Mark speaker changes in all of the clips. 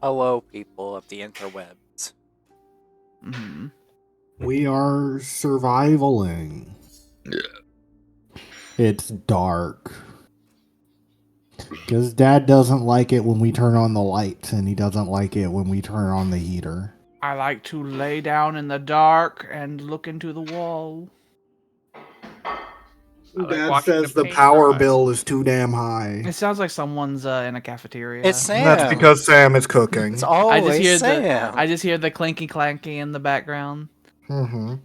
Speaker 1: Hello, people of the interwebs.
Speaker 2: Mm-hmm.
Speaker 3: We are survivaling. It's dark. Because Dad doesn't like it when we turn on the lights, and he doesn't like it when we turn on the heater.
Speaker 2: I like to lay down in the dark and look into the wall.
Speaker 3: Dad says the power bill is too damn high.
Speaker 2: It sounds like someone's in a cafeteria.
Speaker 1: It's Sam.
Speaker 3: That's because Sam is cooking.
Speaker 1: It's always
Speaker 2: I
Speaker 1: Sam.
Speaker 2: just hear the clinky clanky in the background.
Speaker 3: Mm-hmm.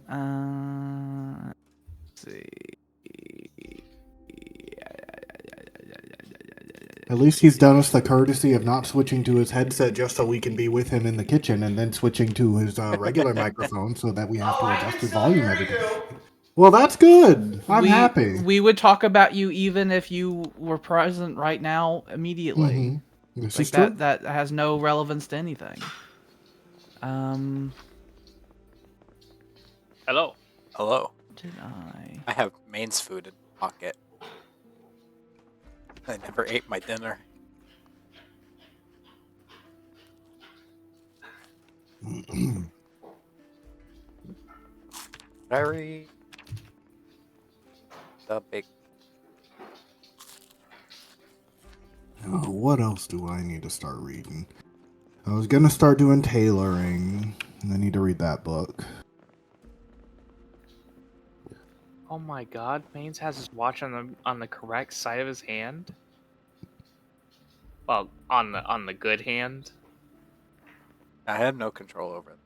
Speaker 2: Let's see.
Speaker 3: At least he's done us the courtesy of not switching to his headset just so we can be with him in the kitchen, and then switching to his regular microphone so that we have to adjust the volume every time. Well, that's good. I'm happy.
Speaker 2: We would talk about you even if you were present right now immediately.
Speaker 3: Mm-hmm. This
Speaker 2: like
Speaker 3: is true.
Speaker 2: That has no relevance to anything.
Speaker 1: Hello. Hello.
Speaker 2: Did I?
Speaker 1: I have Maine's food in my pocket. I never ate my dinner. Very the big.
Speaker 3: Oh, what else do I need to start reading? I was gonna start doing tailoring, and I need to read that book.
Speaker 4: Oh my God, Maines has his watch on the correct side of his hand. Well, on the good hand.
Speaker 1: I have no control over it.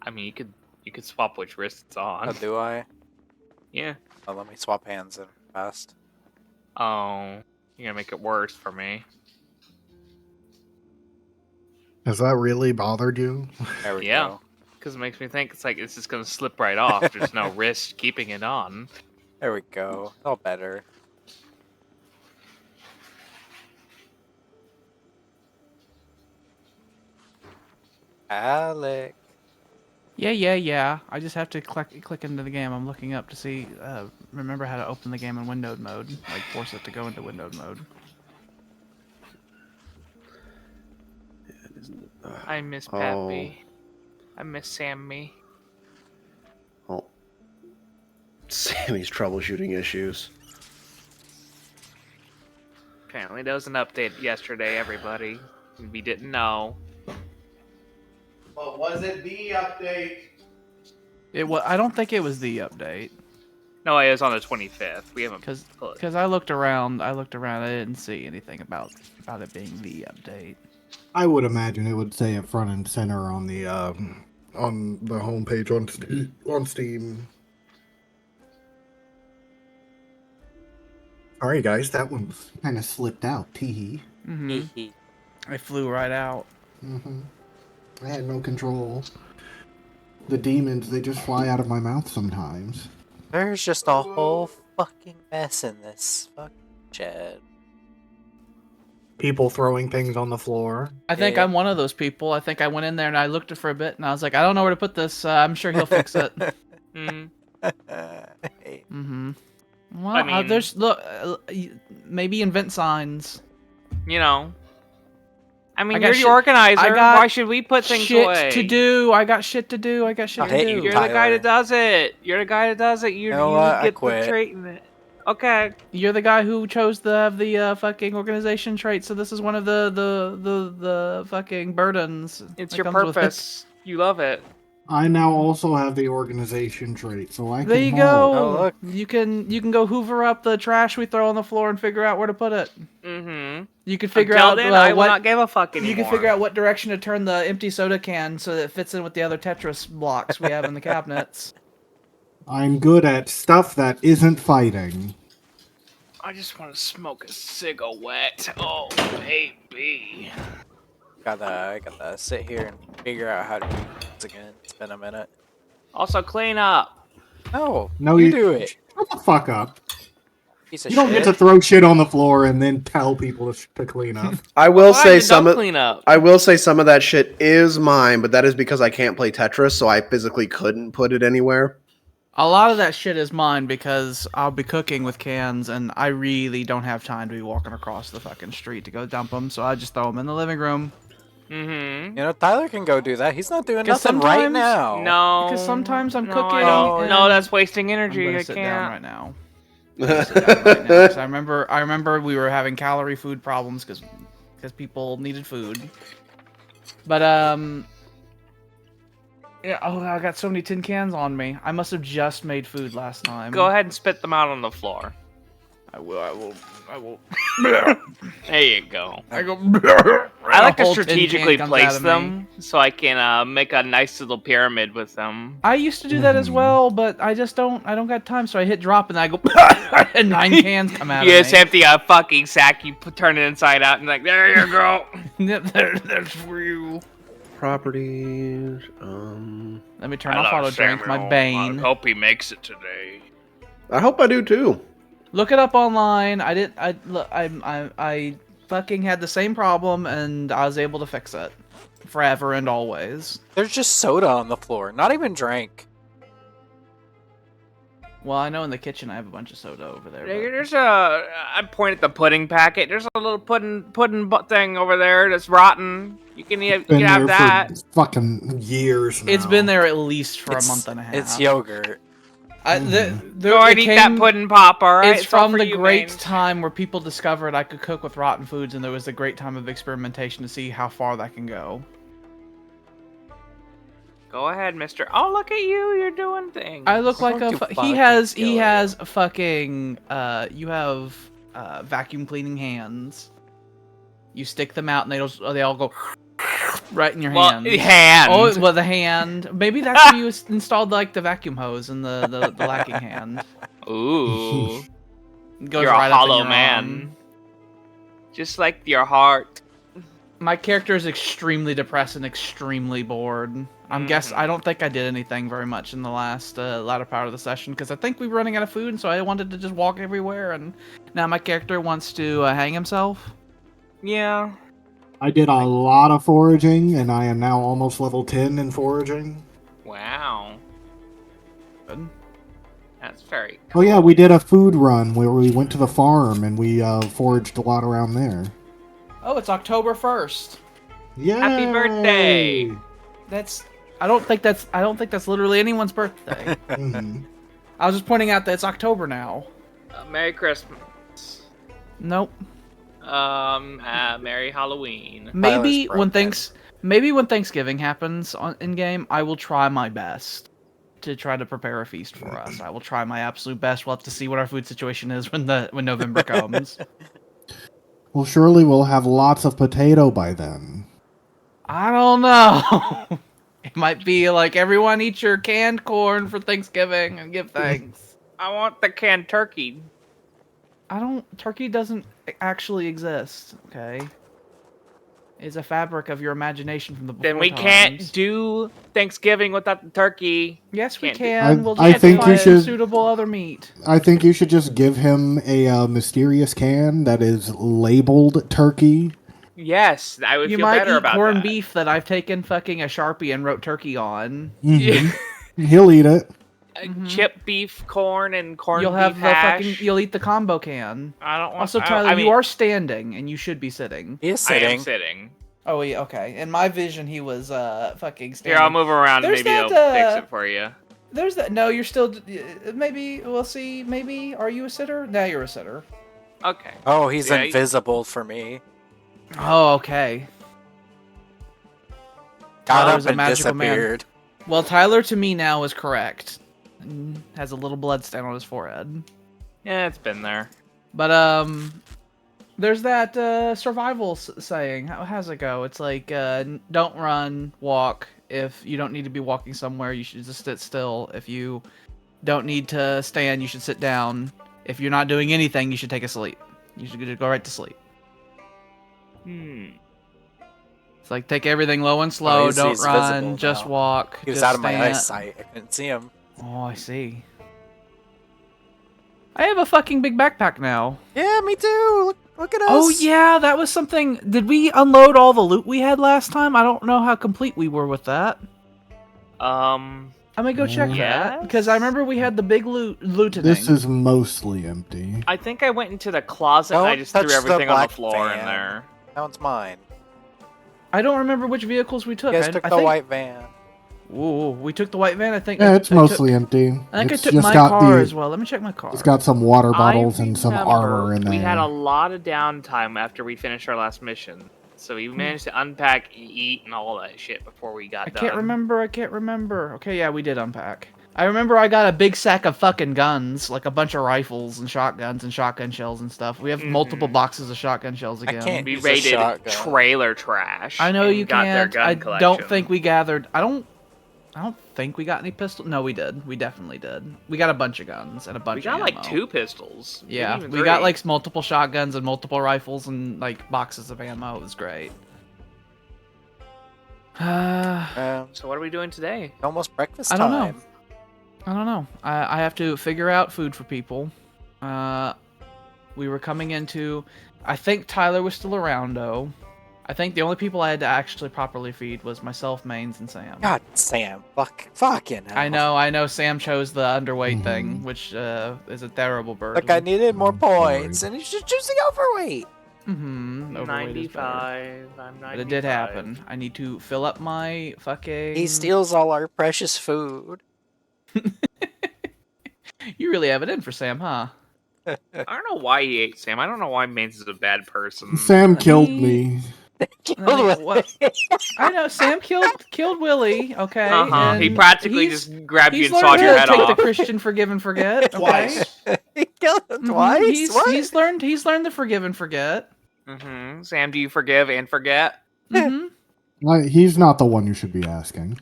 Speaker 4: I mean, you could swap which wrist it's on.
Speaker 1: Oh, do I?
Speaker 4: Yeah.
Speaker 1: Oh, let me swap hands in fast.
Speaker 4: Oh, you're gonna make it worse for me.
Speaker 3: Has that really bothered you?
Speaker 1: There we go.
Speaker 4: Because it makes me think it's like it's just gonna slip right off. There's no wrist keeping it on.
Speaker 1: There we go. All better. Alec.
Speaker 2: Yeah. I just have to click into the game. I'm looking up to see, remember how to open the game in windowed mode. Like, force it to go into windowed mode.
Speaker 4: I miss Pappy. I miss Sammy.
Speaker 5: Oh. Sammy's troubleshooting issues.
Speaker 4: Apparently there was an update yesterday, everybody. We didn't know.
Speaker 5: But was it the update?
Speaker 2: I don't think it was the update.
Speaker 4: No, it was on the 25th. We haven't
Speaker 2: because I looked around. I didn't see anything about it being the update.
Speaker 3: I would imagine it would say it front and center on the homepage on Steam. Sorry, guys, that one kind of slipped out. Teehee.
Speaker 2: Mm-hmm. I flew right out.
Speaker 3: Mm-hmm. I had no control. The demons, they just fly out of my mouth sometimes.
Speaker 1: There's just a whole fucking mess in this fucking shed.
Speaker 3: People throwing things on the floor.
Speaker 2: I think I'm one of those people. I think I went in there and I looked for a bit and I was like, I don't know where to put this. I'm sure he'll fix it. Mm-hmm. Well,
Speaker 4: I mean,
Speaker 2: maybe invent signs.
Speaker 4: You know. I mean, you're the organizer. Why should we put things away?
Speaker 2: Shit to do. I got shit to do.
Speaker 4: You're the guy that does it. You get the trait in it. Okay.
Speaker 2: You're the guy who chose to have the fucking organization trait, so this is one of the fucking burdens.
Speaker 4: It's your purpose. You love it.
Speaker 3: I now also have the organization trait, so I can.
Speaker 2: There you go.
Speaker 1: Oh, look.
Speaker 2: You can go hoover up the trash we throw on the floor and figure out where to put it.
Speaker 4: Mm-hmm.
Speaker 2: You can figure out.
Speaker 4: I will not give a fuck anymore.
Speaker 2: You can figure out what direction to turn the empty soda can so that it fits in with the other Tetris blocks we have in the cabinets.
Speaker 3: I'm good at stuff that isn't fighting.
Speaker 4: I just want to smoke a cigarette. Oh, baby.
Speaker 1: Gotta sit here and figure out how to do this again. It's been a minute.
Speaker 4: Also, clean up.
Speaker 1: No,
Speaker 3: No,
Speaker 1: you do it.
Speaker 3: Shut the fuck up.
Speaker 1: Piece of
Speaker 3: You don't
Speaker 1: shit.
Speaker 3: get to throw shit on the floor and then tell people to clean up.
Speaker 5: I will say
Speaker 4: some of
Speaker 5: that shit is mine, but that is because I can't play Tetris, so I physically couldn't put it anywhere.
Speaker 2: A lot of that shit is mine because I'll be cooking with cans and I really don't have time to be walking across the fucking street to go dump them, so I just throw them in the living room.
Speaker 4: Mm-hmm.
Speaker 1: You know, Tyler can go do that. He's not doing
Speaker 2: 'Cause
Speaker 1: nothing right
Speaker 2: sometimes-
Speaker 1: now.
Speaker 4: No.
Speaker 2: Because sometimes I'm
Speaker 4: no,
Speaker 2: cooking.
Speaker 4: I don't.
Speaker 2: and
Speaker 4: No, that's wasting
Speaker 2: I'm
Speaker 4: energy.
Speaker 2: gonna
Speaker 4: I
Speaker 2: sit down
Speaker 4: can't.
Speaker 2: right now. I'm gonna sit down right now. 'Cause I remember we were having calorie food problems because people needed food. But yeah. Oh, I got so many tin cans on me. I must have just made food last time.
Speaker 4: Go ahead and spit them out on the floor.
Speaker 2: I will.
Speaker 4: There you go.
Speaker 2: I go.
Speaker 4: I like
Speaker 2: A
Speaker 4: to
Speaker 2: whole tin
Speaker 4: strategically
Speaker 2: can comes out
Speaker 4: place
Speaker 2: of me.
Speaker 4: them so I can make a nice little pyramid with them.
Speaker 2: I used to do that as well, but I just don't. I don't got time, so I hit drop and I go, and 9 cans come out
Speaker 4: You
Speaker 2: of
Speaker 4: just
Speaker 2: me.
Speaker 4: empty a fucking sack, you turn it inside out, and like, there you go.
Speaker 2: That's for you.
Speaker 5: Properties.
Speaker 2: Let me turn off auto drink. My bane.
Speaker 4: I hope he makes it today.
Speaker 5: I hope I do too.
Speaker 2: Look it up online. I fucking had the same problem, and I was able to fix it forever and always.
Speaker 1: There's just soda on the floor. Not even drink.
Speaker 2: Well, I know in the kitchen I have a bunch of soda over there. but-
Speaker 4: There's a. I point at the pudding packet. There's a little pudding thing over there that's rotten. You can have
Speaker 3: Been there
Speaker 4: that.
Speaker 3: for fucking years now.
Speaker 2: It's been there at least for a month and a half.
Speaker 1: It's yogurt.
Speaker 2: Go
Speaker 4: Go ahead and eat that pudding pop, alright?
Speaker 2: It's from
Speaker 4: all for
Speaker 2: the
Speaker 4: you,
Speaker 2: great
Speaker 4: Baines.
Speaker 2: time where people discovered I could cook with rotten foods, and there was a great time of experimentation to see how far that can go.
Speaker 4: Go ahead, mister. Oh, look at you. You're doing things.
Speaker 2: I look like
Speaker 1: Don't
Speaker 2: a.
Speaker 1: you
Speaker 2: He
Speaker 1: fucking
Speaker 2: has.
Speaker 1: kill
Speaker 2: He
Speaker 1: it.
Speaker 2: has a fucking. You have vacuum cleaning hands. You stick them out, and they all go right in your hand.
Speaker 4: hand.
Speaker 2: Oh, well, the hand. Maybe that's where you installed like the vacuum hose and the lacking hand.
Speaker 4: Ooh.
Speaker 2: It goes
Speaker 4: You're
Speaker 2: right
Speaker 4: a
Speaker 2: up in
Speaker 4: hollow
Speaker 2: your
Speaker 4: man.
Speaker 2: arm.
Speaker 4: Just like your heart.
Speaker 2: My character is extremely depressed and extremely bored. I don't think I did anything very much in the last latter part of the session because I think we were running out of food, and so I wanted to just walk everywhere. And now my character wants to hang himself.
Speaker 4: Yeah.
Speaker 3: I did a lot of foraging, and I am now almost level 10 in foraging.
Speaker 4: Wow.
Speaker 2: Good.
Speaker 4: That's very
Speaker 3: Oh yeah, we did a food run where we went to the farm and we foraged a lot around there.
Speaker 2: Oh, it's October 1st.
Speaker 3: Yeah.
Speaker 4: Happy birthday.
Speaker 2: I don't think that's literally anyone's birthday.
Speaker 3: Mhm.
Speaker 2: I was just pointing out that it's October now.
Speaker 4: Merry Christmas.
Speaker 2: Nope.
Speaker 4: Merry Halloween.
Speaker 2: Maybe
Speaker 1: Tyler's
Speaker 2: when Thanksgiving happens in game, I will try my best to try to prepare a feast for us. I will try my absolute best. We'll have to see what our food situation is when November comes.
Speaker 3: Well, surely we'll have lots of potato by then.
Speaker 2: I don't know. It might be like everyone eat your canned corn for Thanksgiving and give thanks.
Speaker 4: I want the canned turkey.
Speaker 2: Turkey doesn't actually exist, okay? It's a fabric of your imagination from the before
Speaker 4: Then we
Speaker 2: times.
Speaker 4: can't do Thanksgiving without the turkey.
Speaker 2: Yes, we
Speaker 4: can't do-
Speaker 2: can. We'll
Speaker 3: I
Speaker 2: just
Speaker 3: think
Speaker 2: find
Speaker 3: you should-
Speaker 2: suitable other meat.
Speaker 3: I think you should just give him a mysterious can that is labeled turkey.
Speaker 4: Yes, I would
Speaker 2: You
Speaker 4: feel
Speaker 2: might
Speaker 4: better
Speaker 2: eat
Speaker 4: about
Speaker 2: corned
Speaker 4: that.
Speaker 2: beef that I've taken fucking a Sharpie and wrote turkey on.
Speaker 3: Mhm. He'll eat it.
Speaker 4: Chip beef, corn, and corned
Speaker 2: You'll
Speaker 4: beef
Speaker 2: have the
Speaker 4: hash.
Speaker 2: you'll eat the combo can.
Speaker 4: I don't want.
Speaker 2: Also,
Speaker 4: I
Speaker 2: Tyler,
Speaker 4: mean,
Speaker 2: you are standing and you should be sitting.
Speaker 1: He is
Speaker 4: I am
Speaker 1: sitting.
Speaker 4: sitting.
Speaker 2: Oh, yeah, okay. In my vision, he was fucking standing.
Speaker 4: Here, I'll move around.
Speaker 2: There's
Speaker 4: Maybe
Speaker 2: that,
Speaker 4: they'll fix it for you.
Speaker 2: There's that. No, you're still. Maybe we'll see. Maybe are you a sitter? Now you're a sitter.
Speaker 4: Okay.
Speaker 1: Oh, he's
Speaker 4: Yeah,
Speaker 1: invisible for me.
Speaker 2: Oh, okay.
Speaker 1: Got
Speaker 2: Tyler's
Speaker 1: up
Speaker 2: a
Speaker 1: and
Speaker 2: magical man.
Speaker 1: disappeared.
Speaker 2: Well, Tyler to me now is correct. Has a little blood stain on his forehead.
Speaker 4: Yeah, it's been there.
Speaker 2: But there's that survival saying. How's it go? It's like don't run, walk. If you don't need to be walking somewhere, you should just sit still. If you don't need to stand, you should sit down. If you're not doing anything, you should take a sleep. You should just go right to sleep. It's like take everything low and slow.
Speaker 1: he's
Speaker 2: Don't run.
Speaker 1: visible
Speaker 2: Just
Speaker 1: now.
Speaker 2: walk.
Speaker 1: He was
Speaker 2: just
Speaker 1: out of my
Speaker 2: stand.
Speaker 1: eyesight. I couldn't see him.
Speaker 2: Oh, I see. I have a fucking big backpack now.
Speaker 1: Yeah, me too. Look at us.
Speaker 2: Oh yeah, that was something. Did we unload all the loot we had last time? I don't know how complete we were with that.
Speaker 4: Um,
Speaker 2: I'm gonna go check that
Speaker 4: Yes.
Speaker 2: because I remember we had the big looting.
Speaker 3: This is mostly empty.
Speaker 4: I think I went into the closet and I
Speaker 1: Don't
Speaker 4: just threw
Speaker 1: touch the
Speaker 4: everything on the
Speaker 1: black
Speaker 4: floor in
Speaker 1: fan.
Speaker 4: there.
Speaker 1: That one's mine.
Speaker 2: I don't remember which vehicles we took.
Speaker 1: You guys
Speaker 2: I
Speaker 1: took the
Speaker 2: think,
Speaker 1: white van.
Speaker 2: Ooh, we took the white van. I think.
Speaker 3: Yeah, it's mostly empty.
Speaker 2: I think
Speaker 3: It's
Speaker 2: I took
Speaker 3: just
Speaker 2: my
Speaker 3: got
Speaker 2: car
Speaker 3: the.
Speaker 2: as well. Let me check my car.
Speaker 3: It's got some water
Speaker 4: I
Speaker 3: bottles and some armor
Speaker 4: remember
Speaker 3: in there.
Speaker 4: We had a lot of downtime after we finished our last mission, so we managed to unpack and eat and all that shit before we got
Speaker 2: I
Speaker 4: done.
Speaker 2: can't remember. I can't remember. Okay, yeah, we did unpack. I remember I got a big sack of fucking guns, like a bunch of rifles and shotguns and shotgun shells and stuff. We have multiple boxes of shotgun shells again.
Speaker 1: can't
Speaker 4: We
Speaker 1: use a
Speaker 4: raided
Speaker 1: shotgun.
Speaker 4: trailer trash.
Speaker 2: I know
Speaker 4: and
Speaker 2: you
Speaker 4: got their
Speaker 2: can't.
Speaker 4: gun
Speaker 2: I
Speaker 4: collection.
Speaker 2: don't think we gathered. I don't think we got any pistols. No, we did. We definitely did. We got a bunch of guns and a bunch.
Speaker 4: We got
Speaker 2: of
Speaker 4: like
Speaker 2: ammo.
Speaker 4: 2 pistols. Maybe
Speaker 2: Yeah,
Speaker 4: even
Speaker 2: we got
Speaker 4: 3.
Speaker 2: like multiple shotguns and multiple rifles and like boxes of ammo. It was great.
Speaker 4: So what are we doing today?
Speaker 1: Almost breakfast
Speaker 2: I
Speaker 1: time.
Speaker 2: don't know. I don't know. I have to figure out food for people. We were coming into. I think Tyler was still around though. I think the only people I had to actually properly feed was myself, Mains, and Sam.
Speaker 1: God, Sam. Fucking hell.
Speaker 2: I know. Sam chose the underweight thing, which is a terrible burden.
Speaker 1: Like, I needed more
Speaker 3: Sorry.
Speaker 1: points, and he's just choosing overweight.
Speaker 2: Overweight is better.
Speaker 4: 95. I'm 95.
Speaker 2: But it did happen. I need to fill up my fucking.
Speaker 1: He steals all our precious food.
Speaker 2: You really have it in for Sam, huh?
Speaker 4: I don't know why he ate Sam. I don't know why Mains is a bad person.
Speaker 3: Sam killed me.
Speaker 2: What? I know Sam killed Willie. Okay.
Speaker 4: He
Speaker 2: and
Speaker 4: practically
Speaker 2: he's-
Speaker 4: just grabbed you
Speaker 2: He's
Speaker 4: and
Speaker 2: learned
Speaker 4: sawed your
Speaker 2: to
Speaker 4: head
Speaker 2: take
Speaker 4: off.
Speaker 2: the Christian forgive and forget. Okay?
Speaker 5: Twice.
Speaker 1: He killed him
Speaker 2: Mhm,
Speaker 1: twice?
Speaker 2: He's
Speaker 1: What?
Speaker 2: he's learned the forgive and forget.
Speaker 4: Sam, do you forgive and forget?
Speaker 2: hmm
Speaker 3: He's not the one you should be asking.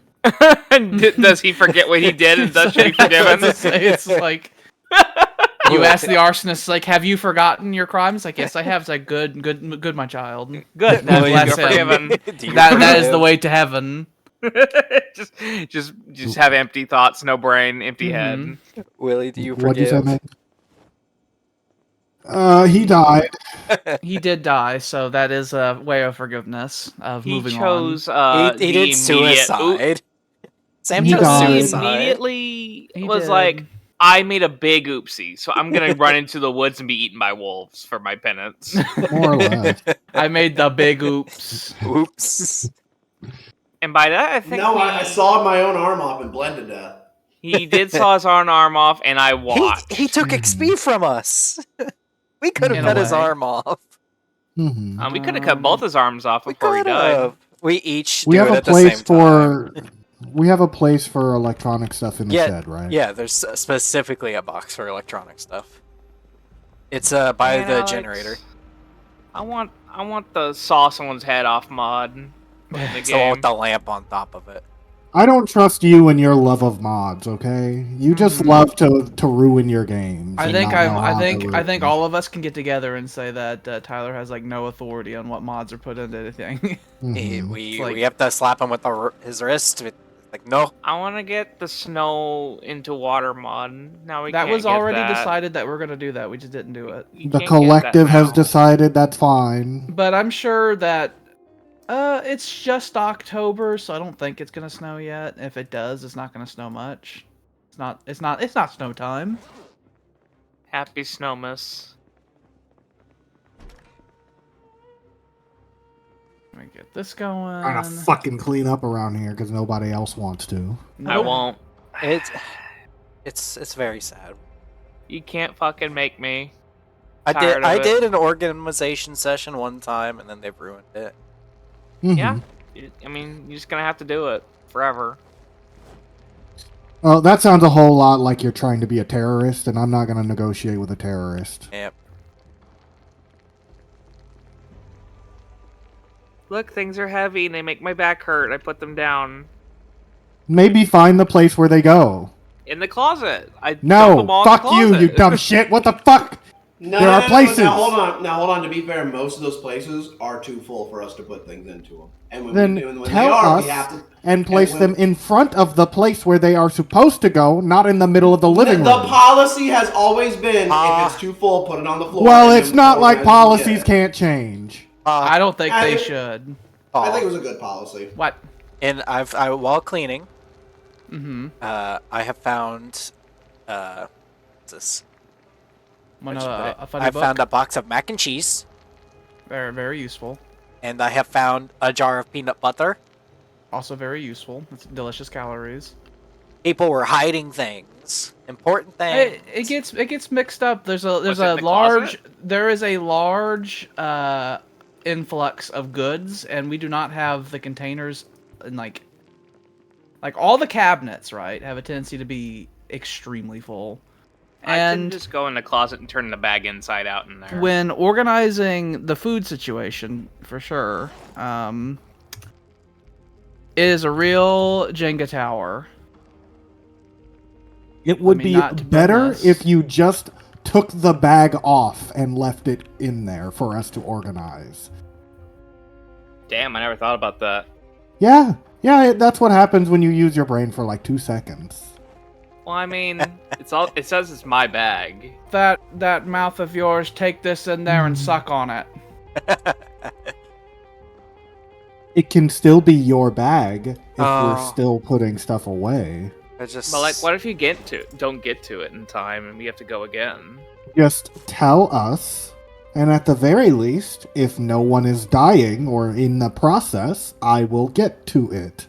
Speaker 4: Does he forget what he did and does should be forgiven?
Speaker 2: It's like you ask the arsonist, like, "Have you forgotten your crimes?" Like, "Yes, I have." It's like, "Good, my child.
Speaker 4: Good.
Speaker 2: Now
Speaker 4: You're
Speaker 2: bless him.
Speaker 4: forgiven.
Speaker 2: That is the way to heaven."
Speaker 4: just have empty thoughts, no brain, empty head.
Speaker 1: Willie, do you
Speaker 3: What'd you say,
Speaker 1: forgive?
Speaker 3: man? He died.
Speaker 2: He did die, so that is a way of forgiveness of
Speaker 4: He
Speaker 2: moving
Speaker 4: chose
Speaker 1: He
Speaker 4: the
Speaker 1: did
Speaker 4: immediate-
Speaker 1: suicide. Sam
Speaker 3: He
Speaker 1: chose
Speaker 3: died.
Speaker 4: He
Speaker 1: suicide.
Speaker 4: immediately
Speaker 2: He
Speaker 4: was
Speaker 2: did.
Speaker 4: like, I made a big oopsie, so I'm gonna run into the woods and be eaten by wolves for my penance.
Speaker 3: More or less.
Speaker 2: I made the big oops.
Speaker 1: Oops.
Speaker 4: And by that, I think
Speaker 5: No, I sawed my own arm off and bled to death.
Speaker 4: he did saw his arm off, and I watched.
Speaker 1: He took XP from us. We could have
Speaker 2: In a
Speaker 1: cut his
Speaker 2: way.
Speaker 1: arm off.
Speaker 3: Mhm.
Speaker 4: We could have cut both his arms off
Speaker 1: We
Speaker 4: before he
Speaker 1: could
Speaker 4: died.
Speaker 1: have. We each
Speaker 3: We
Speaker 1: do
Speaker 3: have
Speaker 1: it
Speaker 3: a
Speaker 1: at the
Speaker 3: place
Speaker 1: same
Speaker 3: for. We have a place for electronic stuff in the
Speaker 1: Yeah,
Speaker 3: shed, right?
Speaker 1: Yeah, there's specifically a box for electronic stuff. It's by
Speaker 4: Man,
Speaker 1: the
Speaker 4: Alex,
Speaker 1: generator.
Speaker 4: I want the saw someone's head off mod in the
Speaker 1: It's the one
Speaker 4: game.
Speaker 1: with the lamp on top of it.
Speaker 3: I don't trust you and your love of mods. Okay, you just love to ruin your games.
Speaker 2: I
Speaker 3: and
Speaker 2: think
Speaker 3: not know
Speaker 2: I
Speaker 3: how to
Speaker 2: think I
Speaker 3: ruin
Speaker 2: think
Speaker 3: them.
Speaker 2: all of us can get together and say that Tyler has like no authority on what mods are put into anything.
Speaker 3: Mhm.
Speaker 1: We
Speaker 2: like-
Speaker 1: we have to slap him with his wrist. Like, no.
Speaker 4: I want to get the snow into water mod. Now we
Speaker 2: That
Speaker 4: can't
Speaker 2: was
Speaker 4: get
Speaker 2: already
Speaker 4: that.
Speaker 2: decided that we're gonna do that. We just didn't do it.
Speaker 4: You
Speaker 3: The
Speaker 4: can't get that
Speaker 3: collective has
Speaker 4: now.
Speaker 3: decided that's fine.
Speaker 2: But I'm sure that it's just October, so I don't think it's gonna snow yet. If it does, it's not gonna snow much. It's not snow time.
Speaker 4: Happy Snowmas.
Speaker 2: Let me get this going.
Speaker 3: Trying to fucking clean up around here because nobody else wants to.
Speaker 4: I
Speaker 2: Nope.
Speaker 4: won't.
Speaker 1: It's very sad.
Speaker 4: You can't fucking make me.
Speaker 1: I
Speaker 4: Tired of it.
Speaker 1: did an organization session one time, and then they've ruined it.
Speaker 3: Mhm.
Speaker 4: Yeah. I mean, you're just gonna have to do it forever.
Speaker 3: Well, that sounds a whole lot like you're trying to be a terrorist, and I'm not going to negotiate with a terrorist.
Speaker 1: Yep.
Speaker 4: Look, things are heavy and they make my back hurt. I put them down
Speaker 3: Maybe find the place where they go.
Speaker 4: in the closet. I dump
Speaker 3: No,
Speaker 4: them all in the
Speaker 3: fuck you,
Speaker 4: closet.
Speaker 3: you dumb shit. What the fuck?
Speaker 5: No,
Speaker 3: There are places.
Speaker 5: Now hold on. To be fair, most of those places are too full for us to put things into them. And when
Speaker 3: Then
Speaker 5: when
Speaker 3: tell
Speaker 5: they are,
Speaker 3: us
Speaker 5: we have to.
Speaker 3: and place
Speaker 5: when-
Speaker 3: them in front of the place where they are supposed to go, not in the middle of the living
Speaker 5: The
Speaker 3: room.
Speaker 5: policy has always been
Speaker 1: Ah.
Speaker 5: if it's too full, put it on the floor.
Speaker 3: Well,
Speaker 5: and
Speaker 3: it's
Speaker 5: then
Speaker 3: not like
Speaker 5: organize it.
Speaker 3: policies
Speaker 5: Yeah.
Speaker 3: can't change.
Speaker 2: I don't think
Speaker 5: I
Speaker 2: they
Speaker 5: think-
Speaker 2: should.
Speaker 5: I think it was a good policy.
Speaker 2: What?
Speaker 1: And while cleaning,
Speaker 2: Mm-hmm.
Speaker 1: I have found what's this?
Speaker 2: One
Speaker 1: Where'd you put it?
Speaker 2: a funny
Speaker 1: I
Speaker 2: book.
Speaker 1: found a box of mac and cheese.
Speaker 2: Very very useful.
Speaker 1: And I have found a jar of peanut butter.
Speaker 2: Also very useful. It's delicious calories.
Speaker 1: People were hiding things, important things.
Speaker 2: It gets mixed up. There's
Speaker 4: Was it in
Speaker 2: a
Speaker 4: the
Speaker 2: large
Speaker 4: closet?
Speaker 2: there is a large influx of goods, and we do not have the containers, and like all the cabinets, right, have a tendency to be extremely full.
Speaker 4: I couldn't
Speaker 2: And
Speaker 4: just go in the closet and turn the bag inside out in there.
Speaker 2: when organizing the food situation, for sure, it is a real Jenga tower.
Speaker 3: It would
Speaker 2: mean,
Speaker 3: be
Speaker 2: not to burn
Speaker 3: better
Speaker 2: this.
Speaker 3: if you just took the bag off and left it in there for us to organize.
Speaker 4: Damn, I never thought about that.
Speaker 3: Yeah, that's what happens when you use your brain for like 2 seconds.
Speaker 4: Well, I mean, it says it's my bag.
Speaker 2: That mouth of yours, take this in there and suck on it.
Speaker 3: It can still be your bag if we're
Speaker 1: Oh.
Speaker 3: still putting stuff away.
Speaker 1: I just.
Speaker 4: But like, what if you don't get to it in time and we have to go again?
Speaker 3: Just tell us, and at the very least, if no one is dying or in the process, I will get to it.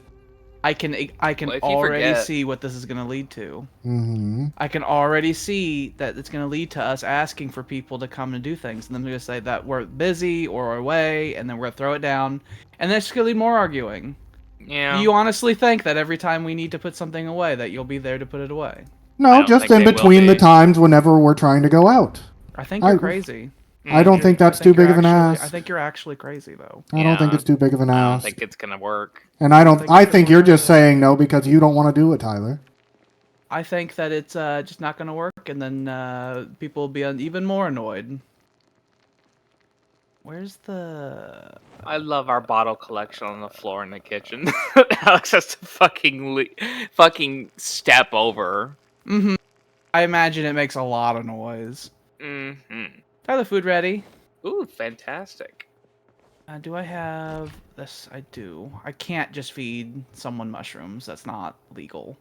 Speaker 2: I can
Speaker 4: Well, if you
Speaker 2: already
Speaker 4: forget-
Speaker 2: see what this is going to lead to.
Speaker 3: Mm-hmm.
Speaker 2: I can already see that it's going to lead to us asking for people to come and do things, and then we're going to say that we're busy or away, and then we're going to throw it down, and that's going to lead more arguing.
Speaker 4: Yeah.
Speaker 2: Do you honestly think that every time we need to put something away, that you'll be there to put it away?
Speaker 4: I
Speaker 3: No,
Speaker 4: don't
Speaker 3: just
Speaker 4: think
Speaker 3: in
Speaker 4: they will
Speaker 3: between the
Speaker 4: be.
Speaker 3: times whenever we're trying to go out.
Speaker 2: I think you're
Speaker 3: I-
Speaker 2: crazy.
Speaker 3: I don't
Speaker 4: Mm,
Speaker 3: think that's
Speaker 2: I
Speaker 3: too
Speaker 2: think you're
Speaker 3: big of an
Speaker 2: actually-
Speaker 3: ass.
Speaker 2: I think you're actually crazy, though.
Speaker 3: I don't think
Speaker 4: Yeah.
Speaker 3: it's too big of an
Speaker 4: I don't
Speaker 3: ass.
Speaker 4: think it's gonna work.
Speaker 3: And I
Speaker 2: think
Speaker 3: I
Speaker 2: it's
Speaker 3: think
Speaker 2: gonna
Speaker 3: you're
Speaker 2: work
Speaker 3: just
Speaker 2: either.
Speaker 3: saying no because you don't want to do it, Tyler.
Speaker 2: I think that it's just not going to work, and then people will be even more annoyed. Where's the...
Speaker 4: I love our bottle collection on the floor in the kitchen. Alex has to fucking step over.
Speaker 2: Mm-hmm. I imagine it makes a lot of noise.
Speaker 4: Mm-hmm.
Speaker 2: Tyler, food ready?
Speaker 4: Ooh, fantastic.
Speaker 2: Do I have this? I do. I can't just feed someone mushrooms. That's not legal.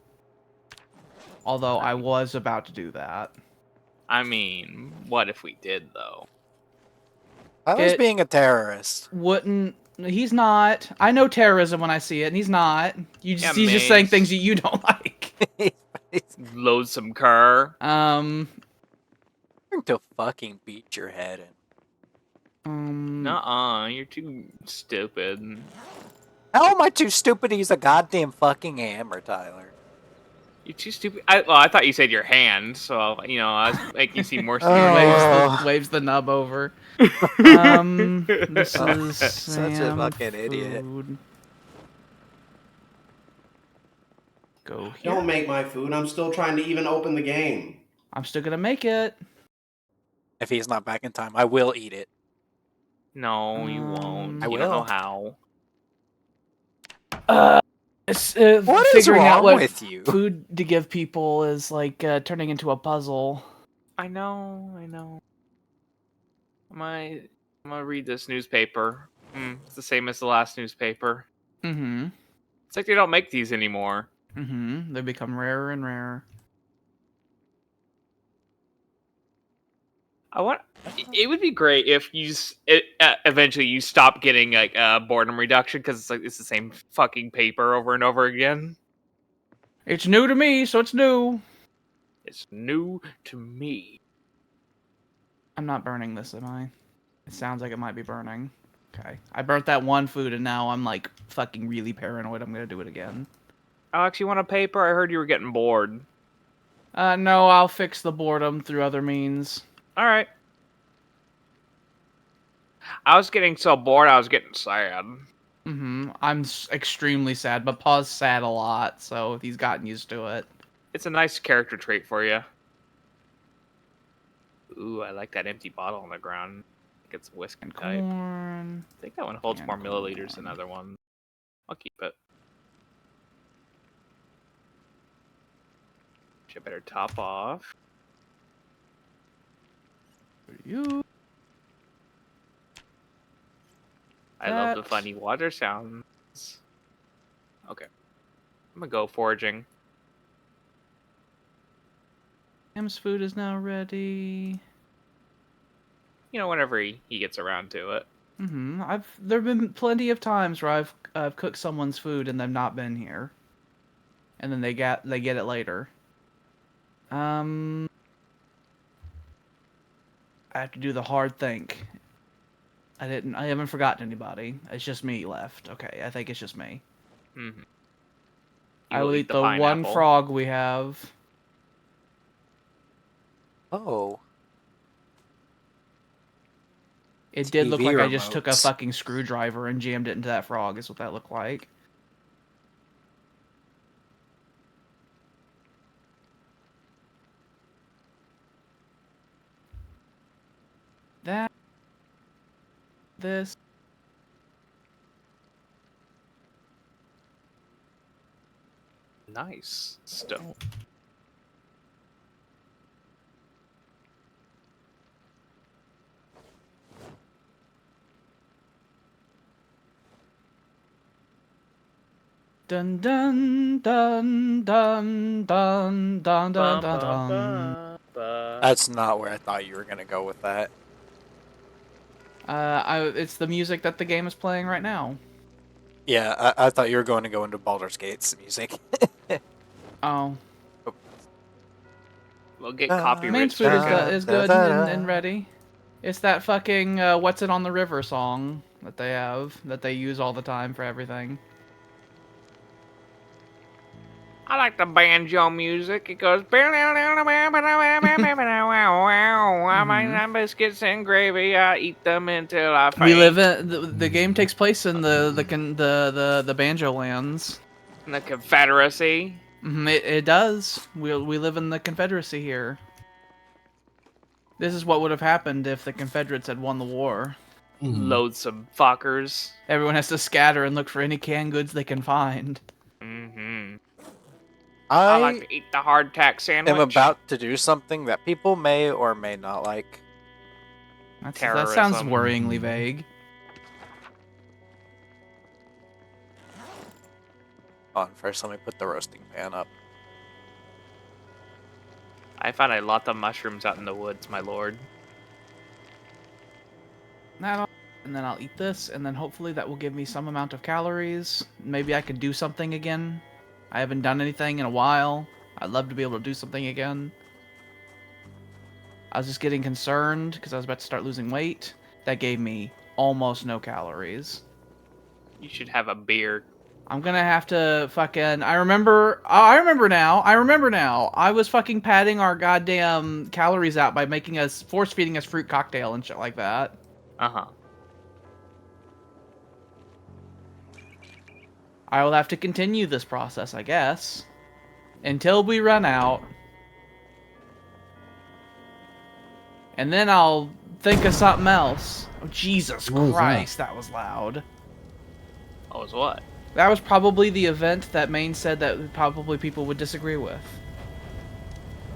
Speaker 2: Although I was about to do that.
Speaker 4: I mean, what if we did though?
Speaker 1: Tyler's
Speaker 2: It-
Speaker 1: being a terrorist.
Speaker 2: Wouldn't... He's not. I know terrorism when I see it, and he's not.
Speaker 4: Yeah,
Speaker 2: He's just saying
Speaker 4: mace.
Speaker 2: things that you don't like.
Speaker 4: Load some car.
Speaker 1: I'm going to fucking beat your head in.
Speaker 4: Nuh-uh, you're too stupid.
Speaker 1: How am I too stupid to use a goddamn fucking hammer, Tyler?
Speaker 4: You're too stupid. I thought you said your hand, so I was making you seem more
Speaker 1: Oh.
Speaker 4: serious.
Speaker 2: Waves the nub over. This
Speaker 1: Oh,
Speaker 2: is
Speaker 1: such a
Speaker 2: Sam
Speaker 1: fucking idiot.
Speaker 2: food. Go here.
Speaker 5: Don't make my food. I'm still trying to even open the game.
Speaker 2: I'm still gonna make it.
Speaker 1: If he's not back in time, I will eat it.
Speaker 4: No, you won't.
Speaker 2: I
Speaker 4: You don't know
Speaker 1: will.
Speaker 4: how.
Speaker 1: What is
Speaker 2: Figuring out
Speaker 1: wrong
Speaker 2: what
Speaker 1: with you?
Speaker 2: food to give people is like turning into a puzzle.
Speaker 4: I know. I'm gonna read this newspaper. It's the same as the last newspaper.
Speaker 2: Mm-hmm.
Speaker 4: It's like they don't make these anymore.
Speaker 2: Mm-hmm. They become rarer and rarer.
Speaker 4: It would be great if eventually you stop getting like boredom reduction because it's the same fucking paper over and over again.
Speaker 2: It's new to me, so it's new.
Speaker 4: It's new to me.
Speaker 2: I'm not burning this, am I? It sounds like it might be burning. Okay. I burnt that one food, and now I'm like fucking really paranoid. I'm gonna do it again.
Speaker 4: Alex, you want a paper? I heard you were getting bored.
Speaker 2: No, I'll fix the boredom through other means.
Speaker 4: All right. I was getting so bored, I was getting sad.
Speaker 2: Mm-hmm. I'm extremely sad, but Pa's sad a lot, so he's gotten used to it.
Speaker 4: It's a nice character trait for you. Ooh, I like that empty bottle on the ground. Get some whiskey
Speaker 2: And
Speaker 4: type.
Speaker 2: corn.
Speaker 4: I think that one holds
Speaker 2: and
Speaker 4: more milliliters
Speaker 2: corn.
Speaker 4: than other ones. I'll keep it. Should better top off.
Speaker 2: For you.
Speaker 4: I love the
Speaker 2: That-
Speaker 4: funny water sounds. Okay. I'm gonna go foraging.
Speaker 2: Sam's food is now ready.
Speaker 4: Whenever he gets around to it.
Speaker 2: There've been plenty of times where I've cooked someone's food and they've not been here, and then they get it later. I have to do the hard think. I haven't forgotten anybody. It's just me left. Okay, I think it's just me.
Speaker 4: Mm-hmm.
Speaker 2: I will eat the one frog we have.
Speaker 1: Oh.
Speaker 2: It did look
Speaker 1: TV
Speaker 2: like I just took a
Speaker 1: remotes.
Speaker 2: fucking screwdriver and jammed it into that frog, is what that looked like. This.
Speaker 4: Nice stuff.
Speaker 2: Dun dun dun dun dun dun dun dun dun.
Speaker 1: That's not where I thought you were gonna go with that.
Speaker 2: It's the music that the game is playing right now.
Speaker 1: Yeah, I thought you were going to go into Baldur's Gate's music.
Speaker 2: Oh.
Speaker 4: We'll get copyright
Speaker 2: Main food is good
Speaker 1: Da-da-da.
Speaker 2: and ready. It's that fucking What's It on the River song that they have, that they use all the time for everything.
Speaker 4: I like the banjo music. It goes. Biscuits and gravy. I eat them until I faint.
Speaker 2: We live in the game takes place in the Banjo lands.
Speaker 4: In the Confederacy.
Speaker 2: It does. We live in the Confederacy here. This is what would have happened if the Confederates had won the war.
Speaker 4: Loathsome fuckers.
Speaker 2: Everyone has to scatter and look for any canned goods they can find.
Speaker 4: I like to eat the hardtack sandwich.
Speaker 1: I'm about to do something that people may or may not like.
Speaker 2: That sounds
Speaker 4: Terrorism.
Speaker 2: worryingly vague.
Speaker 1: Hold on, first let me put the roasting pan up.
Speaker 4: I found a lot of mushrooms out in the woods, my lord.
Speaker 2: And then I'll eat this, and then hopefully that will give me some amount of calories. Maybe I could do something again. I haven't done anything in a while. I'd love to be able to do something again. I was just getting concerned because I was about to start losing weight. That gave me almost no calories.
Speaker 4: You should have a beer.
Speaker 2: I'm gonna have to fucking... I remember now. I was fucking padding our goddamn calories out by making us... force-feeding us fruit cocktail and shit like that.
Speaker 4: Uh-huh.
Speaker 2: I will have to continue this process, I guess. Until we run out. And then I'll think of something else. Oh, Jesus
Speaker 3: What was
Speaker 2: Christ, that was loud.
Speaker 4: What was what?
Speaker 2: That was probably the event that Maine said that probably people would disagree with.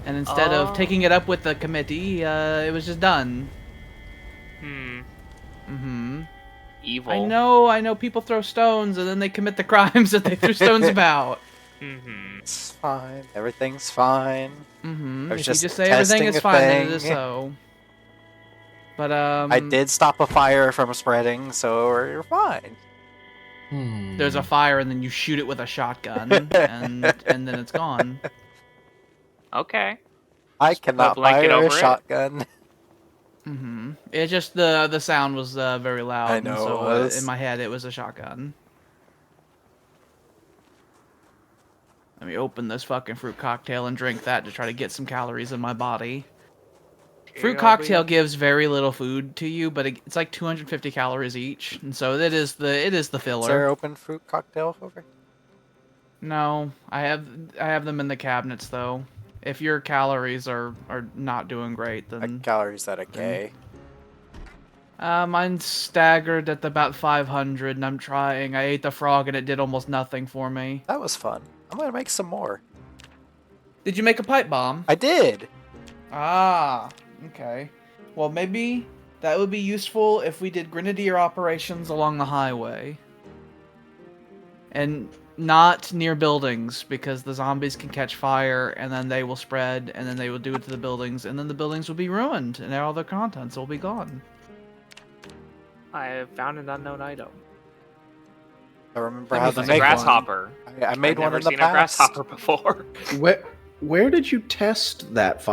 Speaker 2: And instead of taking it up with the committee, it was just done.
Speaker 4: Evil.
Speaker 2: I know people throw stones and then they commit the crimes that they threw stones about.
Speaker 1: It's fine. Everything's fine. I was
Speaker 2: If
Speaker 1: just
Speaker 2: you just say everything
Speaker 1: testing
Speaker 2: is
Speaker 1: a
Speaker 2: fine, then it
Speaker 1: thing.
Speaker 2: is so. But
Speaker 1: I did stop a fire from spreading, so we're fine.
Speaker 2: there's a fire and then you shoot it with a shotgun and then it's gone.
Speaker 4: Okay.
Speaker 1: I cannot
Speaker 4: blanket
Speaker 1: fire
Speaker 4: over
Speaker 1: a
Speaker 4: it.
Speaker 1: shotgun.
Speaker 2: It just the sound was very loud.
Speaker 1: I
Speaker 2: and
Speaker 1: know
Speaker 2: so
Speaker 1: it was.
Speaker 2: in my head it was a shotgun. Let me open this fucking fruit cocktail and drink that to try to get some calories in my body. Fruit cocktail gives very little food to you, but it's like 250 calories each, and so it is the filler.
Speaker 1: Is there open fruit cocktail over?
Speaker 2: No, I have them in the cabinets though. If your calories are not doing great, then
Speaker 1: Calories at a K.
Speaker 2: mine's staggered at about 500, and I'm trying. I ate the frog and it did almost nothing for me.
Speaker 1: That was fun. I'm gonna make some more.
Speaker 2: Did you make a pipe bomb?
Speaker 1: I did.
Speaker 2: Ah, okay. Well, maybe that would be useful if we did grenadier operations along the highway. And not near buildings, because the zombies can catch fire, and then they will spread, and then they will do it to the buildings, and then the buildings will be ruined, and all their contents will be gone.
Speaker 4: I have found an unknown item.
Speaker 1: I remember how
Speaker 4: It's
Speaker 1: to
Speaker 4: a
Speaker 1: make
Speaker 4: grasshopper.
Speaker 1: one. I made
Speaker 4: I've
Speaker 1: one
Speaker 4: never
Speaker 1: in the
Speaker 4: seen
Speaker 1: past.
Speaker 4: a grasshopper before.
Speaker 5: Where did you test that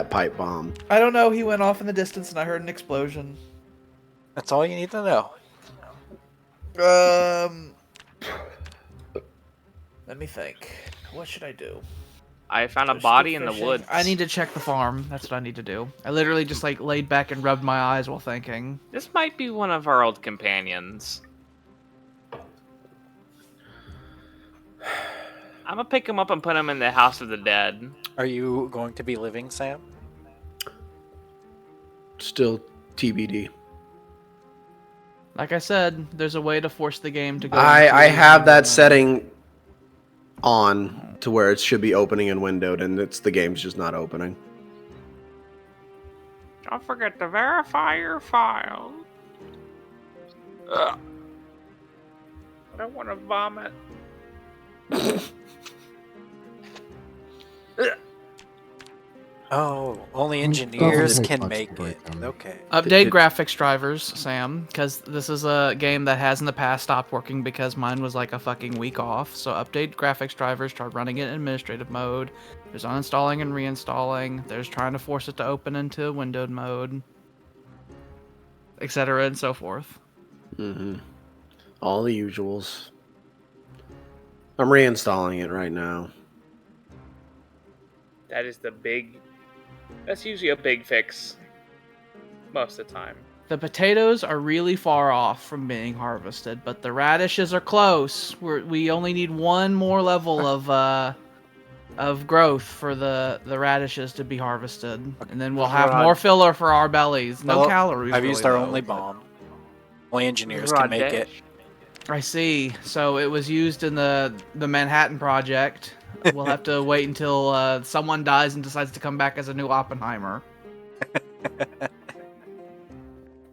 Speaker 5: pipe bomb?
Speaker 2: I don't know. He went off in the distance, and I heard an explosion.
Speaker 1: That's all you need to know.
Speaker 2: Let me think. What should I do?
Speaker 4: I found a
Speaker 2: Go
Speaker 4: body
Speaker 2: stick
Speaker 4: in the
Speaker 2: fishing?
Speaker 4: woods.
Speaker 2: I need to check the farm. That's what I need to do. I literally just like laid back and rubbed my eyes while thinking.
Speaker 4: This might be one of our old companions. I'm gonna pick him up and put him in the House of the Dead.
Speaker 1: Are you going to be living, Sam?
Speaker 5: Still TBD.
Speaker 2: Like I said, there's a way to force the game to go.
Speaker 5: I
Speaker 2: into
Speaker 5: have that
Speaker 2: mode.
Speaker 5: setting on to where it should be opening and windowed, and the game's just not opening.
Speaker 4: Don't forget to verify your file. Ugh. I don't want to vomit.
Speaker 1: Oh, only
Speaker 3: Doesn't
Speaker 1: engineers
Speaker 3: take
Speaker 1: can
Speaker 3: much to
Speaker 1: make
Speaker 3: break
Speaker 1: it.
Speaker 3: them.
Speaker 1: Okay.
Speaker 2: Update graphics drivers, Sam, because this is a game that has in the past stopped working because mine was like a fucking week off. So update graphics drivers, try running it in administrative mode. There's uninstalling and reinstalling. There's trying to force it to open into windowed mode, etc. and so forth.
Speaker 5: Mm-hmm. All the usuals. I'm reinstalling it right now.
Speaker 4: That is the big... That's usually a big fix. Most of the time.
Speaker 2: The potatoes are really far off from being harvested, but the radishes are close. We only need one more level of growth for the radishes to be harvested, and then we'll have more filler for our bellies. No
Speaker 1: Well,
Speaker 2: calories.
Speaker 1: I've
Speaker 2: really,
Speaker 1: used our
Speaker 2: though,
Speaker 1: only
Speaker 2: but-
Speaker 1: bomb. Only engineers can make it.
Speaker 2: I see. So it was used in the Manhattan Project. We'll have to wait until someone dies and decides to come back as a new Oppenheimer.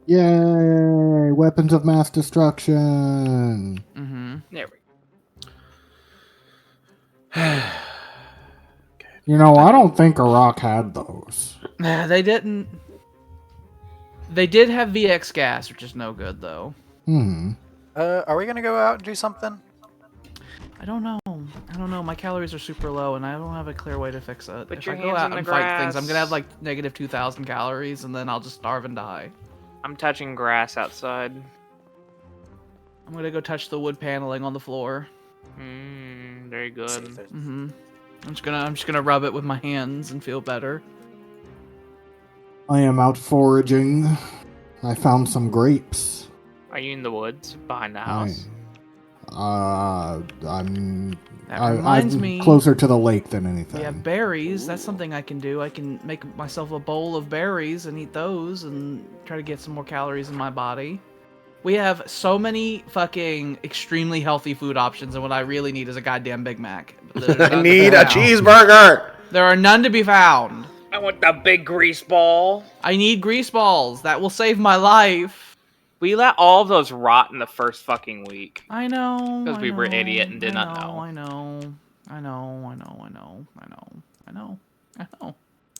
Speaker 3: Yay! Weapons of mass destruction.
Speaker 2: Mm-hmm.
Speaker 4: There we
Speaker 3: You know, I don't think Iraq had those.
Speaker 2: They didn't. They did have VX gas, which is no good though.
Speaker 1: Are we gonna go out and do something?
Speaker 2: I don't know. My calories are super low, and I don't have a clear way to fix it.
Speaker 4: Put
Speaker 2: If
Speaker 4: your
Speaker 2: I go
Speaker 4: hands
Speaker 2: out
Speaker 4: in the
Speaker 2: and fight things, I'm
Speaker 4: grass.
Speaker 2: gonna have like negative 2,000 calories, and then I'll just starve and die.
Speaker 4: I'm touching grass outside.
Speaker 2: I'm gonna go touch the wood paneling on the floor.
Speaker 4: Very good.
Speaker 1: See if there's-
Speaker 2: I'm just gonna rub it with my hands and feel better.
Speaker 3: I am out foraging. I found some grapes.
Speaker 4: Are you in the woods behind the house?
Speaker 3: I'm
Speaker 2: That reminds
Speaker 3: I'm
Speaker 2: me.
Speaker 3: closer to the lake than anything.
Speaker 2: We have berries. That's something I can do. I can make myself a bowl of berries and eat those and try to get some more calories in my body. We have so many fucking extremely healthy food options, and what I really need is a goddamn Big Mac.
Speaker 5: I need a cheeseburger!
Speaker 2: There are none to be found.
Speaker 4: I want the big grease ball.
Speaker 2: I need grease balls. That will save my life.
Speaker 4: We let all of those rot in the first fucking week.
Speaker 2: I know.
Speaker 4: 'Cause we were idiot and did not know.
Speaker 2: I know.
Speaker 5: I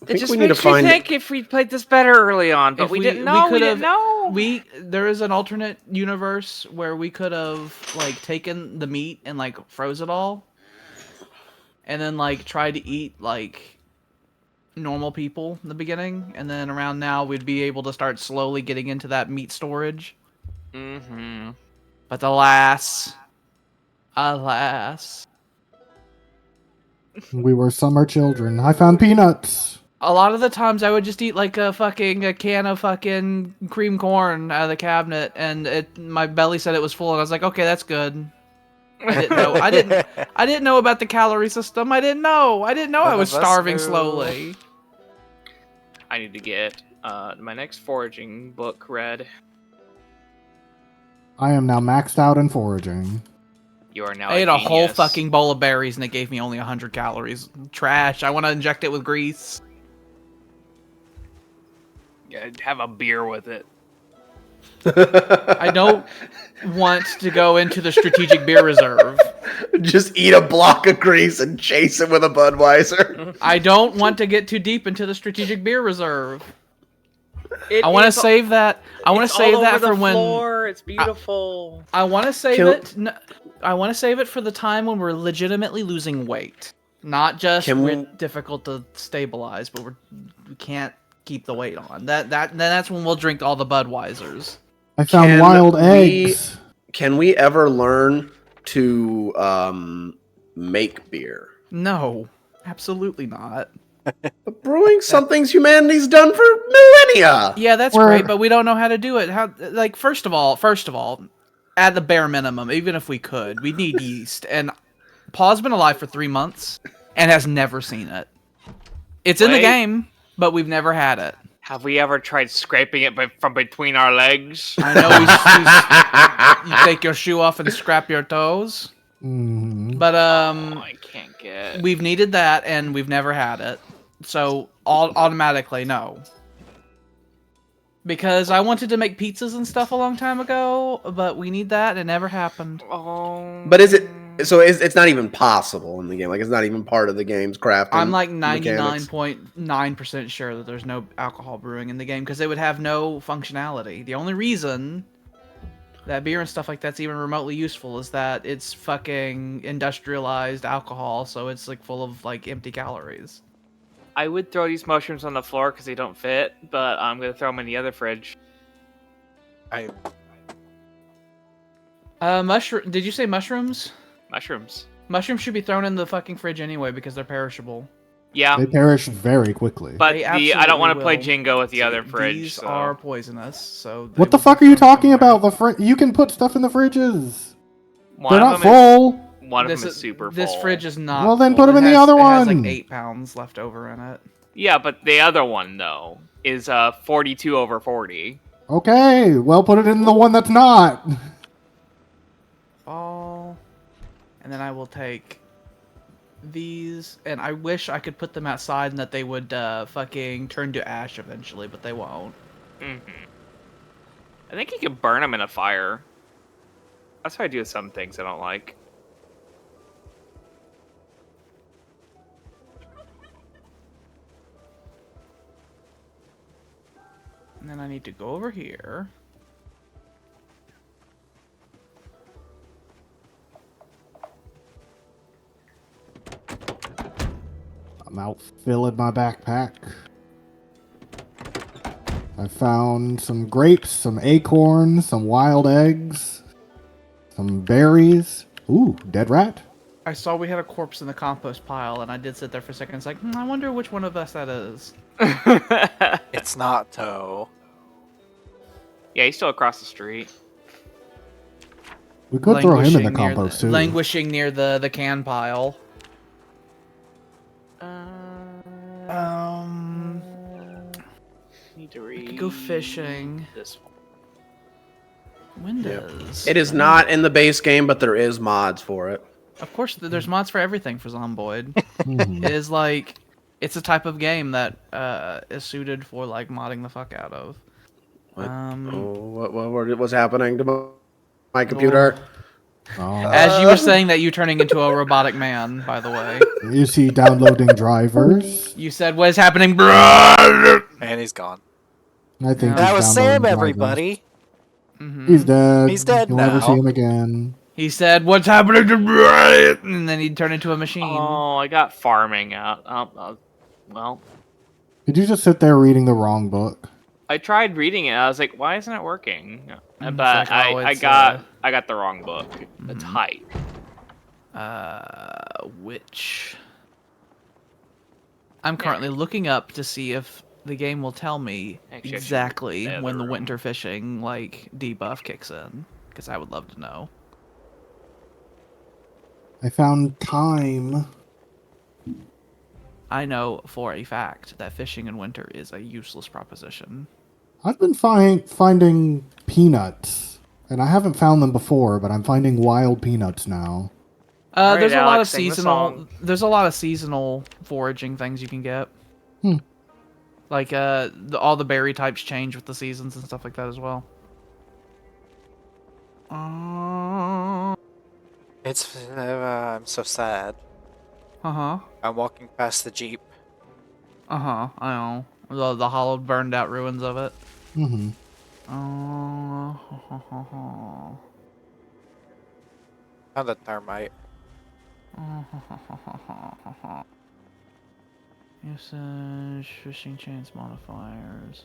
Speaker 5: think we need to find.
Speaker 4: think if we played this better early on, but
Speaker 2: If
Speaker 4: we didn't know. We didn't
Speaker 2: could've-
Speaker 4: know.
Speaker 2: There is an alternate universe where we could have like taken the meat and like froze it all, and then like tried to eat like normal people in the beginning, and then around now we'd be able to start slowly getting into that meat storage.
Speaker 4: Mm-hmm.
Speaker 2: But alas,
Speaker 3: We were summer children. I found peanuts.
Speaker 2: a lot of the times I would just eat like a can of fucking cream corn out of the cabinet, and my belly said it was full, and I was like, okay, that's good. I didn't know. I didn't know about the calorie system. I didn't know. I
Speaker 1: None
Speaker 2: was
Speaker 1: of us
Speaker 2: starving
Speaker 1: knew.
Speaker 2: slowly.
Speaker 4: I need to get my next foraging book read.
Speaker 3: I am now maxed out in foraging.
Speaker 4: You are now.
Speaker 2: I ate a whole
Speaker 4: genius.
Speaker 2: fucking bowl of berries, and it gave me only 100 calories. Trash. I want to inject it with grease.
Speaker 4: Yeah, have a beer with it.
Speaker 2: I don't want to go into the strategic beer reserve.
Speaker 5: Just eat a block of grease and chase it with a Budweiser.
Speaker 2: I don't want to get too deep into the strategic beer reserve. I want to save that. I want to save that for when.
Speaker 4: Floor. It's beautiful.
Speaker 2: I want to save
Speaker 5: Can-
Speaker 2: it. I want to save it for the time when we're legitimately losing weight. Not just we're difficult to stabilize, but we can't keep the weight on. That's when we'll drink all the Budweisers.
Speaker 3: I found wild eggs.
Speaker 5: Can we ever learn to make beer?
Speaker 2: No, absolutely not.
Speaker 5: But brewing something's humanity's done for millennia.
Speaker 2: Yeah, that's great, but we don't know how to do it. How? Like, first of all, at the bare minimum, even if we could, we need yeast. And Paul's been alive for 3 months and has never seen it. It's in the game, but we've never had it.
Speaker 4: Have we ever tried scraping it from between our legs?
Speaker 2: I know you take your shoe off and scrap your toes. But
Speaker 4: I can't get.
Speaker 2: We've needed that, and we've never had it. So automatically no. Because I wanted to make pizzas and stuff a long time ago, but we need that, and it never happened.
Speaker 5: But is it? So it's not even possible in the game. Like it's not even part of the game's crafting.
Speaker 2: I'm like 99.9% sure that there's no alcohol brewing in the game because it would have no functionality. The only reason that beer and stuff like that's even remotely useful is that it's fucking industrialized alcohol, so it's like full of like empty calories.
Speaker 4: I would throw these mushrooms on the floor because they don't fit, but I'm gonna throw them in the other fridge.
Speaker 2: Mushroom? Did you say mushrooms?
Speaker 4: Mushrooms.
Speaker 2: Mushrooms should be thrown in the fucking fridge anyway because they're perishable.
Speaker 4: Yeah.
Speaker 3: They perish very quickly.
Speaker 4: But I don't want to play
Speaker 2: will.
Speaker 4: Jingo with the other fridge.
Speaker 2: These
Speaker 4: so.
Speaker 2: are poisonous, so...
Speaker 3: What the fuck are you talking about? You can put stuff in the fridges. They're not full.
Speaker 4: One of them is super full.
Speaker 2: This fridge is not
Speaker 3: Well, then
Speaker 2: full.
Speaker 3: put them in the other
Speaker 2: It has
Speaker 3: one.
Speaker 2: like 8 pounds left over in it.
Speaker 4: Yeah, but the other one, though, is 42 over 40.
Speaker 3: Okay, well, put it in the one that's not.
Speaker 2: Ball. And then I will take these, and I wish I could put them outside and that they would fucking turn to ash eventually, but they won't.
Speaker 4: I think you can burn them in a fire. That's what I do with some things I don't like.
Speaker 2: And then I need to go over here.
Speaker 3: I'm out filling my backpack. I found some grapes, some acorns, some wild eggs, some berries. Ooh, dead rat.
Speaker 2: I saw we had a corpse in the compost pile, and I did sit there for a second. It's like, I wonder which one of us that is.
Speaker 1: It's not Toe.
Speaker 4: Yeah, he's still across the street.
Speaker 3: We could throw him in the compost too.
Speaker 2: Languishing near the can pile.
Speaker 4: Need to read.
Speaker 2: I could go fishing.
Speaker 4: This
Speaker 2: one. Windows.
Speaker 5: It is not in the base game, but there is mods for it.
Speaker 2: Of course, there's mods for everything for Zomboid. It is like, it's a type of game that is suited for like modding the fuck out of.
Speaker 5: What's happening to my computer?
Speaker 2: As you were saying that you turning into a robotic man, by the way.
Speaker 3: Is he downloading drivers?
Speaker 2: You said, what is happening, bro?
Speaker 1: And he's gone.
Speaker 3: I think
Speaker 1: That
Speaker 3: he's
Speaker 1: was Sam,
Speaker 3: downloading
Speaker 1: everybody.
Speaker 3: drivers. He's dead.
Speaker 1: He's dead
Speaker 3: You'll
Speaker 1: now.
Speaker 3: never see him again.
Speaker 2: He said, what's happening to Brian? And then he'd turn into a machine.
Speaker 4: Oh, I got farming out. Well,
Speaker 3: Did you just sit there reading the wrong book?
Speaker 4: I tried reading it. I was like, why isn't it working? But
Speaker 2: like, oh,
Speaker 4: I
Speaker 2: it's,
Speaker 4: got the wrong book. It's height.
Speaker 2: Which I'm currently looking up to see if the game will tell me
Speaker 4: Actually,
Speaker 2: exactly
Speaker 4: the
Speaker 2: when
Speaker 4: other
Speaker 2: the
Speaker 4: room.
Speaker 2: winter fishing like debuff kicks in, because I would love to know.
Speaker 3: I found time.
Speaker 2: I know for a fact that fishing in winter is a useless proposition.
Speaker 3: I've been finding peanuts, and I haven't found them before, but I'm finding wild peanuts now.
Speaker 4: Alright,
Speaker 2: There's a lot of
Speaker 4: Alex, sing the
Speaker 2: seasonal.
Speaker 4: song.
Speaker 2: There's a lot of seasonal foraging things you can get. Like all the berry types change with the seasons and stuff like that as well.
Speaker 1: It's I'm so sad.
Speaker 2: I'm
Speaker 1: walking past the Jeep.
Speaker 2: I know. The hollowed, burned out ruins of it.
Speaker 3: Mm-hmm.
Speaker 2: Oh.
Speaker 1: Found a termite.
Speaker 2: Usage, fishing chance modifiers.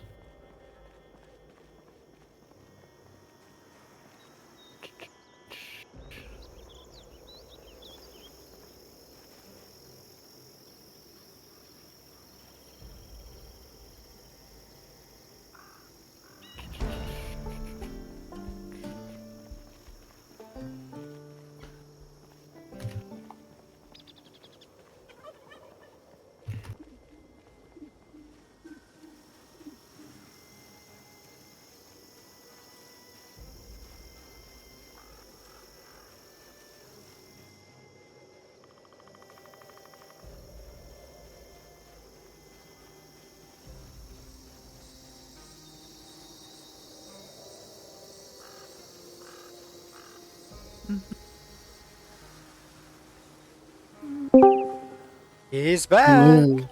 Speaker 1: He's back.
Speaker 3: Hello.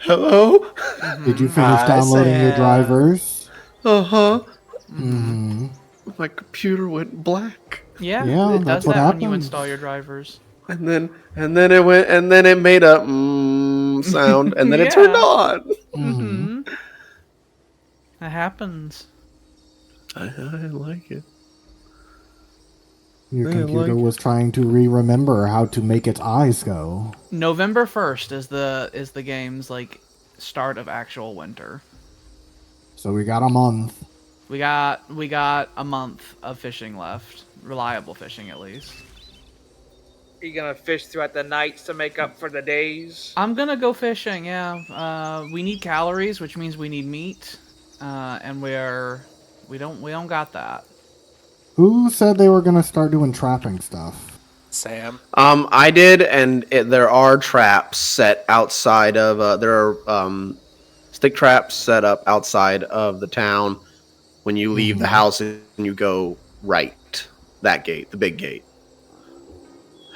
Speaker 5: Hello?
Speaker 3: Did you
Speaker 2: Mhm.
Speaker 3: finish
Speaker 1: Hi,
Speaker 3: downloading your
Speaker 1: Sam.
Speaker 3: drivers?
Speaker 5: Uh-huh.
Speaker 3: Mm-hmm.
Speaker 5: My computer went black.
Speaker 2: Yeah,
Speaker 3: Yeah,
Speaker 2: it does
Speaker 3: that's what
Speaker 2: that when you
Speaker 3: happens.
Speaker 2: install your drivers.
Speaker 5: And then it went and then it made a sound and then it turned
Speaker 2: Yeah.
Speaker 5: on.
Speaker 3: Mm-hmm.
Speaker 2: Mm-hmm. That happens.
Speaker 5: I like it.
Speaker 3: Your
Speaker 5: I
Speaker 3: computer
Speaker 5: like
Speaker 3: was trying to remember how to make its eyes go.
Speaker 2: November 1st is the game's like start of actual winter.
Speaker 3: So we got a month.
Speaker 2: We got a month of fishing left. Reliable fishing at least.
Speaker 4: Are you gonna fish throughout the nights to make up for the days?
Speaker 2: I'm gonna go fishing, yeah. We need calories, which means we need meat. And we don't got that.
Speaker 3: Who said they were going to start doing trapping stuff?
Speaker 1: Sam.
Speaker 5: I did, and there are traps set outside of. There are stick traps set up outside of the town when you leave the
Speaker 3: Mhm.
Speaker 5: house and you go right. That gate, the big gate.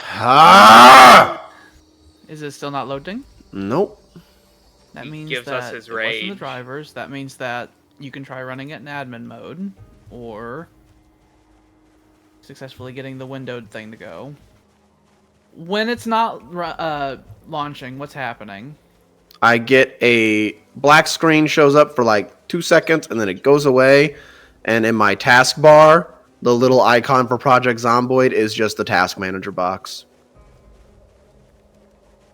Speaker 5: Ah!
Speaker 2: Is it still not loading?
Speaker 5: Nope.
Speaker 2: That
Speaker 4: He
Speaker 2: means
Speaker 4: gives us
Speaker 2: that
Speaker 4: his
Speaker 2: it wasn't the
Speaker 4: rage.
Speaker 2: drivers. That means that you can try running it in admin mode, or successfully getting the windowed thing to go. When it's not launching, what's happening?
Speaker 5: I get a black screen shows up for like 2 seconds and then it goes away. And in my taskbar, the little icon for Project Zomboid is just the task manager box.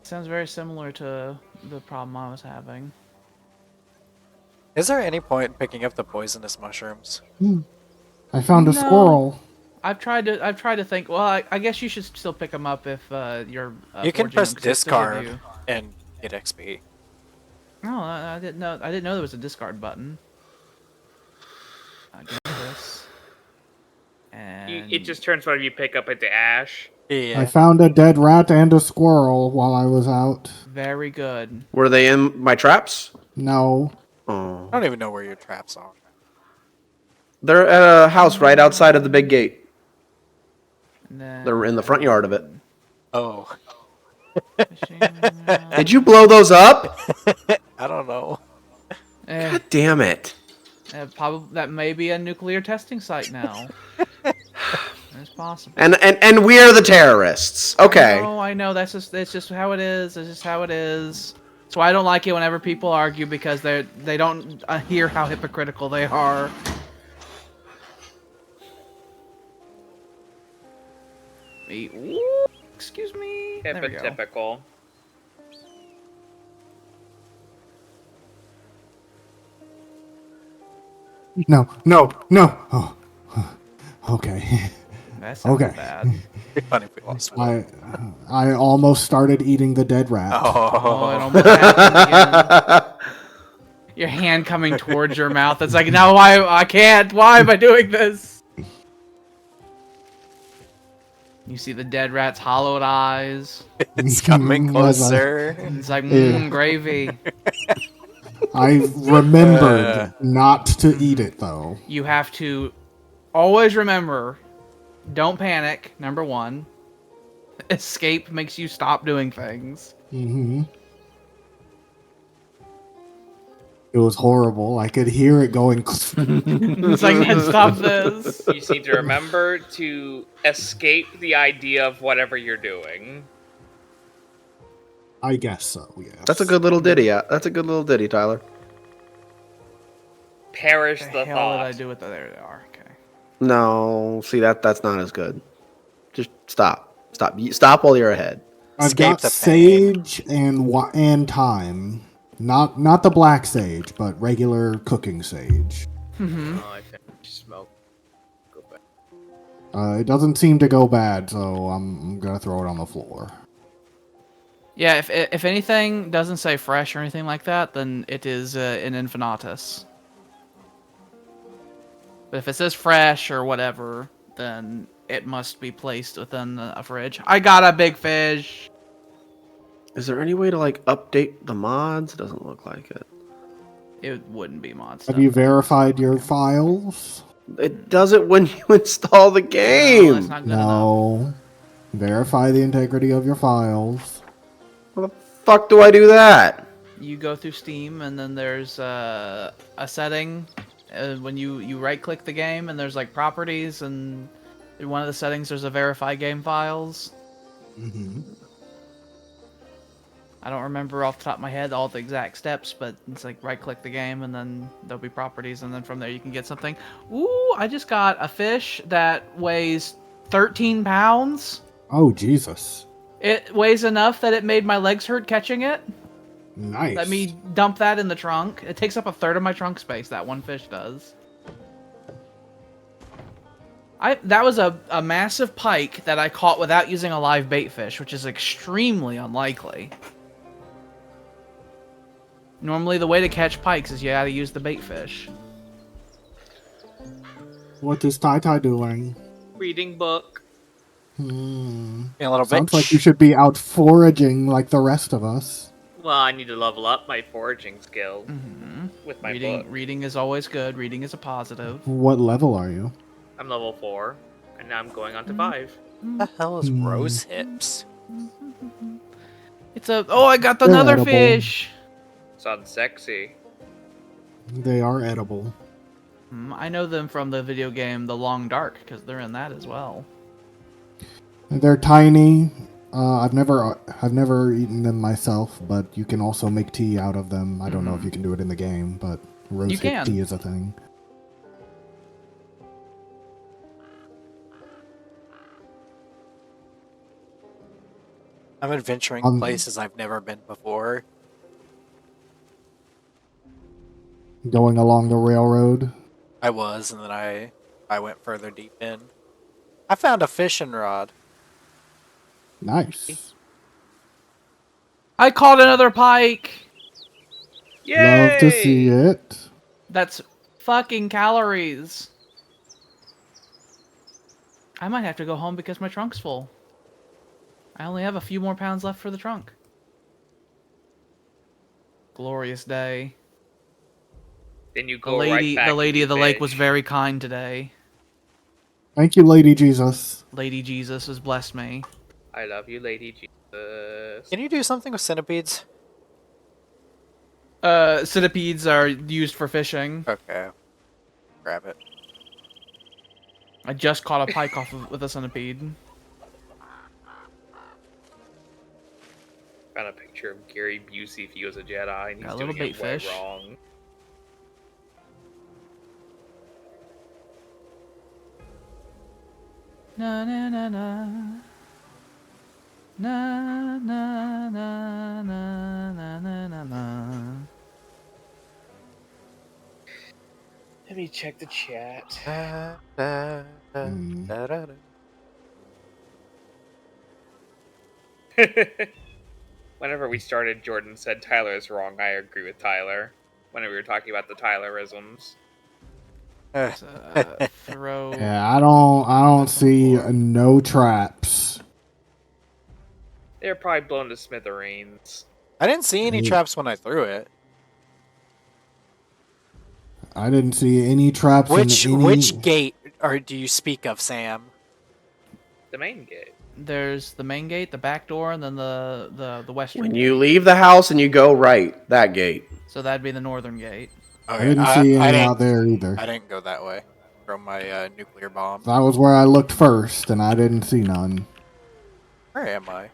Speaker 2: Sounds very similar to the problem I was having.
Speaker 1: Is there any point in picking up the poisonous mushrooms?
Speaker 3: I found a
Speaker 2: No.
Speaker 3: squirrel.
Speaker 2: I've tried to think. Well, I guess you should still pick them up if you're.
Speaker 1: You can
Speaker 2: forging
Speaker 1: press
Speaker 2: them, 'cause they still give
Speaker 1: discard
Speaker 2: you-
Speaker 1: and get XP.
Speaker 2: No, I didn't know. I didn't know there was a discard button. I get this. And
Speaker 4: It just turns whatever you pick up into ash.
Speaker 3: I
Speaker 1: Yeah.
Speaker 3: found a dead rat and a squirrel while I was out.
Speaker 2: very good.
Speaker 5: Were they in my traps?
Speaker 3: No.
Speaker 5: Oh.
Speaker 1: I don't even know where your traps are.
Speaker 5: They're at a house right outside of the big gate.
Speaker 2: And then,
Speaker 5: They're in the front yard of it.
Speaker 1: Oh.
Speaker 2: fishing,
Speaker 5: Did you blow those up?
Speaker 1: I don't know.
Speaker 5: God damn it.
Speaker 2: probably that may be a nuclear testing site now. It's possible.
Speaker 5: And we are the terrorists. Okay.
Speaker 2: No, I know. That's just how it is. It's just how it is. That's why I don't like it whenever people argue because they don't hear how hypocritical they are. Ooh, excuse me. There we go.
Speaker 4: Typical.
Speaker 3: No. Oh. Okay.
Speaker 2: That sounds
Speaker 3: Okay.
Speaker 2: bad.
Speaker 1: It'd be funny if we lost one.
Speaker 3: I almost started eating the dead rat.
Speaker 2: Oh, it
Speaker 1: Oh.
Speaker 2: almost happened again. Your hand coming towards your mouth. It's like, no, I can't. Why am I doing this? You see the dead rat's hollowed eyes.
Speaker 1: It's coming closer.
Speaker 2: It's like,
Speaker 3: Yeah.
Speaker 2: gravy.
Speaker 3: I remembered not to eat it though.
Speaker 2: You have to always remember, don't panic, number one. Escape makes you stop doing things.
Speaker 3: Mm-hmm. It was horrible. I could hear it going.
Speaker 2: It's like, Ned, stop this.
Speaker 4: You just need to remember to escape the idea of whatever you're doing.
Speaker 3: I guess so. Yes.
Speaker 5: That's a good little ditty. That's a good little ditty, Tyler.
Speaker 4: Perish
Speaker 2: What
Speaker 4: the
Speaker 2: the hell
Speaker 4: thought.
Speaker 2: did I do with the? There they are. Okay.
Speaker 5: No, see that's not as good. Just stop. Stop while you're ahead.
Speaker 3: I've
Speaker 1: Escape
Speaker 3: got
Speaker 1: the pain.
Speaker 3: sage and thyme. Not the black sage, but regular cooking sage.
Speaker 4: Oh, I think smoke. Go back.
Speaker 3: It doesn't seem to go bad, so I'm gonna throw it on the floor.
Speaker 2: Yeah, if anything doesn't say fresh or anything like that, then it is an infinitus. But if it says fresh or whatever, then it must be placed within a fridge. I got a big fish.
Speaker 5: Is there any way to like update the mods? It doesn't look like it.
Speaker 2: It wouldn't be mod
Speaker 3: Have
Speaker 2: stuff.
Speaker 3: you verified your files?
Speaker 5: It does it when you install the
Speaker 2: No, that's
Speaker 5: game.
Speaker 2: not good enough.
Speaker 3: No. Verify the integrity of your files.
Speaker 5: How the fuck do I do that?
Speaker 2: You go through Steam, and then there's a setting when you right-click the game, and there's like properties, and in one of the settings there's a verify game files.
Speaker 3: Mm-hmm.
Speaker 2: I don't remember off the top of my head all the exact steps, but it's like right-click the game, and then there'll be properties, and then from there you can get something. Ooh, I just got a fish that weighs 13 pounds.
Speaker 3: Oh, Jesus.
Speaker 2: It weighs enough that it made my legs hurt catching it.
Speaker 3: Nice.
Speaker 2: Let me dump that in the trunk. It takes up a third of my trunk space, that one fish does. That was a massive pike that I caught without using a live bait fish, which is extremely unlikely. Normally the way to catch pikes is you gotta use the bait fish.
Speaker 3: What is Tai doing?
Speaker 4: Reading book.
Speaker 1: A little bit.
Speaker 3: Sounds like you should be out foraging like the rest of us.
Speaker 4: Well, I need to level up my foraging skill
Speaker 2: Mm-hmm.
Speaker 4: with my book.
Speaker 2: Reading is always good. Reading is a positive.
Speaker 3: What level are you?
Speaker 4: I'm level 4, and now I'm going on to 5.
Speaker 1: What the hell is rose hips?
Speaker 2: It's a... Oh, I got
Speaker 3: They're
Speaker 2: another
Speaker 3: edible.
Speaker 2: fish!
Speaker 4: Sounds sexy.
Speaker 3: They are edible.
Speaker 2: I know them from the video game The Long Dark, because they're in that as well.
Speaker 3: They're tiny. I've never eaten them myself, but you can also make tea out of them. I don't know if you can do it in the game, but rose
Speaker 2: You
Speaker 3: hip
Speaker 2: can.
Speaker 3: tea is a thing.
Speaker 1: I'm adventuring places I've never been before.
Speaker 3: Going along the railroad.
Speaker 1: I was, and then I went further deep in. I found a fishing rod.
Speaker 3: Nice.
Speaker 2: I caught another pike!
Speaker 4: Yay!
Speaker 3: Love to see it.
Speaker 2: That's fucking calories. I might have to go home because my trunk's full. I only have a few more pounds left for the trunk. Glorious day.
Speaker 4: Then you
Speaker 2: The
Speaker 4: go
Speaker 2: lady,
Speaker 4: right back
Speaker 2: the lady
Speaker 4: to
Speaker 2: of the lake was
Speaker 4: fish.
Speaker 2: very kind today.
Speaker 3: Thank you, Lady Jesus.
Speaker 2: Lady Jesus has blessed me.
Speaker 4: I love you, Lady Jesus.
Speaker 1: Can you do something with centipedes?
Speaker 2: Centipedes are used for fishing.
Speaker 1: Okay. Grab it.
Speaker 2: I just caught a pike with a centipede.
Speaker 4: Found a picture of Gary Busey if he was a Jedi, and he's
Speaker 2: Got a little
Speaker 4: doing it way
Speaker 2: baitfish.
Speaker 4: wrong.
Speaker 2: Na na na na. Na na na na na na na na.
Speaker 4: Let me check the chat.
Speaker 1: Da, da, da,
Speaker 3: Hmm.
Speaker 1: da, da, da.
Speaker 4: Whenever we started, Jordan said Tyler is wrong. I agree with Tyler. Whenever we were talking about the Tylerisms.
Speaker 2: Throw.
Speaker 3: Yeah, I don't see no traps.
Speaker 4: They're probably blown to smithereens.
Speaker 1: I didn't see any
Speaker 3: Hey.
Speaker 1: traps when I threw it.
Speaker 3: I didn't see any traps
Speaker 1: Which
Speaker 3: in any...
Speaker 1: which gate do you speak of, Sam?
Speaker 4: The main gate.
Speaker 2: There's the main gate, the back door, and then the western
Speaker 5: When
Speaker 2: gate.
Speaker 5: you leave the house and you go right, that gate.
Speaker 2: So that'd be the northern gate.
Speaker 1: Okay,
Speaker 3: I didn't see
Speaker 1: I
Speaker 3: any
Speaker 1: didn't,
Speaker 3: out there either.
Speaker 1: I didn't go that way. From my nuclear bomb.
Speaker 3: That was where I looked first, and I didn't see none.
Speaker 1: Where am I?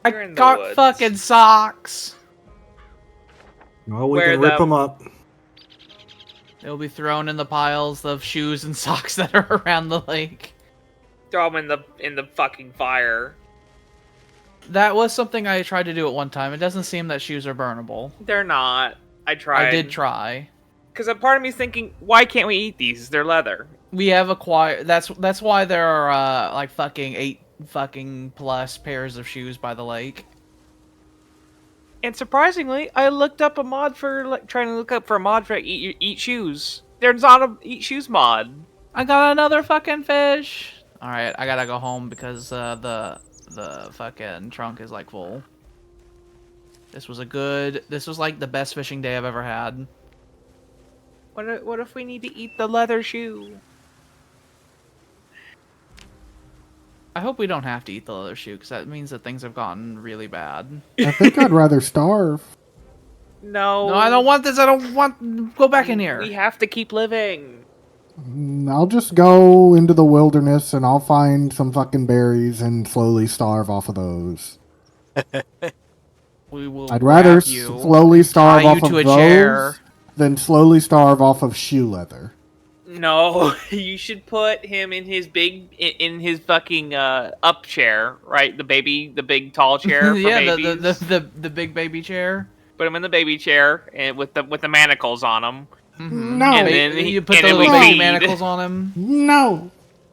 Speaker 4: You're in the
Speaker 2: Got
Speaker 4: woods.
Speaker 2: fucking socks.
Speaker 6: Well, we
Speaker 4: Where
Speaker 6: can rip
Speaker 4: the-
Speaker 6: them up.
Speaker 2: They'll be thrown in the piles of shoes and socks that are around the lake.
Speaker 4: Throw them in the fucking fire.
Speaker 2: That was something I tried to do at one time. It doesn't seem that shoes are burnable.
Speaker 4: They're not. I tried.
Speaker 2: I did try.
Speaker 4: Because a part of me's thinking, why can't we eat these? They're leather.
Speaker 2: We have acquired. That's why there are like fucking 8 fucking plus pairs of shoes by the lake.
Speaker 4: And surprisingly, I looked up a mod for trying to look up for a mod for eat shoes. There's not a eat shoes mod.
Speaker 2: I got another fucking fish. All right, I gotta go home because the fucking trunk is like full. This was like the best fishing day I've ever had.
Speaker 4: What if we need to eat the leather shoe?
Speaker 2: I hope we don't have to eat the leather shoe because that means that things have gotten really bad.
Speaker 3: I think I'd rather starve.
Speaker 4: No.
Speaker 2: No, I don't want this. I don't want. Go back in here.
Speaker 4: We have to keep living.
Speaker 3: I'll just go into the wilderness and I'll find some fucking berries and slowly starve off of those.
Speaker 2: We will.
Speaker 3: I'd rather
Speaker 2: wrap you,
Speaker 3: slowly starve
Speaker 2: tie
Speaker 3: off
Speaker 2: you
Speaker 3: of
Speaker 2: to a
Speaker 3: those
Speaker 2: chair.
Speaker 3: than slowly starve off of shoe leather.
Speaker 4: No, you should put him in his fucking up chair, right? The big tall chair for
Speaker 2: Yeah,
Speaker 4: babies.
Speaker 2: the big baby chair.
Speaker 4: Put him in the baby chair and with the manacles on him.
Speaker 3: No.
Speaker 4: And then
Speaker 2: You put
Speaker 4: and
Speaker 2: the
Speaker 4: then
Speaker 2: little
Speaker 4: we
Speaker 2: baby
Speaker 4: feed.
Speaker 2: manacles on him.
Speaker 3: No.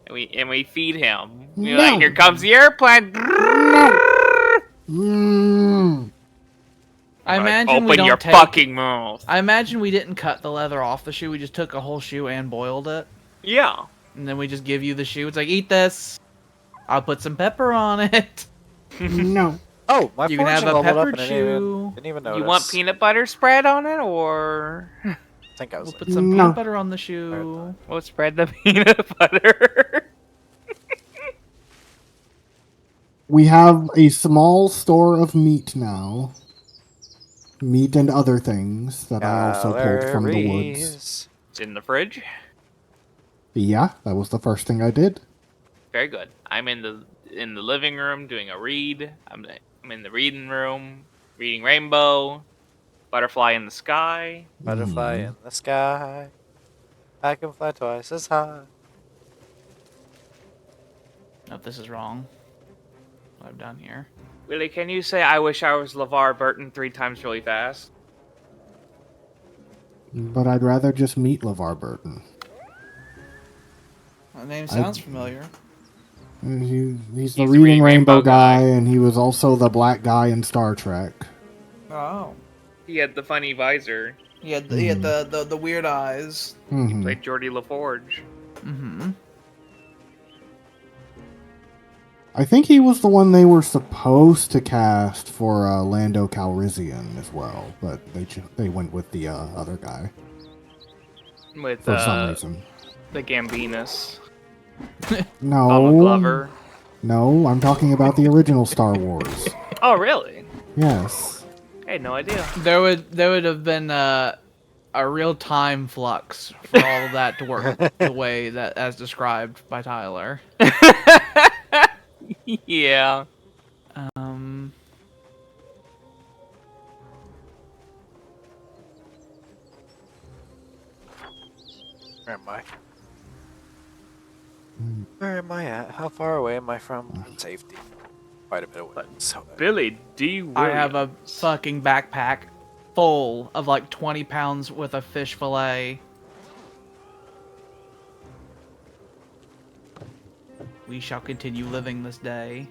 Speaker 4: And we feed him. We're
Speaker 3: No.
Speaker 4: like, here comes the airplane.
Speaker 3: Mm.
Speaker 2: I
Speaker 4: Like,
Speaker 2: imagine we
Speaker 4: open
Speaker 2: don't
Speaker 4: your
Speaker 2: take.
Speaker 4: fucking mouth.
Speaker 2: I imagine we didn't cut the leather off the shoe. We just took a whole shoe and boiled it,
Speaker 4: Yeah.
Speaker 2: and then we just give you the shoe. It's like, eat this. I'll put some pepper on it.
Speaker 3: No.
Speaker 1: Oh, my
Speaker 2: You can have
Speaker 1: fortune
Speaker 2: a
Speaker 1: leveled up
Speaker 2: peppered
Speaker 1: and
Speaker 2: shoe.
Speaker 1: didn't even notice.
Speaker 4: You want peanut butter spread on it, or
Speaker 1: I think I was
Speaker 2: We'll
Speaker 1: like,
Speaker 2: put some
Speaker 3: No.
Speaker 2: peanut butter on the shoe.
Speaker 4: we'll spread the peanut butter?
Speaker 3: We have a small store of meat now. Meat and other things that I also pulled from the woods.
Speaker 1: calories.
Speaker 4: It's in the fridge.
Speaker 3: Yeah, that was the first thing I did.
Speaker 4: Very good. I'm in the living room doing a read. I'm in the reading room reading Rainbow, Butterfly in the Sky.
Speaker 1: Butterfly in the sky. I can fly twice as high.
Speaker 2: Nope, this is wrong. What I've done here.
Speaker 4: Willie, can you say I wish I was LeVar Burton 3 times really fast?
Speaker 3: But I'd rather just meet LeVar Burton.
Speaker 2: That name sounds familiar.
Speaker 3: He's the
Speaker 4: He's
Speaker 3: reading Rainbow guy, and he was also the black guy in Star Trek.
Speaker 2: Oh.
Speaker 4: He had the funny visor.
Speaker 2: He had the weird eyes.
Speaker 3: Mhm.
Speaker 4: Played Geordie LaForge.
Speaker 2: Mm-hmm.
Speaker 3: I think he was the one they were supposed to cast for Lando Calrissian as well, but they went with the other guy
Speaker 4: With
Speaker 3: for some reason.
Speaker 4: the Gambinus.
Speaker 3: No,
Speaker 4: Donald Glover.
Speaker 3: no, I'm talking about the original Star Wars.
Speaker 4: Oh, really?
Speaker 3: Yes.
Speaker 4: I had no idea.
Speaker 2: There would have been a real time flux for all of that to work the way that as described by Tyler.
Speaker 4: Yeah.
Speaker 1: Where am I? Where am I at? How far away am I from safety? Quite a bit away. So
Speaker 4: Billy D. Williams.
Speaker 2: I have a fucking backpack full of like 20 pounds worth of fish fillet. We shall continue living this day.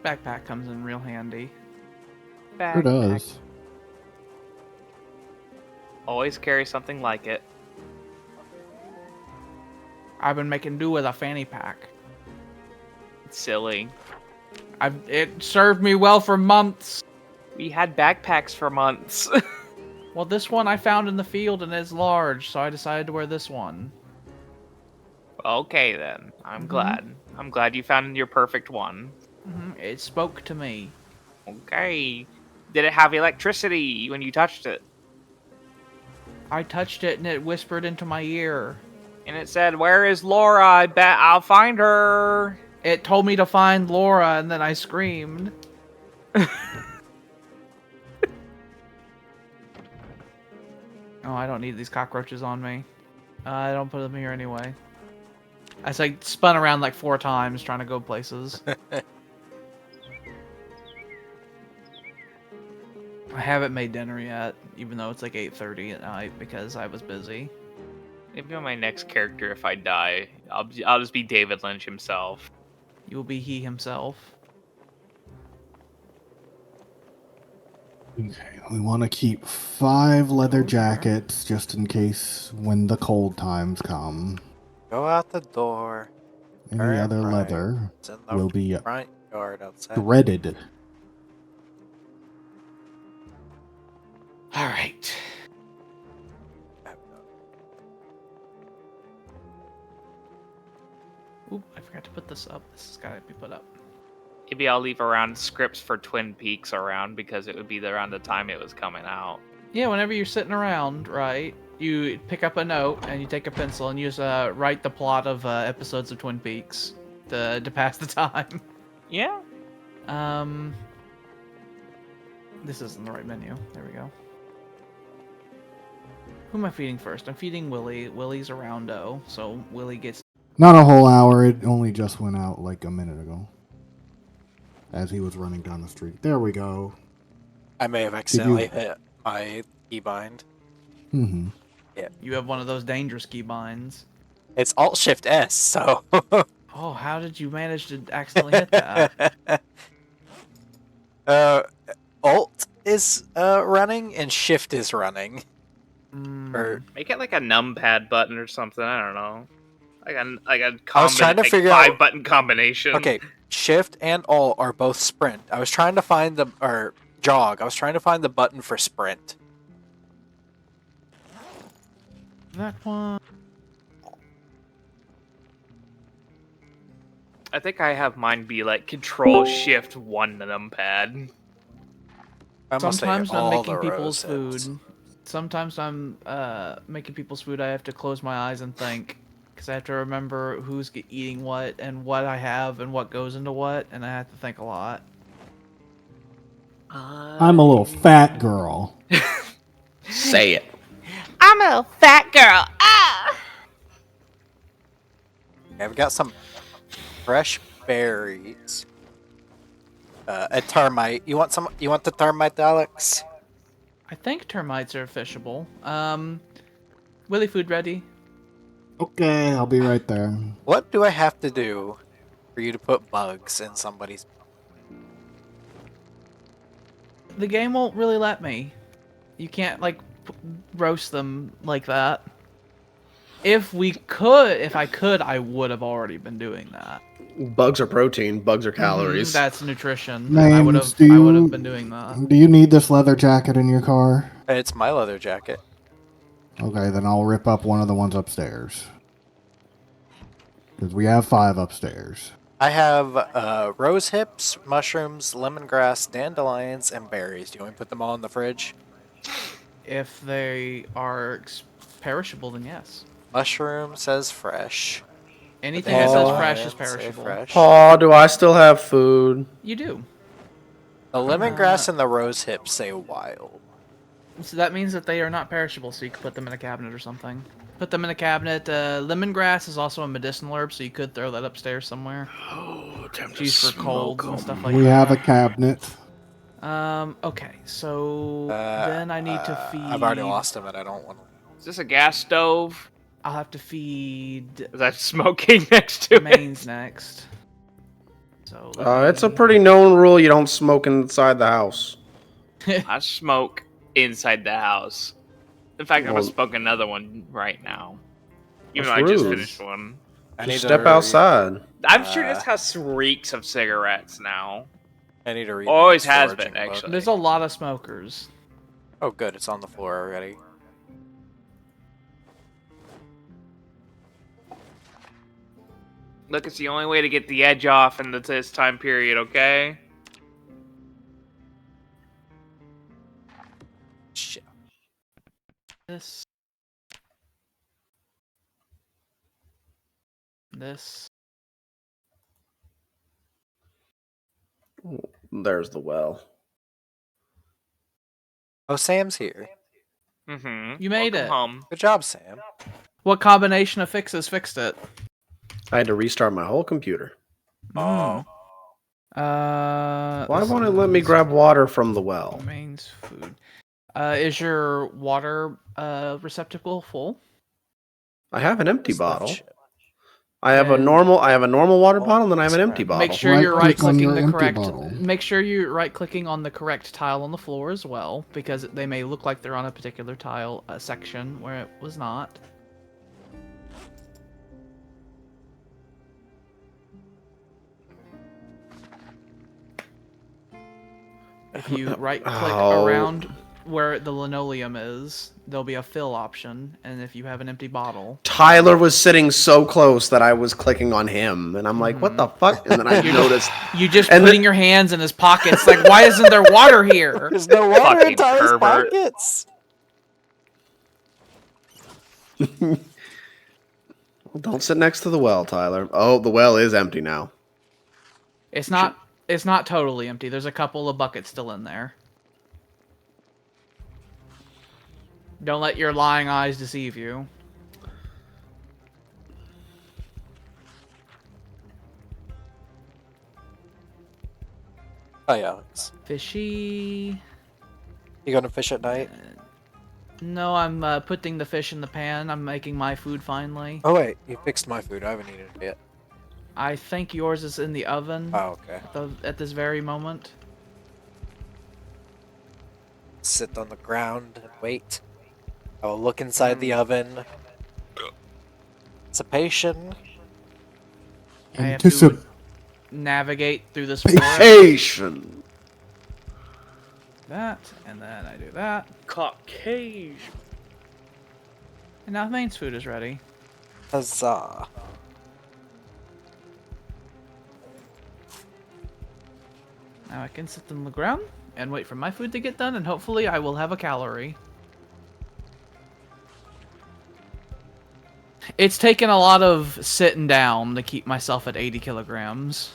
Speaker 2: Backpack comes in real handy.
Speaker 3: Sure does.
Speaker 4: Always carry something like it.
Speaker 2: I've been making do with a fanny pack.
Speaker 4: It's silly.
Speaker 2: It served me well for months.
Speaker 4: We had backpacks for months.
Speaker 2: Well, this one I found in the field and it's large, so I decided to wear this one.
Speaker 4: Okay then. I'm
Speaker 2: Mhm.
Speaker 4: glad. I'm glad you found your perfect one.
Speaker 2: It spoke to me.
Speaker 4: Okay. Did it have electricity when you touched it?
Speaker 2: I touched it and it whispered into my ear.
Speaker 4: And it said, "Where is Laura? I bet I'll find her."
Speaker 2: It told me to find Laura, and then I screamed. Oh, I don't need these cockroaches on me. I don't put them here anyway. I like spun around like 4 times trying to go places. I haven't made dinner yet, even though it's like 8:30 at night because I was busy.
Speaker 4: Maybe on my next character, if I die, I'll just be David Lynch himself.
Speaker 2: You will be he himself.
Speaker 3: Okay, we want to keep 5 leather jackets just in case when the cold times come.
Speaker 1: Go out the door.
Speaker 3: Any
Speaker 1: Turn
Speaker 3: other
Speaker 1: right.
Speaker 3: leather
Speaker 1: It's in the
Speaker 3: will be
Speaker 1: front yard outside.
Speaker 3: threaded.
Speaker 2: All right. Oop, I forgot to put this up. This has got to be put up.
Speaker 4: Maybe I'll leave around scripts for Twin Peaks around because it would be around the time it was coming out.
Speaker 2: Yeah, whenever you're sitting around, right, you pick up a note and you take a pencil and you just write the plot of episodes of Twin Peaks to pass the time.
Speaker 4: Yeah.
Speaker 2: This isn't the right menu. There we go. Who am I feeding first? I'm feeding Willie. Willie's a roundo, so Willie gets...
Speaker 3: Not a whole hour, it only just went out like a minute ago. As he was running down the street. There we go.
Speaker 1: I may have accidentally hit my keybind.
Speaker 3: Mm-hmm.
Speaker 2: You have one of those dangerous keybinds.
Speaker 1: It's Alt-Shift-S, so...
Speaker 2: Oh, how did you manage to accidentally hit that?
Speaker 1: Alt is running and Shift is running. Or
Speaker 4: Make it like a numpad button or something. I don't know. Like a
Speaker 1: I was trying to figure out
Speaker 4: 5-button combination.
Speaker 1: okay, Shift and Alt are both sprint. I was trying to find the or jog. I was trying to find the button for sprint.
Speaker 2: That one.
Speaker 4: I think I have mine be like Control Shift 1 numpad.
Speaker 1: I almost
Speaker 2: Sometimes
Speaker 1: ate
Speaker 2: I'm
Speaker 1: all
Speaker 2: making
Speaker 1: the
Speaker 2: people's
Speaker 1: rose hips.
Speaker 2: food. Sometimes I'm making people's food. I have to close my eyes and think. Because I have to remember who's eating what and what I have and what goes into what. And I have to think a lot.
Speaker 3: I'm a little fat girl.
Speaker 5: Say it.
Speaker 4: I'm a fat girl. Ah!
Speaker 1: Okay, I've got some fresh berries. A termite. You want some? You want the termite, Alex?
Speaker 2: I think termites are fishable. Willie, food ready?
Speaker 3: Okay, I'll be right there.
Speaker 1: What do I have to do for you to put bugs in somebody's?
Speaker 2: The game won't really let me. You can't, like, roast them like that. If I could, I would have already been doing that.
Speaker 5: Bugs are protein. Bugs are calories.
Speaker 2: That's nutrition.
Speaker 3: Names,
Speaker 2: I would have been doing that.
Speaker 3: Do you need this leather jacket in your car?
Speaker 1: It's my leather jacket.
Speaker 3: Okay, then I'll rip up one of the ones upstairs. Because we have 5 upstairs.
Speaker 1: I have rose hips, mushrooms, lemongrass, dandelions, and berries. Do you want me to put them all in the fridge?
Speaker 2: If they are perishable, then yes.
Speaker 1: Mushroom says fresh.
Speaker 2: Anything that says fresh is
Speaker 1: Dandelions say
Speaker 2: perishable.
Speaker 1: fresh.
Speaker 5: Paw, do I still have food?
Speaker 2: You do.
Speaker 1: The lemongrass and the rose hips say wild.
Speaker 2: So that means that they are not perishable, so you could put them in a cabinet or something. Put them in a cabinet. Lemongrass is also a medicinal herb, so you could throw that upstairs somewhere.
Speaker 5: Oh, time to
Speaker 2: Used for colds and stuff like
Speaker 3: We
Speaker 2: that.
Speaker 3: have a cabinet.
Speaker 2: Okay, so then I need to feed...
Speaker 1: I've already lost him, and I don't want to.
Speaker 4: Is this a gas stove?
Speaker 2: I'll have to feed
Speaker 4: Is that smoking next to
Speaker 2: mains next. So
Speaker 5: It's a pretty known rule you don't smoke inside the house.
Speaker 4: it? I smoke inside the house. In fact, I'm
Speaker 5: Well-
Speaker 4: gonna smoke another one right now. Even though
Speaker 5: That's
Speaker 4: I just
Speaker 5: rude.
Speaker 4: finished one.
Speaker 1: I
Speaker 5: Just
Speaker 1: need
Speaker 5: step
Speaker 1: to
Speaker 5: outside.
Speaker 4: I'm sure this house reeks of cigarettes now.
Speaker 1: I need to read.
Speaker 4: Always
Speaker 1: the
Speaker 4: has
Speaker 1: storage
Speaker 4: been,
Speaker 1: book.
Speaker 4: actually.
Speaker 2: There's a lot of smokers.
Speaker 1: Oh, good. It's on the floor already.
Speaker 4: Look, it's the only way to get the edge off in this time period, okay?
Speaker 1: Shit.
Speaker 2: This. This.
Speaker 5: There's the well.
Speaker 1: Oh, Sam's here.
Speaker 4: Mm-hmm.
Speaker 2: You made
Speaker 4: Welcome
Speaker 2: it.
Speaker 4: home.
Speaker 1: Good job, Sam.
Speaker 2: What combination of fixes fixed it?
Speaker 5: I had to restart my whole computer.
Speaker 1: Oh.
Speaker 5: Why
Speaker 2: this
Speaker 5: won't it let me
Speaker 2: is
Speaker 5: grab water from the well?
Speaker 2: Remains food. Is your water receptacle full?
Speaker 5: I have an empty
Speaker 1: Stuff
Speaker 5: bottle.
Speaker 1: shit.
Speaker 5: I have a
Speaker 2: Then-
Speaker 5: normal water
Speaker 1: Oh,
Speaker 5: bottle, and then I have an empty
Speaker 1: right.
Speaker 5: bottle.
Speaker 2: Make sure you're
Speaker 3: Right-click on
Speaker 2: right-clicking
Speaker 3: your
Speaker 2: the
Speaker 3: empty
Speaker 2: correct.
Speaker 3: bottle.
Speaker 2: Make sure you're right-clicking on the correct tile on the floor as well, because they may look like they're on a particular tile section where it was not. If you right-click
Speaker 5: Oh.
Speaker 2: around where the linoleum is, there'll be a fill option, and if you have an empty bottle,
Speaker 5: Tyler was sitting so close that I was clicking on him, and I'm like, "What the fuck?" And then I noticed.
Speaker 2: you just
Speaker 5: And
Speaker 2: putting your hands in his pockets. Like, why isn't there water here?
Speaker 1: There's no water
Speaker 4: Fucking
Speaker 1: in Tyler's
Speaker 4: pervert.
Speaker 1: pockets.
Speaker 5: Don't sit next to the well, Tyler. Oh, the well is empty now.
Speaker 2: It's not. It's not totally empty. There's a couple of buckets still in there. Don't let your lying eyes deceive you.
Speaker 1: Oh, yeah. Alex.
Speaker 2: Fishy.
Speaker 1: You gonna fish at night?
Speaker 2: No, I'm putting the fish in the pan. I'm making my food finally.
Speaker 1: Oh, wait. You fixed my food. I haven't eaten it yet.
Speaker 2: I think yours is in the oven
Speaker 1: Oh, okay.
Speaker 2: at this very moment.
Speaker 1: Sit on the ground and wait. I will look inside the oven. Anticipation.
Speaker 2: I have
Speaker 3: Anticip-
Speaker 2: to navigate through this forest.
Speaker 5: Patient.
Speaker 2: That, and then I do that.
Speaker 4: Caucasian.
Speaker 2: And now Main's food is ready.
Speaker 1: Huzzah.
Speaker 2: Now I can sit on the ground and wait for my food to get done, and hopefully I will have a calorie. It's taken a lot of sitting down to keep myself at 80 kilograms.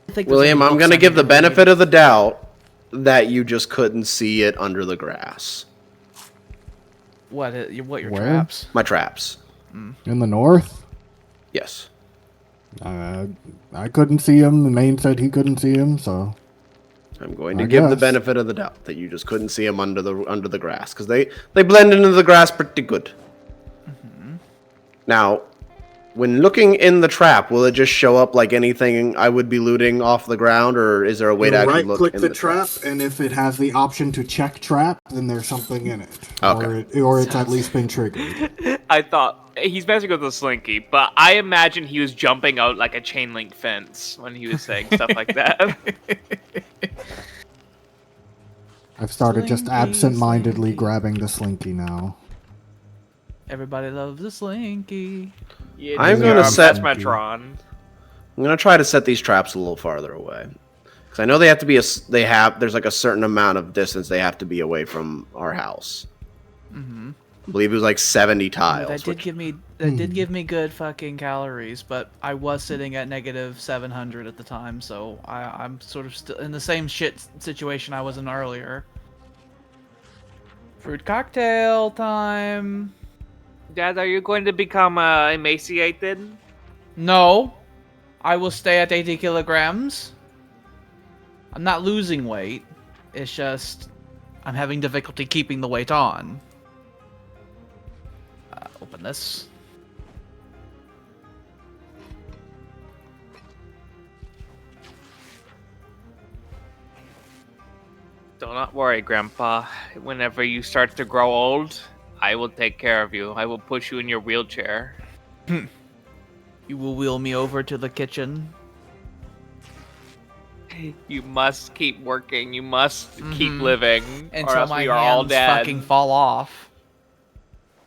Speaker 2: I think there's
Speaker 5: William,
Speaker 2: any
Speaker 5: I'm
Speaker 2: books
Speaker 5: gonna
Speaker 2: I
Speaker 5: give
Speaker 2: need
Speaker 5: the
Speaker 2: to
Speaker 5: benefit
Speaker 2: read.
Speaker 5: of the doubt that you just couldn't see it under the grass.
Speaker 2: What your
Speaker 3: Where?
Speaker 2: traps?
Speaker 5: My traps.
Speaker 3: In the north?
Speaker 5: Yes.
Speaker 3: I couldn't see him. The main said he couldn't see him, so
Speaker 5: I'm going to
Speaker 3: I
Speaker 5: give the
Speaker 3: guess.
Speaker 5: benefit of the doubt that you just couldn't see them under the grass because they blend into the grass pretty good. Now, when looking in the trap, will it just show up like anything I would be looting off the ground, or is there a way
Speaker 3: you
Speaker 5: to actually look
Speaker 3: right-click
Speaker 5: in
Speaker 3: the trap, and if it has the option to check trap, then there's something in it,
Speaker 5: Okay.
Speaker 3: or it's at least been triggered.
Speaker 4: I thought he's messing with the slinky, but I imagine he was jumping out like a chain link fence when he was saying stuff like that.
Speaker 3: I've started just
Speaker 2: Slinky,
Speaker 3: absent-mindedly
Speaker 2: slinky.
Speaker 3: grabbing the slinky now.
Speaker 2: Everybody loves the slinky.
Speaker 4: Yeah,
Speaker 5: I'm
Speaker 3: gonna
Speaker 4: that's
Speaker 5: set-
Speaker 4: Metron.
Speaker 5: I'm gonna try to set these traps a little farther away because I know they have to be there's like a certain amount of distance they have to be away from our house.
Speaker 2: Mm-hmm.
Speaker 5: I believe it was like 70 tiles.
Speaker 2: That did
Speaker 5: which-
Speaker 2: give me good fucking calories, but I was sitting at negative 700 at the time, so I'm sort of still in the same shit situation I was in earlier. Fruit cocktail time.
Speaker 4: Dad, are you going to become emaciated?
Speaker 2: No, I will stay at 80 kilograms. I'm not losing weight. It's just I'm having difficulty keeping the weight on. Open this.
Speaker 4: Do not worry, Grandpa. Whenever you start to grow old, I will take care of you. I will push you in your wheelchair.
Speaker 2: You will wheel me over to the kitchen.
Speaker 4: You must keep working. You must keep living, or
Speaker 2: Until
Speaker 4: else
Speaker 2: my
Speaker 4: we are all
Speaker 2: hands
Speaker 4: dead.
Speaker 2: fucking fall off.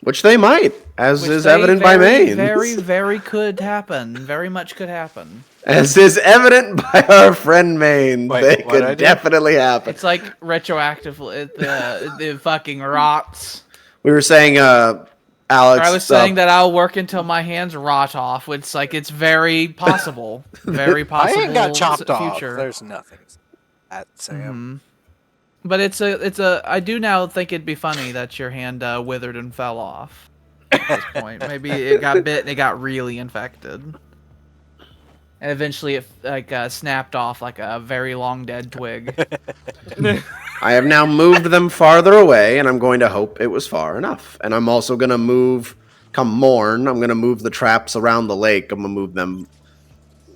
Speaker 5: Which they might, as
Speaker 2: Which
Speaker 5: is
Speaker 2: they
Speaker 5: evident by Maine.
Speaker 2: very could happen. Very much could happen.
Speaker 5: As is evident by our friend Maine.
Speaker 1: Wait,
Speaker 5: They
Speaker 1: what'd I
Speaker 5: could
Speaker 1: do?
Speaker 5: definitely happen.
Speaker 2: It's like retroactively the fucking rots.
Speaker 5: We were saying, Alex.
Speaker 2: I was saying that I'll work until my hands rot off. It's very possible. Very
Speaker 1: I
Speaker 2: possible.
Speaker 1: ain't got chopped off.
Speaker 2: future.
Speaker 1: There's nothing. At Sam.
Speaker 2: But it's a. I do now think it'd be funny that your hand withered and fell off. At this point, maybe it got bit and it got really infected, and eventually it snapped off like a very long dead twig.
Speaker 5: I have now moved them farther away, and I'm going to hope it was far enough. And I'm also going to move, come morn, I'm going to move the traps around the lake. I'm going to move them,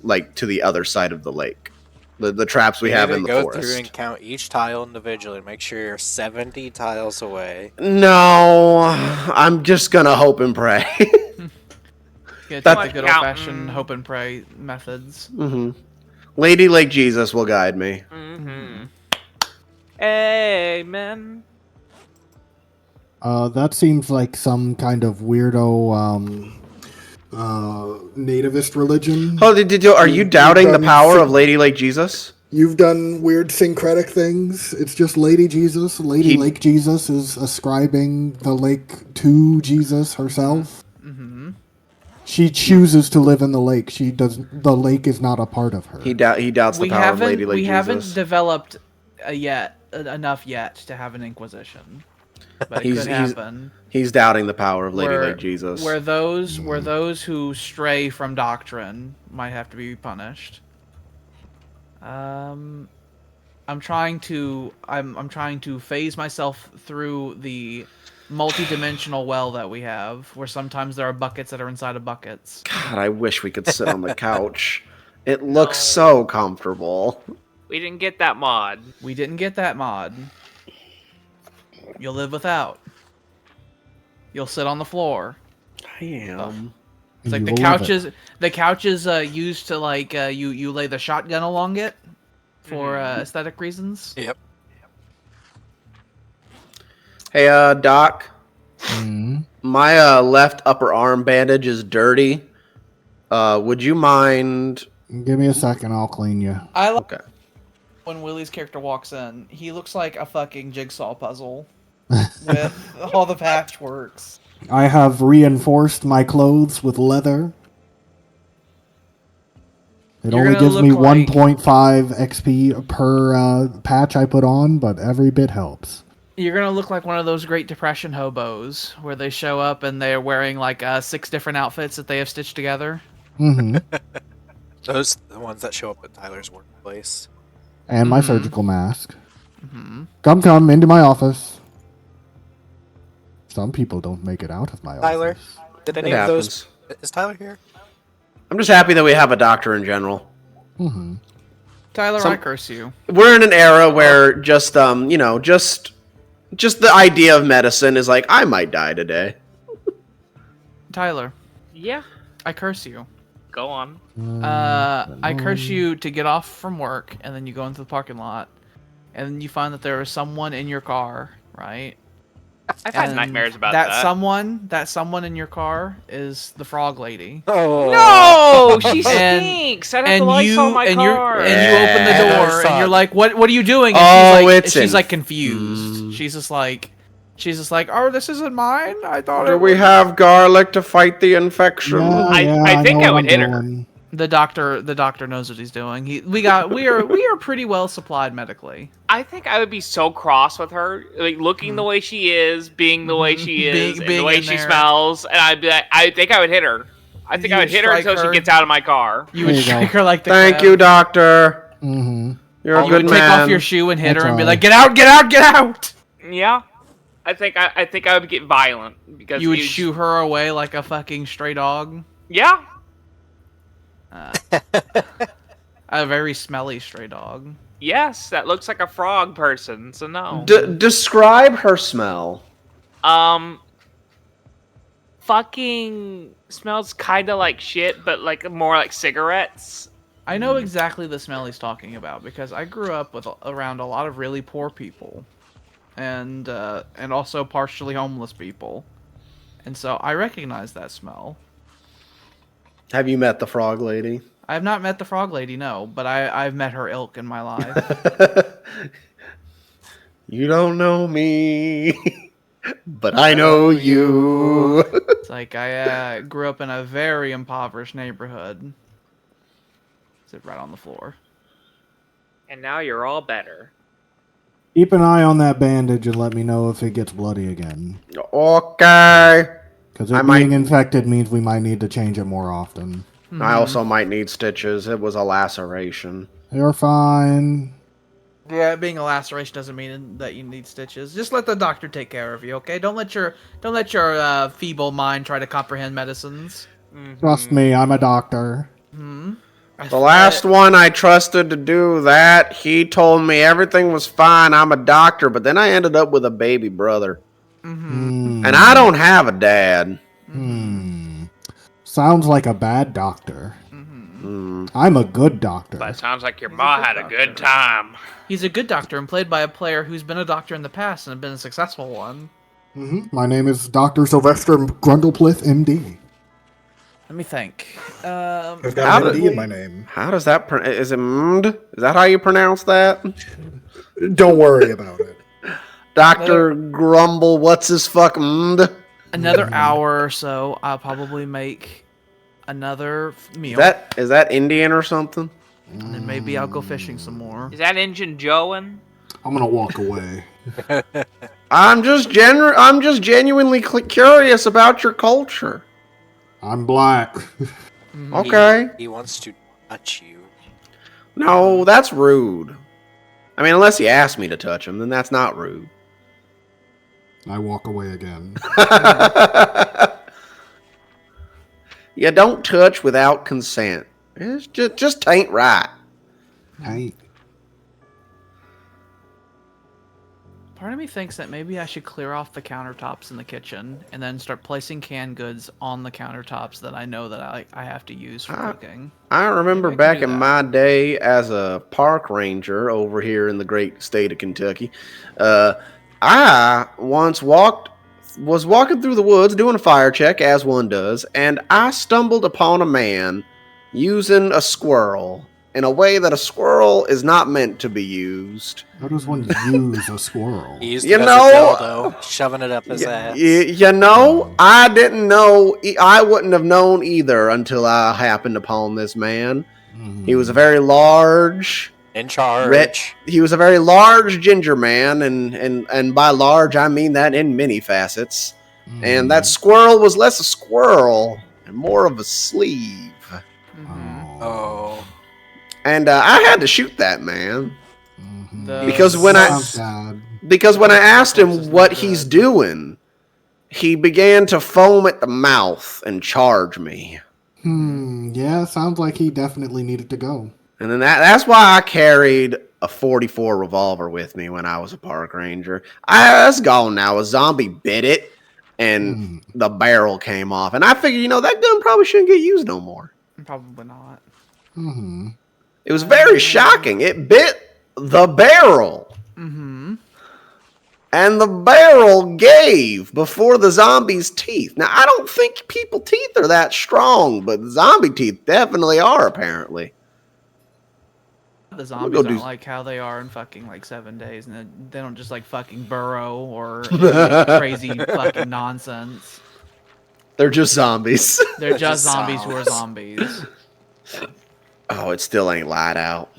Speaker 5: like, to the other side of the lake. The traps we have in the
Speaker 1: go
Speaker 5: forest.
Speaker 1: through and count each tile individually. Make sure you're 70 tiles away.
Speaker 5: No, I'm just going to hope and pray.
Speaker 2: Get
Speaker 5: That's-
Speaker 2: the good old fashioned hope and pray methods.
Speaker 5: Lady Lake Jesus will guide me.
Speaker 4: Amen.
Speaker 3: That seems like some kind of weirdo nativist religion.
Speaker 5: Oh, are you doubting the
Speaker 3: done
Speaker 5: power of Lady Lake Jesus?
Speaker 3: You've done weird syncretic things. It's just Lady Jesus. Lady Lake Jesus is ascribing the lake to Jesus herself. She chooses to live in the lake. She does. The lake is not a part of her.
Speaker 5: He doubts the power of Lady Lake Jesus.
Speaker 2: We haven't developed enough yet to have an inquisition, but it could happen.
Speaker 5: He's doubting the power of Lady Lake Jesus.
Speaker 2: Where those who stray from doctrine might have to be punished. I'm trying to phase myself through the multi-dimensional well that we have, where sometimes there are buckets that are inside of buckets.
Speaker 5: God, I wish we could sit on the couch. It looks so comfortable.
Speaker 4: We didn't get that mod.
Speaker 2: We didn't get that mod. You'll live without. You'll sit on the floor.
Speaker 5: I am.
Speaker 2: It's like the couch is used to like you lay the shotgun along it for aesthetic reasons.
Speaker 1: Yep.
Speaker 5: Hey, Doc. My left upper arm bandage is dirty. Would you mind?
Speaker 3: Give me a second. I'll clean you.
Speaker 2: I like
Speaker 5: Okay.
Speaker 2: when Willie's character walks in. He looks like a fucking jigsaw puzzle with all the patchworks.
Speaker 3: I have reinforced my clothes with leather. It
Speaker 2: You're
Speaker 3: only
Speaker 2: gonna
Speaker 3: gives me
Speaker 2: look like-
Speaker 3: 1.5 XP per patch I put on, but every bit helps.
Speaker 2: You're gonna look like one of those Great Depression hobos where they show up and they're wearing like 6 different outfits that they have stitched together.
Speaker 1: Those are the ones that show up at Tyler's workplace.
Speaker 3: And my surgical mask. Come into my office. Some people don't make it out of my
Speaker 1: Tyler,
Speaker 3: office.
Speaker 1: did
Speaker 5: It
Speaker 1: any of
Speaker 5: happens.
Speaker 1: those? Is Tyler here?
Speaker 5: I'm just happy that we have a doctor in general.
Speaker 2: Tyler, I curse you.
Speaker 5: We're in an era where just the idea of medicine is like, I might die today.
Speaker 2: Tyler,
Speaker 4: Yeah.
Speaker 2: I curse you.
Speaker 4: Go on.
Speaker 2: I curse you to get off from work, and then you go into the parking lot, and then you find that there is someone in your car, right?
Speaker 4: I've had
Speaker 2: And
Speaker 4: nightmares about that.
Speaker 2: That someone in your car is the frog lady.
Speaker 4: No, she
Speaker 2: And-
Speaker 4: stinks. I'd have the lights on my car.
Speaker 2: and you open the
Speaker 1: Yeah.
Speaker 2: door, and you're like, "What are you doing?"
Speaker 5: Oh,
Speaker 2: And
Speaker 5: it's
Speaker 2: she's like confused. She's just like, "Oh, this isn't mine. I thought
Speaker 5: Do
Speaker 2: it
Speaker 5: we
Speaker 2: was."
Speaker 5: have garlic to fight the infection?
Speaker 4: I think
Speaker 3: know
Speaker 4: I
Speaker 3: what
Speaker 4: would
Speaker 3: I'm
Speaker 4: hit her.
Speaker 3: doing.
Speaker 2: The doctor knows what he's doing. We are pretty well supplied medically.
Speaker 4: I think I would be so cross with her, like looking the way she is, being the way she is, and the
Speaker 2: being
Speaker 4: way
Speaker 2: in
Speaker 4: she
Speaker 2: there.
Speaker 4: smells, and I'd be like, I think I would hit her. I think
Speaker 2: You
Speaker 4: I would
Speaker 2: would
Speaker 4: hit her
Speaker 2: strike
Speaker 4: until
Speaker 2: her?
Speaker 4: she gets out of my car.
Speaker 2: You would
Speaker 3: There you go.
Speaker 2: strike her like the
Speaker 5: Thank
Speaker 2: crab.
Speaker 5: you, doctor. You're a
Speaker 2: You
Speaker 5: good
Speaker 2: would take
Speaker 5: man.
Speaker 2: off your shoe and hit
Speaker 3: That's
Speaker 2: her and be
Speaker 3: all
Speaker 2: like,
Speaker 3: right.
Speaker 2: "Get out! Get out!"
Speaker 4: Yeah, I think I would get violent because
Speaker 2: You would
Speaker 4: you'd-
Speaker 2: shoo her away like a fucking stray dog.
Speaker 4: Yeah,
Speaker 2: A very smelly stray dog.
Speaker 4: yes, that looks like a frog person. So no.
Speaker 5: Describe her smell.
Speaker 4: fucking smells kind of like shit, but like more like cigarettes.
Speaker 2: I know exactly the smell he's talking about because I grew up around a lot of really poor people, and also partially homeless people, and so I recognize that smell.
Speaker 5: Have you met the frog lady?
Speaker 2: I have not met the frog lady, no, but I've met her ilk in my life.
Speaker 5: You don't know me, but I know you.
Speaker 2: It's like I grew up in a very impoverished neighborhood. Sit right on the floor.
Speaker 4: And now you're all better.
Speaker 3: Keep an eye on that bandage and let me know if it gets bloody again.
Speaker 5: Okay.
Speaker 3: Because
Speaker 5: I
Speaker 3: it
Speaker 5: might-
Speaker 3: being infected means we might need to change it more often.
Speaker 5: I also might need stitches. It was a laceration.
Speaker 3: You're fine.
Speaker 2: Yeah, being a laceration doesn't mean that you need stitches. Just let the doctor take care of you, okay? Don't let your feeble mind try to comprehend medicines.
Speaker 3: Trust me, I'm a doctor.
Speaker 5: The last one I trusted to do that, he told me everything was fine. I'm a doctor, but then I ended up with a baby brother. And I don't have a dad.
Speaker 3: Sounds like a bad doctor. I'm a good doctor.
Speaker 4: But it sounds like your ma had a good time.
Speaker 2: He's a good doctor and played by a player who's been a doctor in the past and been a successful one.
Speaker 3: My name is Dr. Sylvester Grundleplith, MD.
Speaker 2: Let me think.
Speaker 3: I've
Speaker 5: How
Speaker 3: got an
Speaker 5: did-
Speaker 3: MD in my name.
Speaker 5: How does that... Is it md? Is that how you pronounce that?
Speaker 3: Don't worry about it.
Speaker 5: Dr. Grumble, what's his fuck md?
Speaker 2: Another hour or so, I'll probably make another meal.
Speaker 5: Is that Indian or something?
Speaker 2: And then maybe I'll go fishing some more.
Speaker 4: Is that Engine Joeing?
Speaker 3: I'm gonna walk away.
Speaker 5: I'm just genuinely curious about your culture.
Speaker 3: I'm black.
Speaker 5: Okay.
Speaker 1: He wants to touch you.
Speaker 5: No, that's rude. I mean, unless he asked me to touch him, then that's not rude.
Speaker 3: I walk away again.
Speaker 5: You don't touch without consent. It's just ain't right.
Speaker 3: Hey.
Speaker 2: Part of me thinks that maybe I should clear off the countertops in the kitchen and then start placing canned goods on the countertops that I know that I have to use for cooking.
Speaker 5: I remember
Speaker 2: Maybe I
Speaker 5: back
Speaker 2: can do
Speaker 5: in
Speaker 2: that.
Speaker 5: my day as a park ranger over here in the great state of Kentucky, I once was walking through the woods doing a fire check, as one does, and I stumbled upon a man using a squirrel in a way that a squirrel is not meant to be used.
Speaker 3: How does one use a squirrel?
Speaker 1: He used
Speaker 5: You
Speaker 1: it as
Speaker 5: know-
Speaker 1: a dildo, shoving it up his ass.
Speaker 5: You know, I didn't know, I wouldn't have known either until I happened upon this man. He was a very large,
Speaker 1: In charge.
Speaker 5: rich. He was a very large ginger man, and by large I mean that in many facets. And that squirrel was less a squirrel and more of a sleeve.
Speaker 1: Oh.
Speaker 5: And I had to shoot that man
Speaker 2: The-
Speaker 5: because when I
Speaker 3: Sounds bad.
Speaker 5: asked him what he's doing, he began to foam at the mouth and charge me.
Speaker 3: Yeah, sounds like he definitely needed to go.
Speaker 5: And then that's why I carried a 44 revolver with me when I was a park ranger. That's gone now. A zombie bit it, and the barrel came off. And I figured, that gun probably shouldn't get used no more.
Speaker 2: Probably not.
Speaker 5: It was very shocking. It bit the barrel. And the barrel gave before the zombie's teeth. Now, I don't think people's teeth are that strong, but zombie teeth definitely are, apparently.
Speaker 2: The zombies
Speaker 5: go
Speaker 2: aren't
Speaker 5: do-
Speaker 2: like how they are in fucking like 7 days, and they don't just like fucking burrow or any crazy fucking nonsense.
Speaker 5: They're just zombies.
Speaker 2: They're just
Speaker 1: just
Speaker 2: zombies who are zombies.
Speaker 5: Oh, it still ain't light out.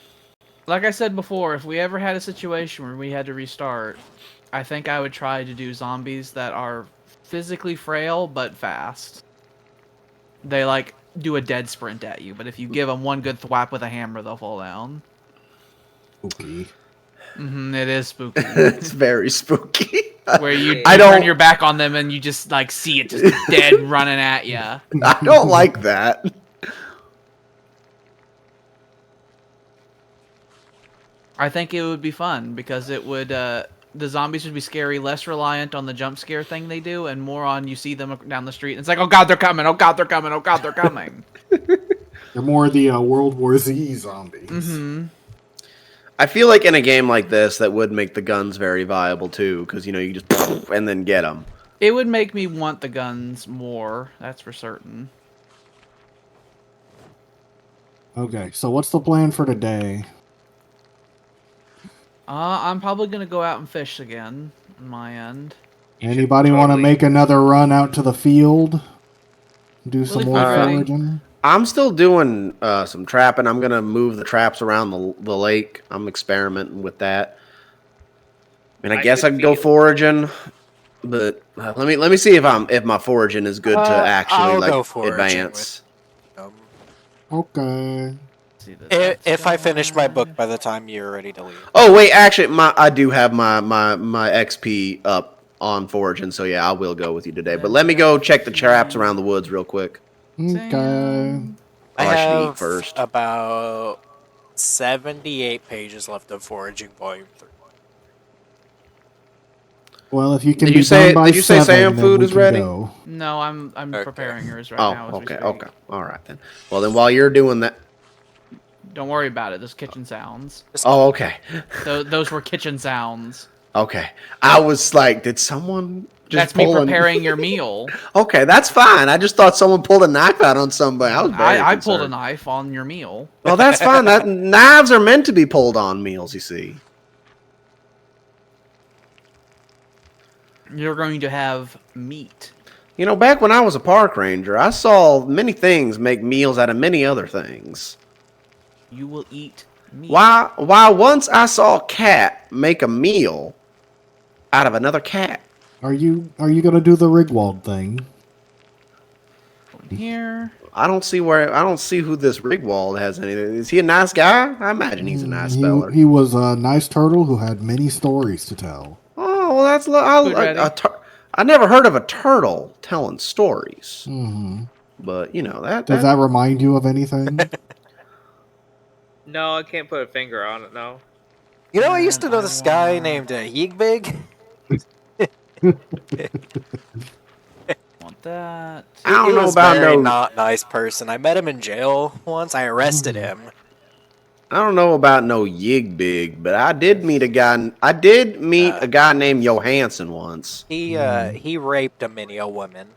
Speaker 2: Like I said before, if we ever had a situation where we had to restart, I think I would try to do zombies that are physically frail but fast. They like do a dead sprint at you, but if you give them one good thwap with a hammer, they'll fall down.
Speaker 3: Spooky.
Speaker 2: It is spooky.
Speaker 5: It's very spooky.
Speaker 2: Where you
Speaker 5: I
Speaker 2: turn
Speaker 5: don't-
Speaker 2: your back on them and you just like see it just dead running at you.
Speaker 5: I don't like that.
Speaker 2: I think it would be fun because it would the zombies should be scary, less reliant on the jump scare thing they do, and more on you see them down the street. And it's like, oh god, they're coming! Oh god, they're coming! Oh god, they're coming!
Speaker 3: They're more the World War Z zombies.
Speaker 2: Mm-hmm.
Speaker 5: I feel like in a game like this, that would make the guns very viable too, because you just and then get them.
Speaker 2: It would make me want the guns more. That's for certain.
Speaker 3: Okay, so what's the plan for today?
Speaker 2: I'm probably gonna go out and fish again on my end.
Speaker 4: You should
Speaker 3: Anybody want to
Speaker 4: totally-
Speaker 3: make another run out to the field? Do some
Speaker 2: Really
Speaker 3: more
Speaker 2: quick, ready?
Speaker 3: foraging?
Speaker 5: I'm still doing some trapping. I'm gonna move the traps around the lake. I'm experimenting with that. And I guess I could go foraging, but let me see if my foraging is good to actually
Speaker 1: I'll go foraging
Speaker 5: advance.
Speaker 3: Okay.
Speaker 2: See that
Speaker 1: If I finish my book by the time you're ready to leave.
Speaker 5: Oh wait, actually, I do have my XP up on foraging, so yeah, I will go with you today. But let me go check the traps around the woods real quick.
Speaker 3: Okay.
Speaker 1: I
Speaker 5: I should eat
Speaker 1: have
Speaker 5: first.
Speaker 1: about 78 pages left of Foraging Volume 3.
Speaker 3: Well, if you can
Speaker 5: Did
Speaker 3: be
Speaker 5: you say-
Speaker 3: done by
Speaker 5: did you say
Speaker 3: 7,
Speaker 5: Sam
Speaker 3: then
Speaker 5: food
Speaker 3: we
Speaker 5: is
Speaker 3: can
Speaker 5: ready?
Speaker 3: go.
Speaker 2: No, I'm
Speaker 1: Okay.
Speaker 2: preparing yours right now.
Speaker 5: Oh,
Speaker 2: as we
Speaker 5: okay,
Speaker 2: speak.
Speaker 5: okay, all right then. Well, then while you're doing that,
Speaker 2: Don't worry about it. Those kitchen sounds.
Speaker 5: oh, okay,
Speaker 2: Those were kitchen sounds.
Speaker 5: okay. I was like, did someone just
Speaker 2: That's me
Speaker 5: pull
Speaker 2: preparing your meal.
Speaker 5: Okay, that's fine. I just thought someone pulled a knife out on somebody. I was very
Speaker 2: I pulled a
Speaker 5: concerned.
Speaker 2: knife on your meal.
Speaker 5: Well, that's fine. That knives are meant to be pulled on meals. You see.
Speaker 2: You're going to have meat.
Speaker 5: Back when I was a park ranger, I saw many things make meals out of many other things.
Speaker 2: You will eat meat.
Speaker 5: Why once I saw a cat make a meal out of another cat.
Speaker 3: Are you gonna do the Rigwald thing?
Speaker 2: Here.
Speaker 5: I don't see who this Rigwald has anything. Is he a nice guy? I imagine he's a nice fella.
Speaker 3: He was a nice turtle who had many stories to tell.
Speaker 5: Oh, well, that's
Speaker 2: Food ready.
Speaker 5: I never heard of a turtle telling stories.
Speaker 3: Hmm
Speaker 5: But
Speaker 3: Does that remind you of anything?
Speaker 4: No, I can't put a finger on it. No.
Speaker 1: You know, I used to know this guy named Yeegbig.
Speaker 2: Want that.
Speaker 5: I don't
Speaker 1: He
Speaker 5: know
Speaker 1: was
Speaker 5: about
Speaker 1: very
Speaker 5: no.
Speaker 1: not nice person. I met him in jail once. I arrested him.
Speaker 5: I don't know about no Yigbig, but I did meet a guy. I did meet a guy named Johansson once.
Speaker 1: He raped a many a woman.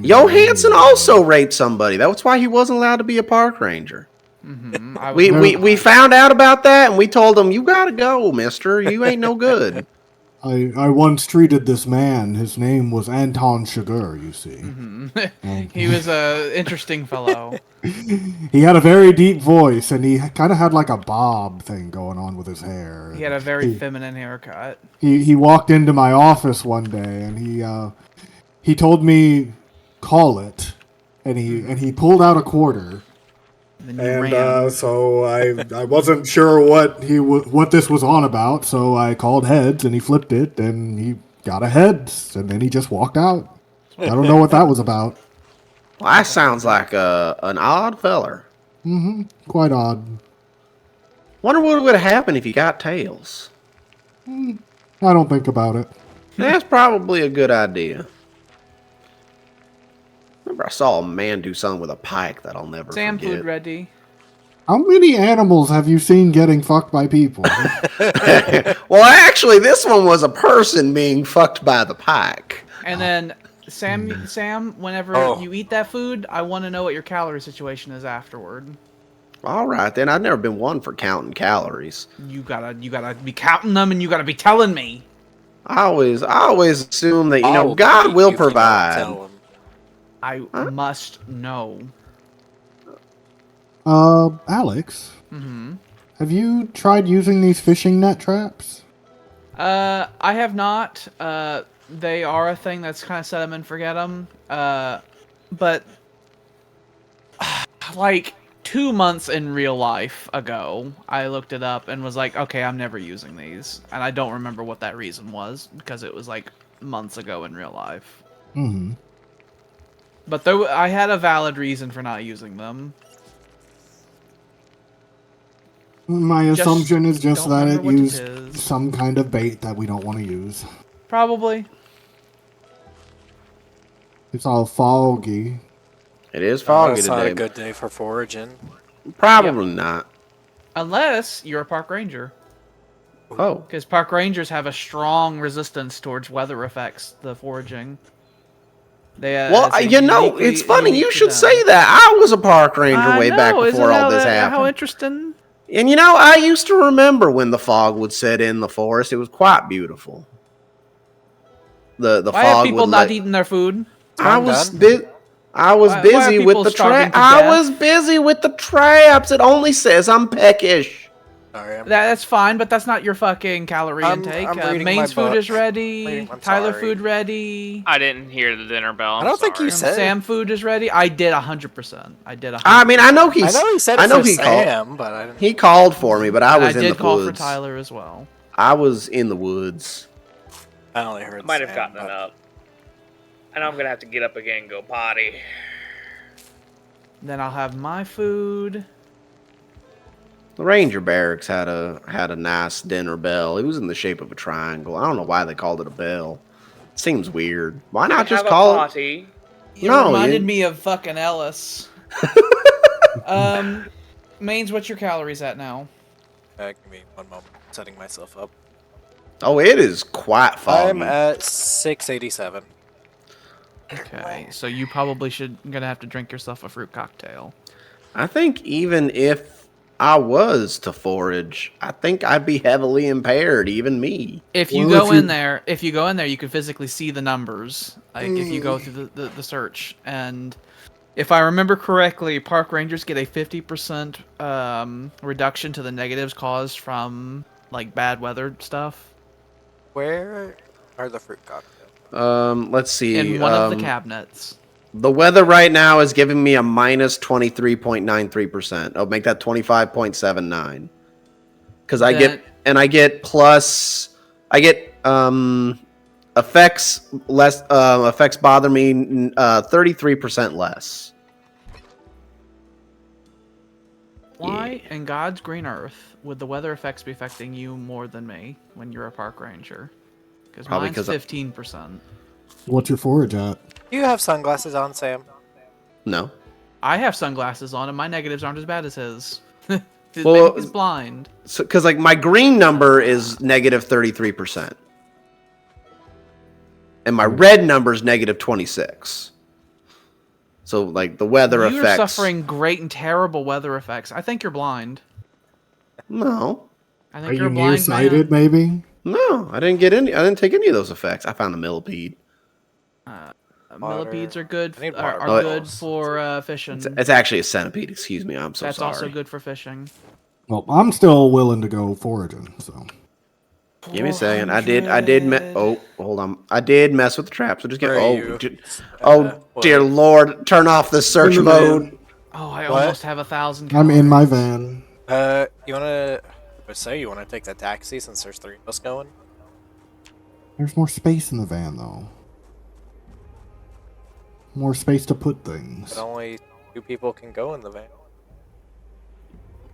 Speaker 5: Johansson also raped somebody. That's why he wasn't allowed to be a park ranger.
Speaker 2: Mm-hmm.
Speaker 5: We found out about that, and we told him, "You gotta go, Mister. You ain't no good."
Speaker 3: I once treated this man. His name was Anton Sugar, you see. And
Speaker 2: He was a interesting fellow.
Speaker 3: he had a very deep voice, and he kind of had like a bob thing going on with his hair.
Speaker 2: He had a very feminine haircut.
Speaker 3: He walked into my office one day, and he told me, "Call it," and he pulled out a quarter.
Speaker 2: Then you ran.
Speaker 3: So I wasn't sure what this was on about, so I called heads, and he flipped it, and he got a heads, and then he just walked out. I don't know what that was about.
Speaker 5: Well, that sounds like an odd feller.
Speaker 3: Quite odd.
Speaker 5: Wonder what would have happened if you got tails.
Speaker 3: I don't think about it.
Speaker 5: That's probably a good idea. Remember, I saw a man do something with a pike that I'll never
Speaker 2: Sam,
Speaker 5: forget.
Speaker 2: food ready.
Speaker 3: How many animals have you seen getting fucked by people?
Speaker 5: Well, actually, this one was a person being fucked by the pike.
Speaker 2: And then Sam, whenever
Speaker 1: Oh.
Speaker 2: you eat that food, I want to know what your calorie situation is afterward.
Speaker 5: All right, then. I've never been one for counting calories.
Speaker 2: You gotta be counting them, and you gotta be telling me.
Speaker 5: I always assume that
Speaker 1: I'll
Speaker 5: God
Speaker 1: beat
Speaker 5: will
Speaker 1: you if you don't
Speaker 5: provide.
Speaker 1: tell him.
Speaker 2: I must know.
Speaker 3: Alex,
Speaker 2: Mm-hmm.
Speaker 3: have you tried using these fishing net traps?
Speaker 2: I have not. They are a thing that's kind of set them and forget them. But like 2 months in real life ago, I looked it up and was like, okay, I'm never using these. And I don't remember what that reason was because it was like months ago in real life.
Speaker 3: Mm-hmm.
Speaker 2: But I had a valid reason for not using them.
Speaker 3: My
Speaker 2: Just
Speaker 3: assumption is just
Speaker 2: don't
Speaker 3: that
Speaker 2: remember
Speaker 3: it
Speaker 2: what it
Speaker 3: used
Speaker 2: is.
Speaker 3: some kind of bait that we don't want to use.
Speaker 2: Probably.
Speaker 3: It's all foggy.
Speaker 5: It is
Speaker 1: Oh,
Speaker 5: foggy
Speaker 1: it's not
Speaker 5: today.
Speaker 1: a good day for foraging.
Speaker 5: Probably not.
Speaker 2: Unless you're a park ranger.
Speaker 5: Oh.
Speaker 2: Because park rangers have a strong resistance towards weather effects, the foraging. They,
Speaker 5: Well,
Speaker 2: it's
Speaker 5: you know,
Speaker 2: uniquely-
Speaker 5: it's funny
Speaker 2: unique
Speaker 5: you
Speaker 2: to
Speaker 5: should
Speaker 2: them.
Speaker 5: say that. I was a park ranger way back
Speaker 2: know,
Speaker 5: before
Speaker 2: isn't
Speaker 5: all this
Speaker 2: how
Speaker 5: happened.
Speaker 2: interesting?
Speaker 5: And you know, I used to remember when the fog would set in the forest. It was quite beautiful. The
Speaker 2: Why have
Speaker 5: fog
Speaker 2: people
Speaker 5: would
Speaker 2: not
Speaker 5: let...
Speaker 2: eating their food?
Speaker 5: I
Speaker 1: I'm
Speaker 5: was
Speaker 1: done.
Speaker 5: I was
Speaker 2: Why are
Speaker 5: busy with
Speaker 2: people
Speaker 5: the
Speaker 2: starving
Speaker 5: trap.
Speaker 2: to
Speaker 5: I
Speaker 2: death?
Speaker 5: was busy with the traps. It only says I'm peckish.
Speaker 1: Sorry,
Speaker 2: That's fine, but that's not your fucking calorie intake.
Speaker 1: I'm reading
Speaker 2: Main's
Speaker 1: my
Speaker 2: food
Speaker 1: book.
Speaker 2: is ready.
Speaker 1: I'm
Speaker 2: Tyler
Speaker 1: sorry.
Speaker 2: food ready.
Speaker 4: I didn't hear the dinner bell.
Speaker 1: I don't think you
Speaker 4: sorry.
Speaker 1: said-
Speaker 2: Sam food is ready. I did 100%. I did 100%.
Speaker 5: I mean, I know
Speaker 1: I know he said
Speaker 5: I
Speaker 1: it
Speaker 5: know
Speaker 1: for
Speaker 5: he called.
Speaker 1: Sam, but I didn't.
Speaker 5: He called for me, but I
Speaker 2: And
Speaker 5: was in
Speaker 2: did
Speaker 5: the
Speaker 2: call
Speaker 5: woods.
Speaker 2: for Tyler as well.
Speaker 5: I was in the woods.
Speaker 1: I only heard.
Speaker 4: I might have
Speaker 1: Sam,
Speaker 4: gotten
Speaker 1: but-
Speaker 4: it up. I know I'm gonna have to get up again and go potty.
Speaker 2: Then I'll have my food.
Speaker 5: The ranger barracks had a nice dinner bell. It was in the shape of a triangle. I don't know why they called it a bell. It seems weird. Why not just call it?
Speaker 4: Potty.
Speaker 2: You
Speaker 5: No,
Speaker 2: reminded
Speaker 5: you-
Speaker 2: me of fucking Ellis. Mains, what's your calories at now?
Speaker 1: Give me 1 moment. Setting myself up.
Speaker 5: Oh, it is quite foggy.
Speaker 1: I'm at 687.
Speaker 2: Okay, so you probably gonna have to drink yourself a fruit cocktail.
Speaker 5: I think even if I was to forage, I think I'd be heavily impaired, even me.
Speaker 2: If you
Speaker 3: Well,
Speaker 2: go
Speaker 3: if you-
Speaker 2: in there, you can physically see the numbers. Like if you go through the search, and if I remember correctly, park rangers get a 50% reduction to the negatives caused from like bad weather stuff
Speaker 1: Where are the fruit cocktails?
Speaker 5: Let's see.
Speaker 2: in one of the cabinets.
Speaker 5: The weather right now is giving me a minus 23.93%. I'll make that 25.79. Because I get effects less. Effects bother me 33% less.
Speaker 2: Why in God's green earth would the weather effects be affecting you more than me when you're a park ranger? Because
Speaker 5: Probably
Speaker 2: mine's
Speaker 5: 'cause
Speaker 2: 15%.
Speaker 3: What's your forage at?
Speaker 1: Do you have sunglasses on, Sam?
Speaker 5: No.
Speaker 2: I have sunglasses on, and my negatives aren't as bad as his.
Speaker 5: Well,
Speaker 2: Maybe he's blind.
Speaker 5: So, because like my green number is negative 33%, and my red number is negative 26. So like the weather
Speaker 2: You're
Speaker 5: effects.
Speaker 2: suffering great and terrible weather effects. I think you're blind.
Speaker 5: No,
Speaker 2: I
Speaker 3: Are
Speaker 2: think
Speaker 3: you
Speaker 2: you're a blind
Speaker 3: nearsighted,
Speaker 2: man.
Speaker 3: maybe?
Speaker 5: no, I didn't get any. I didn't take any of those effects. I found a millipede.
Speaker 2: Millipedes are good.
Speaker 1: I need
Speaker 2: Are
Speaker 1: water
Speaker 2: good
Speaker 1: bottles.
Speaker 2: for fishing.
Speaker 5: It's actually a centipede. Excuse me. I'm so
Speaker 2: That's
Speaker 5: sorry.
Speaker 2: also good for fishing.
Speaker 3: Well, I'm still willing to go foraging, so.
Speaker 5: Give me a second. I did. Oh, hold on. I did mess with the trap. So just get.
Speaker 1: Where are
Speaker 5: Oh,
Speaker 1: you?
Speaker 5: oh
Speaker 1: What?
Speaker 5: dear Lord! Turn off the search
Speaker 3: In the
Speaker 5: mode.
Speaker 3: van.
Speaker 2: Oh, I
Speaker 1: What?
Speaker 2: almost have 1,000.
Speaker 3: I'm in my
Speaker 2: calories.
Speaker 3: van.
Speaker 1: You wanna? I say you wanna take the taxi since there's 3 of us going?
Speaker 3: There's more space in the van, though. More space to put things.
Speaker 1: But only 2 people can go in the van.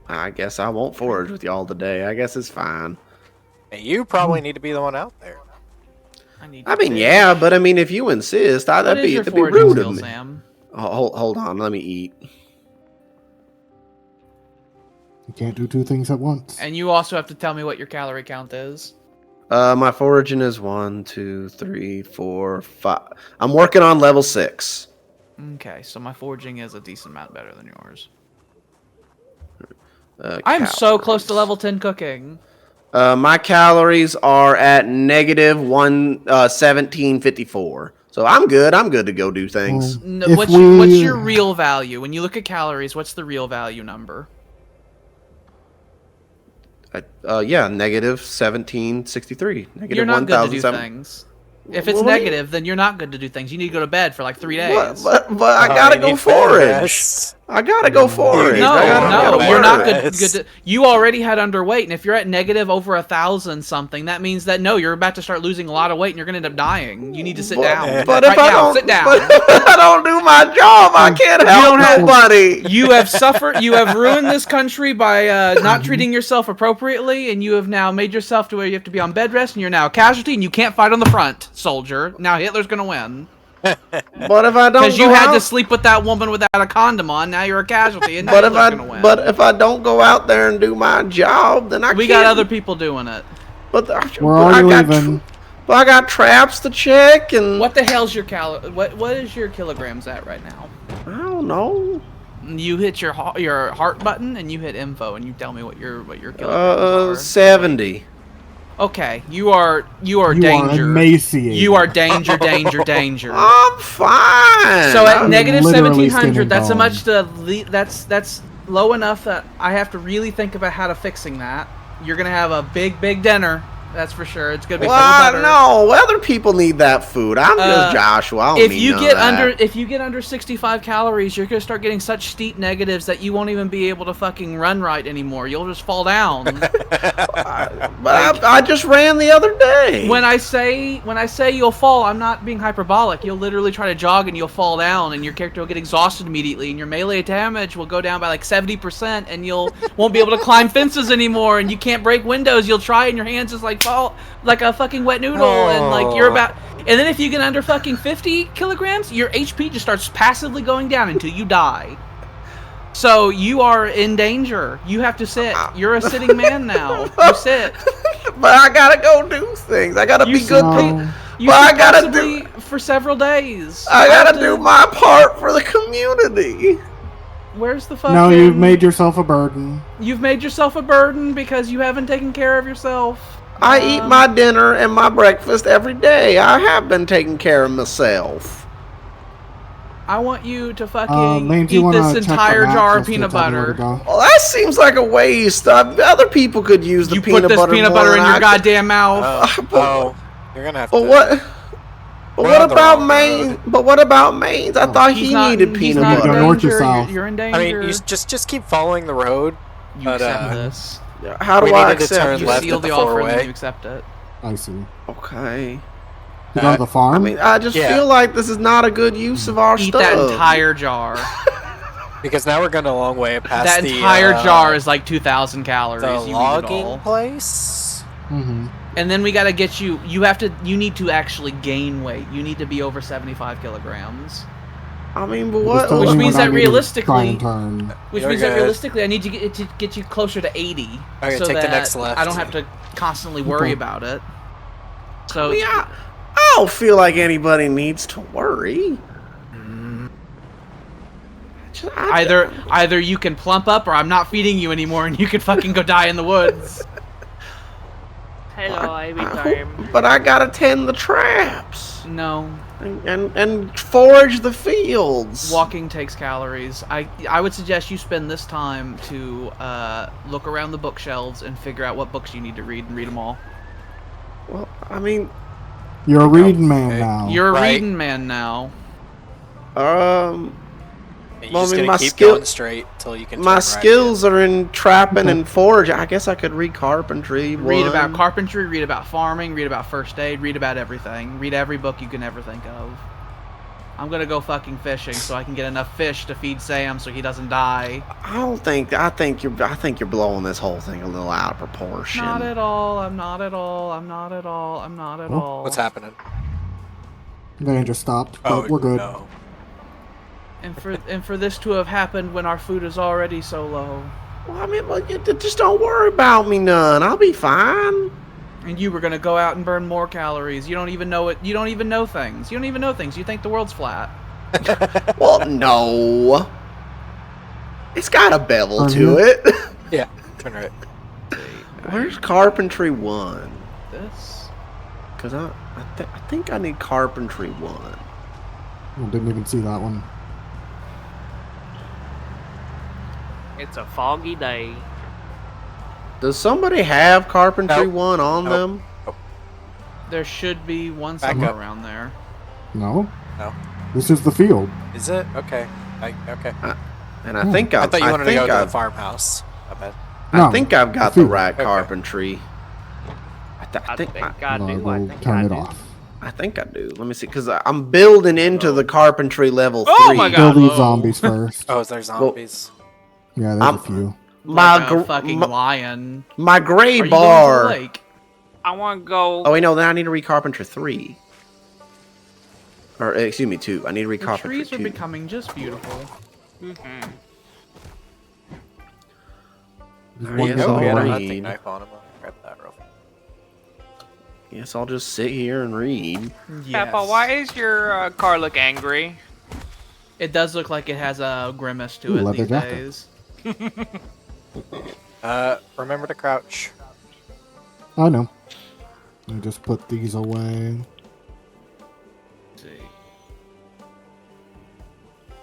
Speaker 5: I guess I won't forage with y'all today. I guess it's fine.
Speaker 1: And you probably need to be the one out there.
Speaker 2: I need.
Speaker 5: I
Speaker 2: to
Speaker 5: mean,
Speaker 2: fish.
Speaker 5: yeah, but I mean, if you insist,
Speaker 2: What
Speaker 5: that'd
Speaker 2: is
Speaker 5: be
Speaker 2: your
Speaker 5: that'd be
Speaker 2: foraging
Speaker 5: rude of
Speaker 2: skill,
Speaker 5: me.
Speaker 2: Sam?
Speaker 5: Oh, hold on, let me eat.
Speaker 3: You can't do 2 things at once.
Speaker 2: And you also have to tell me what your calorie count is.
Speaker 5: My foraging is 1, 2, 3, 4, 5. I'm working on level 6.
Speaker 2: Okay, so my foraging is a decent amount better than yours.
Speaker 5: Uh,
Speaker 2: I'm so close to
Speaker 5: calories.
Speaker 2: level 10 cooking.
Speaker 5: My calories are at negative 1754. So I'm good. I'm good to go do things.
Speaker 3: If
Speaker 2: What's
Speaker 3: we-
Speaker 2: your real value? When you look at calories, what's the real value number?
Speaker 5: Yeah, negative 1763. Negative
Speaker 2: You're not good to do
Speaker 5: 1007.
Speaker 2: things. If it's
Speaker 5: What do you-
Speaker 2: negative, then you're not good to do things. You need to go to bed for like 3 days.
Speaker 5: But I gotta go
Speaker 1: need bed
Speaker 5: forage.
Speaker 1: rest.
Speaker 5: I gotta go forage.
Speaker 2: No,
Speaker 5: I gotta
Speaker 2: no, you're not
Speaker 5: work.
Speaker 2: good. You already had underweight, and if you're at negative over 1,000 something, that means that no, you're about to start losing a lot of weight, and you're gonna end up dying. You need to sit down.
Speaker 5: But
Speaker 2: right
Speaker 5: if I
Speaker 2: now,
Speaker 5: don't,
Speaker 2: sit down.
Speaker 5: but if I don't do my job, I can't help nobody.
Speaker 2: You have suffered. You have ruined this country by not treating yourself appropriately, and you have now made yourself to where you have to be on bed rest, and you're now a casualty, and you can't fight on the front, soldier. Now Hitler's gonna win.
Speaker 5: But if I don't,
Speaker 2: Because you had to sleep with that woman without a condom on, now you're a casualty, and Hitler's gonna win.
Speaker 5: But if I don't go out there and do my job, then
Speaker 2: we got other people doing it.
Speaker 5: But
Speaker 3: We're already leaving.
Speaker 5: But I got traps to check and.
Speaker 2: What the hell's your What is your kilograms at right now?
Speaker 5: I don't know.
Speaker 2: You hit your heart button and you hit info and you tell me what your kilograms are.
Speaker 5: 70.
Speaker 2: Okay, you are
Speaker 3: You are
Speaker 2: danger.
Speaker 3: emaciated.
Speaker 2: You are danger, danger, danger.
Speaker 5: I'm fine.
Speaker 2: So at
Speaker 3: I'm
Speaker 2: negative
Speaker 3: literally
Speaker 2: 1,700, that's so
Speaker 3: skin
Speaker 2: much to that's low enough that I have to really think about how to fixing that. You're gonna have a big dinner. That's for sure. It's gonna be better.
Speaker 5: No, other people need that food. I'm just Joshua. I don't
Speaker 2: If
Speaker 5: need
Speaker 2: you
Speaker 5: none
Speaker 2: get
Speaker 5: of that.
Speaker 2: under 65 calories, you're gonna start getting such steep negatives that you won't even be able to fucking run right anymore. You'll just fall down.
Speaker 5: I just ran the other day.
Speaker 2: When I say you'll fall, I'm not being hyperbolic. You'll literally try to jog and you'll fall down, and your character will get exhausted immediately, and your melee damage will go down by like 70%, and won't be able to climb fences anymore, and you can't break windows. You'll try, and your hands just like fall like a fucking wet noodle, and like you're about. And then if you get under fucking 50 kilograms, your HP just starts passively going down until you die. So you are in danger. You have to sit. You're a sitting man now. You sit.
Speaker 5: But I gotta go do things. I gotta be good.
Speaker 2: You
Speaker 5: But I
Speaker 2: sit
Speaker 5: gotta
Speaker 2: possibly for several days.
Speaker 5: I gotta do my part for the community.
Speaker 2: Where's the fucking...
Speaker 3: No, you've made yourself a burden.
Speaker 2: You've made yourself a burden because you haven't taken care of yourself.
Speaker 5: I eat my dinner and my breakfast every day. I have been taking care of myself.
Speaker 2: I want you to fucking
Speaker 3: Lane, do you
Speaker 2: eat
Speaker 3: wanna
Speaker 2: this
Speaker 3: check the
Speaker 2: entire
Speaker 3: map
Speaker 2: jar of
Speaker 3: just to
Speaker 2: peanut
Speaker 3: tell me where to
Speaker 2: butter.
Speaker 3: go?
Speaker 5: Well, that seems like a waste. Other people could use the
Speaker 2: You
Speaker 5: peanut
Speaker 2: put this
Speaker 5: butter
Speaker 2: peanut
Speaker 5: more
Speaker 2: butter
Speaker 5: than
Speaker 2: in
Speaker 5: I
Speaker 2: your
Speaker 5: could.
Speaker 2: goddamn mouth.
Speaker 1: You're gonna have
Speaker 5: But
Speaker 1: to.
Speaker 5: what? But
Speaker 1: We're
Speaker 5: what
Speaker 1: on the
Speaker 5: about
Speaker 1: wrong
Speaker 5: Maine?
Speaker 1: road.
Speaker 5: But what about Maine's? I thought
Speaker 2: He's
Speaker 5: he
Speaker 2: not-
Speaker 5: needed
Speaker 2: he's
Speaker 5: peanut
Speaker 2: not in
Speaker 3: Go
Speaker 5: butter.
Speaker 3: north or
Speaker 2: danger.
Speaker 3: south?
Speaker 2: You're in danger.
Speaker 1: I mean, you just keep following the road.
Speaker 2: You
Speaker 1: but,
Speaker 2: accept this.
Speaker 5: How do
Speaker 1: we
Speaker 5: I
Speaker 1: needed to
Speaker 5: accept
Speaker 1: turn
Speaker 5: it?
Speaker 2: You
Speaker 1: left
Speaker 2: seal
Speaker 1: at
Speaker 2: the
Speaker 1: the
Speaker 2: offer and then
Speaker 1: four-way.
Speaker 2: you accept it.
Speaker 3: I see.
Speaker 5: Okay.
Speaker 3: To go to the farm?
Speaker 5: I mean, I just
Speaker 1: Yeah.
Speaker 5: feel like this is not a good use of our
Speaker 2: Eat
Speaker 5: stuff.
Speaker 2: that entire jar.
Speaker 1: Because now we're going a long way past
Speaker 2: That
Speaker 1: the
Speaker 2: entire jar is like 2,000 calories.
Speaker 1: the
Speaker 2: You eat it
Speaker 1: logging
Speaker 2: all.
Speaker 1: place.
Speaker 3: Mm-hmm.
Speaker 2: And then we gotta get you. You need to actually gain weight. You need to be over 75 kilograms.
Speaker 5: I mean, but what?
Speaker 2: Which means that realistically- Which
Speaker 1: You're
Speaker 2: means that
Speaker 1: good.
Speaker 2: realistically, I need to get you closer to 80.
Speaker 1: Okay,
Speaker 2: so
Speaker 1: take the
Speaker 2: that
Speaker 1: next left.
Speaker 2: I don't have to constantly worry
Speaker 3: Okay.
Speaker 2: about it. So
Speaker 5: I mean, I don't feel like anybody needs to worry.
Speaker 2: either you can plump up, or I'm not feeding you anymore, and you can fucking go die in the woods.
Speaker 4: Hello, I time.
Speaker 5: But I gotta tend the traps
Speaker 2: No,
Speaker 5: and forage the fields.
Speaker 2: walking takes calories. I would suggest you spend this time to look around the bookshelves and figure out what books you need to read and read them all.
Speaker 5: Well, I mean,
Speaker 3: You're a reading man
Speaker 1: Okay.
Speaker 3: now.
Speaker 2: You're a
Speaker 1: Right.
Speaker 2: reading man now.
Speaker 1: You're
Speaker 5: Well, I
Speaker 1: just
Speaker 5: mean,
Speaker 1: gonna
Speaker 5: my
Speaker 1: keep
Speaker 5: skill-
Speaker 1: going straight till you can.
Speaker 5: my
Speaker 1: turn right
Speaker 5: skills are in trapping and forage. I guess I could read carpentry.
Speaker 2: Read about
Speaker 5: one.
Speaker 2: carpentry, read about farming, read about first aid, read about everything. Read every book you can ever think of. I'm gonna go fucking fishing so I can get enough fish to feed Sam so he doesn't die.
Speaker 5: I think you're blowing this whole thing a little out of proportion.
Speaker 2: Not at all. I'm not at all. I'm not at all. I'm not at all.
Speaker 1: What's happening?
Speaker 3: They just stopped, but we're good.
Speaker 1: No.
Speaker 2: And for this to have happened when our food is already so low.
Speaker 5: Well, I mean, just don't worry about me none. I'll be fine.
Speaker 2: And you were gonna go out and burn more calories. You don't even know it. You don't even know things. You don't even know things. You think the world's flat.
Speaker 5: Well, no. It's got a bevel
Speaker 3: Turn
Speaker 5: to
Speaker 3: here.
Speaker 5: it.
Speaker 1: Yeah, turn right.
Speaker 5: Where's carpentry 1?
Speaker 2: This.
Speaker 5: Because I think I need carpentry 1.
Speaker 3: I didn't even see that one.
Speaker 4: It's a foggy day.
Speaker 5: Does somebody have carpentry
Speaker 1: Nope.
Speaker 5: 1 on
Speaker 1: Nope.
Speaker 5: them?
Speaker 2: There should be one
Speaker 1: Back
Speaker 2: somewhere
Speaker 1: up.
Speaker 2: around there.
Speaker 3: No?
Speaker 1: No.
Speaker 3: This is the field.
Speaker 1: Is it? Okay. Okay.
Speaker 5: And I think
Speaker 1: I thought you wanted to go to the
Speaker 5: I've,
Speaker 1: farmhouse. I bet.
Speaker 3: No,
Speaker 5: I think I've got
Speaker 3: the
Speaker 5: the
Speaker 3: food.
Speaker 5: right
Speaker 1: Okay.
Speaker 5: carpentry. I
Speaker 4: I
Speaker 5: think
Speaker 4: think
Speaker 5: I,
Speaker 4: I do. I
Speaker 3: We'll
Speaker 4: think
Speaker 3: turn
Speaker 4: I
Speaker 3: it
Speaker 4: do.
Speaker 3: off.
Speaker 5: I think I do. Let me see, because I'm building into the carpentry level 3.
Speaker 4: Oh my
Speaker 3: Kill
Speaker 4: God.
Speaker 3: these
Speaker 4: whoa.
Speaker 3: zombies first.
Speaker 1: Oh, is there zombies?
Speaker 3: Yeah, there's
Speaker 5: I'm-
Speaker 3: a few.
Speaker 2: Like a fucking lion.
Speaker 5: My gray
Speaker 2: Are you going to the
Speaker 5: bar.
Speaker 2: lake?
Speaker 4: I want to go.
Speaker 5: Oh wait, no, then I need to recarpenter 3. Or excuse me, 2. I need to
Speaker 2: The
Speaker 5: recarpenter
Speaker 2: trees
Speaker 5: 2.
Speaker 2: are becoming just beautiful.
Speaker 4: Mhm.
Speaker 3: There's
Speaker 5: I
Speaker 3: one
Speaker 5: guess
Speaker 3: getting
Speaker 1: Oh,
Speaker 5: I'll
Speaker 1: we had a
Speaker 3: away.
Speaker 5: read.
Speaker 1: hunting knife on him. I'll grab that real quick.
Speaker 5: Guess I'll just sit here and read.
Speaker 2: Yes.
Speaker 4: Peppa, why is your car look angry?
Speaker 2: It does look like it has a grimace to
Speaker 3: Ooh,
Speaker 2: it
Speaker 3: leather
Speaker 2: these
Speaker 3: jacket.
Speaker 2: days.
Speaker 1: Remember to crouch.
Speaker 3: I know. I just put these away.
Speaker 2: Let's see.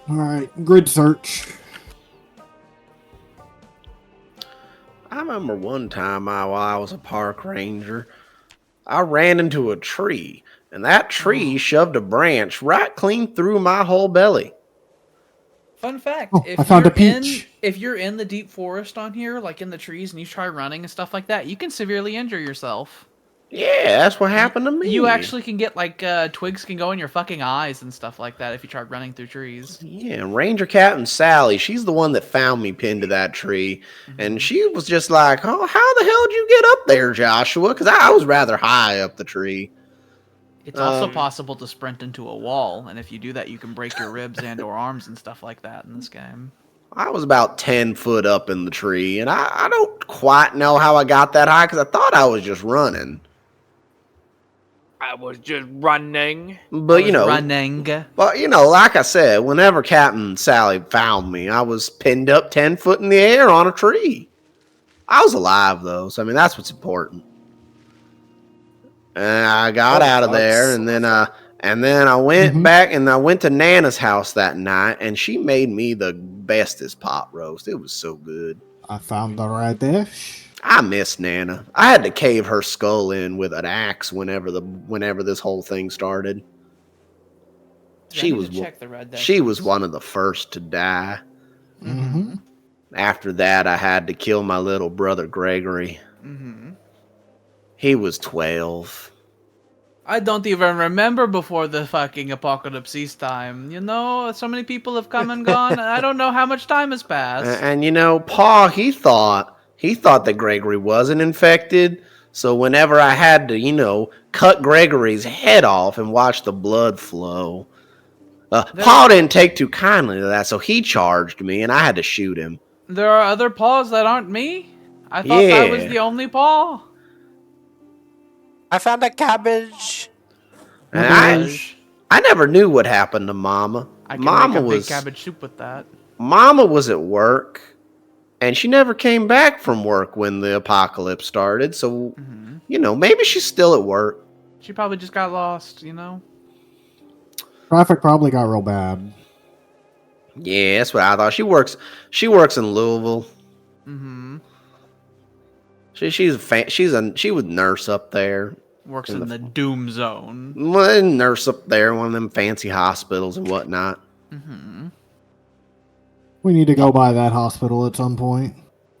Speaker 3: All right, grid search.
Speaker 5: I remember one time while I was a park ranger, I ran into a tree, and that tree shoved a branch right clean through my whole belly.
Speaker 2: Fun fact:
Speaker 3: Oh, I found a peach.
Speaker 2: if you're in the deep forest on here, like in the trees, and you try running and stuff like that, you can severely injure yourself.
Speaker 5: Yeah, that's what happened to me.
Speaker 2: You actually can get like twigs can go in your fucking eyes and stuff like that if you try running through trees.
Speaker 5: Yeah, Ranger Captain Sally, she's the one that found me pinned to that tree. And she was just like, oh, how the hell did you get up there, Joshua? Because I was rather high up the tree.
Speaker 2: It's also possible to sprint into a wall, and if you do that, you can break your ribs and or arms and stuff like that in this game.
Speaker 5: I was about 10 foot up in the tree, and I don't quite know how I got that high because I thought I was just running.
Speaker 4: I was just running.
Speaker 5: But, you know,
Speaker 2: running.
Speaker 5: but, you know, like I said, whenever Captain Sally found me, I was pinned up 10 foot in the air on a tree. I was alive, though, so, I mean, that's what's important. And I got out of there, and then I went back, and I went to Nana's house that night, and she made me the bestest pot roast. It was so good.
Speaker 3: I found the right dish.
Speaker 5: I miss Nana. I had to cave her skull in with an axe whenever this whole thing started. She was one of the first to die.
Speaker 3: Mm-hmm.
Speaker 5: After that, I had to kill my little brother Gregory. He was 12.
Speaker 2: I don't even remember before the fucking apocalypse time. You know, so many people have come and gone, and I don't know how much time has passed.
Speaker 5: And you know, Pa, he thought that Gregory wasn't infected. So whenever I had to, you know, cut Gregory's head off and watch the blood flow, Pa didn't take too kindly to that, so he charged me, and I had to shoot him.
Speaker 2: There are other paws that aren't me? I thought I was the only paw.
Speaker 1: I found a cabbage.
Speaker 5: And I never knew what happened to Mama.
Speaker 2: I can make a big cabbage soup with that.
Speaker 5: Mama was at work, and she never came back from work when the apocalypse started. So, you know, maybe she's still at work.
Speaker 2: She probably just got lost, you know?
Speaker 3: Traffic probably got real bad.
Speaker 5: Yeah, that's what I thought. She works in Louisville. She was nurse up there.
Speaker 2: Works in the doom zone.
Speaker 5: Nurse up there, one of them fancy hospitals and whatnot.
Speaker 3: We need to go by that hospital at some point.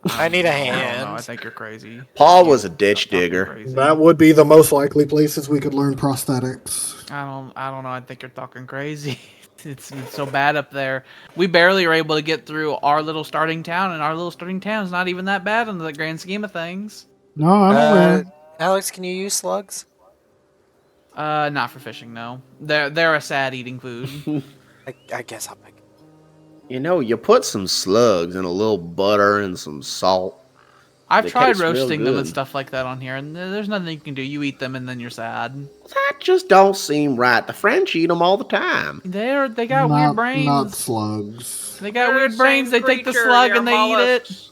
Speaker 1: I need a
Speaker 2: I don't know.
Speaker 1: hand.
Speaker 2: I think you're crazy.
Speaker 5: Paul was a ditch digger.
Speaker 2: Crazy.
Speaker 3: That would be the most likely places we could learn prosthetics.
Speaker 2: I don't know. I think you're talking crazy. It's so bad up there. We barely are able to get through our little starting town, and our little starting town is not even that bad in the grand scheme of things.
Speaker 3: No, I'm aware.
Speaker 1: Alex, can you use slugs?
Speaker 2: Not for fishing, no. They're a sad eating food.
Speaker 1: I guess I'll pick it.
Speaker 5: You know, you put some slugs and a little butter and some salt.
Speaker 2: I've
Speaker 5: They
Speaker 2: tried
Speaker 5: taste real
Speaker 2: roasting them and
Speaker 5: good.
Speaker 2: stuff like that on here, and there's nothing you can do. You eat them and then you're sad.
Speaker 5: That just don't seem right. The French eat them all the time.
Speaker 2: They got weird brains.
Speaker 3: Not slugs.
Speaker 2: They got
Speaker 4: They're
Speaker 2: weird
Speaker 4: the
Speaker 2: brains. They
Speaker 4: same
Speaker 2: take the
Speaker 4: creature,
Speaker 2: slug
Speaker 4: they're
Speaker 2: and they eat it.
Speaker 4: mollusks.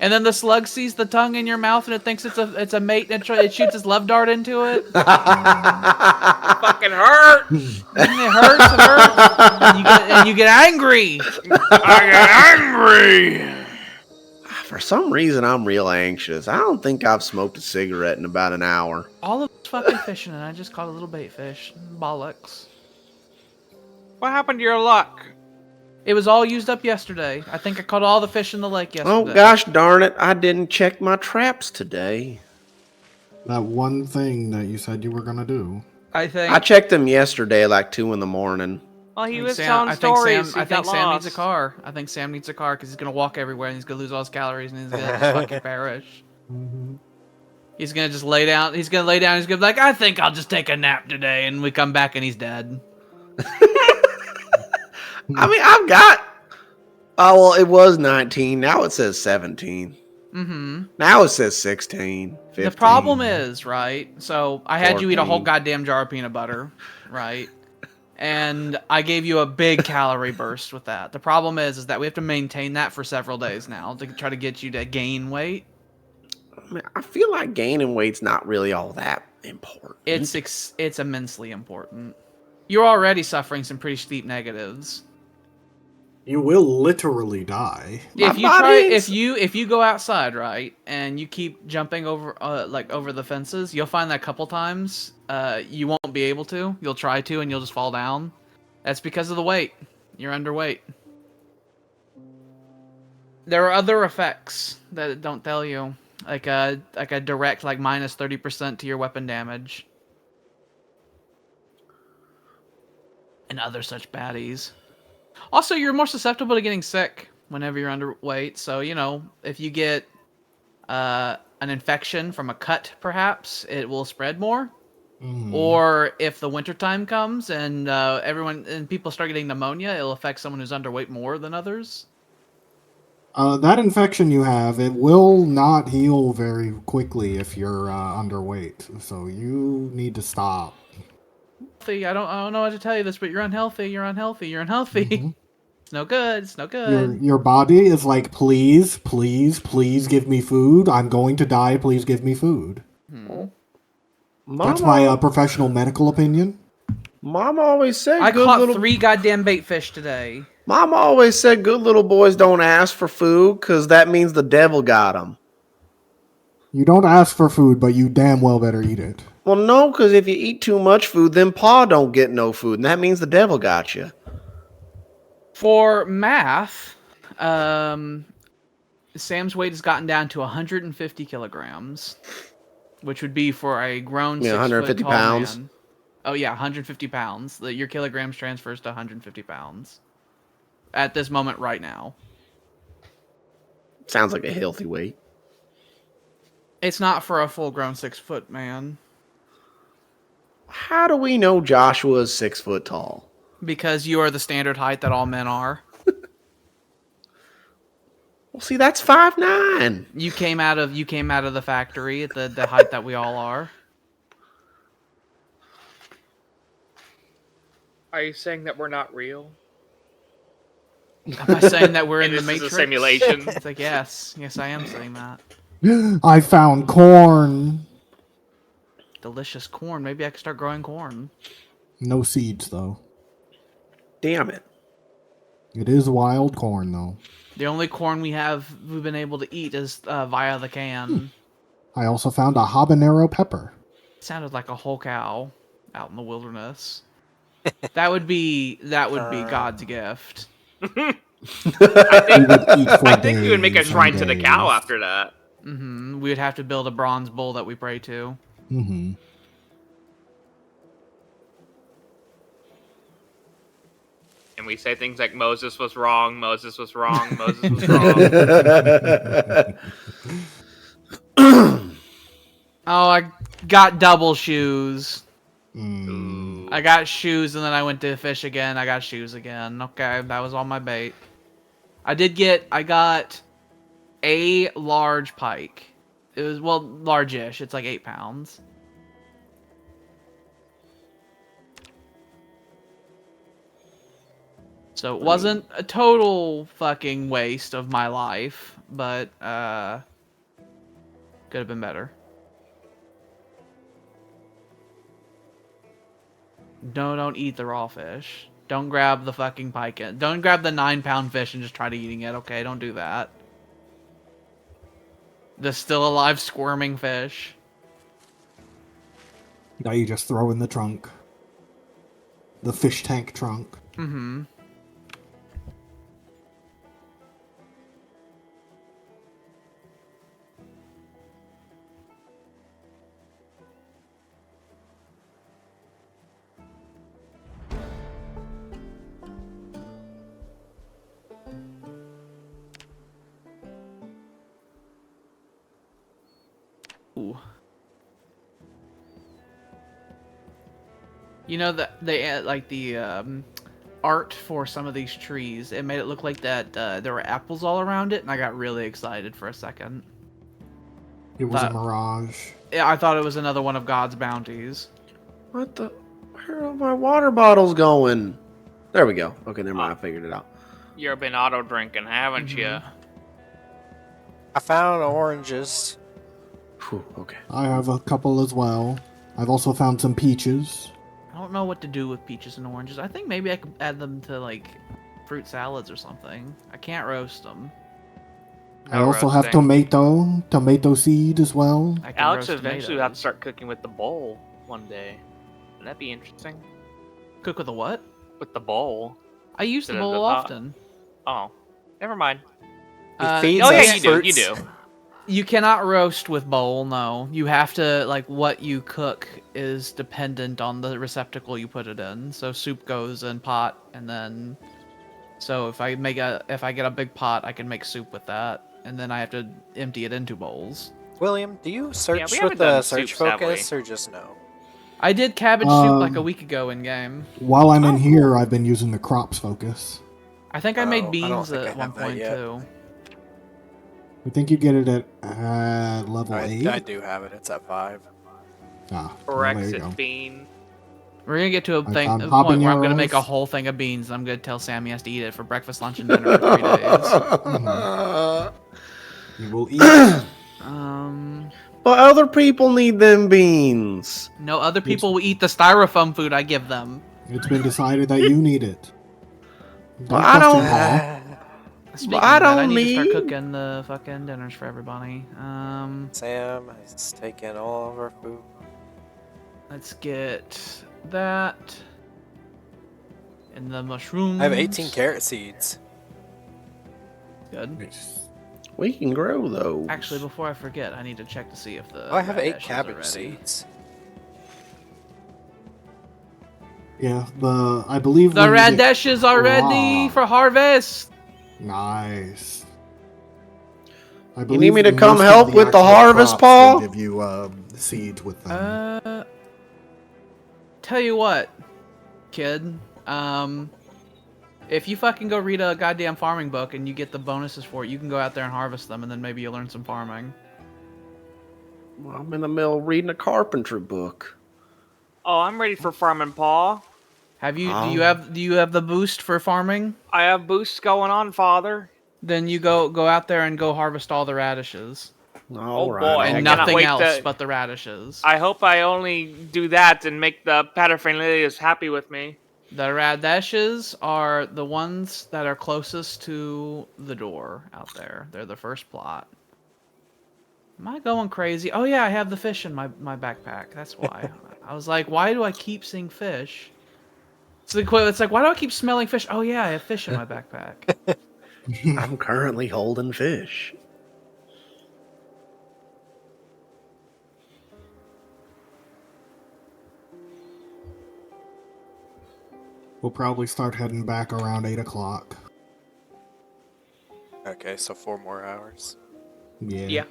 Speaker 2: And then the slug sees the tongue in your mouth and it thinks it's a mate and it shoots its love dart into it.
Speaker 4: Fucking hurt.
Speaker 2: And it hurts. And you get angry.
Speaker 4: I get angry.
Speaker 5: For some reason, I'm real anxious. I don't think I've smoked a cigarette in about an hour.
Speaker 2: All of it's fucking fishing and I just caught a little bait fish. Bollocks.
Speaker 4: What happened to your luck?
Speaker 2: It was all used up yesterday. I think I caught all the fish in the lake yesterday.
Speaker 5: Oh gosh darn it! I didn't check my traps today.
Speaker 3: That one thing that you said you were gonna do.
Speaker 2: I think
Speaker 5: I checked them yesterday, like 2 in the morning.
Speaker 4: Well,
Speaker 2: I
Speaker 4: he
Speaker 2: think
Speaker 4: was
Speaker 2: Sam,
Speaker 4: telling
Speaker 2: I think
Speaker 4: stories.
Speaker 2: Sam, I
Speaker 4: he
Speaker 2: think
Speaker 4: got
Speaker 2: Sam
Speaker 4: lost.
Speaker 2: needs a car. I think Sam needs a car because he's gonna walk everywhere and he's gonna lose all his calories and he's gonna just fucking perish.
Speaker 3: Mhm.
Speaker 2: He's gonna just lay down. He's gonna lay down. He's gonna be like, I think I'll just take a nap today, and we come back and he's dead.
Speaker 5: I mean, I've got. Oh well, it was 19. Now it says 17.
Speaker 2: Mm-hmm.
Speaker 5: Now it says 16. 15.
Speaker 2: The problem is, right? So I had you eat a whole
Speaker 5: 14.
Speaker 2: goddamn jar of peanut butter, right? And I gave you a big calorie burst with that. The problem is that we have to maintain that for several days now to try to get you to gain weight.
Speaker 5: I mean, I feel like gaining weight's not really all that important.
Speaker 2: It's immensely important. You're already suffering some pretty steep negatives.
Speaker 3: You will literally die.
Speaker 2: If you
Speaker 5: body
Speaker 2: try,
Speaker 5: is-
Speaker 2: if you go outside, right, and you keep jumping over over the fences, you'll find that a couple times you won't be able to. You'll try to, and you'll just fall down. That's because of the weight. You're underweight. There are other effects that it don't tell you, like a direct minus 30% to your weapon damage, and other such baddies. Also, you're more susceptible to getting sick whenever you're underweight. So, you know, if you get an infection from a cut, perhaps, it will spread more.
Speaker 3: Mhm.
Speaker 2: Or if the wintertime comes and people start getting pneumonia, it'll affect someone who's underweight more than others.
Speaker 3: That infection you have, it will not heal very quickly if you're underweight. So you need to stop.
Speaker 2: I don't know how to tell you this, but you're unhealthy. You're unhealthy. You're unhealthy.
Speaker 3: Mhm.
Speaker 2: It's no good. It's no good.
Speaker 3: Your body is like, please, please, please give me food. I'm going to die. Please give me food. That's my professional medical opinion.
Speaker 5: Mom always said
Speaker 2: I
Speaker 5: good
Speaker 2: caught
Speaker 5: little.
Speaker 2: 3 goddamn bait fish today.
Speaker 5: Mom always said good little boys don't ask for food because that means the devil got them.
Speaker 3: You don't ask for food, but you damn well better eat it.
Speaker 5: Well, no, because if you eat too much food, then Pa don't get no food, and that means the devil got you.
Speaker 2: For math, Sam's weight has gotten down to 150 kilograms, which would be for a grown 6
Speaker 5: 150
Speaker 2: foot tall
Speaker 5: pounds?
Speaker 2: man. Oh yeah, 150 pounds. Your kilograms transfers to 150 pounds at this moment right now.
Speaker 5: Sounds like a healthy weight.
Speaker 2: It's not for a full-grown 6 foot man
Speaker 5: How do we know Joshua is 6 foot tall?
Speaker 2: because you are the standard height that all men are.
Speaker 5: Well, see, that's 5'9".
Speaker 2: You came out of the factory at the height that we all are.
Speaker 4: Are you saying that we're not real?
Speaker 2: Am I saying that we're in
Speaker 4: And
Speaker 2: the
Speaker 4: this
Speaker 2: Matrix?
Speaker 4: is a simulation?
Speaker 2: It's like yes, I am saying that.
Speaker 3: I found corn.
Speaker 2: Delicious corn. Maybe I could start growing corn.
Speaker 3: No seeds, though.
Speaker 5: Damn it.
Speaker 3: It is wild corn, though.
Speaker 2: The only corn we've been able to eat is via the can.
Speaker 3: I also found a habanero pepper.
Speaker 2: Sounded like a whole cow out in the wilderness. That would be God's gift.
Speaker 4: I
Speaker 3: We would eat for
Speaker 4: think we would make a
Speaker 3: days and
Speaker 4: shrine to the cow
Speaker 3: days.
Speaker 4: after that.
Speaker 2: We would have to build a bronze bull that we pray to.
Speaker 3: Mm-hmm.
Speaker 4: And we say things like Moses was wrong, Moses was wrong, Moses was wrong.
Speaker 2: Oh, I got double shoes.
Speaker 3: Mm.
Speaker 2: I got shoes and then I went to fish again. I got shoes again. Okay, that was all my bait. I got a large pike. It was, well, large-ish. It's like 8 pounds. So it wasn't a total fucking waste of my life, but could have been better. No, don't eat the raw fish. Don't grab the fucking pike. Don't grab the 9-pound fish and just try to eating it. Okay, don't do that. The still alive squirming fish.
Speaker 3: Now you just throw in the trunk. The fish tank trunk.
Speaker 2: Mm-hmm. Ooh. You know that they like the art for some of these trees. It made it look like that there were apples all around it, and I got really excited for a second.
Speaker 3: It was a
Speaker 2: That-
Speaker 3: mirage.
Speaker 2: Yeah, I thought it was another one of God's bounties.
Speaker 5: What the? Where are my water bottles going? There we go. Okay, never mind. I figured it out.
Speaker 4: You've been auto drinking, haven't you?
Speaker 1: I found oranges.
Speaker 5: Whew, okay.
Speaker 3: I have a couple as well. I've also found some peaches.
Speaker 2: I don't know what to do with peaches and oranges. I think maybe I could add them to like fruit salads or something. I can't roast them.
Speaker 3: I
Speaker 4: No
Speaker 3: also have
Speaker 4: roasting.
Speaker 3: tomato seed as well.
Speaker 2: I can
Speaker 4: Alex
Speaker 2: roast
Speaker 4: eventually will have to
Speaker 2: tomatoes.
Speaker 4: start cooking with the bowl one day. Wouldn't that be interesting?
Speaker 2: Cook with a what?
Speaker 4: With the bowl.
Speaker 2: I use the
Speaker 4: Instead of the
Speaker 2: bowl
Speaker 4: pot.
Speaker 2: often.
Speaker 4: Oh, never mind.
Speaker 1: He
Speaker 2: Uh,
Speaker 1: feeds
Speaker 4: Oh yeah,
Speaker 1: us
Speaker 4: you do. You
Speaker 1: fruits.
Speaker 4: do.
Speaker 2: You cannot roast with bowl, no. You have to, like, what you cook is dependent on the receptacle you put it in. So soup goes in pot, and then... So if I get a big pot, I can make soup with that. And then I have to empty it into bowls.
Speaker 1: William, do you search
Speaker 4: we haven't
Speaker 1: with the
Speaker 4: done
Speaker 1: search
Speaker 4: soups, have we?
Speaker 1: focus or just no?
Speaker 2: I did cabbage soup like a
Speaker 3: Um,
Speaker 2: week ago in-game.
Speaker 3: While I'm in
Speaker 1: Oh,
Speaker 3: here, I've been using the crops focus.
Speaker 2: I think I
Speaker 1: Oh, I
Speaker 2: made
Speaker 1: don't
Speaker 2: beans
Speaker 1: think I
Speaker 2: at one
Speaker 1: have that
Speaker 2: point,
Speaker 1: yet.
Speaker 2: too.
Speaker 3: I think you get it at level 8.
Speaker 1: I do have it. It's at 5.
Speaker 3: Ah, well, there you
Speaker 4: Brexit
Speaker 3: go.
Speaker 4: bean.
Speaker 2: We're gonna get to a
Speaker 3: I'm
Speaker 2: point
Speaker 3: popping
Speaker 2: where I'm gonna make a
Speaker 3: arrows.
Speaker 2: whole thing of beans, and I'm gonna tell Sam he has to eat it for breakfast, lunch, and dinner for 3 days.
Speaker 3: You will eat.
Speaker 5: But other people need them beans.
Speaker 2: No other people will eat the styrofoam food I give them.
Speaker 3: It's been decided that you need it.
Speaker 5: Well, I
Speaker 3: question
Speaker 5: don't-
Speaker 3: Paul.
Speaker 2: Speaking
Speaker 5: I
Speaker 2: of that, I
Speaker 5: don't
Speaker 2: need to start
Speaker 5: need-
Speaker 2: cooking the fucking dinners for everybody.
Speaker 1: Sam is taking all of our food.
Speaker 2: Let's get that. And the mushrooms.
Speaker 1: I have 18 carrot seeds.
Speaker 2: Good.
Speaker 5: We can grow those.
Speaker 2: Actually, before I forget, I need to check to see if the.
Speaker 1: Oh, I have 8
Speaker 2: radishes are
Speaker 1: cabbage
Speaker 2: ready.
Speaker 1: seeds.
Speaker 3: Yeah, I believe
Speaker 2: The
Speaker 3: when you get-
Speaker 2: radishes are ready
Speaker 3: Raw.
Speaker 2: for harvest.
Speaker 3: Nice. I
Speaker 5: need
Speaker 3: believe
Speaker 5: me to
Speaker 3: most
Speaker 5: come
Speaker 3: of
Speaker 5: help with the
Speaker 3: actual
Speaker 5: harvest,
Speaker 3: crops
Speaker 5: Paul?
Speaker 3: will give you seeds with them.
Speaker 2: Tell you what, kid. If you fucking go read a goddamn farming book and you get the bonuses for it, you can go out there and harvest them, and then maybe you'll learn some farming.
Speaker 5: Well, I'm in the middle of reading a carpentry book.
Speaker 4: Oh, I'm ready for farming, Paul.
Speaker 2: Have you?
Speaker 5: Oh.
Speaker 2: Do you have the boost for farming?
Speaker 4: I have boosts going on, Father.
Speaker 2: Then you go out there and go harvest all the radishes
Speaker 5: All
Speaker 4: boy,
Speaker 5: right.
Speaker 4: I
Speaker 2: and
Speaker 4: cannot
Speaker 2: nothing
Speaker 4: wait
Speaker 2: else
Speaker 4: to-
Speaker 2: but the radishes.
Speaker 4: I hope I only do that and make the paterfamilias happy with me.
Speaker 2: The radishes are the ones that are closest to the door out there. They're the first plot. Am I going crazy? Oh yeah, I have the fish in my backpack. That's why. I was like, why do I keep seeing fish? It's like, why do I keep smelling fish? Oh yeah, I have fish in my backpack.
Speaker 5: I'm currently holding fish.
Speaker 3: We'll probably start heading back around 8 o'clock.
Speaker 1: Okay, so 4 more hours.
Speaker 3: Yeah.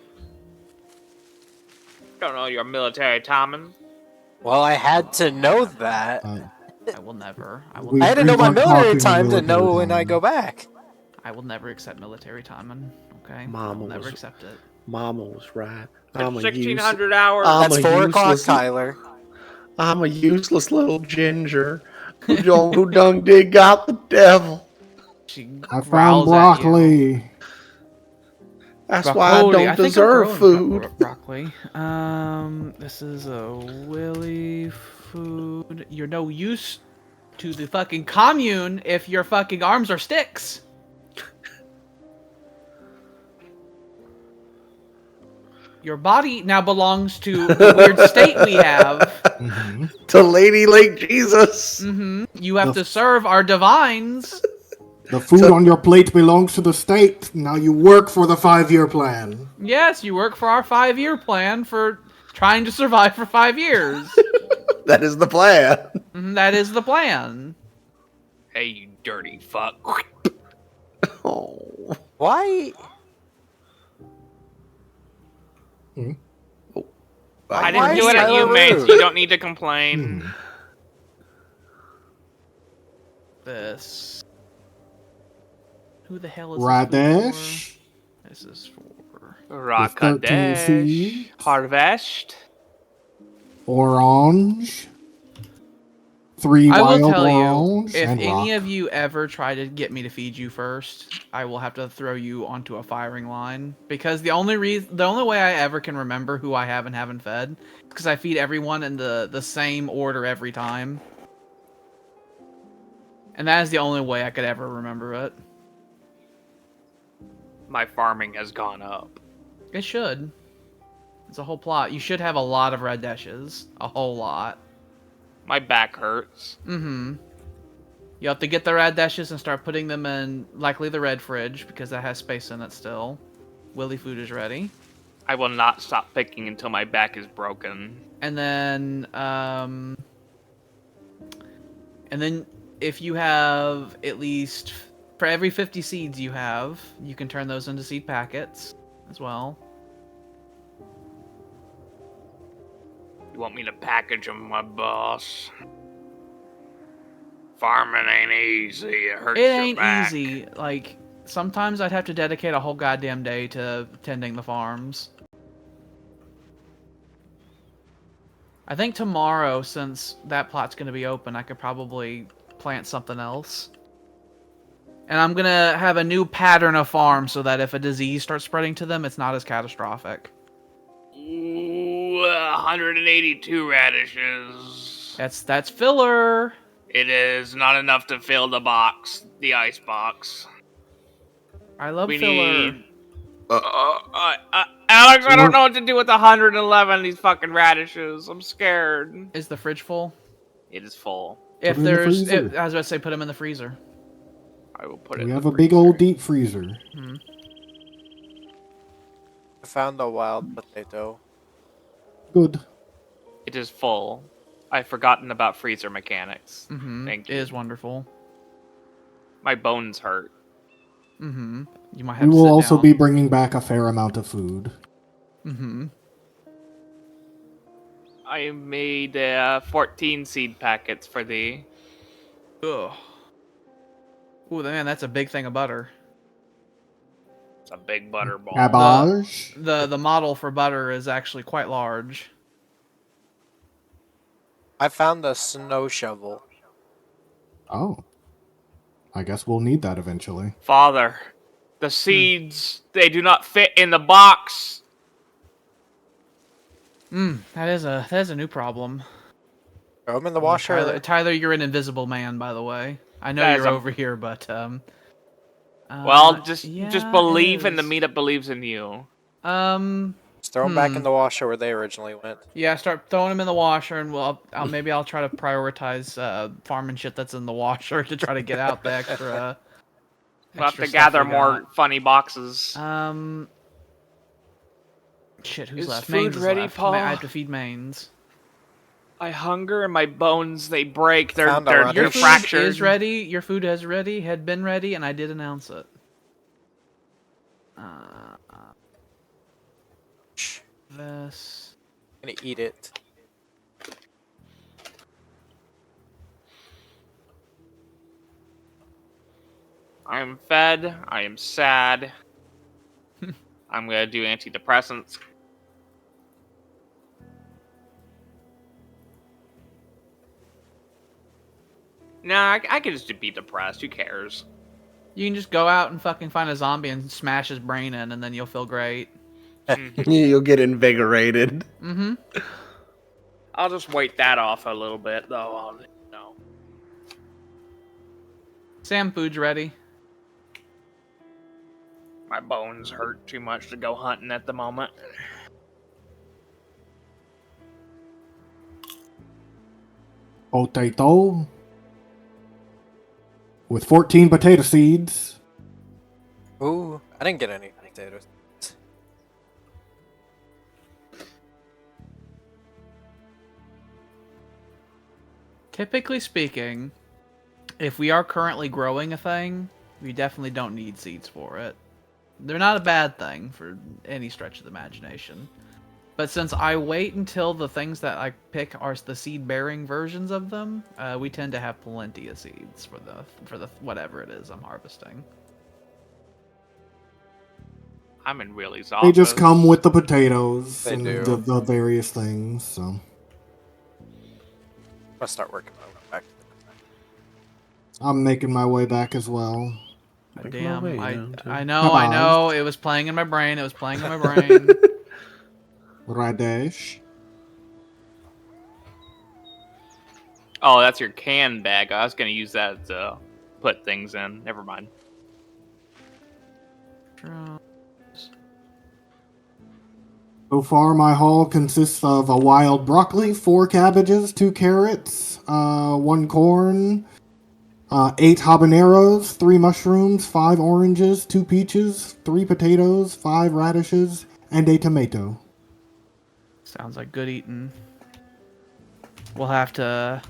Speaker 4: Don't know your military timing.
Speaker 1: Well, I had to know that.
Speaker 2: I will never.
Speaker 3: We-
Speaker 1: I had to know my
Speaker 3: weren't
Speaker 1: military
Speaker 3: talking
Speaker 1: time to
Speaker 3: military
Speaker 1: know when I
Speaker 3: time.
Speaker 1: go back.
Speaker 2: I will never accept military timing. Okay. I
Speaker 5: Mama
Speaker 2: will never
Speaker 5: was-
Speaker 2: accept it.
Speaker 5: Mama was right.
Speaker 4: It's
Speaker 5: I'm a
Speaker 4: 1600 hours.
Speaker 1: That's
Speaker 5: a
Speaker 1: 4 o'clock,
Speaker 5: useless-
Speaker 1: Tyler.
Speaker 5: I'm a useless little ginger who done dig out the devil.
Speaker 2: She
Speaker 3: I
Speaker 2: growls
Speaker 3: found
Speaker 2: at you.
Speaker 3: broccoli.
Speaker 5: That's why I
Speaker 2: Broccoli.
Speaker 5: don't
Speaker 2: think I'm
Speaker 5: deserve
Speaker 2: growing
Speaker 5: food.
Speaker 2: Broccoli. This is a willy food. You're no use to the fucking commune if your fucking arms are sticks. Your body now belongs to the weird state we have.
Speaker 3: Mhm.
Speaker 5: To Lady Lake Jesus.
Speaker 2: You have
Speaker 3: The-
Speaker 2: to serve our divines.
Speaker 3: The food on your plate belongs to the state. Now you work for the 5-year plan.
Speaker 2: Yes, you work for our 5-year plan for trying to survive for 5 years.
Speaker 5: That is the plan.
Speaker 2: That is the plan.
Speaker 4: Hey, you dirty fuck.
Speaker 5: Oh.
Speaker 1: Why?
Speaker 4: I
Speaker 5: you.
Speaker 4: didn't do it at you,
Speaker 1: Tyler
Speaker 4: mates.
Speaker 1: rude?
Speaker 4: You don't need to complain.
Speaker 2: This. Who the hell is
Speaker 3: Radish.
Speaker 2: This is for.
Speaker 3: With 13 seeds.
Speaker 4: Harvest.
Speaker 3: Orange. 3
Speaker 2: I will
Speaker 3: wild
Speaker 2: tell you,
Speaker 3: orange.
Speaker 2: if
Speaker 3: and
Speaker 2: any
Speaker 3: rock.
Speaker 2: of you ever try to get me to feed you first, I will have to throw you onto a firing line. Because the only way I ever can remember who I have and haven't fed, is because I feed everyone in the same order every time. And that is the only way I could ever remember it.
Speaker 4: My farming has gone up.
Speaker 2: It should. It's a whole plot. You should have a lot of red dishes. A whole lot.
Speaker 4: My back hurts.
Speaker 2: Mm-hmm. You have to get the red dishes and start putting them in, likely the red fridge, because that has space in it still. Willy food is ready.
Speaker 4: I will not stop picking until my back is broken.
Speaker 2: And then if you have at least, for every 50 seeds you have, you can turn those into seed packets as well.
Speaker 4: You want me to package them, my boss? Farming ain't easy. It hurts
Speaker 2: It
Speaker 4: your
Speaker 2: ain't
Speaker 4: back.
Speaker 2: easy. Like, sometimes I'd have to dedicate a whole goddamn day to tending the farms. I think tomorrow, since that plot's going to be open, I could probably plant something else. And I'm going to have a new pattern of farm so that if a disease starts spreading to them, it's not as catastrophic.
Speaker 4: Ooh, 182 radishes.
Speaker 2: That's filler.
Speaker 4: It is not enough to fill the box, the ice box.
Speaker 2: I love
Speaker 4: We
Speaker 2: filler.
Speaker 4: need... Alex, I don't know what to do with 111 of these fucking radishes. I'm scared.
Speaker 2: Is the fridge full?
Speaker 4: It is full.
Speaker 2: If
Speaker 3: them in the
Speaker 2: there's,
Speaker 3: freezer.
Speaker 2: I was about to say, put them in the freezer.
Speaker 4: I will put it
Speaker 3: We
Speaker 4: in
Speaker 3: have
Speaker 4: the
Speaker 3: a big
Speaker 4: freezer.
Speaker 3: old deep freezer.
Speaker 1: I found a wild potato.
Speaker 3: Good.
Speaker 4: It is full. I've forgotten about freezer mechanics.
Speaker 2: Mm-hmm.
Speaker 4: Thank
Speaker 2: It
Speaker 4: you.
Speaker 2: is wonderful.
Speaker 4: My bones hurt.
Speaker 2: Mm-hmm. You might
Speaker 3: We
Speaker 2: have to
Speaker 3: will
Speaker 2: sit
Speaker 3: also
Speaker 2: down.
Speaker 3: be bringing back a fair amount of food.
Speaker 2: Mm-hmm.
Speaker 4: I made 14 seed packets for thee.
Speaker 2: Ugh. Ooh, man, that's a big thing of butter.
Speaker 4: It's a big butter ball.
Speaker 3: Cabbage.
Speaker 2: The model for butter is actually quite large.
Speaker 1: I found a snow shovel.
Speaker 3: Oh. I guess we'll need that eventually.
Speaker 4: Father, the seeds, they do not fit in the box.
Speaker 2: That is a new problem.
Speaker 1: Throw them in the washer.
Speaker 2: Tyler, you're an invisible man, by the way. I know
Speaker 4: That is
Speaker 2: you're
Speaker 4: a-
Speaker 2: over here, but
Speaker 4: Well, just
Speaker 2: yeah,
Speaker 4: believe
Speaker 2: it
Speaker 4: and the
Speaker 2: is.
Speaker 4: meetup believes in you.
Speaker 1: Just throw them back in the washer where they originally went.
Speaker 2: Yeah, start throwing them in the washer, and maybe I'll try to prioritize farming shit that's in the washer to try to get out the extra.
Speaker 4: We'll have
Speaker 2: extra
Speaker 4: to
Speaker 2: stuff
Speaker 4: gather
Speaker 2: we
Speaker 4: more
Speaker 2: got.
Speaker 4: funny boxes.
Speaker 2: Shit, who's
Speaker 4: Is
Speaker 2: left?
Speaker 4: food
Speaker 2: Mains is
Speaker 4: ready,
Speaker 2: left.
Speaker 4: Paul?
Speaker 2: I have to feed Mains.
Speaker 4: I hunger and my bones, they break. They're,
Speaker 1: Found a
Speaker 4: they're,
Speaker 1: radish.
Speaker 4: they're
Speaker 2: Your food
Speaker 4: fractured.
Speaker 2: is ready. Your food has ready. Had been ready, and I did announce it. This.
Speaker 1: I'm gonna eat it.
Speaker 4: I am fed. I am sad. I'm gonna do antidepressants. Nah, I can just be depressed. Who cares?
Speaker 2: You can just go out and fucking find a zombie and smash his brain in, and then you'll feel great.
Speaker 5: You'll get invigorated.
Speaker 2: Mm-hmm.
Speaker 4: I'll just wait that off a little bit, though. No.
Speaker 2: Sam, food's ready.
Speaker 4: My bones hurt too much to go hunting at the moment.
Speaker 3: Potato. With 14 potato seeds.
Speaker 1: Ooh, I didn't get any potatoes.
Speaker 2: Typically speaking, if we are currently growing a thing, we definitely don't need seeds for it. They're not a bad thing for any stretch of the imagination. But since I wait until the things that I pick are the seed-bearing versions of them, we tend to have plenty of seeds for the whatever it is I'm harvesting.
Speaker 4: I'm in Willie's
Speaker 3: They
Speaker 4: office.
Speaker 3: just come with the potatoes
Speaker 1: They
Speaker 3: and
Speaker 1: do.
Speaker 3: the various things. So
Speaker 1: I'll start working my way back to the
Speaker 3: I'm making my way back as well.
Speaker 5: Making my way
Speaker 2: Damn,
Speaker 5: down to-
Speaker 2: I know. It was playing in my brain. It was playing in my brain.
Speaker 3: Radesh.
Speaker 4: Oh, that's your can bag. I was gonna use that to put things in. Never mind.
Speaker 3: So far, my haul consists of a wild broccoli, 4 cabbages, 2 carrots, 1 corn, 8 habaneros, 3 mushrooms, 5 oranges, 2 peaches, 3 potatoes, 5 radishes, and a tomato.
Speaker 2: Sounds like good eating. We'll have to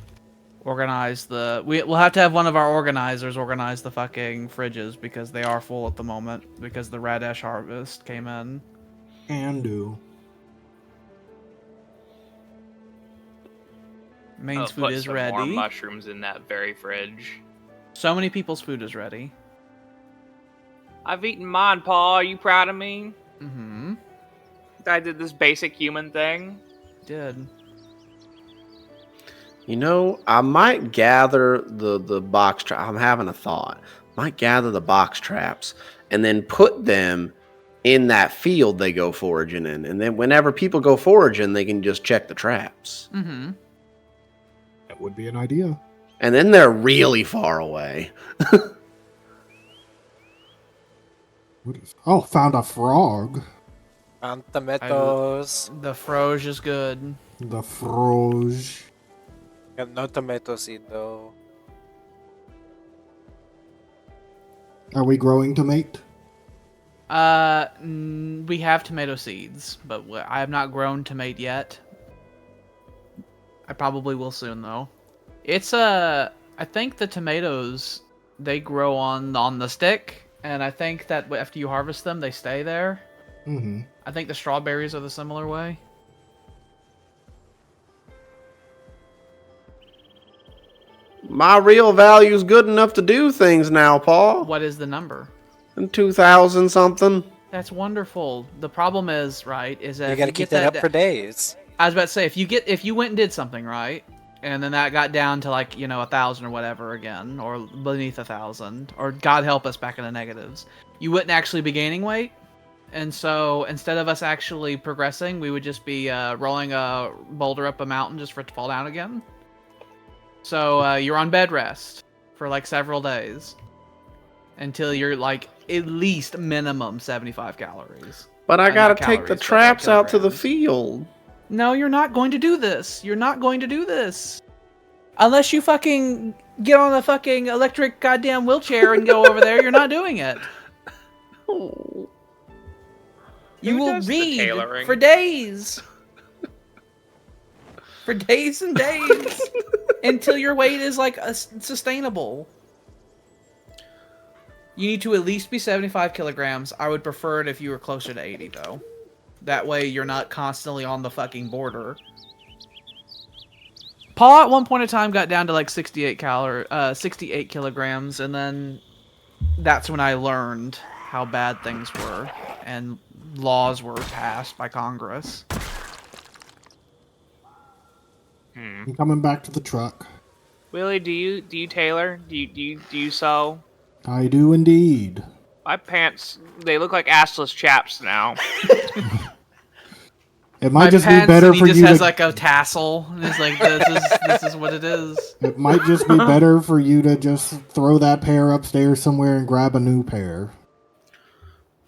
Speaker 2: organize we'll have to have one of our organizers organize the fucking fridges because they are full at the moment because the Radesh harvest came in.
Speaker 3: And do.
Speaker 2: Main's food
Speaker 4: Put
Speaker 2: is
Speaker 4: some more
Speaker 2: ready.
Speaker 4: mushrooms in that very fridge.
Speaker 2: So many people's food is ready.
Speaker 4: I've eaten mine, Paul. Are you proud of me?
Speaker 2: Mm-hmm.
Speaker 4: I did this basic human thing.
Speaker 2: Did.
Speaker 5: You know, I might gather the box trap. I'm having a thought. Might gather the box traps and then put them in that field they go foraging in. And then whenever people go foraging, they can just check the traps.
Speaker 2: Mm-hmm.
Speaker 3: That would be an idea.
Speaker 5: And then they're really far away.
Speaker 3: What is? Oh, found a frog.
Speaker 1: found tomatoes.
Speaker 2: The froge is good.
Speaker 3: The froge.
Speaker 1: Got no tomato seed though.
Speaker 3: Are we growing tomate?
Speaker 2: We have tomato seeds, but I have not grown tomato yet. I probably will soon though. It's I think the tomatoes they grow on the stick, and I think that after you harvest them, they stay there.
Speaker 3: Mm-hmm.
Speaker 2: I think the strawberries are the similar way.
Speaker 5: My real value's good enough to do things now, Paul.
Speaker 2: What is the number?
Speaker 5: In 2000 something.
Speaker 2: That's wonderful. The problem is, right, is that
Speaker 1: You
Speaker 2: if
Speaker 1: gotta
Speaker 2: get
Speaker 1: keep that up for days.
Speaker 2: I was about to say if you went and did something, right, and then that got down to like 1,000 or whatever again, or beneath 1,000, or God help us back in the negatives, you wouldn't actually be gaining weight, and so instead of us actually progressing, we would just be rolling a boulder up a mountain just for it to fall down again. So you're on bed rest for like several days until you're like at least minimum 75 calories.
Speaker 5: But I
Speaker 2: Not
Speaker 5: gotta take the
Speaker 2: calories, but
Speaker 5: traps out to the
Speaker 2: kilograms.
Speaker 5: field.
Speaker 2: No, you're not going to do this. You're not going to do this. Unless you fucking get on a fucking electric goddamn wheelchair and go over there, you're not doing it.
Speaker 5: Oh.
Speaker 2: You
Speaker 4: Who
Speaker 2: will
Speaker 4: does the
Speaker 2: read
Speaker 4: tailoring?
Speaker 2: for days. For days and days. Until your weight is like sustainable. You need to at least be 75 kilograms. I would prefer it if you were closer to 80 though. That way you're not constantly on the fucking border. Paul at one point in time got down to like 68 kilograms, and then that's when I learned how bad things were, and laws were passed by Congress.
Speaker 3: I'm coming back to the truck.
Speaker 4: Willie, do you tailor? Do you sew?
Speaker 3: I do indeed.
Speaker 4: My pants, they look like assless chaps now.
Speaker 3: It might just be better
Speaker 2: and he
Speaker 3: for
Speaker 2: just
Speaker 3: you
Speaker 2: has
Speaker 3: to.
Speaker 2: like a tassel, and it's like this is what it is.
Speaker 3: It might just be better for you to just throw that pair upstairs somewhere and grab a new pair.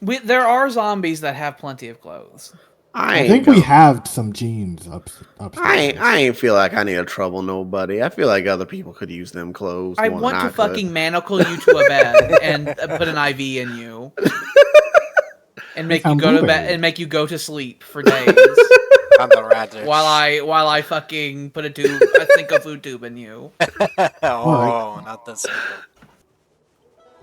Speaker 2: There are zombies that have plenty of clothes.
Speaker 3: I think we have some jeans upstairs.
Speaker 5: I ain't feel like I need to trouble nobody. I feel like other people could use them clothes.
Speaker 2: I
Speaker 5: more
Speaker 2: want
Speaker 5: than
Speaker 2: to
Speaker 5: could.
Speaker 2: fucking manacle you to a bed and put an IV in you, and make you go to bed and make you go to sleep for days
Speaker 1: On the radish.
Speaker 2: while I fucking put a Cinco food tube in you.
Speaker 1: Oh, not the single.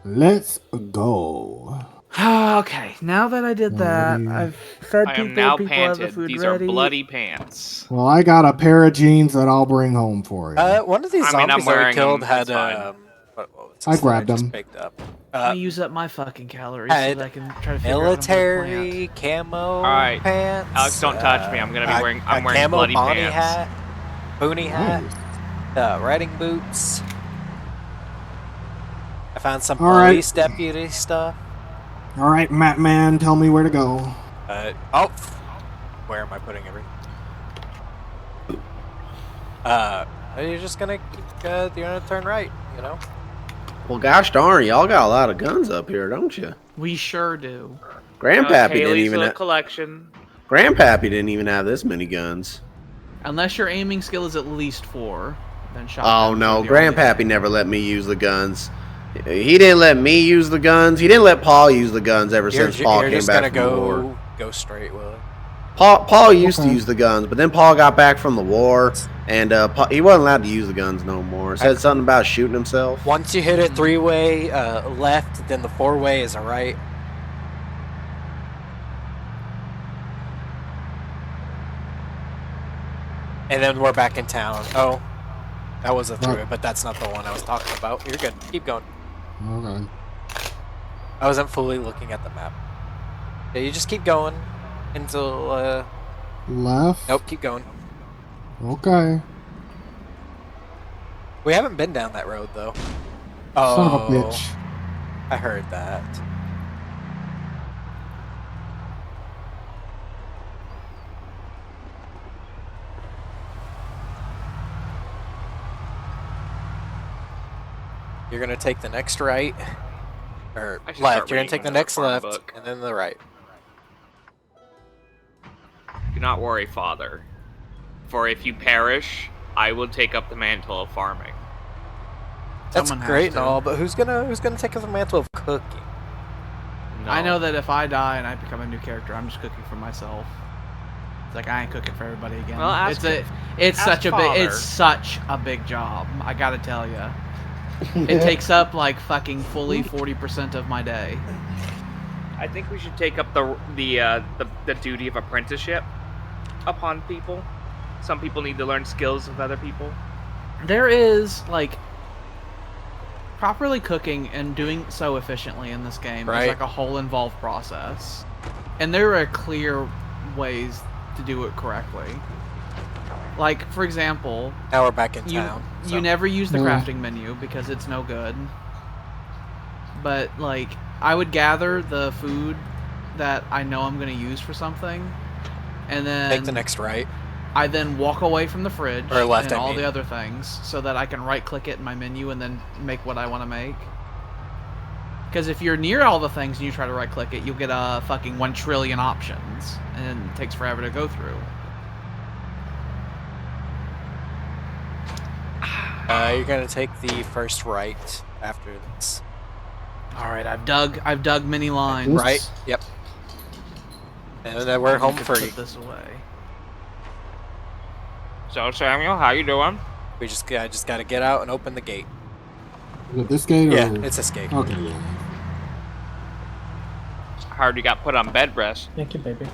Speaker 3: Let's go.
Speaker 2: Okay, now that I did that,
Speaker 3: Alrighty.
Speaker 2: I've fed
Speaker 4: I am
Speaker 2: people.
Speaker 4: now
Speaker 2: People have the
Speaker 4: panted.
Speaker 2: food
Speaker 4: These
Speaker 2: ready.
Speaker 4: are bloody pants.
Speaker 3: Well, I got a pair of jeans that I'll bring home for you.
Speaker 1: One of these
Speaker 4: I mean, I'm
Speaker 1: zombies that we
Speaker 4: wearing
Speaker 1: killed
Speaker 4: them,
Speaker 1: had
Speaker 4: it's fine.
Speaker 1: what was
Speaker 3: I
Speaker 1: this that
Speaker 3: grabbed
Speaker 1: just
Speaker 3: them.
Speaker 1: picked up?
Speaker 2: Let me use up my fucking calories so
Speaker 1: had
Speaker 2: that I can try to figure out how to plant.
Speaker 1: military camo
Speaker 4: Alright,
Speaker 1: pants.
Speaker 4: Alex, don't touch me. I'm gonna be wearing. I'm
Speaker 1: a
Speaker 4: wearing
Speaker 1: camo
Speaker 4: bloody
Speaker 1: Bonnie
Speaker 4: pants.
Speaker 1: hat, boonie hat,
Speaker 3: Nice.
Speaker 1: riding boots. I found some
Speaker 3: All right.
Speaker 1: police deputy stuff.
Speaker 3: All right, Map Man, tell me where to go.
Speaker 1: Where am I putting everything? You're just gonna keep, you're gonna turn right, you know?
Speaker 5: Well, gosh darn, y'all got a lot of guns up here, don't you?
Speaker 2: We sure do.
Speaker 5: Grandpappy didn't
Speaker 4: Haley's
Speaker 5: even.
Speaker 4: little collection.
Speaker 5: Grandpappy didn't even have this many guns.
Speaker 2: Unless your aiming skill is at least 4, then
Speaker 5: Oh
Speaker 2: shotguns
Speaker 5: no,
Speaker 2: are the only
Speaker 5: Grandpappy
Speaker 2: thing.
Speaker 5: never let me use the guns. He didn't let me use the guns. He didn't let Paul use the guns ever since Paul came back from the war.
Speaker 1: Go straight, Willie.
Speaker 5: Paul used to
Speaker 3: Okay.
Speaker 5: use the guns, but then Paul got back from the war, and he wasn't allowed to use the guns no more. Said something about shooting himself.
Speaker 1: Once you hit a 3-way left, then the 4-way is a right. And then we're back in town. Oh, that was a 3-way, but that's not the one I was talking about. You're good. Keep going.
Speaker 3: Okay.
Speaker 1: I wasn't fully looking at the map. Yeah, you just keep going until,
Speaker 3: Left.
Speaker 1: Nope, keep going.
Speaker 3: Okay.
Speaker 1: We haven't been down that road, though.
Speaker 3: Son of a bitch.
Speaker 1: I heard that. You're gonna take the next right, or
Speaker 4: I should
Speaker 1: left.
Speaker 4: start
Speaker 1: You're gonna
Speaker 4: reading
Speaker 1: take the
Speaker 4: another
Speaker 1: next
Speaker 4: farm
Speaker 1: left,
Speaker 4: book.
Speaker 1: and then the right.
Speaker 4: Do not worry, Father. For if you perish, I will take up the mantle of farming.
Speaker 1: That's
Speaker 2: Someone has
Speaker 1: great and
Speaker 2: to.
Speaker 1: all, but who's gonna take up the mantle of cooking?
Speaker 4: No.
Speaker 2: I know that if I die and I become a new character, I'm just cooking for myself. It's like I ain't cooking for everybody again.
Speaker 4: Well, ask
Speaker 2: it's
Speaker 4: ask
Speaker 2: such a
Speaker 4: Father.
Speaker 2: big, it's such a big job. I gotta tell you, it takes up like fucking fully 40% of my day.
Speaker 4: I think we should take up the duty of apprenticeship upon people. Some people need to learn skills of other people.
Speaker 2: There is like properly cooking and doing so efficiently in this game
Speaker 1: Right.
Speaker 2: is like a whole involved process, and there are clear ways to do it correctly. Like for example,
Speaker 1: Now we're back in
Speaker 2: you
Speaker 1: town. so-
Speaker 2: you never use the
Speaker 3: Yeah.
Speaker 2: crafting menu because it's no good. But like I would gather the food that I know I'm gonna use for something, and then
Speaker 1: take the next right.
Speaker 2: I then walk away from the fridge
Speaker 1: Or left,
Speaker 2: and
Speaker 1: I
Speaker 2: all
Speaker 1: mean.
Speaker 2: the other things so that I can right click it in my menu and then make what I want to make. Because if you're near all the things and you try to right click it, you'll get a fucking 1 trillion options and it takes forever to go through.
Speaker 1: You're gonna take the first right after this.
Speaker 2: Alright, I've dug many lines.
Speaker 1: Right. Yep. And then we're
Speaker 2: I
Speaker 1: home
Speaker 2: need to
Speaker 1: free.
Speaker 2: put this away.
Speaker 4: So Samuel, how you doing?
Speaker 1: I just gotta get out and open the gate.
Speaker 3: Is it this gate or?
Speaker 1: Yeah, it's this gate.
Speaker 3: Okay. Yeah.
Speaker 4: I heard you got put on bed rest.
Speaker 6: Thank you, baby.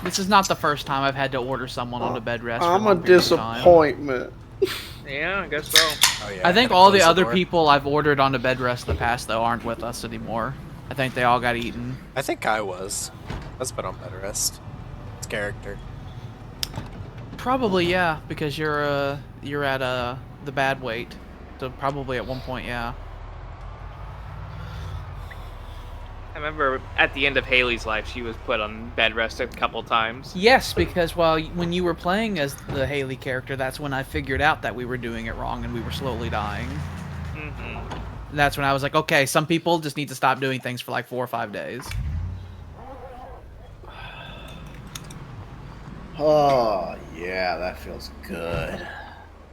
Speaker 2: This is not the first time I've had to order someone on a bed rest. for
Speaker 5: I'm a
Speaker 2: long periods of time.
Speaker 5: disappointment.
Speaker 4: Yeah, I guess so.
Speaker 1: Oh yeah.
Speaker 2: I think
Speaker 1: gotta
Speaker 2: all the
Speaker 1: close
Speaker 2: other
Speaker 1: door.
Speaker 2: people I've ordered on a bed rest in the past though aren't with us anymore. I think they all got eaten.
Speaker 1: I think I was. Let's put on bed rest. It's character.
Speaker 2: Probably yeah, because you're at the bad weight, so probably at one point yeah.
Speaker 4: I remember at the end of Haley's life, she was put on bed rest a couple times.
Speaker 2: Yes, because when you were playing as the Haley character, that's when I figured out that we were doing it wrong and we were slowly dying.
Speaker 4: Mm-hmm.
Speaker 2: That's when I was like, okay, some people just need to stop doing things for like 4 or 5 days.
Speaker 5: Oh yeah, that feels good.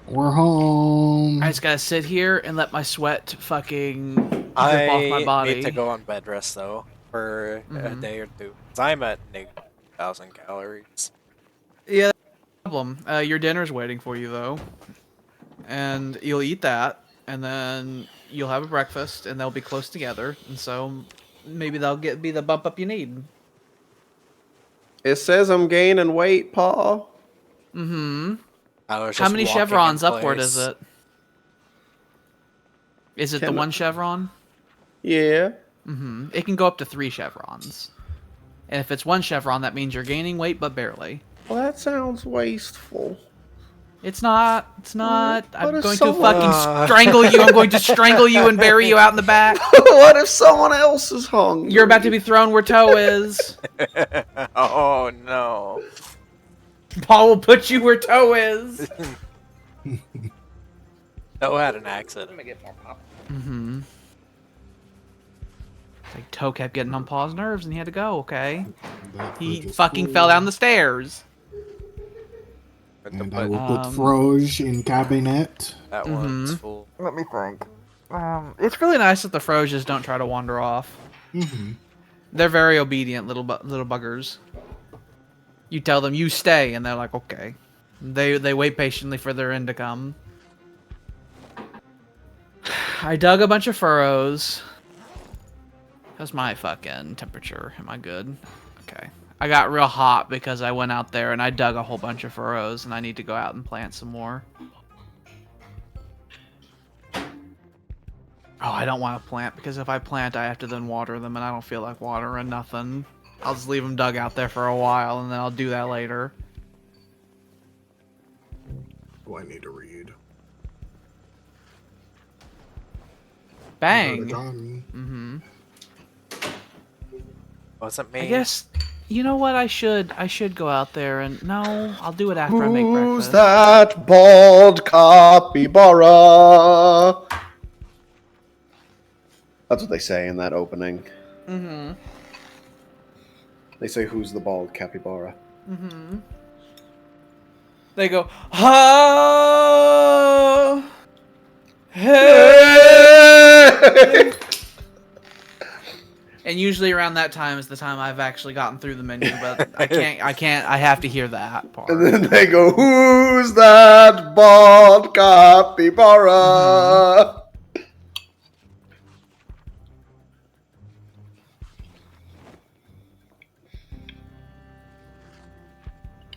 Speaker 3: We're home.
Speaker 2: I just gotta sit here and let my sweat fucking drip
Speaker 1: I
Speaker 2: off my body.
Speaker 1: need to go on bed rest though for a
Speaker 2: Mhm.
Speaker 1: day or two. 'Cause I'm at -1,000 calories.
Speaker 2: Yeah, that's the problem. Your dinner's waiting for you though, and you'll eat that, and then you'll have a breakfast, and they'll be close together, and so maybe they'll be the bump up you need.
Speaker 5: It says I'm gaining weight, Paul.
Speaker 2: Mm-hmm.
Speaker 1: I was
Speaker 2: How
Speaker 1: just
Speaker 2: many
Speaker 1: walking in
Speaker 2: chevrons upward
Speaker 1: place.
Speaker 2: is it? Is it the
Speaker 5: Can-
Speaker 2: 1 chevron?
Speaker 5: Yeah.
Speaker 2: Mm-hmm. It can go up to 3 chevrons. And if it's 1 chevron, that means you're gaining weight, but barely.
Speaker 5: Well, that sounds wasteful.
Speaker 2: It's not. It's not.
Speaker 5: What
Speaker 2: I'm
Speaker 5: if
Speaker 2: going to
Speaker 5: someone-
Speaker 2: fucking strangle you. I'm going to strangle you and bury you out in the back.
Speaker 5: What if someone else is hungry?
Speaker 2: You're about to be thrown where Toe is.
Speaker 1: Oh no.
Speaker 2: Paul will put you where Toe is.
Speaker 1: Toe had an accident.
Speaker 4: Let me get more pop.
Speaker 2: Mm-hmm. Like Toe kept getting on Paul's nerves and he had to go, okay?
Speaker 3: That
Speaker 2: He
Speaker 3: fridge is
Speaker 2: fucking
Speaker 3: full.
Speaker 2: fell down the stairs.
Speaker 3: And I will put
Speaker 2: Um,
Speaker 3: Froge in cabinet.
Speaker 1: That one's
Speaker 2: Mhm.
Speaker 1: full.
Speaker 2: Let me think. It's really nice that the Froges don't try to wander off.
Speaker 3: Mm-hmm.
Speaker 2: They're very obedient little buggers. You tell them, you stay, and they're like, okay. They wait patiently for their end to come. I dug a bunch of furrows. How's my fucking temperature? Am I good? Okay. I got real hot because I went out there and I dug a whole bunch of furrows and I need to go out and plant some more. Oh, I don't want to plant because if I plant, I have to then water them and I don't feel like watering nothing. I'll just leave them dug out there for a while and then I'll do that later.
Speaker 3: Oh, I need to read.
Speaker 2: Bang!
Speaker 3: Done.
Speaker 2: Mm-hmm.
Speaker 1: Wasn't me.
Speaker 2: I guess, you know what, I should go out there and, no, I'll do it after I make
Speaker 5: Who's
Speaker 2: breakfast.
Speaker 5: that bald capybara? That's what they say in that opening.
Speaker 2: Mm-hmm.
Speaker 5: They say, "Who's the bald capybara?"
Speaker 2: Mm-hmm. They go, oh, hey. And usually around that time is the time I've actually gotten through the menu, but I have to hear that part.
Speaker 5: And then they go, "Who's that bald capybara?"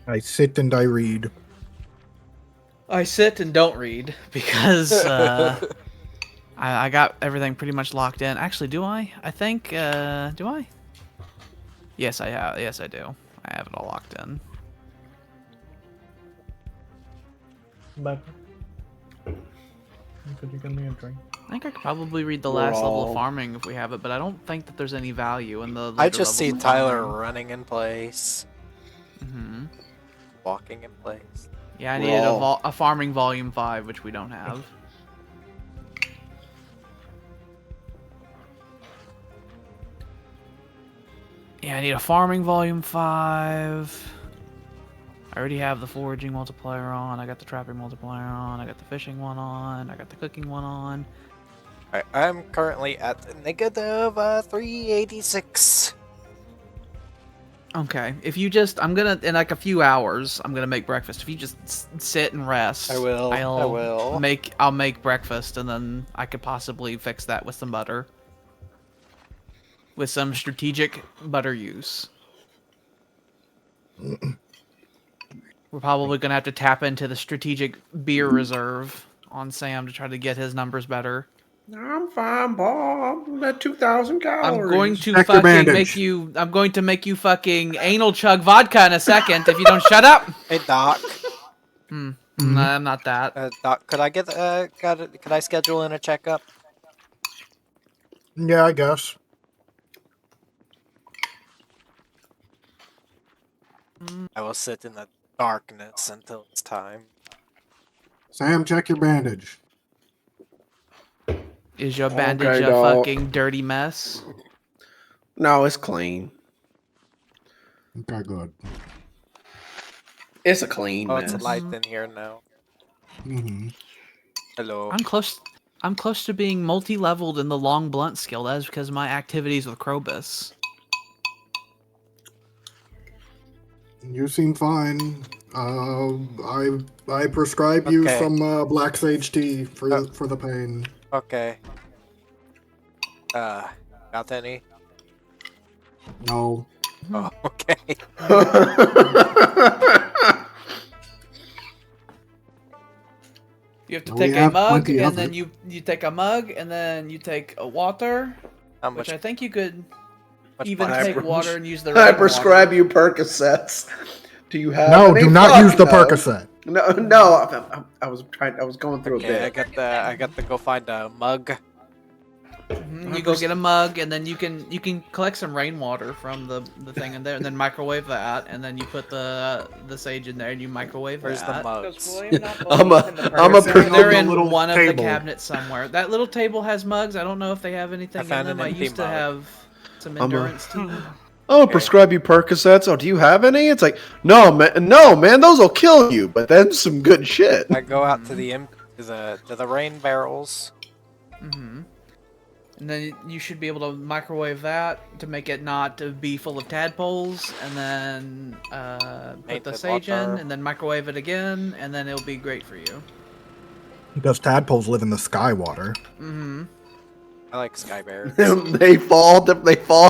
Speaker 3: I sit and I read.
Speaker 2: I sit and don't read because I got everything pretty much locked in. Actually, do I? I think, do I? Yes, I have. Yes, I do. I have it all locked in.
Speaker 6: But could you give me a drink?
Speaker 2: I think I could probably read the
Speaker 5: We're
Speaker 2: last level
Speaker 5: all-
Speaker 2: of farming if we have it, but I don't think that there's any value in the.
Speaker 1: I just see Tyler running in place,
Speaker 2: Mm-hmm.
Speaker 1: walking in place.
Speaker 2: Yeah, I
Speaker 5: We're
Speaker 2: needed
Speaker 5: all-
Speaker 2: a farming volume 5, which we don't have. Yeah, I need a farming volume 5. I already have the foraging multiplier on. I got the trapping multiplier on. I got the fishing one on. I got the cooking one on.
Speaker 1: I'm currently at the negative 386.
Speaker 2: Okay, if you just, I'm gonna, in like a few hours, I'm gonna make breakfast. If you just sit and rest,
Speaker 1: I will. I will.
Speaker 2: I'll make breakfast, and then I could possibly fix that with some butter. With some strategic butter use. We're probably gonna have to tap into the strategic beer reserve on Sam to try to get his numbers better.
Speaker 5: I'm fine, Bob. I'm at 2,000 calories.
Speaker 2: I'm going to
Speaker 3: Check your
Speaker 2: fucking
Speaker 3: bandage.
Speaker 2: make you. I'm going to make you fucking anal chug vodka in a second if you don't shut up.
Speaker 1: Hey Doc,
Speaker 2: Nah, I'm not that.
Speaker 1: Doc, could I get could I schedule in a checkup?
Speaker 3: Yeah, I guess.
Speaker 1: I will sit in the darkness until it's time.
Speaker 3: Sam, check your bandage.
Speaker 2: Is your bandage
Speaker 5: Okay,
Speaker 2: a
Speaker 5: dog.
Speaker 2: fucking dirty mess?
Speaker 5: No, it's clean.
Speaker 3: Okay, good.
Speaker 5: It's a clean
Speaker 1: Oh,
Speaker 5: mess.
Speaker 1: it's light in here now.
Speaker 3: Mm-hmm.
Speaker 1: Hello.
Speaker 2: I'm close. I'm close to being multi-leveled in the long blunt skill. That is because of my activities with Krobus.
Speaker 3: You seem fine. I prescribe you
Speaker 1: Okay.
Speaker 3: some black sage tea for
Speaker 1: Oh.
Speaker 3: for the pain.
Speaker 1: Okay. Got any?
Speaker 3: No.
Speaker 1: Oh, okay.
Speaker 2: You have to
Speaker 3: We
Speaker 2: take a
Speaker 3: have
Speaker 2: mug,
Speaker 3: plenty
Speaker 2: and
Speaker 3: of
Speaker 2: then
Speaker 3: it.
Speaker 2: you take a mug, and then you take a water,
Speaker 1: How
Speaker 2: which
Speaker 1: much?
Speaker 2: I think you could
Speaker 1: Much
Speaker 2: even
Speaker 1: black
Speaker 2: take
Speaker 1: sage?
Speaker 2: water and use the
Speaker 5: I
Speaker 2: rainwater.
Speaker 5: prescribe you Percocets. Do you have
Speaker 3: No,
Speaker 5: any?
Speaker 3: do not
Speaker 5: Fuck
Speaker 3: use the
Speaker 5: no.
Speaker 3: Percocet.
Speaker 5: No. I was going through a
Speaker 1: Okay,
Speaker 5: bit.
Speaker 1: I got to go find a mug.
Speaker 2: You go get a mug, and then you can collect some rainwater from the thing in there, and then microwave that, and then you put the sage in there, and you microwave
Speaker 1: Where's the
Speaker 2: that.
Speaker 7: Does
Speaker 1: mugs?
Speaker 7: William not
Speaker 5: I'm
Speaker 7: believe in the
Speaker 5: a
Speaker 3: Percocet?
Speaker 7: Percocet?
Speaker 2: They're
Speaker 3: on the
Speaker 2: in
Speaker 3: little
Speaker 2: one of the
Speaker 3: table.
Speaker 2: cabinets somewhere. That little table has mugs. I don't know if they have anything in
Speaker 1: found
Speaker 2: them.
Speaker 1: an
Speaker 2: I
Speaker 1: empty
Speaker 2: used to
Speaker 1: mug.
Speaker 2: have some
Speaker 5: I'm a-
Speaker 2: endurance tea.
Speaker 5: I'll
Speaker 1: Okay.
Speaker 5: prescribe you Percocets. Oh, do you have any? It's like, no, man, those will kill you. But then some good shit.
Speaker 1: I go out to the rain barrels.
Speaker 2: Mm-hmm. And then you should be able to microwave that to make it not to be full of tadpoles, and then put
Speaker 1: Paint
Speaker 2: the
Speaker 1: with
Speaker 2: sage
Speaker 1: water.
Speaker 2: in, and then microwave it again, and then it'll be great for you.
Speaker 3: Because tadpoles live in the sky water.
Speaker 2: Mm-hmm.
Speaker 1: I like sky bears.
Speaker 5: They fall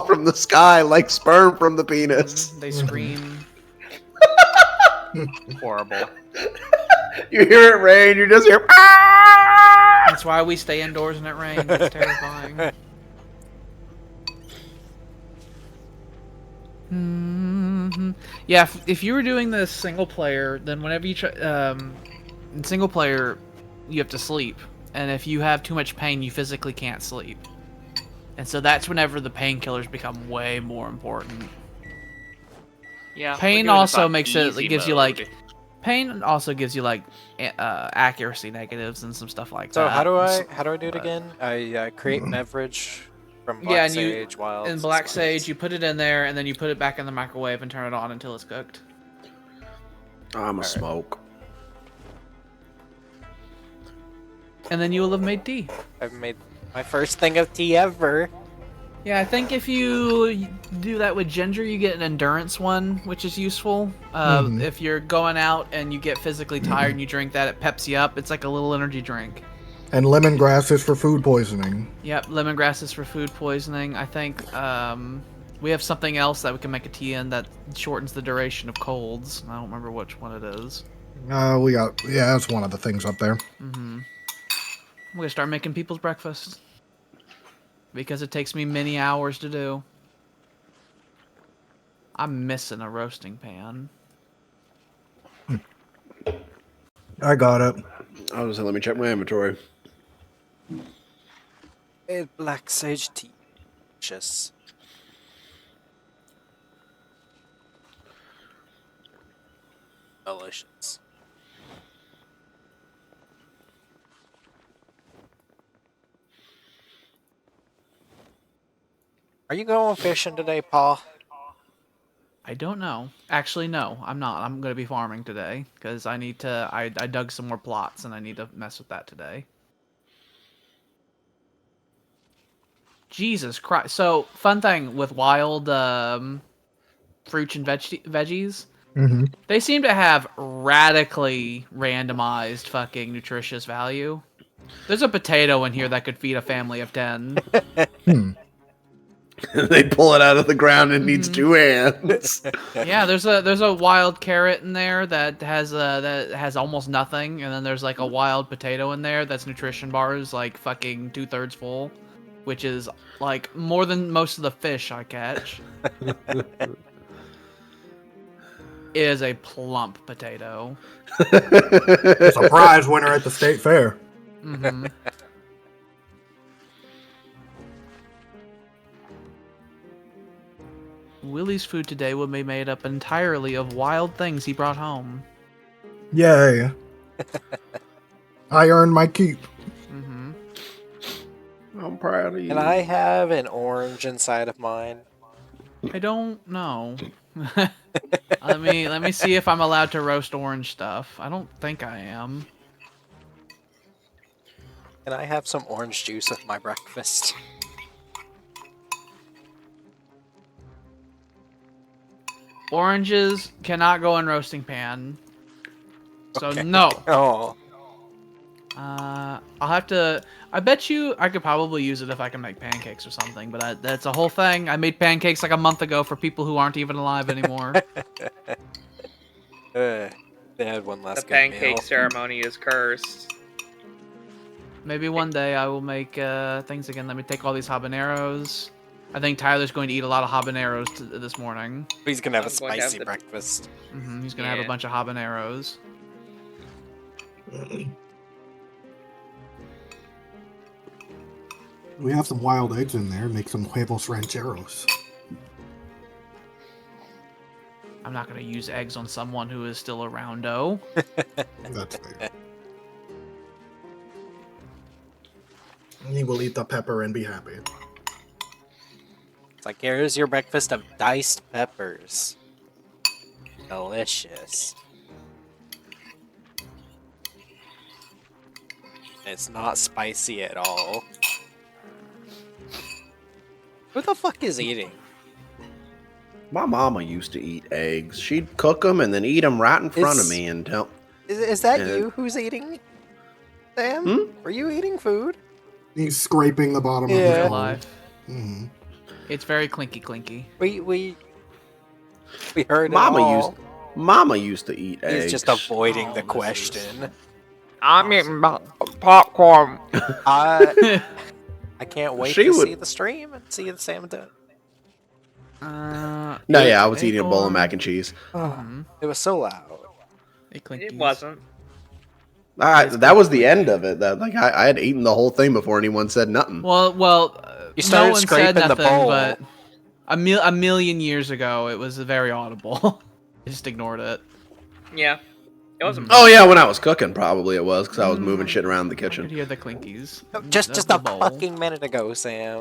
Speaker 5: from the sky like sperm from the penis.
Speaker 2: They scream.
Speaker 4: Horrible.
Speaker 5: You hear it rain, you just hear.
Speaker 2: That's why we stay indoors when it rains. It's terrifying. Yeah, if you were doing this single player, then whenever you try, in single player, you have to sleep, and if you have too much pain, you physically can't sleep, and so that's whenever the painkillers become way more important.
Speaker 4: Yeah. we're
Speaker 2: Pain
Speaker 4: doing this
Speaker 2: also
Speaker 4: on
Speaker 2: makes it
Speaker 4: easy
Speaker 2: gives you
Speaker 4: mode.
Speaker 2: like pain also gives you like accuracy negatives and some stuff like
Speaker 1: So
Speaker 2: that.
Speaker 1: how do I do it
Speaker 2: but-
Speaker 1: again? I create beverage from
Speaker 2: Yeah,
Speaker 1: black
Speaker 2: and you-
Speaker 1: sage, wild.
Speaker 2: In black sage, you put it in there, and then you put it back in the microwave and turn it on until it's cooked.
Speaker 5: I'm a smoke.
Speaker 2: And then you will have made tea.
Speaker 1: I've made my first thing of tea ever.
Speaker 2: Yeah, I think if you do that with ginger, you get an endurance one, which is useful. If you're going out and you get physically tired and you drink that, it peps you up. It's like a little energy drink.
Speaker 3: And lemongrass is for food poisoning.
Speaker 2: Yep, lemongrass is for food poisoning. I think we have something else that we can make a tea in that shortens the duration of colds. I don't remember which one it is.
Speaker 3: That's one of the things up there.
Speaker 2: We're gonna start making people's breakfast. Because it takes me many hours to do. I'm missing a roasting pan.
Speaker 3: I got it.
Speaker 5: I was let me check my inventory.
Speaker 1: Made black sage tea. Delicious. Delicious. Are you going fishing today, Paul?
Speaker 2: I don't know. Actually, no, I'm not. I'm gonna be farming today because I need to. I dug some more plots and I need to mess with that today. Jesus Christ! So fun thing with wild fruits and veggies,
Speaker 3: Mm-hmm.
Speaker 2: they seem to have radically randomized fucking nutritious value. There's a potato in here that could feed a family of 10.
Speaker 5: They pull it out of the ground and needs 2 hands.
Speaker 2: Yeah, there's a wild carrot in there that has almost nothing, and then there's like a wild potato in there that's nutrition bars like fucking 2/3 full, which is like more than most of the fish I catch. It is a plump potato.
Speaker 3: It's a prize winner at the state fair.
Speaker 2: Mm-hmm. Willie's food today will be made up entirely of wild things he brought home.
Speaker 3: Yay. I earned my keep.
Speaker 2: Mm-hmm.
Speaker 5: I'm proud of you.
Speaker 1: And I have an orange inside of mine.
Speaker 2: I don't know. let me see if I'm allowed to roast orange stuff. I don't think I am.
Speaker 1: And I have some orange juice with my breakfast.
Speaker 2: Oranges cannot go in roasting pan. So
Speaker 1: Okay.
Speaker 2: no.
Speaker 1: Oh,
Speaker 2: I'll have to. I bet you I could probably use it if I can make pancakes or something. But that's a whole thing. I made pancakes like a month ago for people who aren't even alive anymore.
Speaker 1: they had one
Speaker 4: The
Speaker 1: last good
Speaker 4: pancake
Speaker 1: meal.
Speaker 4: ceremony is cursed.
Speaker 2: Maybe one day I will make things again. Let me take all these habaneros. I think Tyler's going to eat a lot of habaneros this morning.
Speaker 1: He's gonna have a
Speaker 4: I'm going to have
Speaker 1: spicy
Speaker 4: the-
Speaker 1: breakfast.
Speaker 2: He's gonna have a
Speaker 4: Yeah.
Speaker 2: bunch of habaneros.
Speaker 3: We have some wild eggs in there. Make some huevos rancheros.
Speaker 2: I'm not gonna use eggs on someone who is still around. Oh,
Speaker 3: That's fair. He will eat the pepper and be happy.
Speaker 1: It's like, here's your breakfast of diced peppers. Delicious. It's not spicy at all. Who the fuck is eating?
Speaker 5: My mama used to eat eggs. She'd cook them and then eat them right in front of
Speaker 1: Is-
Speaker 5: me and tell.
Speaker 1: Is that
Speaker 5: Yeah.
Speaker 1: you who's eating? Sam?
Speaker 5: Hmm?
Speaker 1: Were you eating food?
Speaker 3: He's scraping the bottom
Speaker 1: Yeah.
Speaker 3: of his
Speaker 2: real
Speaker 3: bowl.
Speaker 2: life.
Speaker 3: hmm
Speaker 2: It's very clinky clinky.
Speaker 1: We heard
Speaker 5: Mama
Speaker 1: it all.
Speaker 5: Mama used to eat eggs.
Speaker 1: He's just avoiding the
Speaker 2: Oh, this
Speaker 1: question.
Speaker 4: I'm eating popcorn.
Speaker 1: I can't wait
Speaker 5: She
Speaker 1: to
Speaker 5: would-
Speaker 1: see the stream and see the Sam do it.
Speaker 5: No, yeah, I was eating a bowl of mac and cheese.
Speaker 1: It was so loud.
Speaker 4: It wasn't.
Speaker 5: That was the end of it. That I had eaten the whole thing before anyone said nothing.
Speaker 2: Well,
Speaker 1: You started
Speaker 2: no one said
Speaker 1: scraping the
Speaker 2: nothing,
Speaker 1: bowl.
Speaker 2: but a million years ago, it was very audible. I just ignored it.
Speaker 4: Yeah. It wasn't.
Speaker 5: Oh yeah, when I was cooking, probably it was because I was moving shit around the
Speaker 2: I could
Speaker 5: kitchen.
Speaker 2: hear the clinkies.
Speaker 1: Just
Speaker 2: of
Speaker 1: a
Speaker 2: the bowl.
Speaker 1: fucking minute ago, Sam.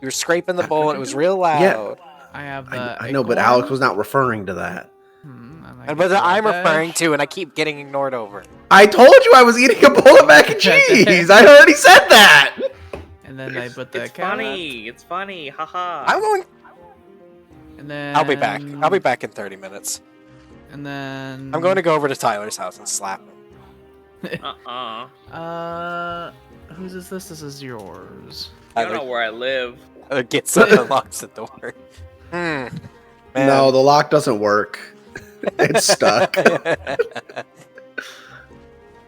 Speaker 1: You were scraping the bowl and it was real loud.
Speaker 2: I have the.
Speaker 5: I know, but
Speaker 2: acorn.
Speaker 5: Alex was not referring to that.
Speaker 2: I
Speaker 1: And but I'm
Speaker 2: like
Speaker 1: referring to, and I keep getting ignored over.
Speaker 5: I told you I was eating a bowl of mac and cheese. I already said that.
Speaker 2: And then they put the
Speaker 4: It's
Speaker 2: carrot,
Speaker 4: funny. It's funny. Haha.
Speaker 1: I'm going.
Speaker 2: And then
Speaker 1: I'll be back. I'll be back in 30 minutes.
Speaker 2: And then
Speaker 1: I'm going to go over to Tyler's house and slap him.
Speaker 2: Whose is this? This is yours.
Speaker 4: I don't know where I live.
Speaker 1: Tyler gets up and locks the door. Man.
Speaker 5: No, the lock doesn't work. It's stuck.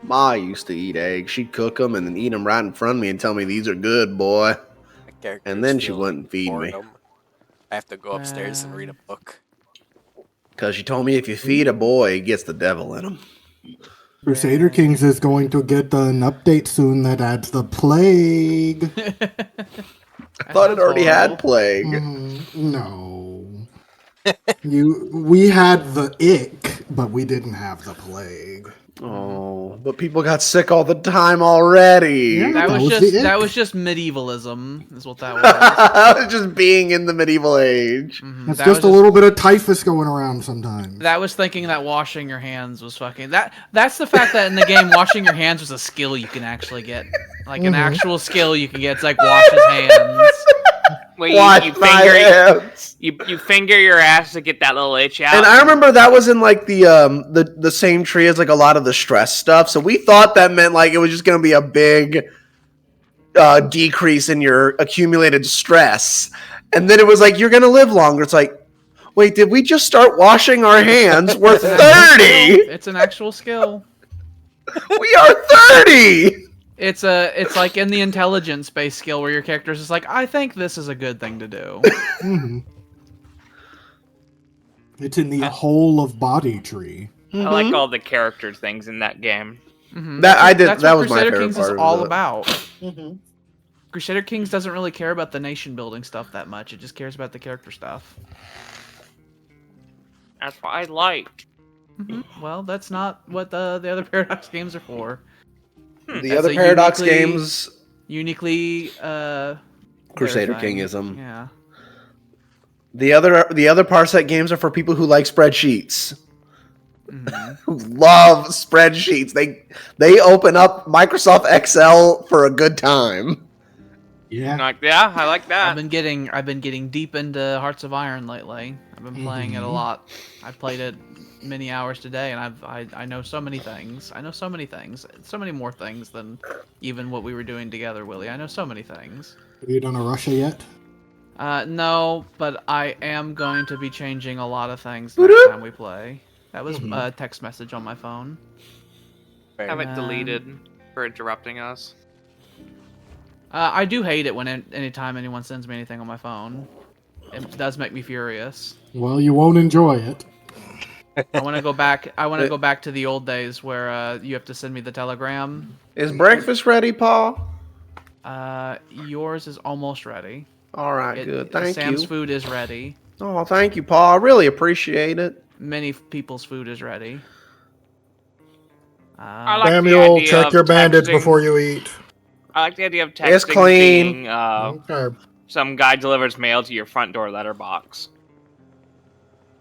Speaker 5: Ma used to eat eggs. She'd cook them and then eat them right in front of me and tell me these are good, boy. And then she wouldn't feed me.
Speaker 1: I have to go upstairs and read a book.
Speaker 5: Because she told me if you feed a boy, he gets the devil in him.
Speaker 3: Crusader Kings is going to get an update soon that adds the plague.
Speaker 5: I thought it already had plague.
Speaker 3: No. We had the ick, but we didn't have the plague.
Speaker 5: Oh, but people got sick all the time already.
Speaker 3: Yeah.
Speaker 2: That was
Speaker 3: was
Speaker 2: just
Speaker 3: the ick.
Speaker 2: that was just medievalism, is what that was.
Speaker 5: I was just being in the medieval age.
Speaker 3: It's
Speaker 2: That
Speaker 3: just
Speaker 2: was
Speaker 3: a little bit of typhus going around sometimes.
Speaker 2: That was thinking that washing your hands was fucking. That's the fact that in the game washing your hands was a skill you can actually get, like an actual skill you can get. It's like wash his hands.
Speaker 4: Wait,
Speaker 5: Wash
Speaker 4: you
Speaker 5: my
Speaker 4: finger
Speaker 5: hands.
Speaker 4: you finger your ass to get that little itch out.
Speaker 5: And I remember that was in like the same tree as like a lot of the stress stuff. So we thought that meant like it was just gonna be a big decrease in your accumulated stress. And then it was like you're gonna live longer. It's like, wait, did we just start washing our hands? We're 30.
Speaker 2: It's an actual skill.
Speaker 5: We are 30.
Speaker 2: It's like in the intelligence based skill where your character's just like, I think this is a good thing to do.
Speaker 3: Mhm. It's in the whole of body tree.
Speaker 4: I like all the character things in that game.
Speaker 5: That I did.
Speaker 2: That's
Speaker 5: That
Speaker 2: what
Speaker 5: was my
Speaker 2: Crusader
Speaker 5: favorite
Speaker 2: Kings
Speaker 5: part
Speaker 2: is
Speaker 5: of
Speaker 2: all
Speaker 5: it.
Speaker 2: about. Crusader Kings doesn't really care about the nation building stuff that much. It just cares about the character stuff.
Speaker 4: That's what I like.
Speaker 2: Well, that's not what the other Paradox games are for.
Speaker 5: The
Speaker 2: That's
Speaker 5: other
Speaker 2: a
Speaker 5: Paradox
Speaker 2: uniquely-
Speaker 5: games,
Speaker 2: Uniquely,
Speaker 5: Crusader
Speaker 2: their thing.
Speaker 5: Kingism.
Speaker 2: Yeah.
Speaker 5: The other Parsec games are for people who like spreadsheets. Who love spreadsheets. They open up Microsoft Excel for a good time.
Speaker 3: Yeah.
Speaker 4: Like, yeah, I like that.
Speaker 2: I've been getting deep into Hearts of Iron lately. I've been playing it a lot. I've played it many hours today, and I know so many things. I know so many things. So many more things than even what we were doing together, Willie. I know so many things.
Speaker 3: Have you done a Russia yet?
Speaker 2: No, but I am going to be changing a lot of things next time we play. That was a text message on my phone.
Speaker 4: Have it
Speaker 2: Um,
Speaker 4: deleted for interrupting us.
Speaker 2: I do hate it when anytime anyone sends me anything on my phone. It does make me furious.
Speaker 3: Well, you won't enjoy it.
Speaker 2: I want to go back. I want to go back to the old days where you have to send me the telegram.
Speaker 5: Is breakfast ready, Paul?
Speaker 2: Yours is almost ready.
Speaker 5: All right, good. Thank
Speaker 2: Sam's
Speaker 5: you.
Speaker 2: food is ready.
Speaker 5: Oh, thank you, Paul. I really appreciate it.
Speaker 2: Many people's food is ready.
Speaker 4: I like the
Speaker 3: Samuel,
Speaker 4: idea
Speaker 3: check
Speaker 4: of
Speaker 3: your bandage
Speaker 4: texting-
Speaker 3: before you eat.
Speaker 4: I like the idea of texting
Speaker 5: It's clean.
Speaker 4: being
Speaker 3: Okay.
Speaker 4: some guy delivers mail to your front door letterbox.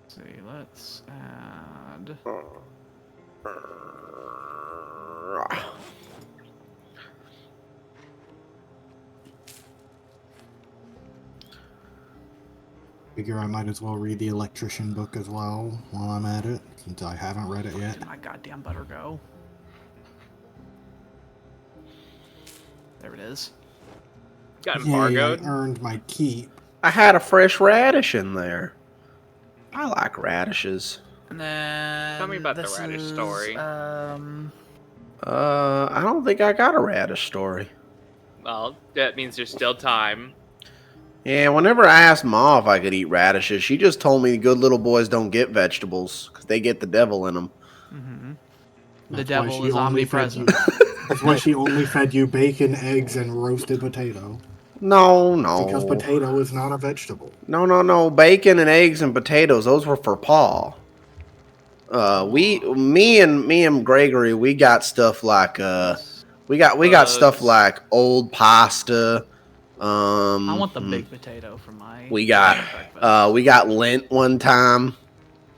Speaker 2: Let's see, let's add.
Speaker 3: Figure I might as well read the electrician book as well while I'm at it, since I haven't read it yet.
Speaker 2: My goddamn butter go. There it is.
Speaker 4: Got
Speaker 3: Yay, I
Speaker 4: embargoed.
Speaker 3: earned my keep.
Speaker 5: I had a fresh radish in there. I like radishes.
Speaker 2: And then
Speaker 4: Tell me about the
Speaker 2: this
Speaker 4: radish
Speaker 2: is,
Speaker 4: story.
Speaker 5: I don't think I got a radish story.
Speaker 4: Well, that means there's still time.
Speaker 5: Yeah, whenever I asked Ma if I could eat radishes, she just told me good little boys don't get vegetables because they get the devil in them.
Speaker 2: The
Speaker 3: That's why
Speaker 2: devil
Speaker 3: she
Speaker 2: is
Speaker 3: only fed
Speaker 2: omnipresent.
Speaker 3: you- That's why she only fed you bacon, eggs, and roasted potato.
Speaker 5: No,
Speaker 3: Because
Speaker 5: no.
Speaker 3: potato is not a vegetable.
Speaker 5: No. Bacon and eggs and potatoes, those were for Paul. Me and Gregory, we got stuff like we got stuff like old pasta.
Speaker 2: I want the big potato for my.
Speaker 5: We got lint one time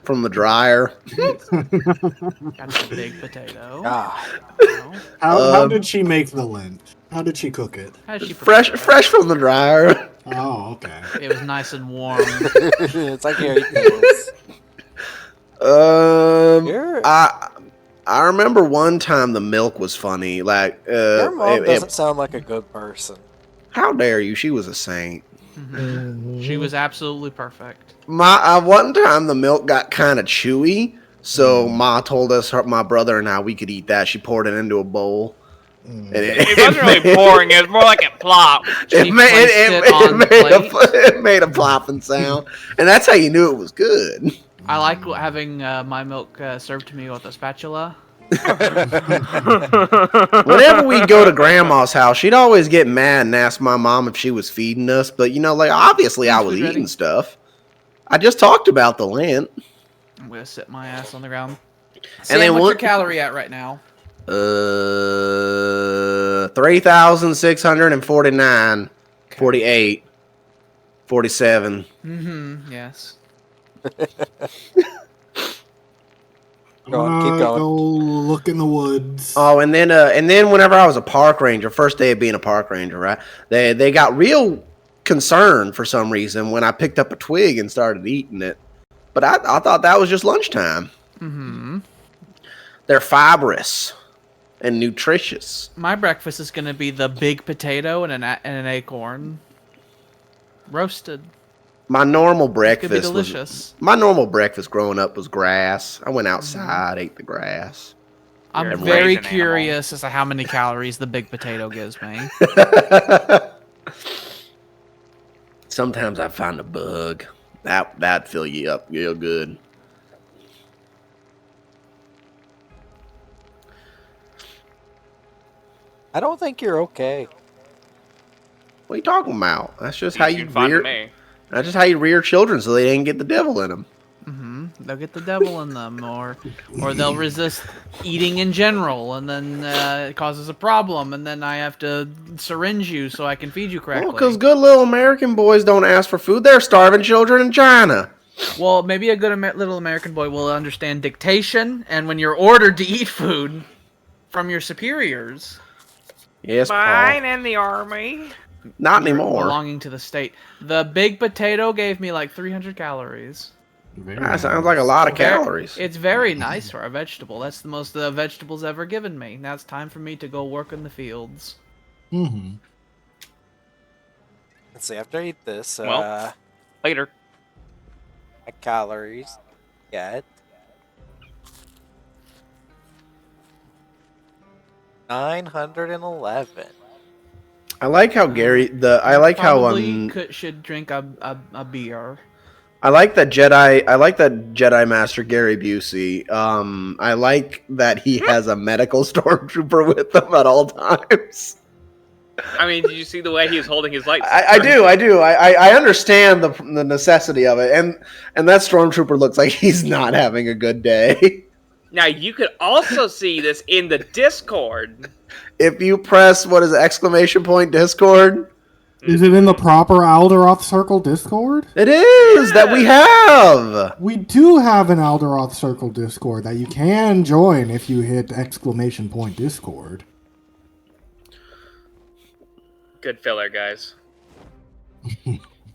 Speaker 5: from the dryer.
Speaker 2: Got the big potato.
Speaker 1: Ah,
Speaker 2: No.
Speaker 3: How did she make the lint? How did she cook it?
Speaker 2: How did she
Speaker 5: Fresh
Speaker 2: prepare it?
Speaker 5: from the dryer.
Speaker 3: Oh, okay.
Speaker 2: It was nice and warm.
Speaker 1: it's like Harry Pills. Your
Speaker 5: I remember one time the milk was funny. Like
Speaker 1: your mom doesn't sound like a good person.
Speaker 5: how dare you? She was a saint.
Speaker 2: She was absolutely perfect.
Speaker 5: One time the milk got kind of chewy, so Ma told us my brother and I we could eat that. She poured it into a bowl. And
Speaker 4: It wasn't really boring. It was more like it plopped.
Speaker 2: She placed it on the plate.
Speaker 5: it made a plopping sound, and that's how you knew it was good.
Speaker 2: I like having my milk served to me with a spatula.
Speaker 5: Whenever we go to Grandma's house, she'd always get mad and ask my mom if she was feeding us. But like obviously I was
Speaker 2: Food ready?
Speaker 5: eating stuff. I just talked about the lint.
Speaker 2: I'm gonna sit my ass on the ground.
Speaker 5: And
Speaker 2: Sam,
Speaker 5: then
Speaker 2: what's
Speaker 5: one-
Speaker 2: your calorie at right now?
Speaker 5: 3,649, 48, 47.
Speaker 2: Yes.
Speaker 1: Go on, keep going.
Speaker 3: Go look in the woods.
Speaker 5: Oh, and then whenever I was a park ranger, first day of being a park ranger, right? They got real concerned for some reason when I picked up a twig and started eating it. But I thought that was just lunchtime. They're fibrous and nutritious.
Speaker 2: My breakfast is gonna be the big potato and an acorn, roasted.
Speaker 5: My normal
Speaker 2: Could be
Speaker 5: breakfast
Speaker 2: delicious.
Speaker 5: my normal breakfast growing up was grass. I went outside, ate the grass.
Speaker 2: I'm
Speaker 4: You're a
Speaker 2: very
Speaker 4: raisin
Speaker 2: curious as to how many calories the big potato gives me.
Speaker 5: Sometimes I find a bug. That'd fill you up real good.
Speaker 1: I don't think you're okay.
Speaker 5: What are you talking about? That's just how you
Speaker 4: can find
Speaker 5: rear.
Speaker 4: me.
Speaker 5: That's just how you rear children so they ain't get the devil in them.
Speaker 2: They'll get the devil in them, or they'll resist eating in general, and then it causes a problem, and then I have to syringe you so I can feed you correctly.
Speaker 5: Well, because good little American boys don't ask for food. They're starving children in China.
Speaker 2: Well, maybe a good little American boy will understand dictation, and when you're ordered to eat food from your superiors.
Speaker 5: Yes, Paul.
Speaker 4: Mine in the army.
Speaker 5: Not
Speaker 2: You're
Speaker 5: anymore.
Speaker 2: Belonging to the state. The big potato gave me like 300 calories.
Speaker 5: That sounds like a lot of calories.
Speaker 2: It's very nice for a vegetable. That's the most the vegetables ever given me. Now it's time for me to go work in the fields.
Speaker 3: Mm-hmm.
Speaker 1: Let's see. After I eat this,
Speaker 4: Well. Later.
Speaker 1: my calories get 911.
Speaker 5: I like how Gary I like how
Speaker 2: Probably should drink a beer.
Speaker 5: I like that Jedi Master Gary Busey. I like that he has a medical stormtrooper with him at all times.
Speaker 4: I mean, did you see the way he was holding his lights?
Speaker 5: I do. I understand the necessity of it, and that stormtrooper looks like he's not having a good day.
Speaker 4: Now you could also see this in the Discord.
Speaker 5: If you press exclamation point Discord,
Speaker 3: Is it in the proper Alderoth Circle Discord?
Speaker 5: it is that we have.
Speaker 3: We do have an Alderoth Circle Discord that you can join if you hit exclamation point Discord.
Speaker 4: Good filler, guys.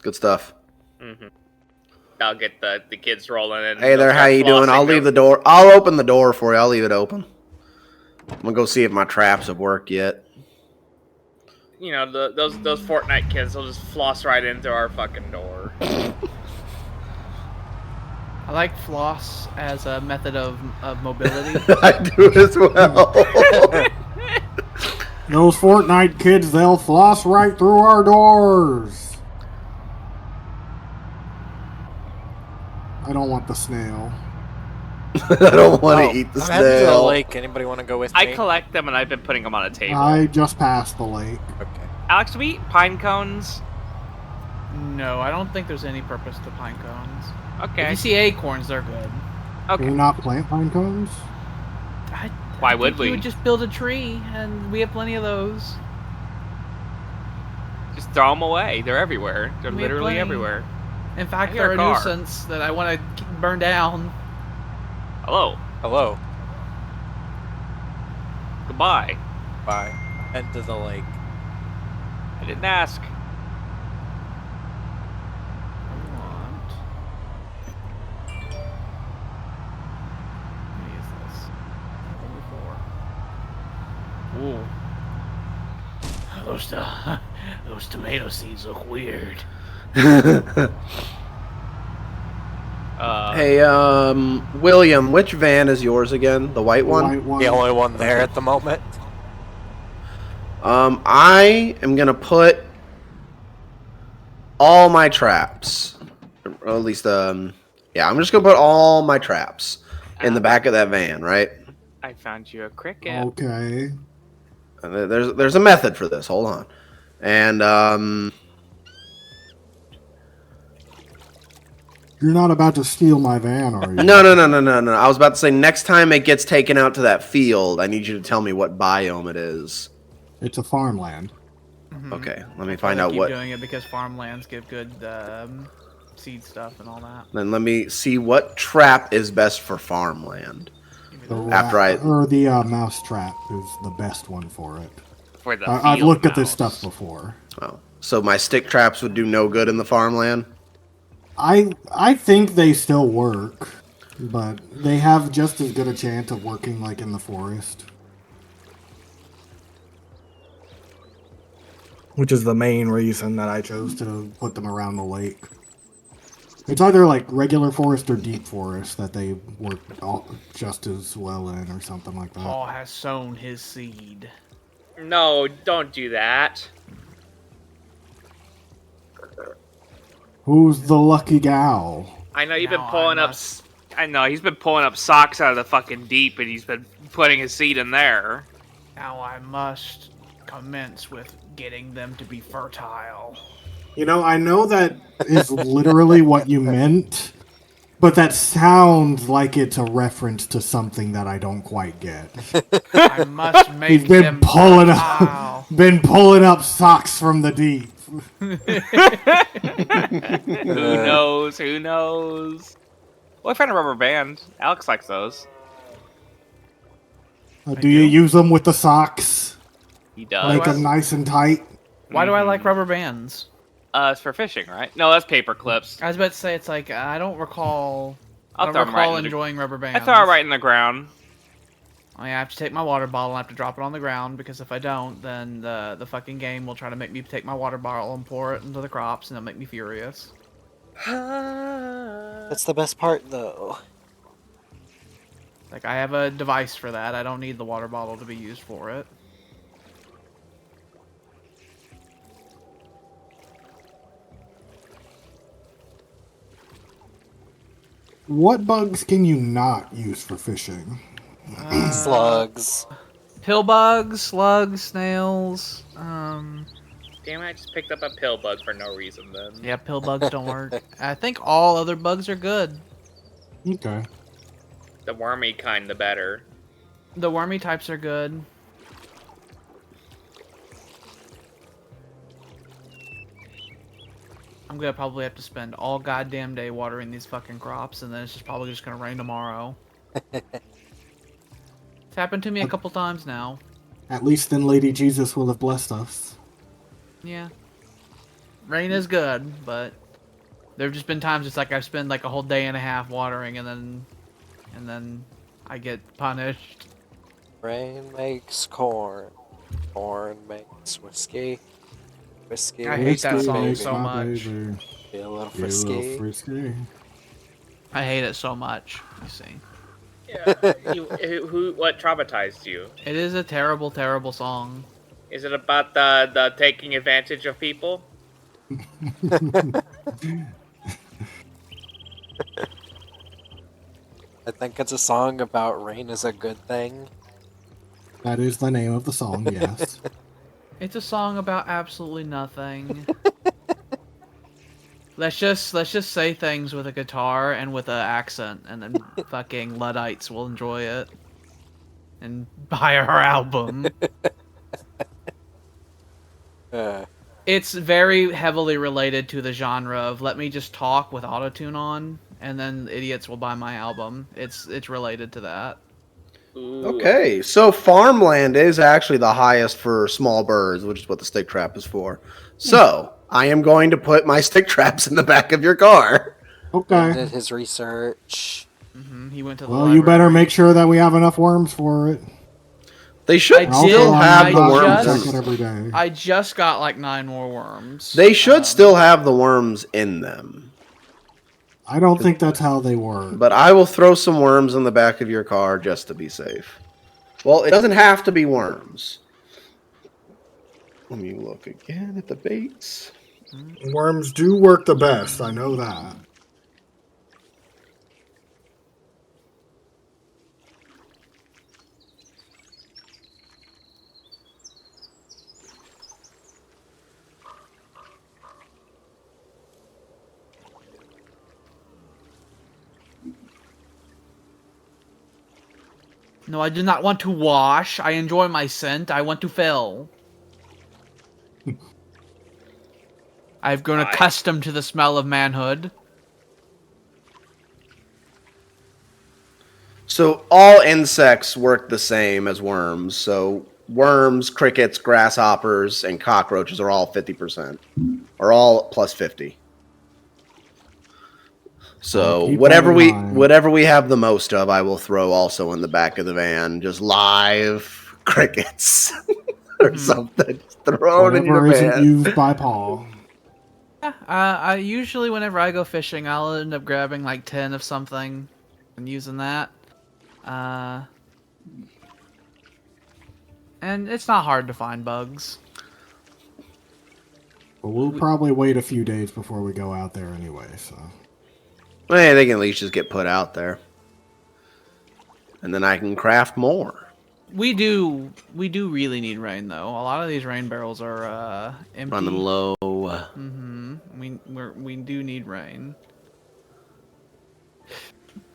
Speaker 5: Good stuff.
Speaker 4: I'll get the kids rolling in.
Speaker 5: Hey there, how you doing? I'll leave the door. I'll open the door for you. I'll leave it open. I'm gonna go see if my traps have worked yet.
Speaker 4: You know, those Fortnite kids will just floss right into our fucking door.
Speaker 2: I like floss as a method of mobility.
Speaker 5: I do as well.
Speaker 3: Those Fortnite kids, they'll floss right through our doors. I don't want the snail.
Speaker 5: I don't want to eat the
Speaker 1: I'm heading to the
Speaker 5: snail.
Speaker 1: lake. Anybody want to go with
Speaker 4: I
Speaker 1: me?
Speaker 4: collect them and I've been putting them on a table.
Speaker 3: I just passed the lake.
Speaker 1: Okay.
Speaker 4: Alex, do we eat pine cones?
Speaker 2: No, I don't think there's any purpose to pine cones. If
Speaker 4: Okay.
Speaker 2: you see acorns, they're good.
Speaker 3: Can we
Speaker 4: Okay.
Speaker 3: not plant pine cones?
Speaker 4: Why would
Speaker 2: You
Speaker 4: we?
Speaker 2: would just build a tree, and we have plenty of those.
Speaker 4: Just throw them away. They're everywhere. They're
Speaker 2: We have
Speaker 4: literally
Speaker 2: plenty.
Speaker 4: everywhere.
Speaker 2: In fact,
Speaker 4: I hear
Speaker 2: they're
Speaker 4: a
Speaker 2: a
Speaker 4: car.
Speaker 2: nuisance that I want to burn down.
Speaker 4: Hello.
Speaker 1: Hello.
Speaker 4: Goodbye.
Speaker 1: Bye. Head to the lake.
Speaker 4: I didn't ask.
Speaker 2: I want. What is this? Only 4. Ooh. Those tomato seeds look weird.
Speaker 5: Hey, William, which van is yours again? The white one?
Speaker 3: White one.
Speaker 1: The only one there at the moment.
Speaker 5: I am gonna put all my traps, or at least, yeah, I'm just gonna put all my traps in the back of that van, right?
Speaker 4: I found you a cricket.
Speaker 3: Okay.
Speaker 5: And there's a method for this. Hold on, and
Speaker 3: You're not about to steal my van, are you?
Speaker 5: no. I was about to say next time it gets taken out to that field, I need you to tell me what biome it is.
Speaker 3: It's a farmland.
Speaker 5: Okay, let me
Speaker 2: I
Speaker 5: find out
Speaker 2: keep
Speaker 5: what.
Speaker 2: doing it because farmlands give good seed stuff and all that.
Speaker 5: Then let me see what trap is best for farmland.
Speaker 3: The
Speaker 5: After
Speaker 3: rat, or the mouse trap is the best one for it.
Speaker 4: For the
Speaker 3: I've
Speaker 4: field
Speaker 3: looked at this
Speaker 4: mouse.
Speaker 3: stuff before.
Speaker 5: Oh, so my stick traps would do no good in the farmland.
Speaker 3: I think they still work, but they have just as good a chance of working like in the forest. Which is the main reason that I chose to put them around the lake. It's either like regular forest or deep forest that they work just as well in, or something like that.
Speaker 2: Paul has sown his seed.
Speaker 4: No, don't do that.
Speaker 3: Who's the lucky gal?
Speaker 4: I know you've been
Speaker 2: Now
Speaker 4: pulling
Speaker 2: I
Speaker 4: up. I know he's been pulling up socks out of the fucking deep, and he's been putting his seed in there.
Speaker 2: Now I must commence with getting them to be fertile.
Speaker 3: You know, I know that is literally what you meant, but that sounds like it's a reference to something that I don't quite get.
Speaker 2: I must make
Speaker 3: He's been
Speaker 2: them
Speaker 3: pulling
Speaker 2: fertile.
Speaker 3: been pulling up socks from the deep.
Speaker 4: Who knows? Who knows? Well, I found a rubber band. Alex likes those.
Speaker 3: Do you use them with the socks?
Speaker 4: He does.
Speaker 3: Make them nice and tight?
Speaker 2: Why do I like
Speaker 4: Mhm.
Speaker 2: rubber bands?
Speaker 4: It's for fishing, right? No, that's paper clips.
Speaker 2: I was about to say it's like I don't recall. I
Speaker 4: I'll
Speaker 2: don't
Speaker 4: throw 'em right
Speaker 2: recall
Speaker 4: in the-
Speaker 2: enjoying rubber
Speaker 4: I
Speaker 2: bands.
Speaker 4: throw it right in the ground.
Speaker 2: I have to take my water bottle. I have to drop it on the ground because if I don't, then the fucking game will try to make me take my water bottle and pour it into the crops, and it'll make me furious.
Speaker 1: That's the best part, though.
Speaker 2: Like I have a device for that. I don't need the water bottle to be used for it.
Speaker 3: What bugs can you not use for fishing?
Speaker 1: Slugs.
Speaker 2: Pill bugs, slugs, snails.
Speaker 4: Damn it, I just picked up a pill bug for no reason then.
Speaker 2: Yeah, pill bugs don't work. I think all other bugs are good.
Speaker 3: Okay.
Speaker 4: The wormy kind, the better.
Speaker 2: The wormy types are good. I'm gonna probably have to spend all goddamn day watering these fucking crops, and then it's just probably just gonna rain tomorrow. It's happened to me a couple times now.
Speaker 3: At least then Lady Jesus will have blessed us.
Speaker 2: Yeah. Rain is good, but there have just been times it's like I spend like a whole day and a half watering, and then I get punished.
Speaker 1: Rain makes corn. Corn makes whiskey. Whiskey
Speaker 2: I hate that
Speaker 1: makes
Speaker 2: song
Speaker 1: baby.
Speaker 2: so much.
Speaker 1: Be a little
Speaker 3: Be a little
Speaker 1: frisky.
Speaker 3: frisky.
Speaker 2: I hate it so much. You see,
Speaker 4: Yeah. What traumatized you?
Speaker 2: it is a terrible, terrible song.
Speaker 4: Is it about the taking advantage of people?
Speaker 1: I think it's a song about rain is a good thing.
Speaker 3: That is the name of the song, yes.
Speaker 2: It's a song about absolutely nothing. Let's just say things with a guitar and with an accent, and then fucking Luddites will enjoy it and buy our album. It's very heavily related to the genre of let me just talk with autotune on, and then idiots will buy my album. It's related to that.
Speaker 4: Ooh.
Speaker 5: Okay, so farmland is actually the highest for small birds, which is what the stick trap is for. So I am going to put my stick traps in the back of your car.
Speaker 1: Ben
Speaker 3: Okay.
Speaker 1: did his research.
Speaker 2: He went to the
Speaker 3: Well, you better
Speaker 2: library.
Speaker 3: make sure that we have enough worms for it.
Speaker 5: They should
Speaker 2: I
Speaker 5: still
Speaker 2: did-
Speaker 5: have
Speaker 2: I
Speaker 5: the worms.
Speaker 2: just-
Speaker 3: Check it every day.
Speaker 2: I just got like 9 more worms.
Speaker 5: They should still have the worms in them.
Speaker 3: I don't think that's how they work.
Speaker 5: But I will throw some worms in the back of your car just to be safe. Well, it doesn't have to be worms. Let me look again at the baits.
Speaker 3: Worms do work the best, I know that.
Speaker 2: No, I do not want to wash. I enjoy my scent. I want to fill. I've grown
Speaker 4: Why?
Speaker 2: accustomed to the smell of manhood.
Speaker 5: So all insects work the same as worms. So worms, crickets, grasshoppers, and cockroaches are all 50%. Are all plus 50. So
Speaker 3: Keep
Speaker 5: whatever
Speaker 3: that in mind.
Speaker 5: whatever we have the most of, I will throw also in the back of the van. Just live crickets or something. Just throw it in your
Speaker 3: Whatever isn't
Speaker 5: van.
Speaker 3: used by Paul.
Speaker 2: Yeah, I usually whenever I go fishing, I'll end up grabbing like 10 of something and using that. And it's not hard to find bugs.
Speaker 3: But we'll probably wait a few days before we go out there anyway, so.
Speaker 5: Hey, they can at least just get put out there. And then I can craft more.
Speaker 2: We do really need rain though. A lot of these rain barrels are empty.
Speaker 5: Running low.
Speaker 2: We do need rain.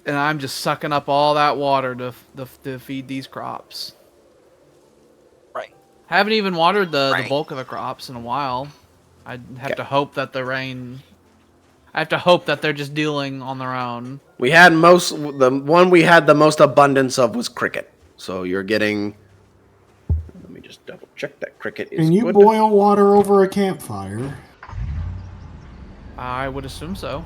Speaker 2: And I'm just sucking up all that water to feed these crops.
Speaker 1: Right.
Speaker 2: Haven't even watered the
Speaker 1: Right.
Speaker 2: bulk of the crops in a while. I have
Speaker 5: Okay.
Speaker 2: to hope that the rain. I have to hope that they're just dealing on their own.
Speaker 5: We had the one we had the most abundance of was cricket. So you're getting. Let me just just double check that cricket is
Speaker 3: Can you
Speaker 5: good.
Speaker 3: boil water over a campfire?
Speaker 2: I would assume so.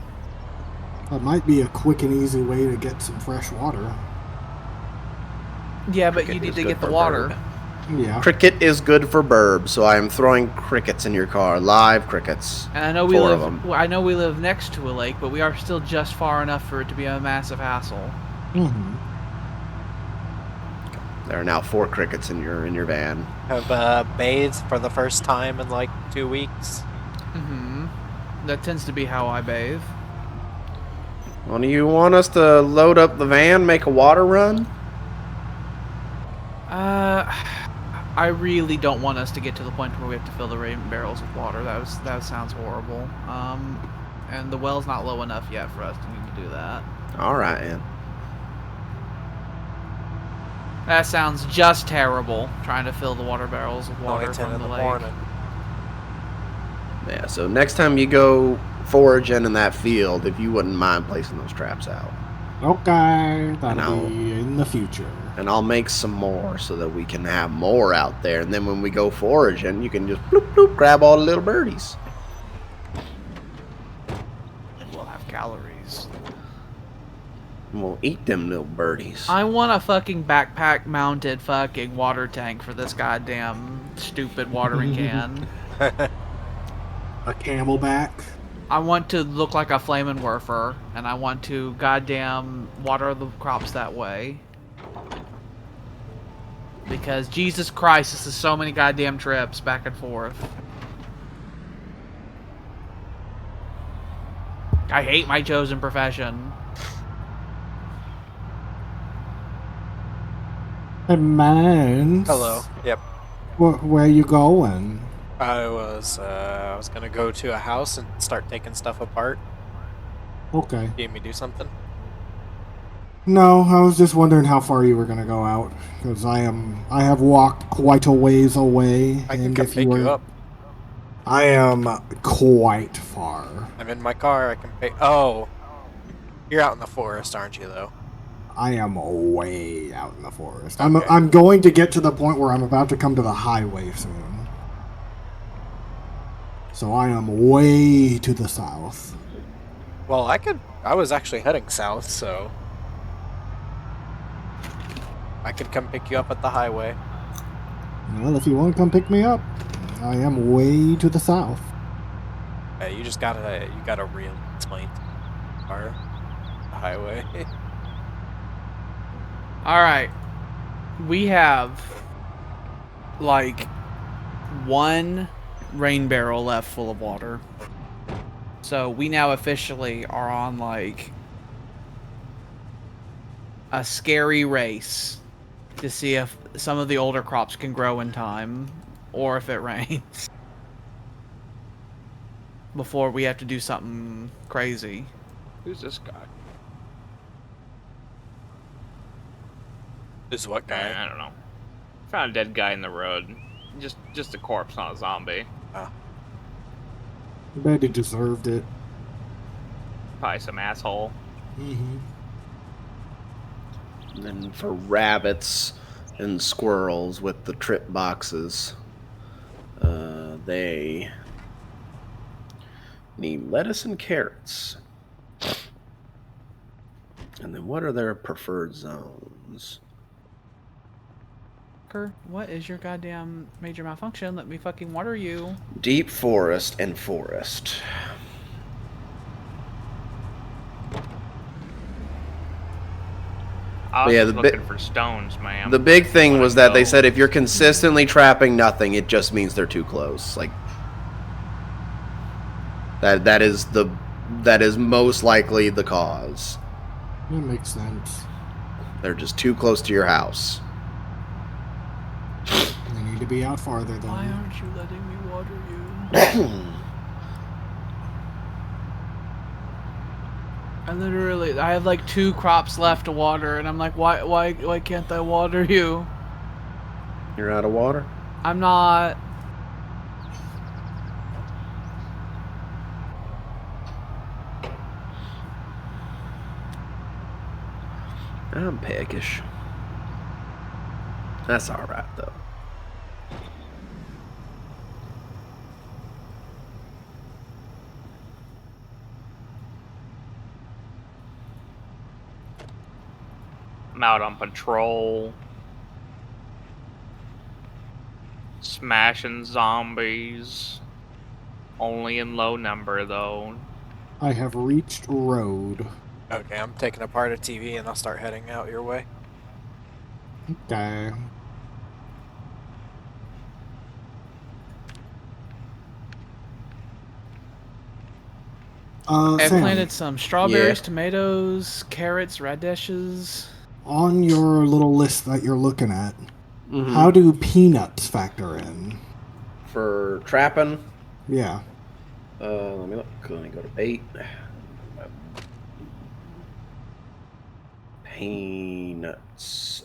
Speaker 3: That might be a quick and easy way to get some fresh water.
Speaker 2: Yeah, but
Speaker 5: Cricket
Speaker 2: you need
Speaker 5: is
Speaker 2: to
Speaker 5: good
Speaker 2: get the
Speaker 5: for
Speaker 2: water.
Speaker 5: bird.
Speaker 3: Yeah.
Speaker 5: Cricket is good for burb, so I am throwing crickets in your car. Live crickets.
Speaker 2: And I know we
Speaker 5: 4
Speaker 2: live.
Speaker 5: of 'em.
Speaker 2: I know we live next to a lake, but we are still just far enough for it to be a massive hassle.
Speaker 3: Mm-hmm.
Speaker 5: There are now 4 crickets in your van.
Speaker 1: Have bathed for the first time in like 2 weeks.
Speaker 2: That tends to be how I bathe.
Speaker 5: Well, do you want us to load up the van, make a water run?
Speaker 2: I really don't want us to get to the point where we have to fill the rain barrels with water. That sounds horrible. And the well's not low enough yet for us to need to do that.
Speaker 5: All right, man.
Speaker 2: That sounds just terrible. Trying to fill the water barrels with water
Speaker 1: Only 10
Speaker 2: from
Speaker 1: in
Speaker 2: the
Speaker 1: the
Speaker 2: lake.
Speaker 1: morning.
Speaker 5: Yeah, so next time you go foraging in that field, if you wouldn't mind placing those traps out.
Speaker 3: Okay, that'll
Speaker 5: No.
Speaker 3: be in the future.
Speaker 5: And I'll make some more so that we can have more out there. And then when we go foraging, you can just bloop, bloop, grab all the little birdies.
Speaker 2: We'll have calories.
Speaker 5: And we'll eat them little birdies.
Speaker 2: I want a fucking backpack mounted fucking water tank for this goddamn stupid watering can.
Speaker 3: A camelback.
Speaker 2: I want to look like a flamin' werfer, and I want to goddamn water the crops that way. Because Jesus Christ, this is so many goddamn trips back and forth. I hate my chosen profession.
Speaker 3: Hey, man.
Speaker 1: Hello. Yep.
Speaker 3: Where you going?
Speaker 1: I was gonna go to a house and start taking stuff apart.
Speaker 3: Okay.
Speaker 1: You need me to do something?
Speaker 3: No, I was just wondering how far you were gonna go out, because I have walked quite a ways away.
Speaker 1: I can
Speaker 3: and
Speaker 1: come
Speaker 3: if
Speaker 1: pick
Speaker 3: were,
Speaker 1: you up.
Speaker 3: I am quite far.
Speaker 1: I'm in my car. I can pick. Oh, you're out in the forest, aren't you? Though.
Speaker 3: I am way out in the forest.
Speaker 1: Okay.
Speaker 3: I'm going to get to the point where I'm about to come to the highway soon. So I am way to the south.
Speaker 1: Well, I was actually heading south, so I could come pick you up at the highway.
Speaker 3: Well, if you want to come pick me up, I am way to the south.
Speaker 1: You gotta really explain our highway.
Speaker 2: Alright. We have like one rain barrel left full of water. So we now officially are on like a scary race to see if some of the older crops can grow in time or if it rains before we have to do something crazy.
Speaker 4: Who's this guy?
Speaker 1: Is what guy?
Speaker 4: I don't know. Found a dead guy in the road. Just a corpse, not a zombie.
Speaker 3: I bet he deserved it.
Speaker 4: Probably some asshole.
Speaker 3: Mm-hmm.
Speaker 5: And then for rabbits and squirrels with the trip boxes, they need lettuce and carrots. And then what are their preferred zones?
Speaker 2: What is your goddamn major malfunction? Let me fucking water you.
Speaker 5: Deep forest and forest.
Speaker 4: I was
Speaker 5: Yeah,
Speaker 4: just
Speaker 5: the
Speaker 4: looking for stones, ma'am.
Speaker 5: The big thing
Speaker 4: Wanna
Speaker 5: was that they
Speaker 4: go.
Speaker 5: said if you're consistently trapping nothing, it just means they're too close. Like that is most likely the cause.
Speaker 3: That makes sense.
Speaker 5: They're just too close to your house.
Speaker 3: They need to be out farther
Speaker 2: Why
Speaker 3: then.
Speaker 2: aren't you letting me water you? I have like 2 crops left to water, and I'm like, why can't I water you?
Speaker 5: You're out of water?
Speaker 2: I'm not.
Speaker 5: I'm peckish. That's alright, though.
Speaker 4: I'm out on patrol. Smashing zombies. Only in low number, though.
Speaker 3: I have reached road.
Speaker 1: Okay, I'm taking apart a TV and I'll start heading out your way.
Speaker 3: Okay.
Speaker 2: I
Speaker 3: Sam,
Speaker 2: planted some strawberries,
Speaker 5: Yeah.
Speaker 2: tomatoes, carrots, radishes.
Speaker 3: on your little list that you're looking at,
Speaker 5: Mhm.
Speaker 3: how do peanuts factor in?
Speaker 5: For trapping?
Speaker 3: Yeah.
Speaker 5: Let me look. Let me go to bait. Peanuts.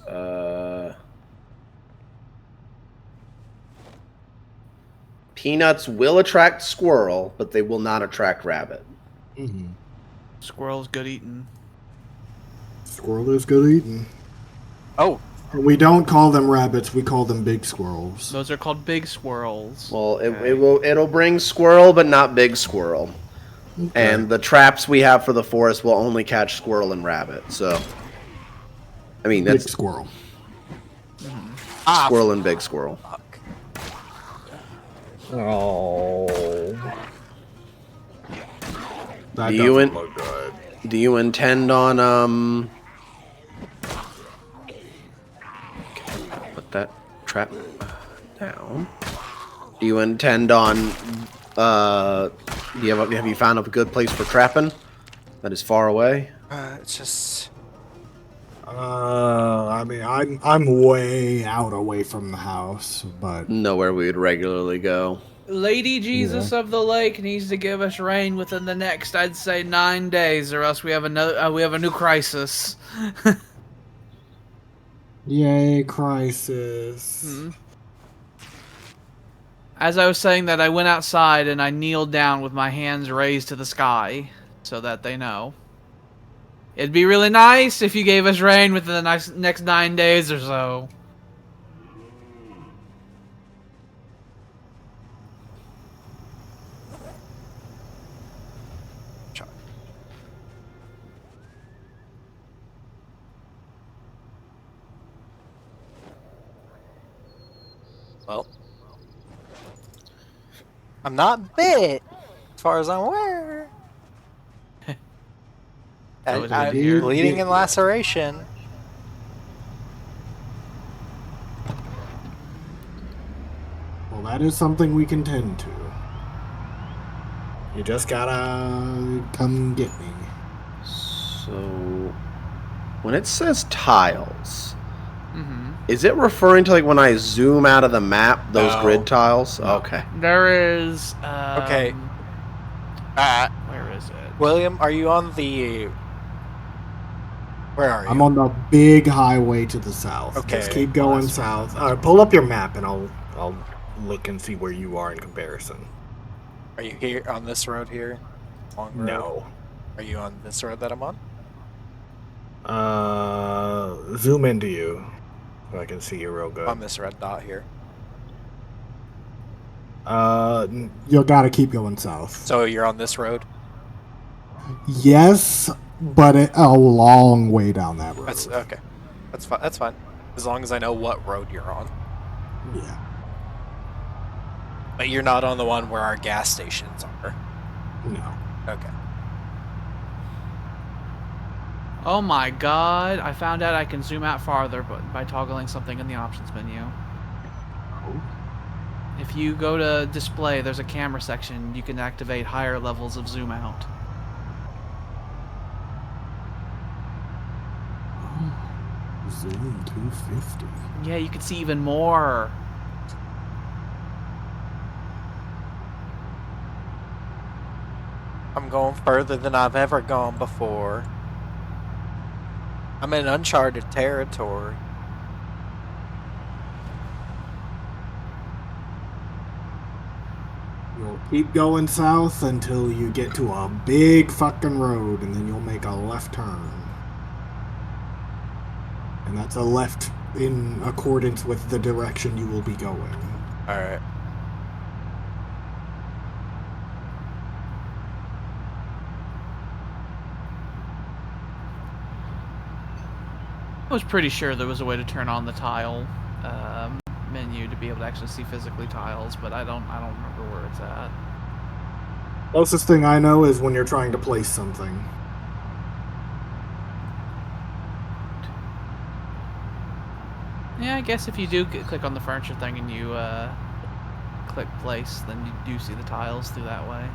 Speaker 5: Peanuts will attract squirrel, but they will not attract rabbit.
Speaker 3: Mm-hmm.
Speaker 2: Squirrel's good eating.
Speaker 3: Squirrel is good eating.
Speaker 1: Oh,
Speaker 3: We don't call them rabbits. We call them big squirrels.
Speaker 2: Those are called big squirrels.
Speaker 5: Well,
Speaker 1: Okay.
Speaker 5: it'll bring squirrel, but not big squirrel.
Speaker 3: Okay.
Speaker 5: And the traps we have for the forest will only catch squirrel and rabbit. So, I mean,
Speaker 3: big
Speaker 5: that's
Speaker 3: squirrel.
Speaker 5: squirrel and big squirrel.
Speaker 1: Fuck.
Speaker 6: Oh.
Speaker 3: That
Speaker 5: Do
Speaker 3: doesn't
Speaker 5: you in-
Speaker 3: look good.
Speaker 5: Do you intend on put that trap down? Do you intend on have you found a good place for trapping that is far away?
Speaker 1: It's just
Speaker 3: I mean, I'm way out away from the house, but
Speaker 5: Nowhere we would regularly go.
Speaker 2: Lady Jesus of the Lake needs to give us rain within the next, I'd say, 9 days, or else we have a new crisis.
Speaker 3: yay, crisis.
Speaker 2: As I was saying that, I went outside and I kneeled down with my hands raised to the sky, so that they know. It'd be really nice if you gave us rain within the next 9 days or so.
Speaker 1: well. I'm not bit, as far as I'm aware.
Speaker 2: So it's
Speaker 1: I'm
Speaker 2: good here.
Speaker 1: bleeding and laceration.
Speaker 3: Well, that is something we can tend to. You just gotta come get me.
Speaker 5: So, when it says tiles,
Speaker 2: Mm-hmm.
Speaker 5: is it referring to like when I zoom out of the map, those
Speaker 1: No.
Speaker 5: grid tiles?
Speaker 3: No.
Speaker 5: Okay.
Speaker 2: There is.
Speaker 1: Okay.
Speaker 2: Where is it?
Speaker 1: William, are you on the? Where are you?
Speaker 3: I'm on the big highway to the south.
Speaker 1: Okay.
Speaker 3: Just keep going
Speaker 2: that's right.
Speaker 3: south. All right, pull up your map and I'll look and see where you are in comparison.
Speaker 1: Are you here on this road here? Long road?
Speaker 3: No.
Speaker 1: Are you on this road that I'm on?
Speaker 3: Zoom into you so I can see you real good.
Speaker 1: On this red dot here.
Speaker 3: You gotta keep going south.
Speaker 1: So you're on this road?
Speaker 3: Yes, but a long way down that road.
Speaker 1: That's okay. That's fine. That's fine. As long as I know what road you're on.
Speaker 3: Yeah.
Speaker 1: But you're not on the one where our gas stations are.
Speaker 3: No.
Speaker 1: Okay.
Speaker 2: Oh my god, I found out I can zoom out farther by toggling something in the options menu. If you go to display, there's a camera section. You can activate higher levels of zoom out.
Speaker 3: Zoom 250.
Speaker 2: Yeah, you can see even more.
Speaker 1: I'm going further than I've ever gone before. I'm in uncharted territory.
Speaker 3: You'll keep going south until you get to a big fucking road, and then you'll make a left turn. And that's a left in accordance with the direction you will be going.
Speaker 1: Alright.
Speaker 2: I was pretty sure there was a way to turn on the tile menu to be able to actually see physically tiles, but I don't remember where it's at.
Speaker 3: Closest thing I know is when you're trying to place something.
Speaker 2: Yeah, I guess if you do click on the furniture thing and you click place, then you do see the tiles through that way.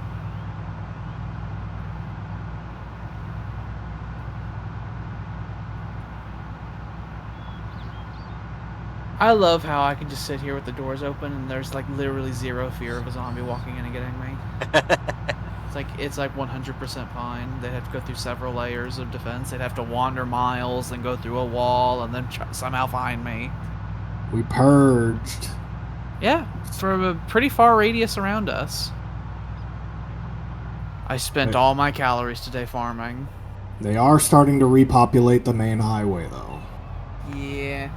Speaker 2: I love how I can just sit here with the doors open and there's like literally zero fear of a zombie walking in and getting me. It's like 100% fine. They'd have to go through several layers of defense. They'd have to wander miles and go through a wall and then somehow find me.
Speaker 3: We purged.
Speaker 2: Yeah, from a pretty far radius around us. I spent all my calories today farming.
Speaker 3: They are starting to repopulate the main highway, though.
Speaker 2: Yeah.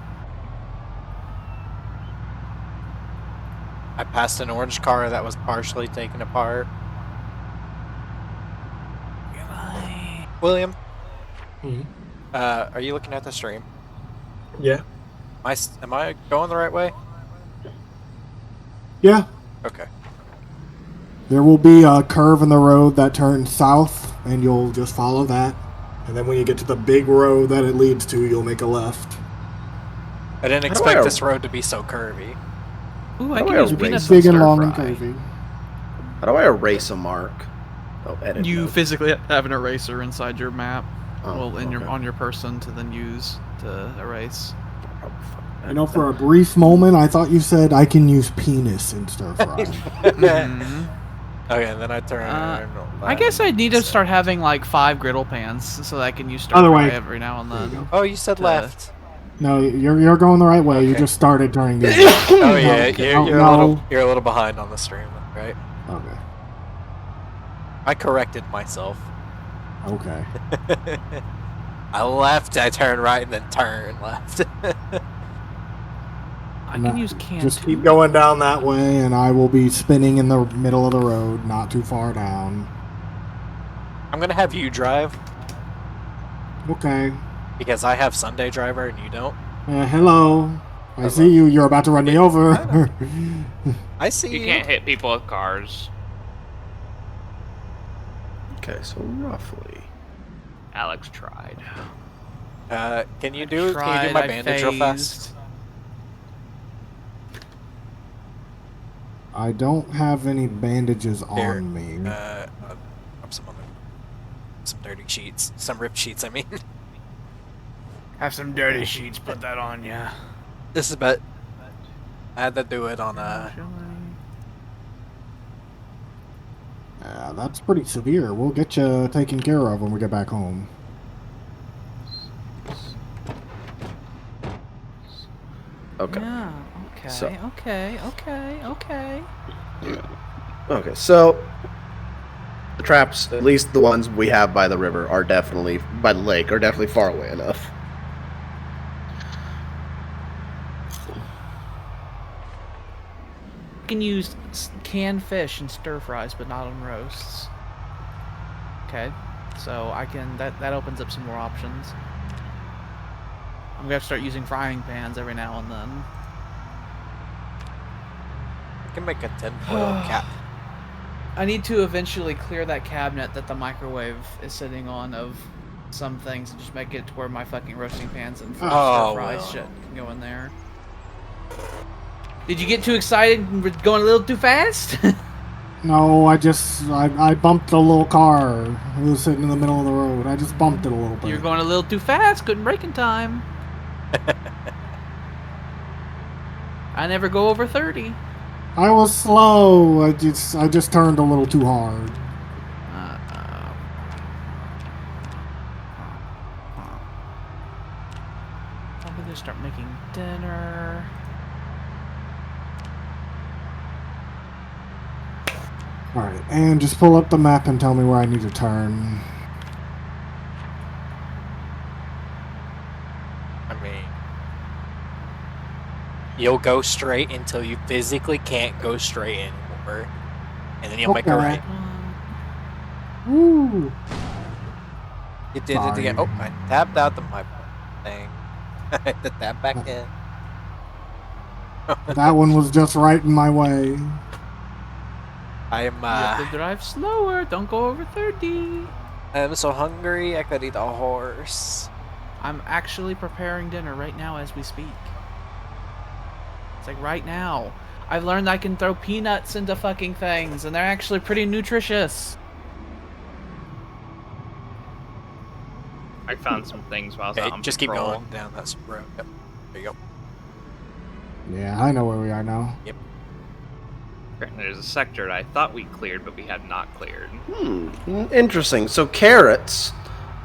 Speaker 1: I passed an orange car that was partially taken apart. William, are you looking at the stream?
Speaker 3: Yeah.
Speaker 1: Am I going the right way?
Speaker 3: Yeah.
Speaker 1: Okay.
Speaker 3: There will be a curve in the road that turns south, and you'll just follow that. And then when you get to the big road that it leads to, you'll make a left.
Speaker 1: I didn't expect this road to be so curvy.
Speaker 2: Ooh, I
Speaker 5: How
Speaker 2: can
Speaker 5: do I
Speaker 2: use
Speaker 5: erase
Speaker 2: peanuts
Speaker 3: Big
Speaker 2: and
Speaker 3: and long and
Speaker 2: stir fry.
Speaker 3: curvy.
Speaker 5: How do I erase a mark? Oh, edit.
Speaker 2: You
Speaker 5: note.
Speaker 2: physically have an eraser inside your map.
Speaker 5: Oh,
Speaker 2: Well,
Speaker 5: okay.
Speaker 2: on your person to then use to erase.
Speaker 3: You know, for a brief moment, I thought you said I can use penis in stir fry.
Speaker 2: Mhm.
Speaker 1: Okay, and then I turn.
Speaker 2: I guess I'd need to start having like 5 griddle pans so that I can use stir
Speaker 3: Other
Speaker 2: fry
Speaker 3: way.
Speaker 2: every now and
Speaker 3: There you
Speaker 2: then.
Speaker 3: go.
Speaker 1: Oh, you said left.
Speaker 3: No, you're going the right way. You
Speaker 1: Okay.
Speaker 3: just started during the.
Speaker 1: Oh yeah,
Speaker 3: No,
Speaker 1: you're a little behind on the stream, right?
Speaker 3: Okay.
Speaker 1: I corrected myself.
Speaker 3: Okay.
Speaker 1: I left, I turned right, and then turn left.
Speaker 2: I can use canned
Speaker 3: Just keep
Speaker 2: tuna.
Speaker 3: going down that way, and I will be spinning in the middle of the road, not too far down.
Speaker 1: I'm gonna have you drive
Speaker 3: Okay.
Speaker 1: because I have Sunday driver and you don't.
Speaker 3: Hello. I
Speaker 1: Hello.
Speaker 3: see you. You're about to run me over.
Speaker 1: I see
Speaker 4: You can't hit people with cars.
Speaker 5: Okay, so roughly.
Speaker 4: Alex tried.
Speaker 1: Can you do
Speaker 2: Tried,
Speaker 1: my
Speaker 2: I
Speaker 1: bandage real fast?
Speaker 2: phased.
Speaker 3: I don't have any bandages
Speaker 1: Here,
Speaker 3: on me.
Speaker 1: grab some dirty sheets, some ripped sheets. I mean,
Speaker 2: Have some dirty sheets. Put that on ya.
Speaker 1: this is about. I had to do it on
Speaker 3: Yeah, that's pretty severe. We'll get you taken care of when we get back home.
Speaker 5: Okay.
Speaker 2: Yeah. Okay.
Speaker 5: So-
Speaker 2: Okay.
Speaker 5: Okay, so the traps, at least the ones we have by the river, are definitely by the lake, are definitely far away enough.
Speaker 2: You can use canned fish and stir fries, but not on roasts. Okay, so I can that opens up some more options. I'm gonna have to start using frying pans every now and then.
Speaker 1: I can make a tinfoil cap.
Speaker 2: I need to eventually clear that cabinet that the microwave is sitting on of some things and just make it to where my fucking roasting pans and stir
Speaker 1: Oh,
Speaker 2: fries
Speaker 1: well.
Speaker 2: shit can go in there. Did you get too excited and we're going a little too fast?
Speaker 3: No, I bumped the little car. It was sitting in the middle of the road. I just bumped it a little bit.
Speaker 2: You're going a little too fast, couldn't brake in time. I never go over 30.
Speaker 3: I was slow. I just turned a little too hard.
Speaker 2: Probably gonna start making dinner.
Speaker 3: Alright, and just pull up the map and tell me where I need to turn.
Speaker 1: I mean, you'll go straight until you physically can't go straight anymore, and then you'll make a
Speaker 3: Okay.
Speaker 1: right.
Speaker 3: Woo!
Speaker 1: You did it again. Oh, I tapped out my thing. Put that back in.
Speaker 3: That one was just right in my way.
Speaker 1: I'm
Speaker 2: You have to drive slower. Don't go over 30.
Speaker 1: I'm so hungry. I could eat a horse.
Speaker 2: I'm actually preparing dinner right now as we speak. It's like right now. I've learned I can throw peanuts into fucking things, and they're actually pretty nutritious.
Speaker 4: I found some things while I was
Speaker 1: Okay,
Speaker 4: out on
Speaker 1: just keep
Speaker 4: patrol.
Speaker 1: going down that road. Yep. There you go.
Speaker 3: Yeah, I know where we are now.
Speaker 4: Apparently there's a sector that I thought we cleared, but we had not cleared.
Speaker 5: Interesting. So carrots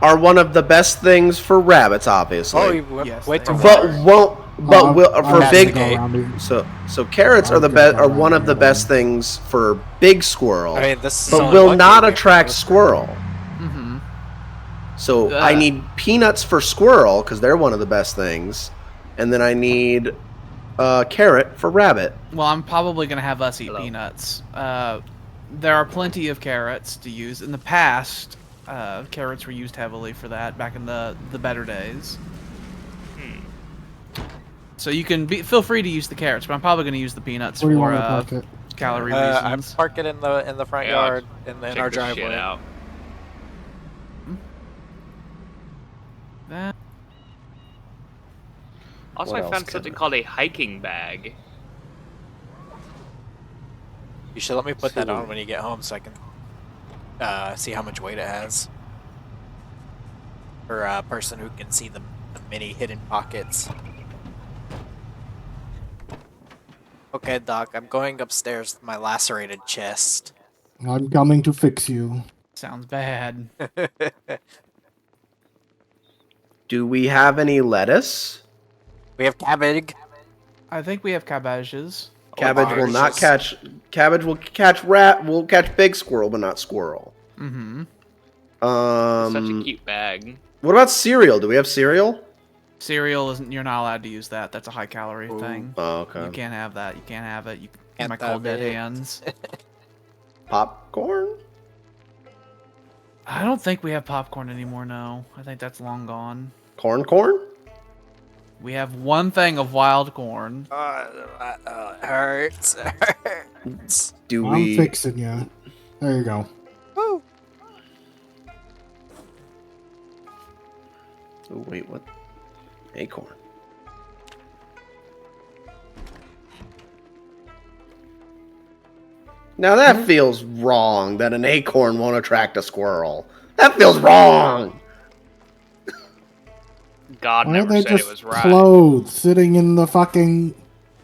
Speaker 5: are one of the best things for rabbits, obviously.
Speaker 1: Oh, you went
Speaker 2: Yes,
Speaker 1: way
Speaker 2: they
Speaker 1: too
Speaker 2: are.
Speaker 5: but
Speaker 1: far.
Speaker 5: won't. But will for
Speaker 1: Past
Speaker 5: big.
Speaker 1: the gate.
Speaker 5: So carrots
Speaker 3: I
Speaker 5: are the
Speaker 3: was gonna
Speaker 5: best.
Speaker 3: go
Speaker 5: Are
Speaker 3: around
Speaker 5: one of
Speaker 3: the
Speaker 5: the
Speaker 3: other
Speaker 5: best
Speaker 3: way.
Speaker 5: things for big squirrel.
Speaker 1: I mean, this is
Speaker 5: but
Speaker 1: only
Speaker 5: will
Speaker 1: one
Speaker 5: not
Speaker 1: gate we have to
Speaker 5: attract
Speaker 1: go.
Speaker 5: squirrel.
Speaker 2: Mm-hmm.
Speaker 5: So I need peanuts for squirrel because they're one of the best things, and then I need carrot for rabbit.
Speaker 2: Well, I'm probably gonna have us eat
Speaker 4: Hello.
Speaker 2: peanuts. There are plenty of carrots to use. In the past, carrots were used heavily for that back in the better days. So you can feel free to use the carrots, but I'm probably gonna use the peanuts
Speaker 3: Where do you
Speaker 2: for
Speaker 3: want me to park it?
Speaker 2: calorie
Speaker 1: I
Speaker 2: reasons.
Speaker 1: park it in the front
Speaker 4: Yeah, I'll
Speaker 1: yard in
Speaker 4: Check
Speaker 1: our
Speaker 4: this shit
Speaker 1: driveway.
Speaker 4: out.
Speaker 2: That
Speaker 4: Also,
Speaker 5: What
Speaker 4: I
Speaker 5: else
Speaker 4: found
Speaker 5: can
Speaker 4: something
Speaker 5: I-
Speaker 4: called a hiking bag.
Speaker 1: You should let me put that
Speaker 5: Cool.
Speaker 1: on when you get home so I can see how much weight it has. For a person who can see the many hidden pockets. Okay, Doc, I'm going upstairs with my lacerated chest.
Speaker 3: I'm coming to fix you.
Speaker 2: sounds bad.
Speaker 5: Do we have any lettuce?
Speaker 1: We have cabbage.
Speaker 2: I think we have cabbages.
Speaker 5: Cabbage will not
Speaker 1: oranges.
Speaker 5: catch. Cabbage will catch rat. Will catch big squirrel, but not squirrel.
Speaker 2: Mm-hmm.
Speaker 4: Such a cute bag.
Speaker 5: What about cereal? Do we have cereal?
Speaker 2: Cereal isn't. You're not allowed to use that. That's a high calorie
Speaker 1: Ooh.
Speaker 2: thing.
Speaker 5: Oh, okay.
Speaker 2: You can't have that. You can't have it. You
Speaker 1: Can't
Speaker 2: my cold
Speaker 1: have
Speaker 2: dead
Speaker 1: it.
Speaker 2: hands.
Speaker 5: Popcorn?
Speaker 2: I don't think we have popcorn anymore. No, I think that's long gone.
Speaker 5: Corn?
Speaker 2: We have one thing of wild corn.
Speaker 1: It hurts. It hurts.
Speaker 5: Do
Speaker 3: I'm
Speaker 5: we?
Speaker 3: fixing you. There you go.
Speaker 1: Woo.
Speaker 5: Oh, wait, what? Acorn. Now that feels wrong. That an acorn won't attract a squirrel. That feels wrong.
Speaker 4: God
Speaker 3: Why are
Speaker 4: never
Speaker 3: they
Speaker 4: said it
Speaker 3: just
Speaker 4: was right.
Speaker 3: clothes sitting in the fucking...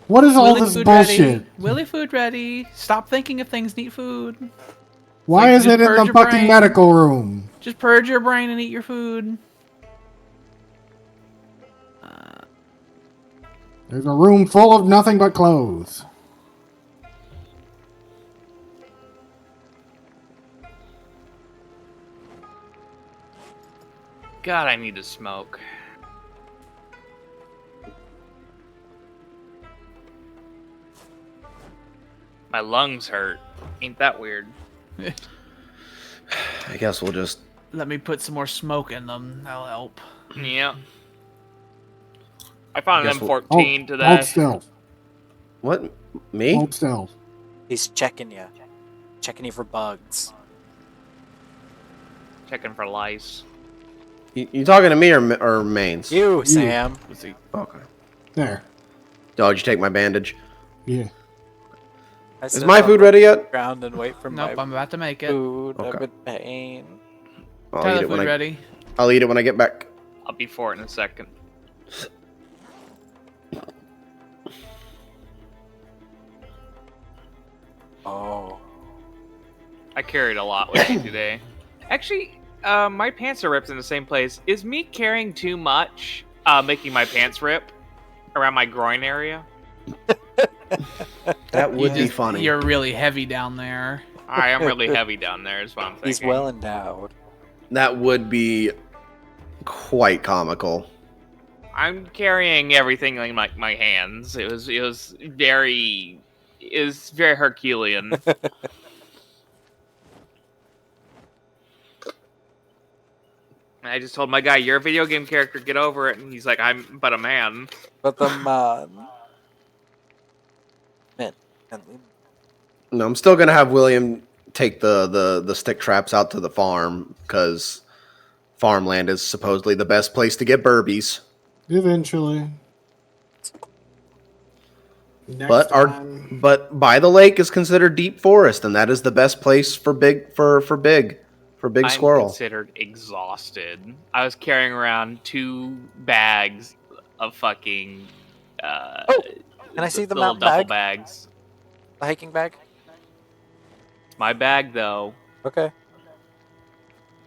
Speaker 3: What is all
Speaker 2: Willy
Speaker 3: this
Speaker 2: food
Speaker 3: bullshit?
Speaker 2: ready. Willy food ready. Stop thinking if things need food.
Speaker 3: Why
Speaker 2: like
Speaker 3: is
Speaker 2: just
Speaker 3: it in
Speaker 2: purge
Speaker 3: the
Speaker 2: your
Speaker 3: fucking
Speaker 2: brain.
Speaker 3: medical room?
Speaker 2: Just purge your brain and eat your food.
Speaker 3: There's a room full of nothing but clothes.
Speaker 4: God, I need to smoke. My lungs hurt. Ain't that weird?
Speaker 5: I guess we'll just.
Speaker 2: Let me put some more smoke in them. That'll help.
Speaker 4: Yeah. I found an
Speaker 5: Guess we'll-
Speaker 4: M14 today.
Speaker 3: Hold still.
Speaker 5: What? Me?
Speaker 3: Hold still.
Speaker 1: He's checking you. Checking you for bugs.
Speaker 4: Checking for lice.
Speaker 5: You talking to me or Mains?
Speaker 1: You, Sam.
Speaker 2: Let's see.
Speaker 5: Okay.
Speaker 3: There.
Speaker 5: Dog, you take my bandage.
Speaker 3: Yeah.
Speaker 1: I
Speaker 5: Is
Speaker 1: sit
Speaker 5: my
Speaker 1: on
Speaker 5: food
Speaker 1: the
Speaker 5: ready yet?
Speaker 1: ground and wait for
Speaker 2: Nope,
Speaker 1: my
Speaker 2: I'm about to make it.
Speaker 1: food. I'm
Speaker 5: Okay.
Speaker 1: in pain.
Speaker 5: I'll eat
Speaker 2: Tyler,
Speaker 5: it when
Speaker 2: food
Speaker 5: I.
Speaker 2: ready.
Speaker 5: I'll eat it when I get back.
Speaker 4: I'll be for it in a second.
Speaker 1: Oh.
Speaker 4: I carried a lot with me today. Actually, my pants are ripped in the same place. Is me carrying too much making my pants rip around my groin area?
Speaker 5: That would be
Speaker 2: just-
Speaker 5: funny.
Speaker 2: You're really heavy down there.
Speaker 4: I am really heavy down there, is what I'm thinking.
Speaker 1: He's well endowed.
Speaker 5: That would be quite comical.
Speaker 4: I'm carrying everything in my hands. It was very Herculean. I just told my guy, "You're a video game character. Get over it." And he's like, "I'm but a man."
Speaker 1: But the man. Man.
Speaker 5: No, I'm still gonna have William take the stick traps out to the farm because farmland is supposedly the best place to get burbies.
Speaker 3: Eventually. Next
Speaker 5: But
Speaker 3: time.
Speaker 5: but by the lake is considered deep forest, and that is the best place for big
Speaker 4: I'm
Speaker 5: squirrel.
Speaker 4: considered exhausted. I was carrying around 2 bags of fucking.
Speaker 1: Can I see the
Speaker 4: little
Speaker 1: mountain
Speaker 4: duffel
Speaker 1: bag?
Speaker 4: bags?
Speaker 1: The hiking bag?
Speaker 4: It's my bag though.
Speaker 1: Okay.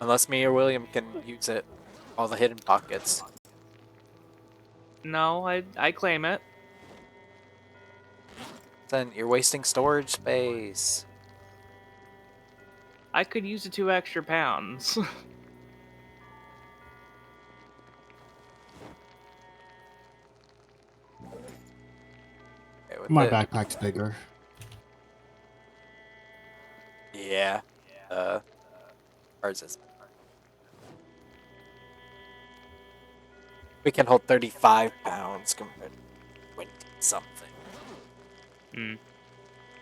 Speaker 1: Unless me or William can use it. All the hidden pockets.
Speaker 4: No, I claim it.
Speaker 1: Then you're wasting storage space.
Speaker 4: I could use the 2 extra pounds.
Speaker 1: Okay, with
Speaker 3: My
Speaker 1: it-
Speaker 3: backpack's bigger.
Speaker 1: Yeah. Ours is. We can hold 35 pounds compared to 20 something.
Speaker 4: Mm.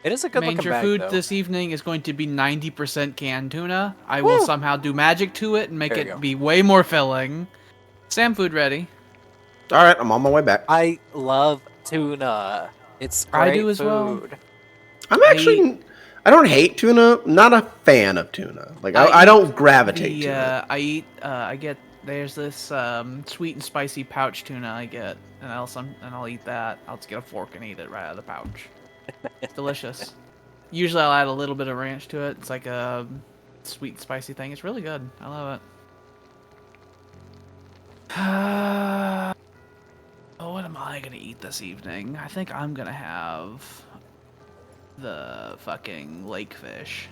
Speaker 1: It is a good looking
Speaker 2: Manger
Speaker 1: bag,
Speaker 2: food
Speaker 1: though.
Speaker 2: this evening is going to be 90% canned tuna. I will
Speaker 1: Woo!
Speaker 2: somehow do magic to it and make
Speaker 1: There you
Speaker 2: it
Speaker 1: go.
Speaker 2: be way more filling. Sam food ready.
Speaker 5: All right, I'm on my way back.
Speaker 1: I love tuna. It's great
Speaker 2: I do as well.
Speaker 1: food.
Speaker 5: I'm actually. I don't hate tuna. I'm not a fan of tuna. Like I don't gravitate to it.
Speaker 2: I get there's this sweet and spicy pouch tuna I get, and I'll eat that. I'll just get a fork and eat it right out of the pouch. It's delicious. Usually I'll add a little bit of ranch to it. It's like a sweet and spicy thing. It's really good. I love it. Oh, what am I gonna eat this evening? I think I'm gonna have the fucking lake fish.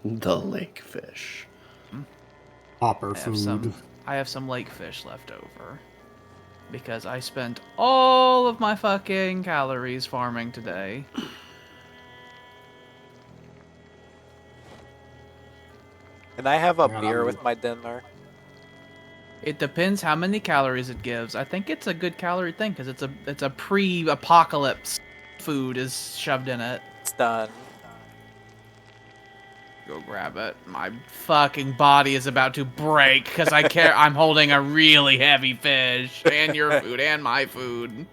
Speaker 5: The lake fish.
Speaker 3: Hopper food.
Speaker 2: I have some lake fish left over. Because I spent all of my fucking calories farming today.
Speaker 1: Can I have a
Speaker 3: Yeah,
Speaker 1: beer
Speaker 3: I'm-
Speaker 1: with my dinner?
Speaker 2: It depends how many calories it gives. I think it's a good calorie thing because it's a pre-apocalypse food is shoved in it.
Speaker 1: It's done.
Speaker 2: Go grab it. My fucking body is about to break because I'm holding a really heavy fish and your food and my food.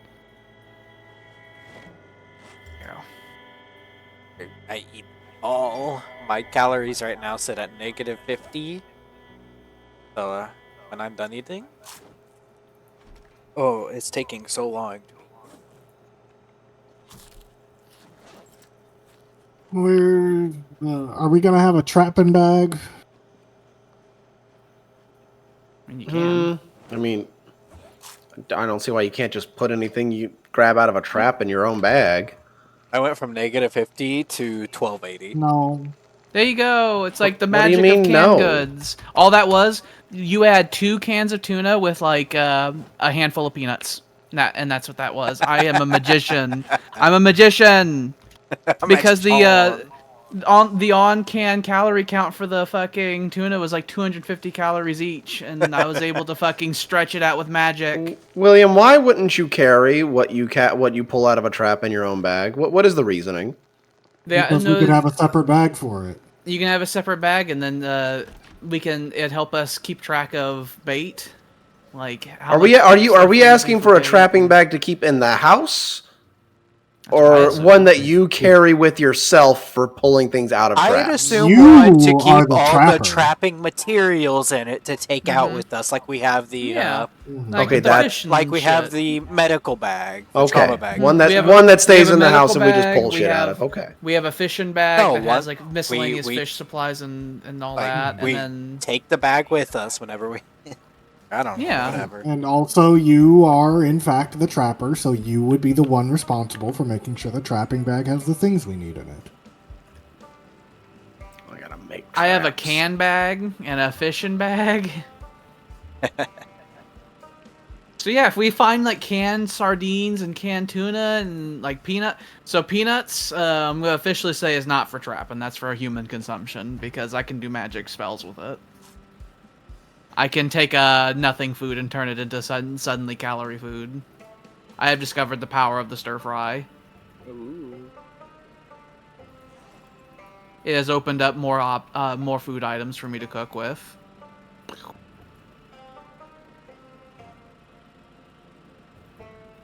Speaker 2: Go.
Speaker 1: I eat all. My calories right now sit at -50. So when I'm done eating. Oh, it's taking so long.
Speaker 3: Are we gonna have a trapping bag?
Speaker 2: I mean, you can.
Speaker 5: I mean, I don't see why you can't just put anything you grab out of a trap in your own bag.
Speaker 1: I went from -50 to 1280.
Speaker 3: No.
Speaker 2: There you go. It's like the
Speaker 5: What do you
Speaker 2: magic of
Speaker 5: mean,
Speaker 2: canned
Speaker 5: no?
Speaker 2: goods. All that was, you add 2 cans of tuna with like a handful of peanuts. And that's what that was. I am a magician. I'm a magician. Because the on-can calorie count for the fucking tuna was like 250 calories each, and I was able to fucking stretch it out with magic.
Speaker 5: William, why wouldn't you carry what you pull out of a trap in your own bag? What is the reasoning?
Speaker 3: Because we could have a separate bag for it.
Speaker 2: You can have a separate bag, and then it'd help us keep track of bait. Like, how
Speaker 5: Are we asking for a trapping bag to keep in the house?
Speaker 2: what I
Speaker 5: Or
Speaker 2: assume.
Speaker 5: one that you carry with yourself for pulling things out of traps?
Speaker 1: I'd assume
Speaker 3: You
Speaker 1: we want to
Speaker 3: are
Speaker 1: keep
Speaker 3: the
Speaker 1: all the
Speaker 3: trapper.
Speaker 1: trapping materials in it to take out with us, like we have the
Speaker 2: Yeah. Like
Speaker 5: Okay,
Speaker 2: the
Speaker 5: that-
Speaker 2: fish and
Speaker 1: like we have
Speaker 2: shit.
Speaker 1: the medical bag, the
Speaker 5: Okay,
Speaker 1: trauma bag.
Speaker 5: one
Speaker 2: We have
Speaker 5: that
Speaker 2: we
Speaker 5: stays
Speaker 2: have a
Speaker 5: in the house
Speaker 2: medical
Speaker 5: and we just
Speaker 2: bag,
Speaker 5: pull
Speaker 2: we
Speaker 5: shit out
Speaker 2: have-
Speaker 5: of. Okay.
Speaker 2: We have a fishing bag
Speaker 1: No,
Speaker 2: that
Speaker 1: one-
Speaker 2: has like miscellaneous
Speaker 1: we-
Speaker 2: fish supplies and all
Speaker 1: Like,
Speaker 2: that,
Speaker 1: we
Speaker 2: and then
Speaker 1: take the bag with us whenever we. I don't know.
Speaker 2: Yeah.
Speaker 1: Whatever.
Speaker 3: And also, you are, in fact, the trapper, so you would be the one responsible for making sure the trapping bag has the things we need in it.
Speaker 5: I gotta make.
Speaker 2: I have a
Speaker 5: traps.
Speaker 2: can bag and a fishing bag. So yeah, if we find like canned sardines and canned tuna and like peanuts, I'm gonna officially say is not for trapping. That's for human consumption because I can do magic spells with it. I can take nothing food and turn it into suddenly calorie food. I have discovered the power of the stir fry.
Speaker 4: Ooh.
Speaker 2: It has opened up more food items for me to cook with.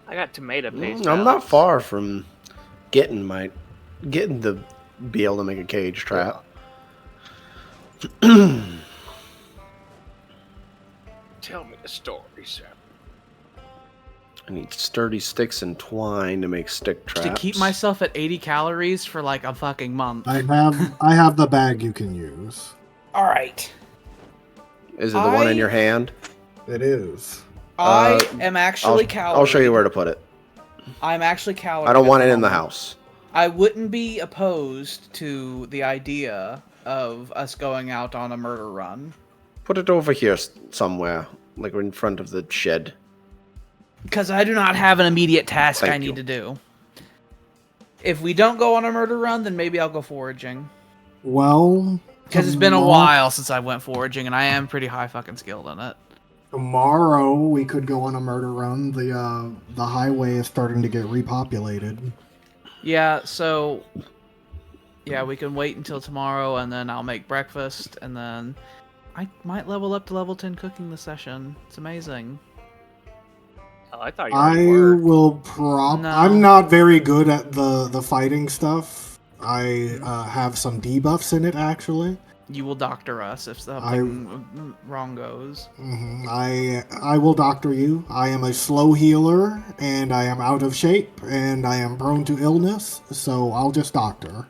Speaker 4: I got tomato paste.
Speaker 5: I'm
Speaker 4: now.
Speaker 5: not far from getting the be able to make a cage trap.
Speaker 4: Tell me the story, sir.
Speaker 5: I need sturdy sticks and twine to make stick traps.
Speaker 2: To keep myself at 80 calories for like a fucking month.
Speaker 3: I have the bag you can use.
Speaker 2: All right.
Speaker 5: Is it the one in your hand?
Speaker 3: It is.
Speaker 2: I am actually calorie.
Speaker 5: I'll show you where to put it.
Speaker 2: I'm actually calorie.
Speaker 5: I don't want it in the house.
Speaker 2: I wouldn't be opposed to the idea of us going out on a murder run.
Speaker 5: Put it over here somewhere, like in front of the shed.
Speaker 2: Because I do not have an immediate task I
Speaker 5: Thank
Speaker 2: need
Speaker 5: you.
Speaker 2: to do. If we don't go on a murder run, then maybe I'll go foraging.
Speaker 3: Well,
Speaker 2: Because it's been a while since I went foraging, and I am pretty high fucking skilled in it.
Speaker 3: Tomorrow we could go on a murder run. The highway is starting to get repopulated.
Speaker 2: Yeah, so... Yeah, we can wait until tomorrow, and then I'll make breakfast, and then... I might level up to level 10 cooking this session. It's amazing.
Speaker 4: Oh, I thought you were.
Speaker 3: will
Speaker 2: No.
Speaker 3: I'm not very good at the fighting stuff. I have some debuffs in it, actually.
Speaker 2: You will doctor us if something wrong goes.
Speaker 3: I will doctor you. I am a slow healer, and I am out of shape, and I am prone to illness, so I'll just doctor.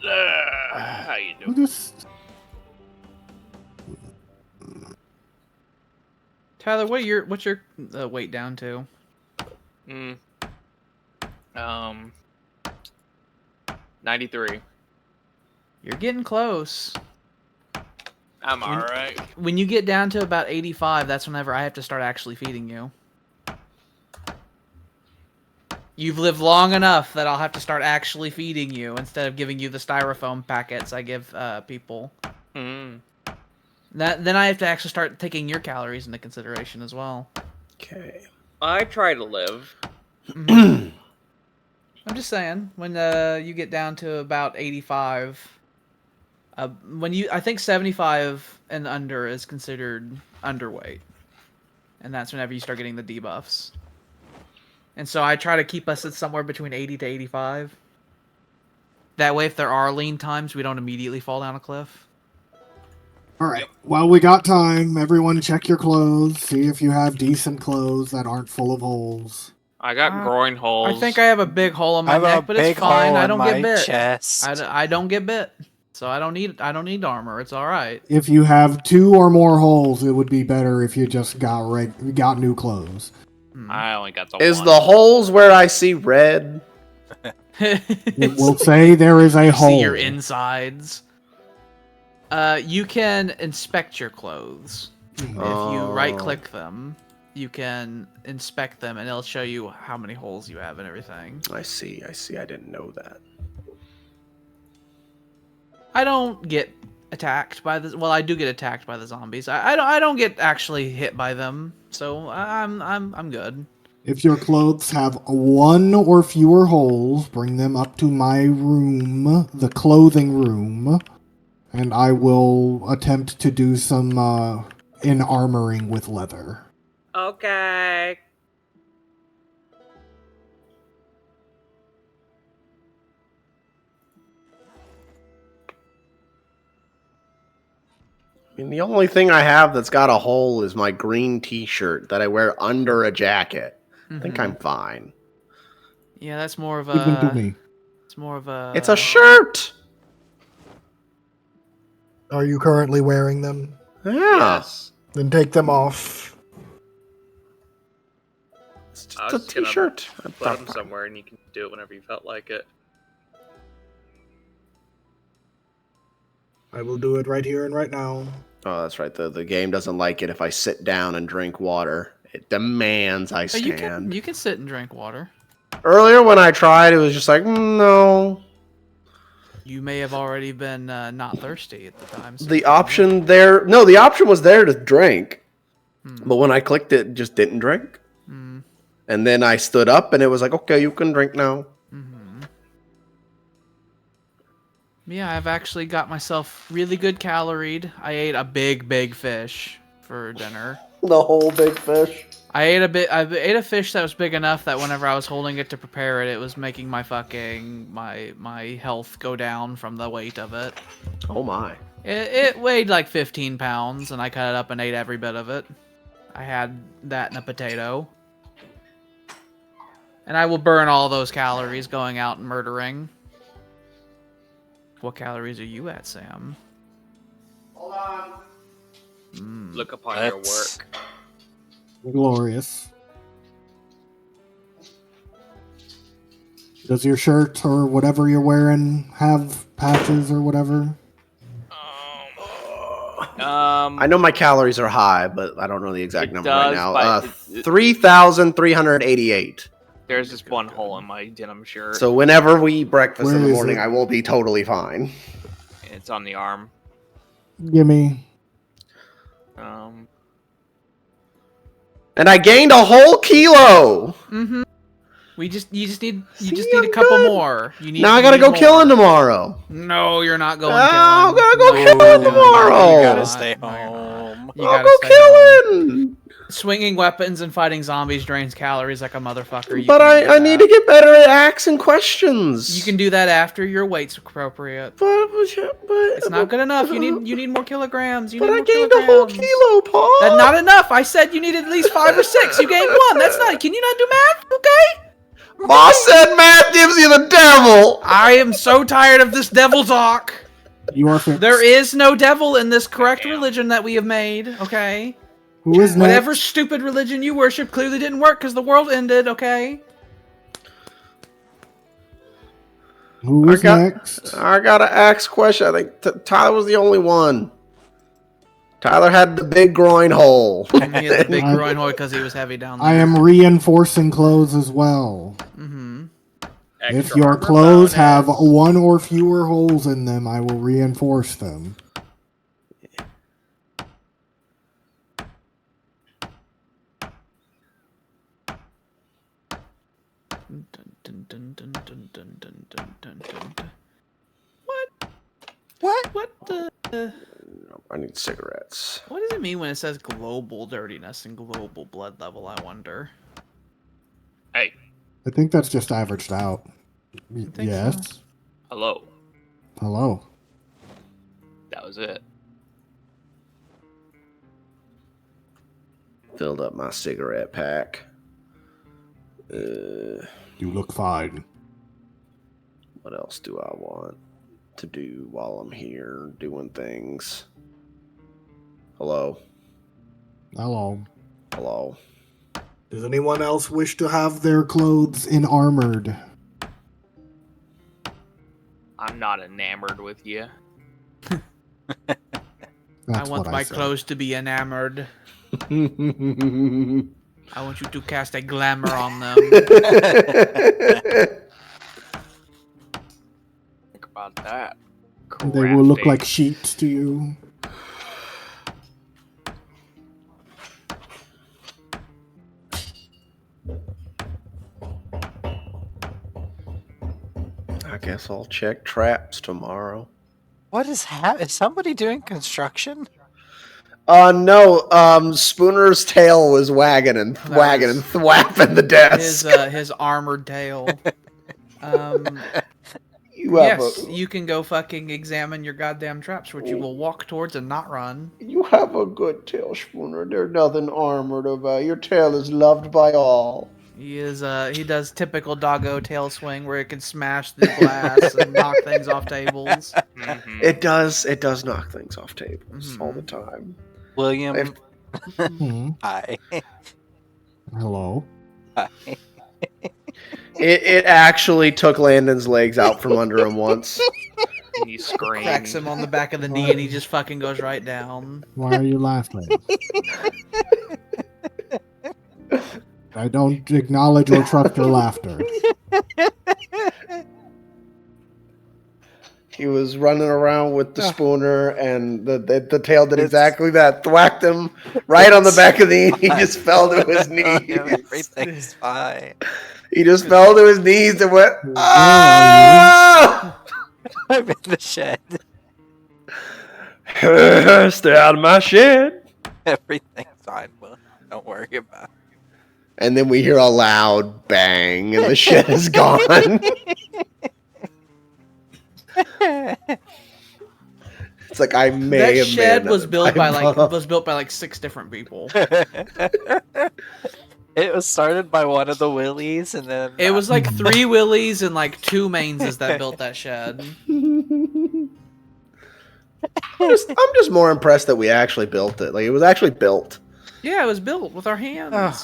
Speaker 4: How you
Speaker 3: I'll
Speaker 4: doing?
Speaker 3: just...
Speaker 2: Tyler, what's your weight down to?
Speaker 4: 93.
Speaker 2: You're getting close.
Speaker 4: I'm alright.
Speaker 2: When you get down to about 85, that's whenever I have to start actually feeding you. You've lived long enough that I'll have to start actually feeding you instead of giving you the styrofoam packets I give people. Then I have to actually start taking your calories into consideration as well.
Speaker 5: Okay.
Speaker 4: I try to live.
Speaker 2: I'm just saying, when you get down to about 85, I think 75 and under is considered underweight, and that's whenever you start getting the debuffs. And so I try to keep us at somewhere between 80 to 85. That way, if there are lean times, we don't immediately fall down a cliff.
Speaker 3: All right. Well, we got time. Everyone check your clothes. See if you have decent clothes that aren't full of holes.
Speaker 4: I got groin holes.
Speaker 2: I think I have a big hole in
Speaker 1: I
Speaker 2: my
Speaker 1: have
Speaker 2: neck,
Speaker 1: a
Speaker 2: but it's
Speaker 1: big
Speaker 2: fine.
Speaker 1: hole
Speaker 2: I
Speaker 1: in
Speaker 2: don't
Speaker 1: my
Speaker 2: get bit.
Speaker 1: chest.
Speaker 2: I don't get bit, so I don't need armor. It's all right.
Speaker 3: If you have 2 or more holes, it would be better if you just got new clothes.
Speaker 4: I only got the
Speaker 5: Is
Speaker 4: one.
Speaker 5: the holes where I see red?
Speaker 3: It will say there is a hole.
Speaker 2: See your insides. You can inspect your clothes. If you right-click them, you can inspect them, and it'll show you how many holes you have and everything.
Speaker 5: I see. I didn't know that.
Speaker 2: I don't get attacked by the. Well, I do get attacked by the zombies. I don't get actually hit by them, so I'm good.
Speaker 3: If your clothes have 1 or fewer holes, bring them up to my room, the clothing room, and I will attempt to do some in-armoring with leather.
Speaker 4: Okay.
Speaker 5: I mean, the only thing I have that's got a hole is my green T-shirt that I wear under a jacket. I think I'm fine.
Speaker 2: Yeah, that's more of
Speaker 3: Give them to
Speaker 2: a.
Speaker 3: me.
Speaker 2: It's more of a.
Speaker 5: It's a shirt.
Speaker 3: Are you currently wearing them?
Speaker 5: Yeah.
Speaker 4: Yes.
Speaker 3: Then take them off.
Speaker 5: It's
Speaker 4: I
Speaker 5: just
Speaker 4: was
Speaker 5: a
Speaker 4: just gonna
Speaker 5: T-shirt.
Speaker 4: Put them somewhere, and you can do it whenever you felt like it.
Speaker 3: I will do it right here and right now.
Speaker 5: Oh, that's right. The game doesn't like it if I sit down and drink water. It demands I
Speaker 2: Oh,
Speaker 5: stand.
Speaker 2: you can sit and drink water.
Speaker 5: Earlier when I tried, it was just like, no.
Speaker 2: You may have already been not thirsty at the time. So
Speaker 5: The option there, no, the option was there to drink, but when I clicked it, just didn't drink. And then I stood up, and it was like, okay, you can drink now.
Speaker 2: Yeah, I've actually got myself really good caloried. I ate a big fish for dinner.
Speaker 5: The whole big fish.
Speaker 2: I ate a fish that was big enough that whenever I was holding it to prepare it, it was making my my health go down from the weight of it.
Speaker 5: Oh my.
Speaker 2: It weighed like 15 pounds, and I cut it up and ate every bit of it. I had that and a potato. And I will burn all those calories going out and murdering. What calories are you at, Sam?
Speaker 5: Hold on.
Speaker 4: Look upon your
Speaker 1: Let's-
Speaker 4: work.
Speaker 3: Glorious. Does your shirt or whatever you're wearing have patches or whatever?
Speaker 5: I know my calories are high, but I don't know the exact
Speaker 4: It
Speaker 5: number right
Speaker 4: does,
Speaker 5: now.
Speaker 4: but
Speaker 5: 3,388.
Speaker 4: There's just one hole in my denim shirt.
Speaker 5: So whenever we eat breakfast
Speaker 3: Where
Speaker 5: in the
Speaker 3: is
Speaker 5: morning,
Speaker 3: it?
Speaker 5: I will be totally fine.
Speaker 4: It's on the arm.
Speaker 3: Gimme.
Speaker 5: And I gained a whole kilo.
Speaker 2: Mm-hmm. You just need
Speaker 5: See,
Speaker 2: a
Speaker 5: I'm
Speaker 2: couple
Speaker 5: good.
Speaker 2: more.
Speaker 5: Now I gotta go killing tomorrow.
Speaker 2: No, you're not going
Speaker 5: Oh,
Speaker 2: killing.
Speaker 5: I'm gonna go
Speaker 2: No,
Speaker 5: killing
Speaker 2: no,
Speaker 5: tomorrow.
Speaker 1: You gotta
Speaker 2: not.
Speaker 1: stay
Speaker 2: No, you're not.
Speaker 1: home.
Speaker 2: You
Speaker 5: I'll
Speaker 2: gotta
Speaker 5: go
Speaker 2: stay home.
Speaker 5: killing.
Speaker 2: Swinging weapons and fighting zombies drains calories like a motherfucker. You
Speaker 5: But
Speaker 2: can do
Speaker 5: I need
Speaker 2: that.
Speaker 5: to get better at asking questions.
Speaker 2: You can do that after your weight's appropriate.
Speaker 5: But
Speaker 2: It's not good enough. You need more kilograms. You
Speaker 5: But
Speaker 2: need
Speaker 5: I
Speaker 2: more
Speaker 5: gained a whole
Speaker 2: kilograms.
Speaker 5: kilo, Paul.
Speaker 2: That's not enough. I said you need at least 5 or 6. You gained 1. That's not. Can you not do math? Okay.
Speaker 5: Boss said math gives you the devil.
Speaker 2: I am so tired of this devil talk.
Speaker 3: You are fixed.
Speaker 2: There is no devil in this correct religion that we have made. Okay.
Speaker 3: Who is next?
Speaker 2: Whatever stupid religion you worship clearly didn't work because the world ended. Okay.
Speaker 3: Who is next?
Speaker 5: I gotta ask a question. I think Tyler was the only one. Tyler had the big groin hole.
Speaker 2: He had the big groin hole because he was heavy down there.
Speaker 3: I am reinforcing clothes as well.
Speaker 2: Mm-hmm.
Speaker 3: If
Speaker 4: Extra
Speaker 3: your
Speaker 4: armor
Speaker 3: clothes
Speaker 4: bonus.
Speaker 3: have 1 or fewer holes in them, I will reinforce them.
Speaker 2: What the?
Speaker 5: I need cigarettes.
Speaker 2: What does it mean when it says global dirtiness and global blood level? I wonder.
Speaker 4: Hey,
Speaker 3: I think that's just averaged out.
Speaker 2: think
Speaker 3: Yes.
Speaker 4: hello.
Speaker 3: Hello.
Speaker 4: That was it.
Speaker 5: Filled up my cigarette pack.
Speaker 3: You look fine.
Speaker 5: What else do I want to do while I'm here doing things? Hello?
Speaker 3: Hello.
Speaker 5: Hello?
Speaker 3: Does anyone else wish to have their clothes in armored?
Speaker 4: I'm not enamored with you.
Speaker 2: I
Speaker 3: That's
Speaker 2: want
Speaker 3: what
Speaker 2: my
Speaker 3: said.
Speaker 2: clothes to be enamored. I want you to cast a glamour on them.
Speaker 4: Think about that.
Speaker 3: They will look
Speaker 4: Crafty.
Speaker 3: like sheets to you.
Speaker 5: I guess I'll check traps tomorrow.
Speaker 1: What is is somebody doing construction?
Speaker 5: No, Spooner's tail was wagging and thwagging and thwapping the desk.
Speaker 2: His armored tail.
Speaker 5: You have
Speaker 2: Yes,
Speaker 5: a
Speaker 2: you can go fucking examine your goddamn traps, which you will walk towards and not run.
Speaker 5: you have a good tail, Spooner. There's nothing armored about your tail is loved by all.
Speaker 2: He does typical doggo tail swing where it can smash the glass and knock things off tables.
Speaker 4: Mhm.
Speaker 5: It does knock things off tables all the time.
Speaker 1: William,
Speaker 5: I've-
Speaker 3: Hmm.
Speaker 1: hi.
Speaker 3: Hello.
Speaker 1: Hi.
Speaker 5: It actually took Landon's legs out from under him once.
Speaker 4: And you scream.
Speaker 2: Cracks him on the back of the knee and he just fucking goes right down.
Speaker 3: Why are you laughing? I don't acknowledge or trust your laughter.
Speaker 5: He was running around with the
Speaker 1: Ah.
Speaker 5: spooner, and the tail did
Speaker 1: It's-
Speaker 5: exactly that. Thwacked him right on the back of the knee. He just fell to his knees.
Speaker 1: Everything's fine.
Speaker 5: He just fell to his knees and went,
Speaker 3: Where
Speaker 5: ah!
Speaker 1: I'm in the shed.
Speaker 5: Stay out of my shed.
Speaker 1: Everything's fine. Well, don't worry about
Speaker 5: And then we hear a loud bang, and the shed is gone.
Speaker 1: it.
Speaker 5: It's like I may
Speaker 2: That
Speaker 5: have
Speaker 2: shed
Speaker 5: been
Speaker 2: was
Speaker 5: a
Speaker 2: built by like
Speaker 5: bomb.
Speaker 2: 6 different people.
Speaker 1: It was started by one of the Willies, and then
Speaker 2: It was like 3 Willies and like 2 Mainses that built that shed.
Speaker 5: I'm just more impressed that we actually built it. Like it was actually built.
Speaker 2: Yeah, it was built with our hands.
Speaker 1: Ugh.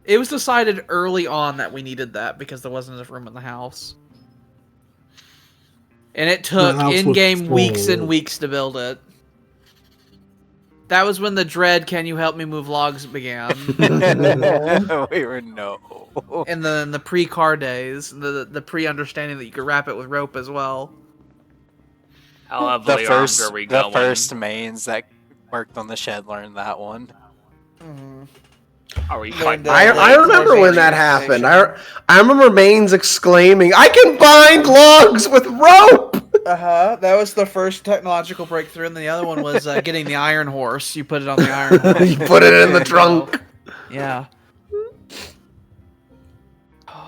Speaker 2: It was decided early on that we needed that because there wasn't enough room in the house. And it took
Speaker 3: house was
Speaker 2: in-game weeks and
Speaker 3: full.
Speaker 2: weeks to build it. That was when the dread "Can you help me move logs" began.
Speaker 1: we were no.
Speaker 2: And then the pre-car days, the pre-understanding that you could wrap it with rope as well.
Speaker 4: How lovely arms are we
Speaker 1: The
Speaker 4: going?
Speaker 1: first mains that worked on the shed learned that one.
Speaker 4: Are we
Speaker 2: Learned
Speaker 4: fighting?
Speaker 2: that.
Speaker 5: I remember when that happened. I remember Mains exclaiming, "I can bind logs with rope!"
Speaker 2: That was the first technological breakthrough, and the other one was getting the iron horse. You put it on the iron horse.
Speaker 5: You put it in the trunk.
Speaker 2: Yeah.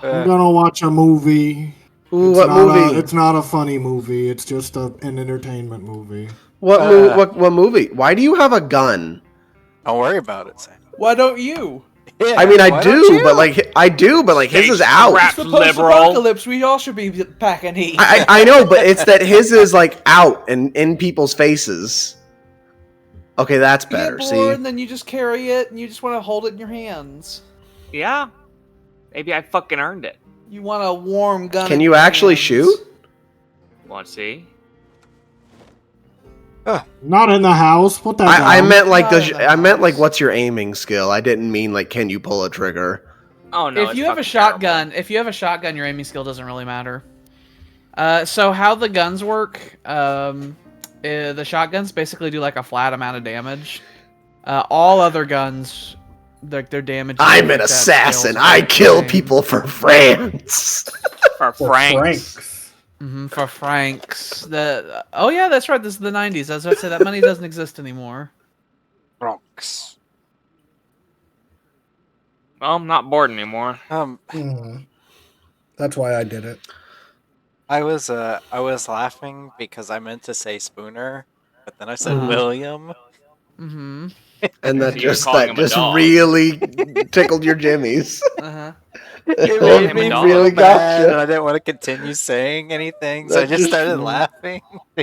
Speaker 3: I'm gonna watch a movie.
Speaker 5: Ooh,
Speaker 3: It's
Speaker 5: what
Speaker 3: not
Speaker 5: movie?
Speaker 3: it's not a funny movie. It's just an entertainment movie.
Speaker 5: What movie? Why do you have a gun?
Speaker 1: Don't worry about it, Sam.
Speaker 2: Why don't you?
Speaker 1: Yeah,
Speaker 5: I mean,
Speaker 1: why
Speaker 5: I
Speaker 1: don't
Speaker 5: do,
Speaker 1: you?
Speaker 5: but like his
Speaker 4: Stay
Speaker 5: is out.
Speaker 4: strapped.
Speaker 2: It's the
Speaker 4: Liberal.
Speaker 2: post-apocalypse. We all should be packing heat.
Speaker 5: I know, but it's that his is like out and in people's faces. Okay, that's
Speaker 2: You
Speaker 5: better.
Speaker 2: get
Speaker 5: See,
Speaker 2: bored, and then you just carry it, and you just want to hold it in your hands.
Speaker 4: Yeah. Maybe I fucking earned it.
Speaker 2: You want a warm gun.
Speaker 5: can
Speaker 2: in
Speaker 5: you
Speaker 2: your
Speaker 5: actually
Speaker 2: hands.
Speaker 5: shoot?
Speaker 4: Want to see?
Speaker 3: Not in the house. What the
Speaker 5: I
Speaker 3: hell?
Speaker 5: meant like
Speaker 2: Not in the
Speaker 5: I meant like
Speaker 2: house.
Speaker 5: what's your aiming skill? I didn't mean like can you pull a trigger?
Speaker 4: Oh no!
Speaker 2: If
Speaker 4: it's
Speaker 2: you have a
Speaker 4: fucking terrible.
Speaker 2: shotgun, your aiming skill doesn't really matter. So how the guns work? The shotguns basically do like a flat amount of damage. All other guns, like their damage.
Speaker 5: I'm an assassin. I kill people for France.
Speaker 4: For
Speaker 3: For
Speaker 4: Franks.
Speaker 2: For francs. Oh yeah, that's right. This is the 90s. I was about to say that money doesn't exist anymore.
Speaker 1: Bronx.
Speaker 4: Well, I'm not bored anymore.
Speaker 3: That's why I did it.
Speaker 1: I was laughing because I meant to say Spooner, but then I said
Speaker 2: Uh-huh.
Speaker 1: William.
Speaker 2: Mm-hmm.
Speaker 5: And that
Speaker 4: So you're
Speaker 5: just
Speaker 4: calling him a dog.
Speaker 5: really tickled your jimmies.
Speaker 2: Uh-huh.
Speaker 1: It
Speaker 4: Called
Speaker 1: made
Speaker 4: him a
Speaker 1: me
Speaker 4: dog.
Speaker 5: Really
Speaker 1: feel bad,
Speaker 5: gotcha.
Speaker 1: and I didn't want to continue saying anything, so I
Speaker 5: That
Speaker 1: just
Speaker 5: just-
Speaker 1: started laughing.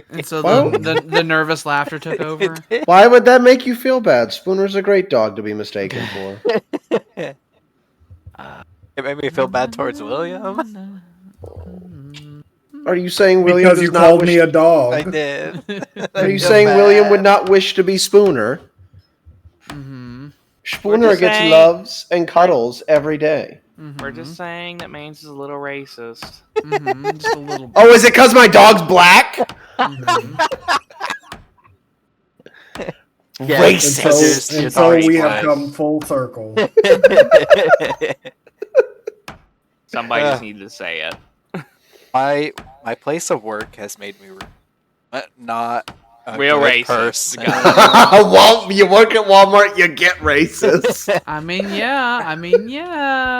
Speaker 2: And so
Speaker 5: Well-
Speaker 2: the nervous laughter took over.
Speaker 5: Why would that make you feel bad? Spooner's a great dog to be mistaken for.
Speaker 1: It made me feel bad towards William.
Speaker 5: Are you saying William
Speaker 3: Because
Speaker 5: does
Speaker 3: you
Speaker 5: not
Speaker 3: called
Speaker 5: wish?
Speaker 3: me a dog.
Speaker 1: I did.
Speaker 5: Are you saying William would not wish to be Spooner?
Speaker 2: Mm-hmm.
Speaker 5: Spooner
Speaker 4: just
Speaker 5: gets
Speaker 4: saying-
Speaker 5: loves and cuddles every day.
Speaker 4: We're just saying that Mains is a little racist.
Speaker 2: Just a little.
Speaker 5: Oh, is it because my dog's black?
Speaker 2: Mhm.
Speaker 1: Yeah,
Speaker 5: Racist.
Speaker 1: Your
Speaker 3: And so
Speaker 1: dog's
Speaker 3: we
Speaker 1: black.
Speaker 3: have come full circle.
Speaker 4: Somebody just needed to say it.
Speaker 1: my place of work has made me not a
Speaker 4: Real
Speaker 1: good
Speaker 4: racist.
Speaker 1: person.
Speaker 5: Well, you work at Walmart, you get racist.
Speaker 2: I mean, yeah.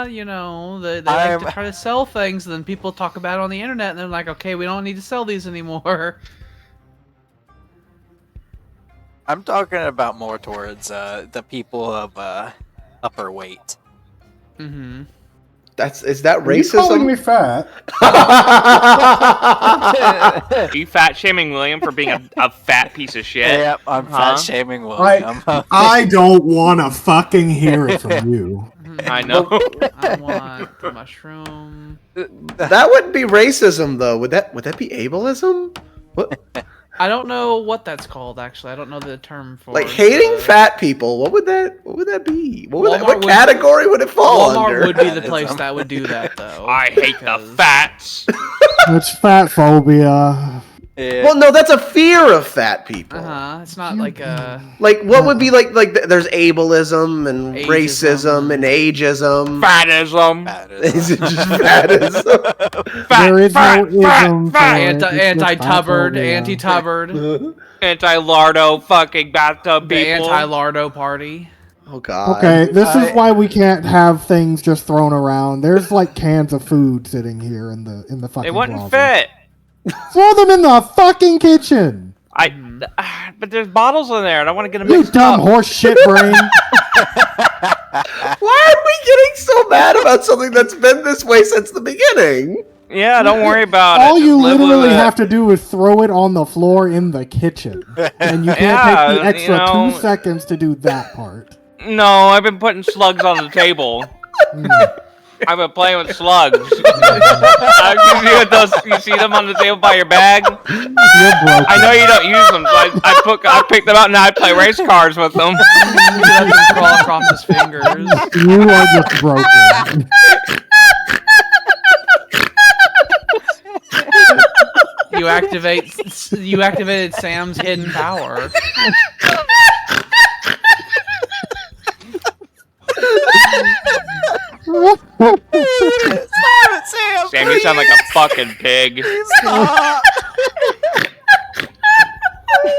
Speaker 2: You know, they like to try to sell things, and then people talk about it on the internet, and they're like, okay, we don't need to sell these anymore.
Speaker 1: I'm talking about more towards the people of upper weight.
Speaker 2: Mm-hmm.
Speaker 5: Is that
Speaker 3: Are you calling me
Speaker 5: racism?
Speaker 3: fat?
Speaker 4: Are you fat shaming William for being a fat piece of shit?
Speaker 1: Yep, I'm
Speaker 4: Huh?
Speaker 1: fat shaming William.
Speaker 3: I don't want to fucking hear it from you.
Speaker 4: I know.
Speaker 2: I want the mushroom.
Speaker 5: That wouldn't be racism, though. Would that be ableism? What?
Speaker 2: I don't know what that's called, actually. I don't know the term for
Speaker 5: Like
Speaker 2: it,
Speaker 5: hating
Speaker 2: but
Speaker 5: fat people? What would that be?
Speaker 2: Walmart
Speaker 5: What
Speaker 2: would-
Speaker 5: category would it fall
Speaker 2: Walmart
Speaker 5: under?
Speaker 2: would be the place that would do that, though.
Speaker 4: I hate the
Speaker 2: because-
Speaker 4: fats.
Speaker 3: It's fat phobia.
Speaker 1: Yeah.
Speaker 5: Well, no, that's a fear of fat people.
Speaker 2: It's not like a.
Speaker 5: Like, what would be like there's ableism and
Speaker 2: Ageism
Speaker 5: racism and ageism.
Speaker 4: Fatism.
Speaker 5: Is it just fatism?
Speaker 3: There is no ism for it. It's just
Speaker 2: Anti-tubbard,
Speaker 3: homophobia.
Speaker 2: anti-tubbard,
Speaker 4: Anti-lardo fucking bathtub
Speaker 2: the
Speaker 4: people.
Speaker 2: anti-lardo party.
Speaker 5: Oh god.
Speaker 3: Okay, this is why we can't have things just thrown around. There's like cans of food sitting here in the fucking
Speaker 4: It wouldn't
Speaker 3: closet.
Speaker 4: fit.
Speaker 3: Throw them in the fucking kitchen.
Speaker 4: But there's bottles in there, and I want to get them
Speaker 3: You
Speaker 4: mixed
Speaker 3: dumb
Speaker 4: up.
Speaker 3: horse shit brain.
Speaker 5: Why are we getting so mad about something that's been this way since the beginning?
Speaker 4: Yeah, don't worry about
Speaker 3: All
Speaker 4: it.
Speaker 3: you
Speaker 4: Just live with
Speaker 3: literally
Speaker 4: it.
Speaker 3: have to do is throw it on the floor in the kitchen. And you can't
Speaker 4: Yeah,
Speaker 3: take the extra
Speaker 4: you know.
Speaker 3: 2 seconds to do that part.
Speaker 4: No, I've been putting slugs on the table. I've been playing with slugs. You see them on the table by your bag?
Speaker 3: You're broken.
Speaker 4: I know you don't use them, so I pick them out and I play race cars with them.
Speaker 2: He lets him crawl across his fingers.
Speaker 3: You are just broken.
Speaker 2: You activated Sam's hidden power.
Speaker 1: Stop it, Sam!
Speaker 4: Sam, you sound like a fucking pig.
Speaker 1: Stop!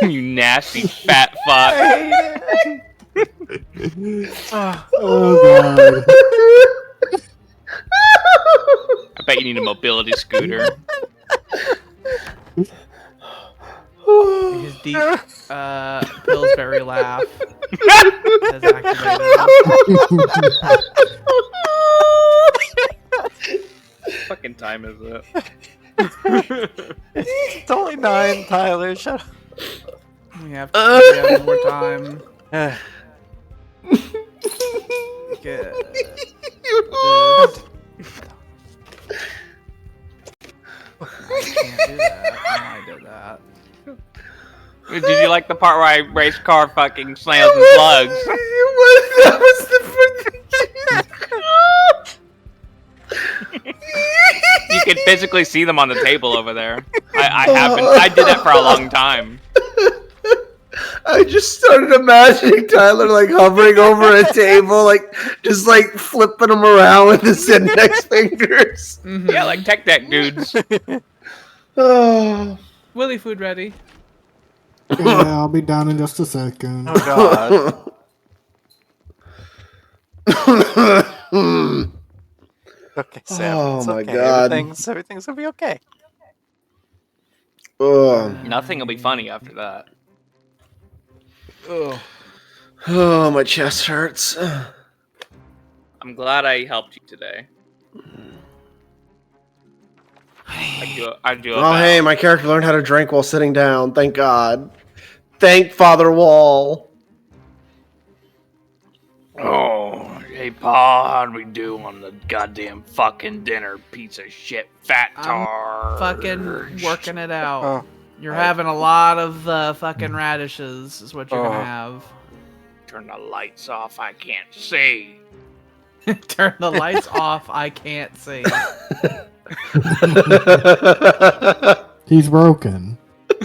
Speaker 4: You nasty fat fuck.
Speaker 3: Oh god.
Speaker 4: I bet you need a mobility scooter.
Speaker 2: His deep Pillsbury laugh has activated.
Speaker 4: What fucking time is it?
Speaker 1: It's only 9, Tyler. Shut up.
Speaker 2: We have one more time. Good. I can't do that. I did that.
Speaker 4: Did you like the part where I race car fucking snails and slugs?
Speaker 5: That was the
Speaker 4: You can physically see them on the table over there. I did that for a long time.
Speaker 5: I just started imagining Tyler like hovering over a table, like just like flipping them around with his index fingers.
Speaker 4: Yeah, like tech deck dudes.
Speaker 5: Oh.
Speaker 2: Willy food ready.
Speaker 3: Yeah, I'll be down in just a second.
Speaker 1: Oh god. Okay, Sam.
Speaker 5: Oh
Speaker 1: it's
Speaker 5: my
Speaker 1: okay.
Speaker 5: God.
Speaker 1: Everything's gonna be okay.
Speaker 4: Nothing will be funny after that.
Speaker 5: Oh, my chest hurts.
Speaker 4: I'm glad I helped you today. I do.
Speaker 5: Oh, hey, my character learned how to drink while sitting down. Thank God. Thank Father Wall.
Speaker 4: Oh, hey, Pa, how'd we do on the goddamn fucking dinner, piece of shit, fat tar?
Speaker 2: Fucking working it out.
Speaker 1: Oh.
Speaker 2: You're having a lot of fucking radishes, is what you're
Speaker 1: Oh.
Speaker 2: gonna have.
Speaker 4: Turn the lights off, I can't see.
Speaker 2: Turn the lights off. I can't see.
Speaker 3: He's broken.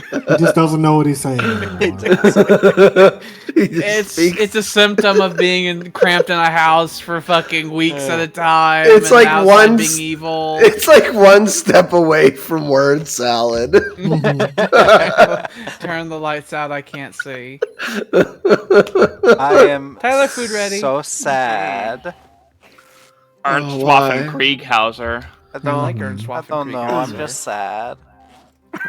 Speaker 3: He just doesn't know what he's saying anymore.
Speaker 2: It's a symptom of being cramped in a house for fucking weeks at a time.
Speaker 5: It's
Speaker 2: and
Speaker 5: like
Speaker 2: the outside
Speaker 5: one
Speaker 2: being evil.
Speaker 5: It's like one step away from word salad.
Speaker 2: Turn the lights out. I can't see.
Speaker 1: I am
Speaker 2: Tyler, food ready.
Speaker 1: so sad.
Speaker 4: Ernst
Speaker 5: Oh, why?
Speaker 4: Waffen Krieghauser.
Speaker 1: I don't,
Speaker 2: like Ernst
Speaker 1: I
Speaker 2: Waffen
Speaker 1: don't know. I'm
Speaker 2: Krieghauser.
Speaker 1: just sad.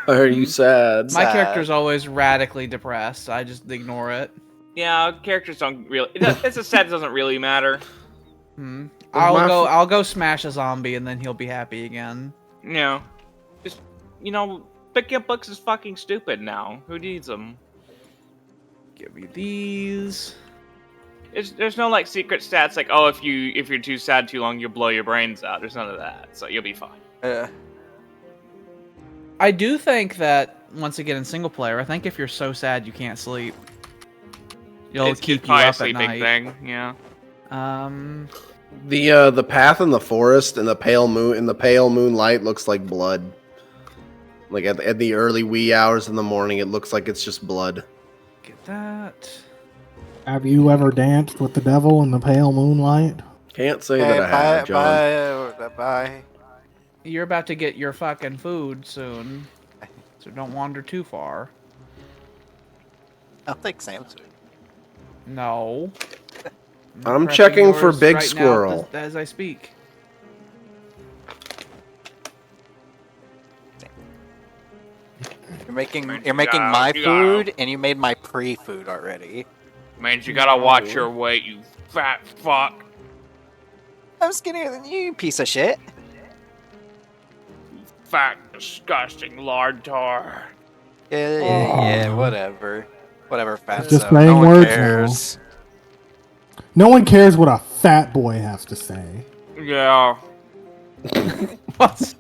Speaker 5: Are you sad?
Speaker 2: My
Speaker 1: sad.
Speaker 2: character's always radically depressed. I just ignore it.
Speaker 4: Yeah, characters don't really. It's a set that doesn't really matter.
Speaker 2: I'll go smash a zombie and then he'll be happy again.
Speaker 4: You know, just picking up books is fucking stupid now. Who needs them?
Speaker 2: Give me these.
Speaker 4: There's no like secret stats like if you're too sad too long you'll blow your brains out. There's none of that, so you'll be fine.
Speaker 2: I do think that once again in single player, I think if you're so sad you can't sleep, it'll keep you
Speaker 4: probably a
Speaker 2: up at
Speaker 4: sleeping
Speaker 2: night.
Speaker 4: thing. Yeah.
Speaker 5: The path in the forest in the pale moonlight looks like blood. Like at the early wee hours in the morning, it looks like it's just blood.
Speaker 2: Get that.
Speaker 3: Have you ever danced with the devil in the pale moonlight?
Speaker 5: Can't say that I have, John.
Speaker 1: Bye.
Speaker 2: You're about to get your fucking food soon, so don't wander too far.
Speaker 1: I'll take Sam's food.
Speaker 2: No.
Speaker 5: I'm
Speaker 2: prepping
Speaker 5: checking for
Speaker 2: yours
Speaker 5: big
Speaker 2: right now
Speaker 5: squirrel.
Speaker 2: as I speak.
Speaker 1: You're making my food, and you made my pre-food already.
Speaker 4: Man, you gotta watch your weight, you fat fuck.
Speaker 1: I'm skinnier than you, you piece of shit.
Speaker 4: Fat, disgusting lard tar.
Speaker 1: Yeah, whatever. Whatever, fat.
Speaker 3: Just
Speaker 1: so
Speaker 3: saying
Speaker 1: no one
Speaker 3: words
Speaker 1: cares.
Speaker 3: No one cares what a fat boy has to say.
Speaker 4: Yeah.
Speaker 2: What?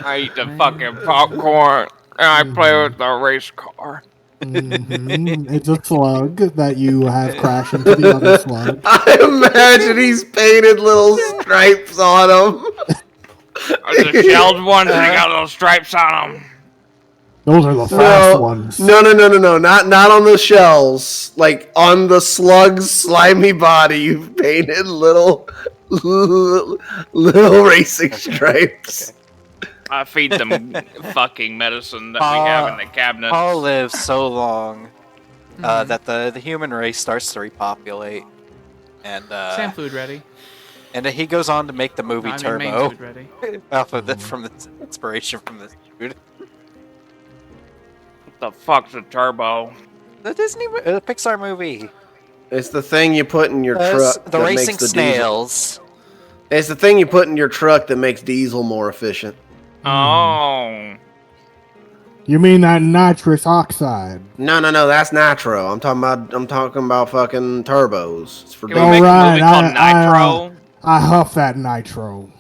Speaker 4: I eat the fucking popcorn, and I play with the race car.
Speaker 3: It's a slug that you have crashed into the other slug.
Speaker 5: I imagine he's painted little stripes on him.
Speaker 4: The shelled ones, they got little stripes on them.
Speaker 3: Those are the fast ones.
Speaker 5: No, not on the shells. Like on the slug's slimy body, you've painted little racing stripes.
Speaker 4: I feed them fucking medicine that we have in the cabinet.
Speaker 1: Paul lives so long that the human race starts to repopulate, and
Speaker 2: Sam food ready.
Speaker 1: and he goes on to make the movie
Speaker 2: No, I mean, main
Speaker 1: Turbo.
Speaker 2: food ready.
Speaker 1: Off of this, from the inspiration from this dude.
Speaker 4: What the fuck's a turbo?
Speaker 1: The Pixar movie.
Speaker 5: It's the thing you put in your truck.
Speaker 1: The
Speaker 5: that
Speaker 1: racing
Speaker 5: makes the
Speaker 1: snails.
Speaker 5: Diesel. It's the thing you put in your truck that makes diesel more efficient.
Speaker 4: Oh.
Speaker 3: You mean that nitrous oxide?
Speaker 5: No, that's nitro. I'm talking about fucking turbos. It's for
Speaker 4: Can we
Speaker 3: All
Speaker 4: make
Speaker 3: right,
Speaker 4: a movie called Nitro?
Speaker 3: I huff that nitro.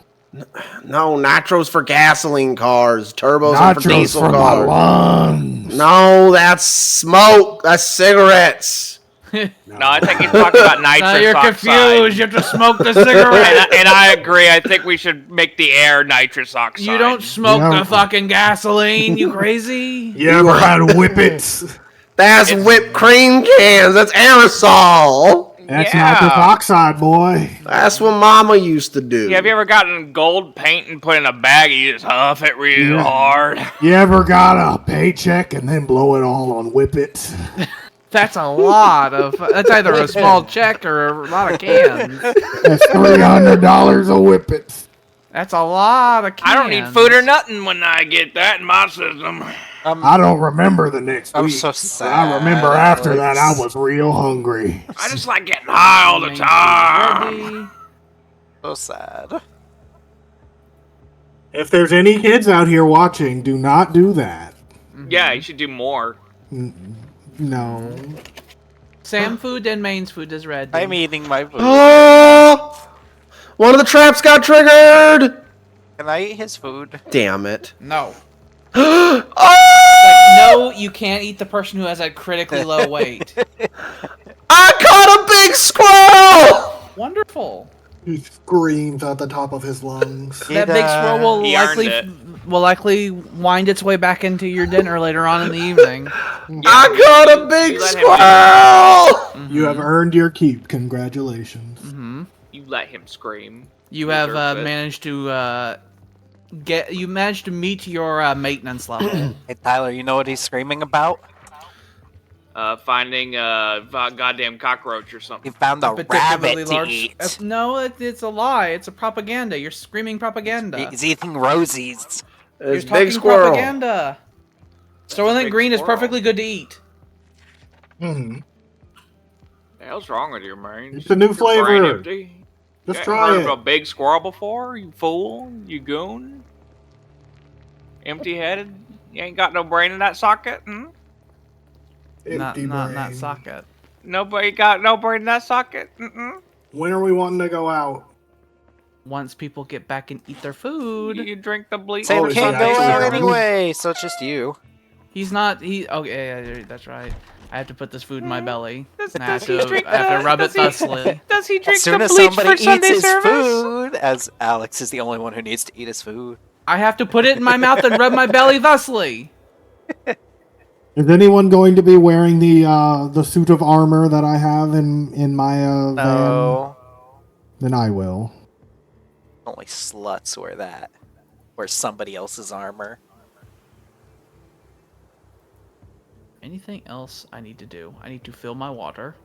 Speaker 5: No, nitro's for gasoline cars. Turbos are for
Speaker 3: Nitro's
Speaker 5: diesel
Speaker 3: for my
Speaker 5: cars.
Speaker 3: lungs.
Speaker 5: No, that's smoke. That's cigarettes.
Speaker 4: No, I think he's talking about nitrous
Speaker 2: Now you're
Speaker 4: oxide.
Speaker 2: confused. You have to smoke the cigarette.
Speaker 4: And I agree. I think we should make the air nitrous oxide.
Speaker 2: You don't smoke
Speaker 3: No.
Speaker 2: the fucking gasoline, you crazy?
Speaker 3: You ever had whippets?
Speaker 5: That's whipped cream cans. That's aerosol.
Speaker 3: That's
Speaker 4: Yeah.
Speaker 3: nitrous oxide, boy.
Speaker 5: That's what Mama used to do.
Speaker 4: Yeah, have you ever gotten gold paint and put in a bag and you just huff it real
Speaker 3: Yeah.
Speaker 4: hard?
Speaker 3: You ever got a paycheck and then blow it all on whippets?
Speaker 2: That's a lot of. That's either a small check or a lot of cans.
Speaker 3: That's $300 a whippets.
Speaker 2: That's a lot of cans.
Speaker 4: I don't need food or nothing when I get that in my system.
Speaker 3: I don't remember the next
Speaker 1: I'm
Speaker 3: week.
Speaker 1: so
Speaker 3: but
Speaker 1: sad.
Speaker 3: I remember after that I
Speaker 1: Alex.
Speaker 3: was real hungry.
Speaker 4: I just like getting high all the
Speaker 2: Main food
Speaker 4: time.
Speaker 2: ready.
Speaker 1: So sad.
Speaker 3: If there's any kids out here watching, do not do that.
Speaker 4: Yeah, you should do more.
Speaker 3: No.
Speaker 2: Sam food and Main's food is ready.
Speaker 1: I'm eating my food.
Speaker 5: Oh! One of the traps got triggered!
Speaker 1: Can I eat his food?
Speaker 5: Damn it.
Speaker 2: No.
Speaker 5: Oh!
Speaker 2: No, you can't eat the person who has a critically low weight.
Speaker 5: I caught a big squirrel!
Speaker 2: Wonderful.
Speaker 3: He screams at the top of his lungs.
Speaker 2: That big squirrel
Speaker 4: He
Speaker 2: will likely wind its way back into your dinner later on in the evening.
Speaker 5: I caught a big
Speaker 4: You let him
Speaker 5: squirrel!
Speaker 3: You have earned your keep. Congratulations.
Speaker 4: You let him scream.
Speaker 2: You have
Speaker 4: deserves it.
Speaker 2: managed to managed to meet your maintenance level.
Speaker 1: Hey Tyler, you know what he's screaming about?
Speaker 4: Finding a goddamn cockroach or
Speaker 1: He
Speaker 4: something.
Speaker 1: found a
Speaker 2: Particularly
Speaker 1: rabbit to
Speaker 2: large-
Speaker 1: eat.
Speaker 2: No, it's a lie. It's a propaganda. You're screaming propaganda.
Speaker 1: He's eating rosies.
Speaker 2: You're
Speaker 5: It's
Speaker 2: talking
Speaker 5: big squirrel.
Speaker 2: propaganda. Soylent
Speaker 4: big
Speaker 2: Green is
Speaker 4: squirrel.
Speaker 2: perfectly good to eat.
Speaker 3: Mhm.
Speaker 4: The hell's wrong with your brain?
Speaker 3: It's a new
Speaker 4: Your brain
Speaker 3: flavor.
Speaker 4: empty?
Speaker 3: Just
Speaker 4: You
Speaker 3: try
Speaker 4: heard
Speaker 3: it.
Speaker 4: of a big squirrel before? You fool? You goon? Empty-headed? You ain't got no brain in that socket? Hmm?
Speaker 2: Not
Speaker 3: Empty brain.
Speaker 2: socket.
Speaker 4: Nobody got no brain in that socket? Mm-mm.
Speaker 3: When are we wanting to go out?
Speaker 2: Once people get back and eat their food,
Speaker 4: You drink the bleach.
Speaker 1: Sam
Speaker 3: Oh, is
Speaker 1: can't
Speaker 3: he
Speaker 1: go
Speaker 3: actually
Speaker 1: out
Speaker 3: around?
Speaker 1: anyway, so it's just you.
Speaker 2: he's not. Okay, yeah, that's right. I have to put this food in my belly.
Speaker 4: Does-
Speaker 2: And I have
Speaker 4: does he
Speaker 2: to,
Speaker 4: drink
Speaker 2: I have
Speaker 4: the-
Speaker 2: to rub it
Speaker 4: does he-
Speaker 2: thusly.
Speaker 4: Does he drink
Speaker 1: As soon
Speaker 4: the
Speaker 1: as
Speaker 4: bleach
Speaker 1: somebody
Speaker 4: for
Speaker 1: eats
Speaker 4: Sunday
Speaker 1: his
Speaker 4: service?
Speaker 1: food, as Alex is the only one who needs to eat his food.
Speaker 2: I have to put it in my mouth and rub my belly thusly.
Speaker 3: Is anyone going to be wearing the suit of armor that I have in my van?
Speaker 1: No.
Speaker 3: Then I will.
Speaker 1: Only sluts wear that. Wear somebody else's armor.
Speaker 2: Anything else I need to do? I need to fill my water.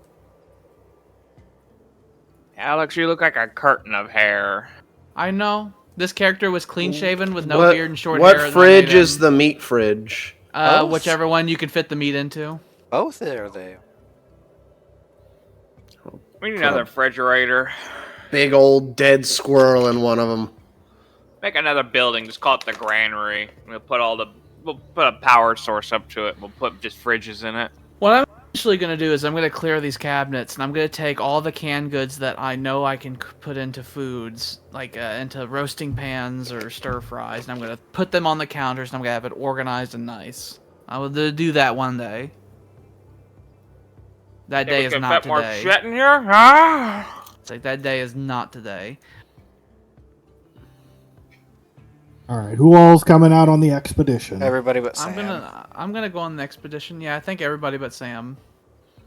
Speaker 4: Alex, you look like a curtain of hair.
Speaker 2: I know. This character was clean shaven with no
Speaker 5: What-
Speaker 2: beard and short
Speaker 5: what
Speaker 2: hair. and I
Speaker 5: fridge
Speaker 2: made
Speaker 5: is
Speaker 2: him,
Speaker 5: the meat fridge?
Speaker 1: Both?
Speaker 2: whichever one you can fit the meat into.
Speaker 1: Both are they?
Speaker 4: We need another refrigerator.
Speaker 5: Big old dead squirrel in one of them.
Speaker 4: Make another building. Just call it the granary. We'll put a power source up to it. We'll put just fridges in it.
Speaker 2: What I'm actually going to do is I'm going to clear these cabinets, and I'm going to take all the canned goods that I know I can put into foods, like into roasting pans or stir fries, and I'm going to put them on the counters, and I'm going to have it organized and nice. I will do that one day. That day is not
Speaker 4: Fit more
Speaker 2: today.
Speaker 4: shit in here? Ah!
Speaker 2: It's like that day is not today.
Speaker 3: All right, who all's coming out on the expedition?
Speaker 1: Everybody but Sam.
Speaker 2: I'm gonna go on the expedition. Yeah, I think everybody but Sam.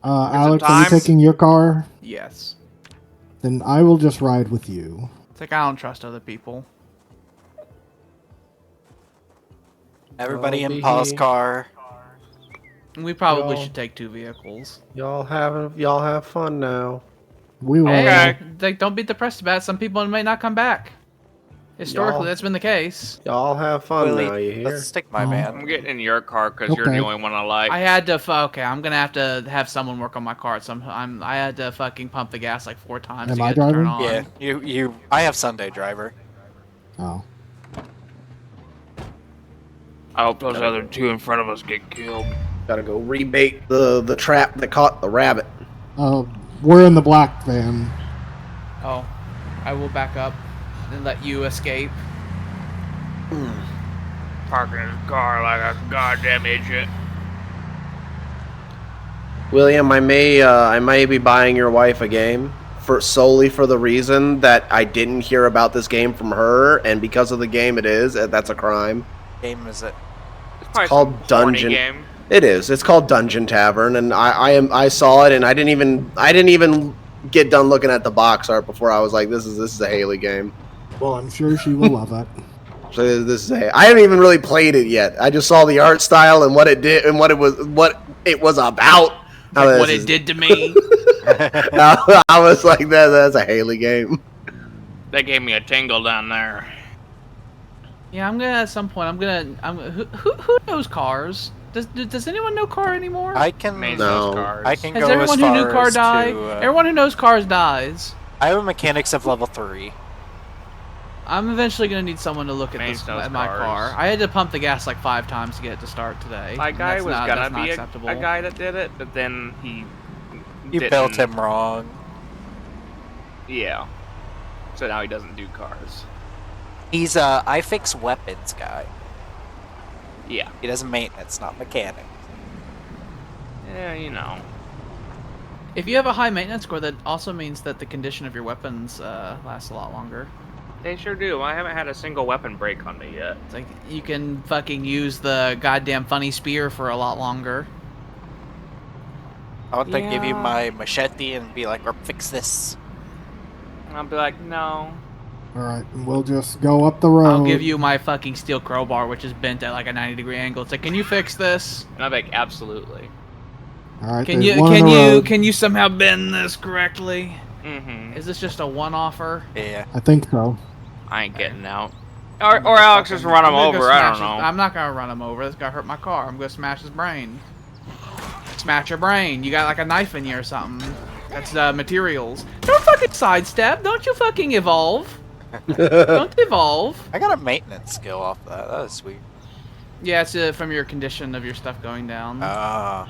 Speaker 3: Alex, are you
Speaker 4: time?
Speaker 3: taking your car?
Speaker 2: Yes.
Speaker 3: Then I will just ride with you.
Speaker 2: It's like I don't trust other people.
Speaker 1: Everybody
Speaker 5: I'll
Speaker 1: in
Speaker 5: be
Speaker 1: Paul's
Speaker 5: here.
Speaker 1: car.
Speaker 2: We probably
Speaker 5: Y'all-
Speaker 2: should take 2 vehicles.
Speaker 5: Y'all have fun now.
Speaker 3: We will.
Speaker 2: Hey, like, don't be depressed about it. Some people may not come back. Historically,
Speaker 5: Y'all-
Speaker 2: that's been the case.
Speaker 5: Y'all have fun
Speaker 1: Willie,
Speaker 5: now. You hear?
Speaker 1: let's take my
Speaker 3: Mhm.
Speaker 1: van.
Speaker 4: I'm getting in your car because you're
Speaker 3: Okay.
Speaker 4: the only one I like.
Speaker 2: I had to. Okay, I'm gonna have to have someone work on my car. I had to fucking pump the gas like 4 times
Speaker 3: Am
Speaker 2: to
Speaker 3: I
Speaker 2: get it to turn
Speaker 3: driving?
Speaker 2: on.
Speaker 1: Yeah, you. I have Sunday driver.
Speaker 3: Oh.
Speaker 4: I hope those other 2 in front of us get killed.
Speaker 5: Gotta go rebait the trap that caught the rabbit.
Speaker 3: We're in the black van.
Speaker 2: Oh, I will back up and let you escape.
Speaker 4: Parking his car like a goddamn idiot.
Speaker 5: William, I may be buying your wife a game solely for the reason that I didn't hear about this game from her, and because of the game it is, that's a crime.
Speaker 1: Game is it?
Speaker 4: It's probably
Speaker 5: called
Speaker 4: some horny
Speaker 5: Dungeon.
Speaker 4: Game.
Speaker 5: It is. It's called Dungeon Tavern, and I saw it, and I didn't even get done looking at the box art before I was like, this is a Haley game.
Speaker 3: Well, I'm sure she will love it.
Speaker 5: So this is I haven't even really played it yet. I just saw the art style and what it did and what it was about.
Speaker 2: Like what it did to me.
Speaker 5: I was like, that's a Haley game.
Speaker 4: They gave me a tingle down there.
Speaker 2: Yeah, I'm gonna at some point. Who knows cars? Does anyone know car anymore?
Speaker 1: I can.
Speaker 4: Main
Speaker 5: No.
Speaker 4: those cars.
Speaker 1: I can
Speaker 2: Has
Speaker 1: go
Speaker 2: everyone
Speaker 1: as
Speaker 2: who knew
Speaker 1: far
Speaker 2: car
Speaker 1: as
Speaker 2: die?
Speaker 1: to,
Speaker 2: Everyone who knows cars dies.
Speaker 1: I have a mechanics of level 3.
Speaker 2: I'm eventually gonna need someone to look at
Speaker 4: Mains knows
Speaker 2: my
Speaker 4: cars.
Speaker 2: car. I had to pump the gas like 5 times to get it to start today.
Speaker 4: My
Speaker 2: and
Speaker 4: guy
Speaker 2: that's
Speaker 4: was
Speaker 2: not-
Speaker 4: gonna
Speaker 2: that's not
Speaker 4: be
Speaker 2: acceptable.
Speaker 4: a guy that did it, but then he
Speaker 1: You
Speaker 4: didn't.
Speaker 1: built him wrong.
Speaker 4: Yeah. So now he doesn't do cars.
Speaker 1: He's a I fix weapons guy.
Speaker 4: Yeah.
Speaker 1: He does maintenance, not mechanic.
Speaker 4: Yeah, you know.
Speaker 2: If you have a high maintenance score, that also means that the condition of your weapons lasts a lot longer.
Speaker 4: They sure do. I haven't had a single weapon break on me yet.
Speaker 2: It's like you can fucking use the goddamn funny spear for a lot longer.
Speaker 1: I want to give you
Speaker 4: Yeah.
Speaker 1: my machete and be like, or fix this.
Speaker 4: And I'll be like, no.
Speaker 3: All right, we'll just go up the road.
Speaker 2: I'll give you my fucking steel crowbar, which is bent at like a 90-degree angle. It's like, can you fix this?
Speaker 4: And I'll be like, absolutely.
Speaker 3: All right,
Speaker 2: Can
Speaker 3: there's
Speaker 2: you
Speaker 3: one on the road.
Speaker 2: can you somehow bend this correctly?
Speaker 4: Mm-hmm.
Speaker 2: Is this just a one-offer?
Speaker 1: Yeah.
Speaker 3: I think so.
Speaker 4: I ain't getting out. Or Alex just run him
Speaker 2: I'm gonna go
Speaker 4: over. I don't
Speaker 2: smash
Speaker 4: know.
Speaker 2: I'm not gonna run him over. This guy hurt my car. I'm gonna smash his brain. Smash your brain. You got like a knife in you or something. That's materials. Don't fucking sidestep. Don't you fucking evolve. Don't evolve.
Speaker 1: I got a maintenance skill off that. That is sweet.
Speaker 2: Yeah, it's from your condition of your stuff going down.
Speaker 1: Ah.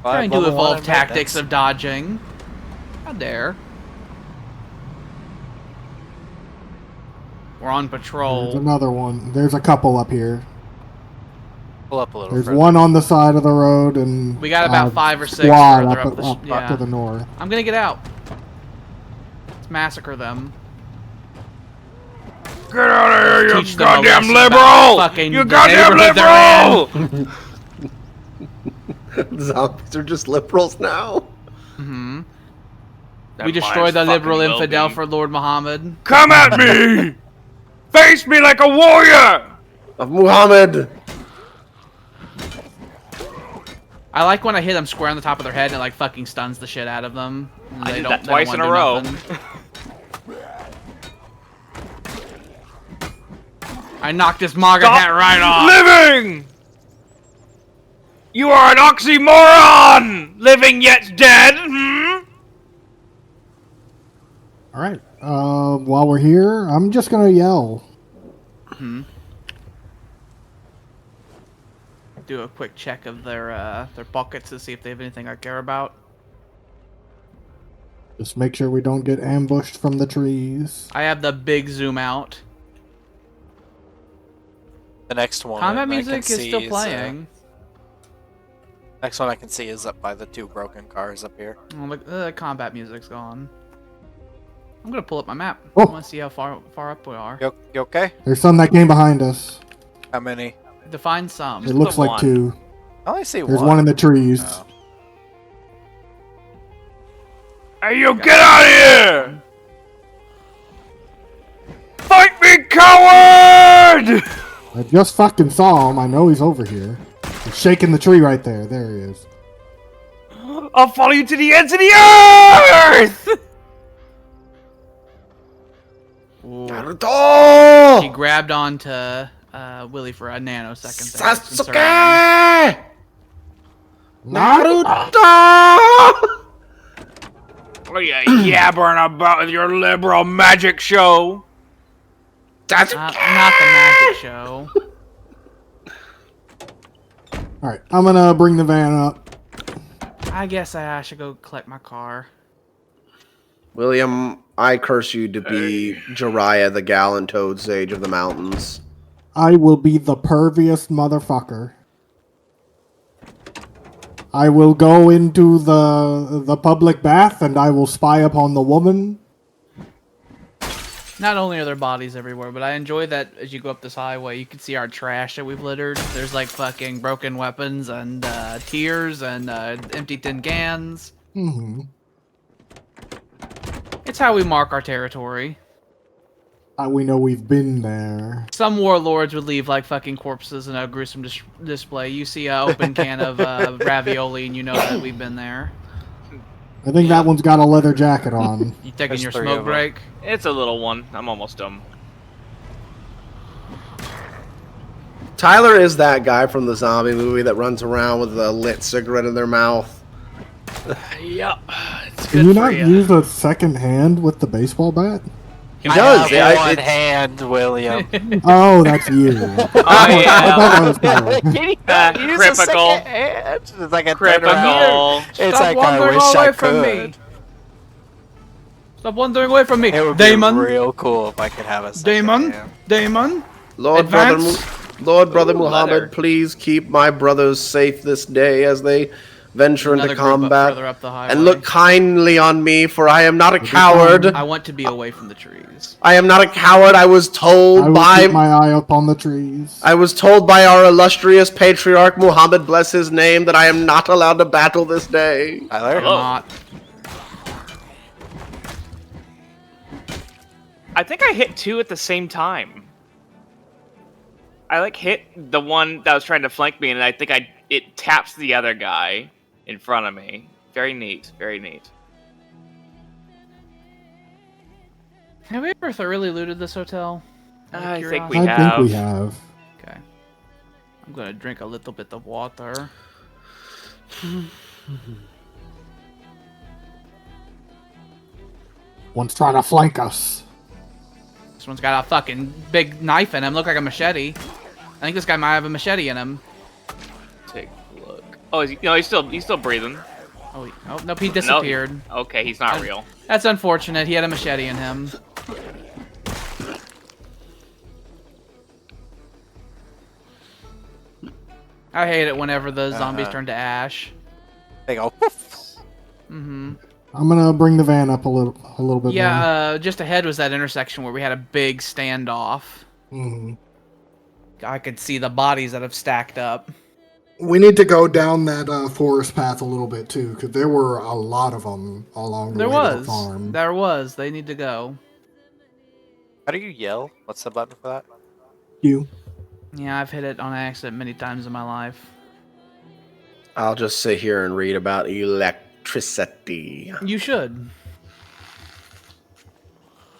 Speaker 2: Trying to evolve tactics of dodging. How dare. We're on
Speaker 3: There's
Speaker 2: patrol.
Speaker 3: another one. There's a couple up here.
Speaker 1: Pull up a little
Speaker 3: There's
Speaker 1: further.
Speaker 3: one on the side of the road, and
Speaker 2: We got about 5 or 6
Speaker 3: squad
Speaker 2: further
Speaker 3: up,
Speaker 2: up the
Speaker 3: up
Speaker 2: yeah.
Speaker 3: to the north.
Speaker 2: I'm gonna get out. Let's massacre them.
Speaker 4: Get out of here,
Speaker 2: Teach
Speaker 4: you
Speaker 2: them a
Speaker 4: goddamn
Speaker 2: lesson about
Speaker 4: liberal!
Speaker 2: fucking
Speaker 4: You
Speaker 2: the
Speaker 4: goddamn
Speaker 2: neighborhood they're
Speaker 4: liberal!
Speaker 5: Zombies are just liberals now.
Speaker 2: Mm-hmm.
Speaker 4: That
Speaker 2: We destroy
Speaker 4: might
Speaker 2: the liberal
Speaker 4: fucking well
Speaker 2: infidel
Speaker 4: be.
Speaker 2: for Lord Muhammad.
Speaker 4: Come at me! Face me like a warrior!
Speaker 5: Of Muhammad.
Speaker 2: I like when I hit them square on the top of their head and it like fucking stuns the shit out of them.
Speaker 4: I
Speaker 2: They
Speaker 4: did
Speaker 2: don't-
Speaker 4: that
Speaker 2: they don't
Speaker 4: twice
Speaker 2: wanna
Speaker 4: in a
Speaker 2: do
Speaker 4: row.
Speaker 2: nothing. I knocked his MAGA
Speaker 4: Stop
Speaker 2: hat right off.
Speaker 4: living! You are an oxymoron! Living yet dead? Hmm?
Speaker 3: All right. While we're here, I'm just gonna yell.
Speaker 2: Do a quick check of their pockets to see if they have anything I care about.
Speaker 3: Just make sure we don't get ambushed from the trees.
Speaker 2: I have the big zoom out.
Speaker 1: The next one
Speaker 2: Combat
Speaker 1: I can
Speaker 2: music is
Speaker 1: see
Speaker 2: still playing.
Speaker 1: Next one I can see is up by the 2 broken cars up here.
Speaker 2: Oh, look, the combat music's gone. I'm gonna pull up my map.
Speaker 3: Oh.
Speaker 2: I want to see how far up we are.
Speaker 1: You okay?
Speaker 3: There's some that came behind us.
Speaker 1: How many?
Speaker 2: Define some.
Speaker 3: It looks
Speaker 4: the
Speaker 3: like
Speaker 4: one.
Speaker 3: 2.
Speaker 1: I only see
Speaker 3: There's
Speaker 1: one.
Speaker 3: one in the trees.
Speaker 1: Oh.
Speaker 4: Hey, you get out of here! Fight me, coward!
Speaker 3: I just fucking saw him. I know he's over here. He's shaking the tree right there. There he is.
Speaker 4: I'll follow you to the ends of the earth!
Speaker 2: Ooh.
Speaker 5: Naruto!
Speaker 2: She grabbed onto Willie for a nanosecond. there. It's concerning.
Speaker 5: Sasuke! Naruto!
Speaker 4: What are you yabbering about with your liberal magic show?
Speaker 2: Not the magic show.
Speaker 3: All right. I'm gonna bring the van up.
Speaker 2: I guess I should go collect my car.
Speaker 5: William, I curse you to be Jiraiya the gallant toad sage of the mountains.
Speaker 3: I will be the pervious motherfucker. I will go into the public bath and I will spy upon the woman.
Speaker 2: Not only are there bodies everywhere, but I enjoy that as you go up this highway, you can see our trash that we've littered. There's like fucking broken weapons and tears and empty tin cans.
Speaker 3: Mm-hmm.
Speaker 2: It's how we mark our territory.
Speaker 3: We know we've been there.
Speaker 2: Some warlords would leave like fucking corpses in a gruesome display. You see an open can of ravioli and you know that we've been there.
Speaker 3: I think that one's got a leather jacket on.
Speaker 2: You taking
Speaker 1: There's
Speaker 2: your
Speaker 1: 3
Speaker 2: smoke
Speaker 1: of 'em.
Speaker 2: break?
Speaker 4: It's a little one. I'm almost done.
Speaker 5: Tyler is that guy from the zombie movie that runs around with a lit cigarette in their mouth.
Speaker 4: Yep. It's
Speaker 3: Can you not use a second hand with the baseball bat?
Speaker 5: He
Speaker 1: I
Speaker 5: does.
Speaker 1: have
Speaker 5: Yeah,
Speaker 1: one
Speaker 5: it's-
Speaker 1: hand, William.
Speaker 3: Oh, that's you.
Speaker 4: Oh,
Speaker 3: I
Speaker 4: yeah.
Speaker 3: thought that was Tyler.
Speaker 1: Can you not use a
Speaker 4: Critical.
Speaker 1: second hand? It's like a turn around.
Speaker 4: Critical.
Speaker 1: It's
Speaker 2: Stop
Speaker 1: like I
Speaker 2: wandering
Speaker 1: wish
Speaker 2: away
Speaker 1: I
Speaker 2: from
Speaker 1: could.
Speaker 2: me. Stop wandering away from me.
Speaker 1: It would be
Speaker 2: Damon.
Speaker 1: real cool if I could have a second
Speaker 2: Damon.
Speaker 1: hand.
Speaker 2: Damon.
Speaker 5: Lord brother,
Speaker 2: Advance.
Speaker 5: Lord brother
Speaker 4: Ooh,
Speaker 5: Muhammad,
Speaker 4: leather.
Speaker 5: please keep my brothers safe this day as they venture
Speaker 2: Another
Speaker 5: into
Speaker 2: group up
Speaker 5: combat,
Speaker 2: further up the highway.
Speaker 5: and look kindly on me, for I am not a coward.
Speaker 2: I want to be away from the trees.
Speaker 5: I am not a coward. I was
Speaker 3: I
Speaker 5: told
Speaker 3: will
Speaker 5: by
Speaker 3: keep my eye up on the trees.
Speaker 5: I was told by our illustrious patriarch Muhammad, bless his name, that I am not allowed to battle this day.
Speaker 1: Tyler?
Speaker 2: You're
Speaker 4: Hello.
Speaker 2: not.
Speaker 4: I think I hit 2 at the same time. I like hit the one that was trying to flank me, and I think it taps the other guy in front of me. Very neat. Very neat.
Speaker 2: Have we ever thoroughly looted this hotel? Out of
Speaker 4: I think
Speaker 2: curiosity?
Speaker 4: we
Speaker 3: I
Speaker 4: have.
Speaker 3: think we have.
Speaker 2: Okay. I'm gonna drink a little bit of water.
Speaker 3: One's trying to flank us.
Speaker 2: This one's got a fucking big knife in him. Look like a machete. I think this guy might have a machete in him.
Speaker 4: Take a look. Oh, he's still breathing.
Speaker 2: Oh, oh nope, he disappeared.
Speaker 4: Okay, he's not real.
Speaker 2: That's unfortunate. He had a machete in him. I hate it whenever the zombies turn to ash.
Speaker 1: They go, poof.
Speaker 2: Mm-hmm.
Speaker 3: I'm gonna bring the van up a little bit
Speaker 2: Yeah, just ahead was that intersection where we had a big standoff.
Speaker 3: more. Hmm.
Speaker 2: I could see the bodies that have stacked up.
Speaker 3: We need to go down that forest path a little bit too, because there were a lot of them along the
Speaker 2: There
Speaker 3: way to the
Speaker 2: was.
Speaker 3: farm.
Speaker 2: There was. They need to go.
Speaker 1: How do you yell? What's the button for that?
Speaker 3: You.
Speaker 2: Yeah, I've hit it on accident many times in my life.
Speaker 5: I'll just sit here and read about electricity.
Speaker 2: You should.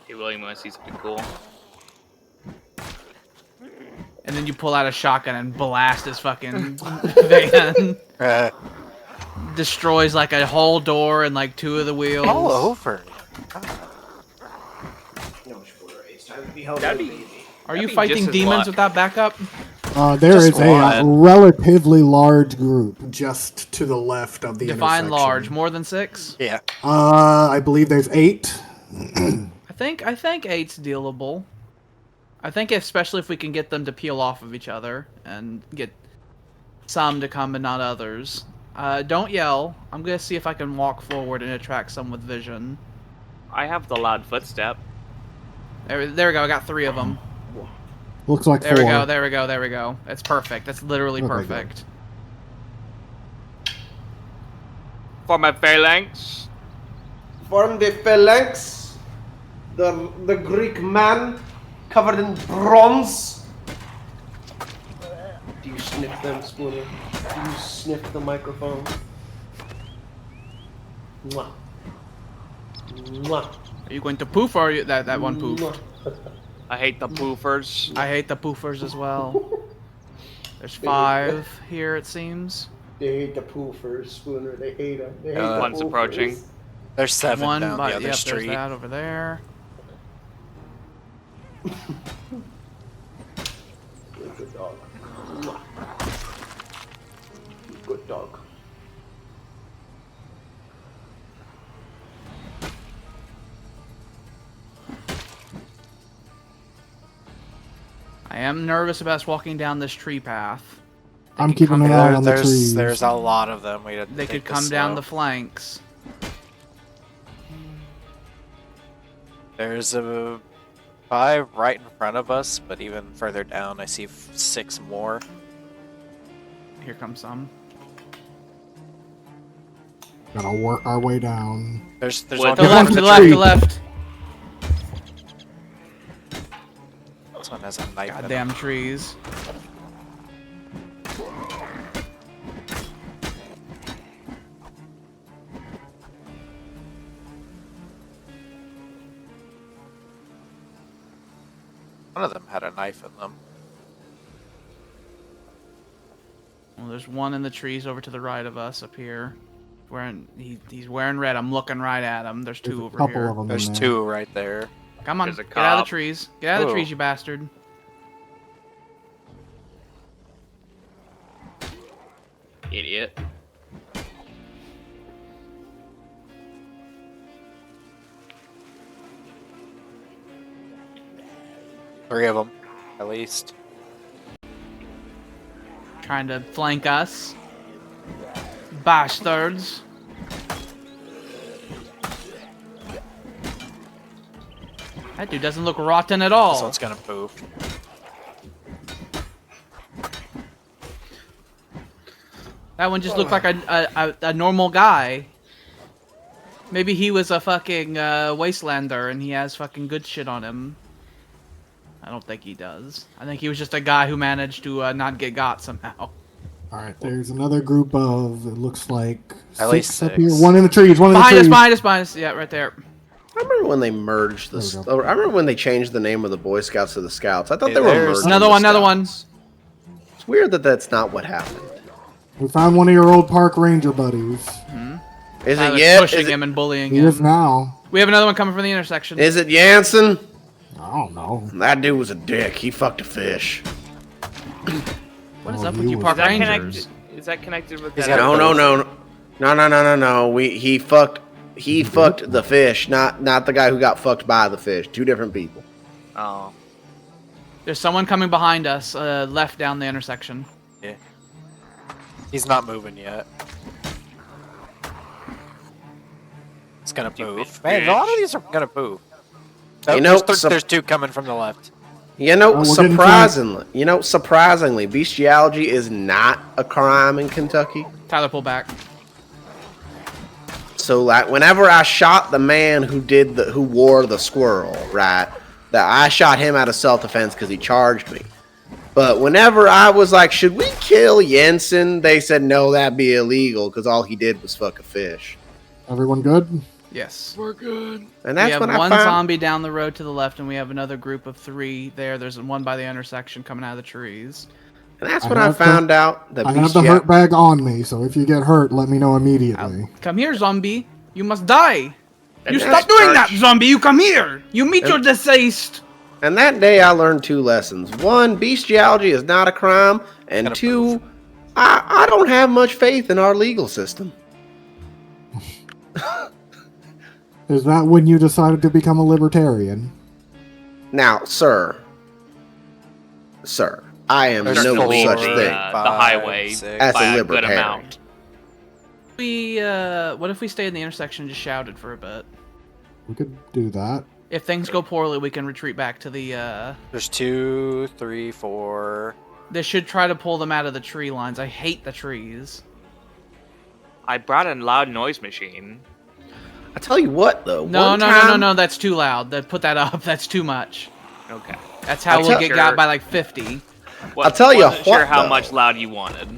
Speaker 4: Hey, William, want to see something cool?
Speaker 2: And then you pull out a shotgun and blast his fucking van. Destroys like a whole door and like 2 of the wheels.
Speaker 1: All over.
Speaker 4: That'd be.
Speaker 2: Are you
Speaker 4: be
Speaker 2: fighting
Speaker 4: just as
Speaker 2: demons
Speaker 4: luck.
Speaker 2: without backup?
Speaker 3: There
Speaker 1: Just
Speaker 3: is a
Speaker 1: one.
Speaker 3: relatively large group just to the left of the
Speaker 2: Define
Speaker 3: intersection.
Speaker 2: large. More than 6?
Speaker 1: Yeah.
Speaker 3: I believe there's 8.
Speaker 2: I think 8's dealable. I think especially if we can get them to peel off of each other and get some to come but not others. Don't yell. I'm gonna see if I can walk forward and attract some with vision.
Speaker 4: I have the loud footstep.
Speaker 2: There we go. I got 3 of them.
Speaker 3: Looks like
Speaker 2: There
Speaker 3: 4.
Speaker 2: we go. There we go. There we go. That's perfect. That's literally
Speaker 3: Okay,
Speaker 2: perfect.
Speaker 4: For my phalanx.
Speaker 5: Form the phalanx. The Greek man covered in bronze. Do you sniff them, Spooner? Do you sniff the microphone? Mwah. Mwah.
Speaker 2: Are you going to poof or are you, that one poofed?
Speaker 5: Mwah.
Speaker 4: I hate the poofers.
Speaker 2: I hate the poofers as well. There's 5 here, it seems.
Speaker 5: They hate the poofers, Spooner. They hate them. They hate the
Speaker 4: One's
Speaker 5: poofers.
Speaker 4: approaching.
Speaker 1: There's 7
Speaker 2: One,
Speaker 1: down the
Speaker 2: but
Speaker 1: other
Speaker 2: yep,
Speaker 1: street.
Speaker 2: there's that over there.
Speaker 5: Good dog. Mwah. Good dog.
Speaker 2: I am nervous about us walking down this tree path.
Speaker 3: I'm
Speaker 2: could
Speaker 3: keeping
Speaker 2: come
Speaker 3: an
Speaker 2: down-
Speaker 3: eye on the trees.
Speaker 1: There's a lot of them.
Speaker 2: They could come down the flanks.
Speaker 1: There's a 5 right in front of us, but even further down, I see 6 more.
Speaker 2: Here comes some.
Speaker 3: Gotta work our way down.
Speaker 1: There's
Speaker 4: What?
Speaker 1: one
Speaker 2: To the
Speaker 1: coming
Speaker 2: left,
Speaker 1: from
Speaker 2: to the
Speaker 1: the
Speaker 2: left, to
Speaker 1: tree.
Speaker 2: the left.
Speaker 1: This one has a knife. in it.
Speaker 2: Goddamn trees.
Speaker 1: One of them had a knife in them.
Speaker 2: Well, there's one in the trees over to the right of us up here. He's wearing red. I'm looking right at him. There's 2
Speaker 3: There's a
Speaker 2: over
Speaker 3: couple
Speaker 2: here.
Speaker 3: of them.
Speaker 1: There's
Speaker 3: in there.
Speaker 1: 2 right there.
Speaker 2: Come on,
Speaker 4: There's a
Speaker 2: get out of
Speaker 4: cop.
Speaker 2: the trees. Get out of the
Speaker 1: Ooh.
Speaker 2: trees, you bastard.
Speaker 4: Idiot.
Speaker 1: Three of them, at least.
Speaker 2: Trying to flank us. Bastards. That dude doesn't look rotten at
Speaker 1: This
Speaker 2: all.
Speaker 1: one's gonna poof.
Speaker 2: That one just looked like a normal guy. Maybe he was a fucking wastelander and he has fucking good shit on him. I don't think he does. I think he was just a guy who managed to not get got somehow.
Speaker 3: All right, there's another group of, it looks like
Speaker 1: At least
Speaker 3: 6 up here.
Speaker 1: 6.
Speaker 3: One in the trees, one in the
Speaker 2: Behind us,
Speaker 3: trees.
Speaker 2: behind us, behind us. Yeah, right there.
Speaker 5: I remember when they merged the.
Speaker 3: There you
Speaker 5: I remember when they changed the name of the Boy Scouts to the Scouts. I thought
Speaker 1: Hey,
Speaker 5: they were
Speaker 1: there's
Speaker 5: merging
Speaker 2: Another
Speaker 5: the
Speaker 2: one, another one.
Speaker 5: Scouts. It's weird that that's not what happened.
Speaker 3: We found one of your old park ranger buddies.
Speaker 5: Is
Speaker 2: Tyler's
Speaker 5: it yet?
Speaker 2: pushing
Speaker 5: Is
Speaker 2: him and bullying
Speaker 3: He
Speaker 2: him.
Speaker 3: is now.
Speaker 2: We have another one coming from the intersection.
Speaker 5: it Jansen?
Speaker 3: I don't know.
Speaker 5: That dude was a dick. He fucked a fish.
Speaker 2: What is
Speaker 3: Oh,
Speaker 2: up with
Speaker 3: he
Speaker 2: you
Speaker 3: was-
Speaker 2: park
Speaker 4: Is that
Speaker 2: rangers?
Speaker 4: connected? Is that connected with
Speaker 1: He's
Speaker 4: that?
Speaker 1: got
Speaker 4: other-
Speaker 5: No. He fucked the fish, not the guy who got fucked by the fish. Two different people.
Speaker 4: Oh.
Speaker 2: There's someone coming behind us, left down the intersection.
Speaker 1: Yeah. He's not moving yet. It's gonna
Speaker 4: Stupid
Speaker 1: move. Man, a lot of
Speaker 4: bitch.
Speaker 1: these are gonna move. Oh,
Speaker 5: You know,
Speaker 1: there's two coming from the left.
Speaker 5: You know,
Speaker 3: we're getting
Speaker 5: surprisingly, bestiality is not a crime in Kentucky.
Speaker 2: Tyler, pull back.
Speaker 5: So, like, whenever I shot the man who wore the squirrel, right, that I shot him out of self-defense because he charged me. But whenever I was like, should we kill Jensen? They said, no, that'd be illegal because all he did was fuck a fish.
Speaker 3: Everyone good?
Speaker 2: Yes.
Speaker 4: We're good.
Speaker 5: And
Speaker 2: We
Speaker 5: that's
Speaker 2: have
Speaker 5: when I
Speaker 2: one
Speaker 5: found...
Speaker 2: zombie down the road to the left, and we have another group of 3 there. There's one by the intersection coming out of the trees.
Speaker 5: And that's
Speaker 3: I
Speaker 5: when I
Speaker 3: have the-
Speaker 5: found out that
Speaker 3: I have the hurt bag on me, so if you get hurt, let me know immediately.
Speaker 2: Come here, zombie. You must die. You
Speaker 4: That's
Speaker 2: stop doing that,
Speaker 4: church.
Speaker 2: zombie. You come here. You meet your deceased.
Speaker 5: And that day I learned 2 lessons. 1, bestiality is not a crime. And
Speaker 1: Gonna
Speaker 5: 2, I don't have much faith in our legal system.
Speaker 3: Is that when you decided to become a libertarian?
Speaker 5: Now, sir, I am
Speaker 1: There's
Speaker 5: no
Speaker 4: Still being
Speaker 5: such
Speaker 4: the,
Speaker 5: thing.
Speaker 4: the
Speaker 1: Five,
Speaker 4: highway
Speaker 1: six.
Speaker 5: As
Speaker 4: by
Speaker 5: a
Speaker 4: a good
Speaker 5: libertarian.
Speaker 4: amount.
Speaker 2: What if we stayed in the intersection and just shouted for a bit?
Speaker 3: We could do that.
Speaker 2: If things go poorly, we can retreat back to the,
Speaker 1: There's 2, 3, 4.
Speaker 2: This should try to pull them out of the tree lines. I hate the trees.
Speaker 4: I brought a loud noise machine.
Speaker 5: I tell you what, though.
Speaker 2: No, that's too loud. Put that up. That's too much.
Speaker 4: Okay.
Speaker 2: That's how
Speaker 5: I'll
Speaker 2: we'll
Speaker 5: tell-
Speaker 2: get got by like 50.
Speaker 5: I'll tell you
Speaker 4: Wasn't sure
Speaker 5: what,
Speaker 4: how
Speaker 5: though.
Speaker 4: much loud you wanted.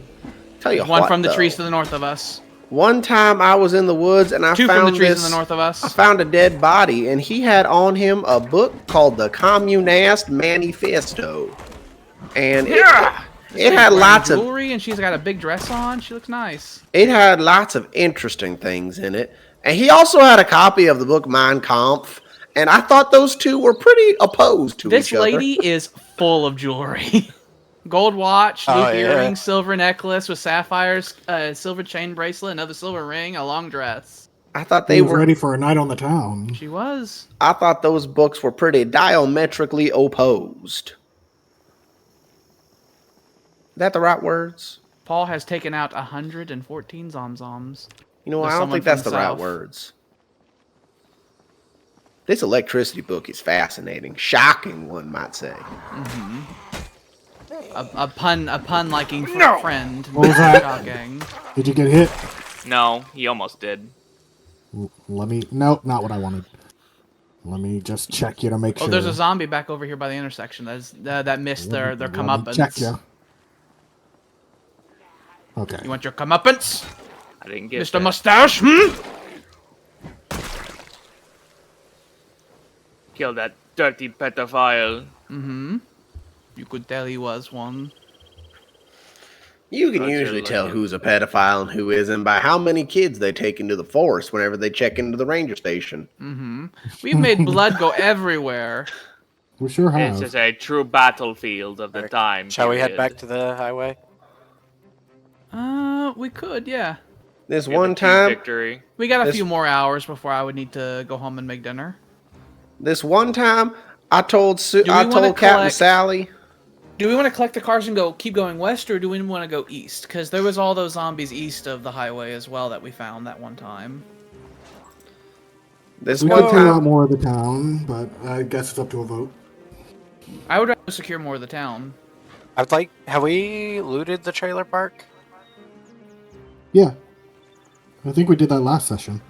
Speaker 5: Tell you
Speaker 2: One
Speaker 5: what,
Speaker 2: from the
Speaker 5: though.
Speaker 2: trees to the north of us.
Speaker 5: One time I was in the woods and I
Speaker 2: 2
Speaker 5: found
Speaker 2: from the trees
Speaker 5: this.
Speaker 2: to the north of
Speaker 5: I
Speaker 2: us.
Speaker 5: found a dead body, and he had on him a book called the Communist Manifesto, and it had
Speaker 2: Wearing
Speaker 5: lots of
Speaker 2: jewelry, and she's got a big dress on. She looks nice.
Speaker 5: interesting things in it. And he also had a copy of the book Mein Kampf, and I thought those two were pretty opposed to
Speaker 2: This
Speaker 5: each other.
Speaker 2: lady is full of jewelry. Gold watch,
Speaker 1: Oh,
Speaker 2: loop
Speaker 1: yeah.
Speaker 2: earrings, silver necklace with sapphires, silver chain bracelet, another silver ring, a long dress.
Speaker 5: I thought
Speaker 3: They
Speaker 5: they
Speaker 3: was
Speaker 5: were.
Speaker 3: ready for a night on the town.
Speaker 2: She was.
Speaker 5: I thought those books were pretty diametrically opposed. Is that the right words?
Speaker 2: Paul has taken out 114 zomzoms.
Speaker 5: You know,
Speaker 2: There's
Speaker 5: I don't
Speaker 2: someone
Speaker 5: think that's
Speaker 2: from
Speaker 5: the
Speaker 2: the
Speaker 5: right
Speaker 2: south.
Speaker 5: words. This electricity book is fascinating. Shocking, one might say.
Speaker 2: A pun liking friend.
Speaker 3: What was that?
Speaker 2: Shocking.
Speaker 3: Did you get hit?
Speaker 4: No, he almost did.
Speaker 3: Let me. Nope, not what I wanted. Let me just check you to make
Speaker 2: Oh,
Speaker 3: sure.
Speaker 2: there's a zombie back over here by the intersection. That missed their
Speaker 3: Let me
Speaker 2: comeuppance.
Speaker 3: check you. Okay.
Speaker 2: You want your comeuppance,
Speaker 4: I didn't get
Speaker 2: Mr.
Speaker 4: that.
Speaker 2: Mustache?
Speaker 4: Kill that dirty pedophile.
Speaker 2: Mm-hmm. You could tell he was one.
Speaker 5: You can
Speaker 4: Roger,
Speaker 5: usually tell
Speaker 4: Logan.
Speaker 5: who's a pedophile and who isn't by how many kids they take into the forest whenever they check into the ranger station.
Speaker 2: Mm-hmm. We've made blood go everywhere.
Speaker 3: We sure have.
Speaker 4: This is a true battlefield of the time.
Speaker 1: Shall we head
Speaker 4: period.
Speaker 1: back to the highway?
Speaker 2: We could, yeah.
Speaker 5: This
Speaker 4: We have
Speaker 5: one
Speaker 4: a team
Speaker 5: time,
Speaker 4: victory.
Speaker 2: We got a
Speaker 5: This-
Speaker 2: few more hours before I would need to go home and make dinner.
Speaker 5: I told
Speaker 2: we wanna
Speaker 5: Captain
Speaker 2: collect-
Speaker 5: Sally.
Speaker 2: Do we want to collect the cars and keep going west, or do we want to go east? Because there was all those zombies east of the highway as well that we found that one time.
Speaker 5: This
Speaker 3: We
Speaker 5: one
Speaker 3: could clear out
Speaker 5: time,
Speaker 3: more of the town, but I guess it's up to a vote.
Speaker 2: I would rather secure more of the town.
Speaker 1: I'd like. Have we looted the trailer park?
Speaker 3: Yeah. I think we did that last session.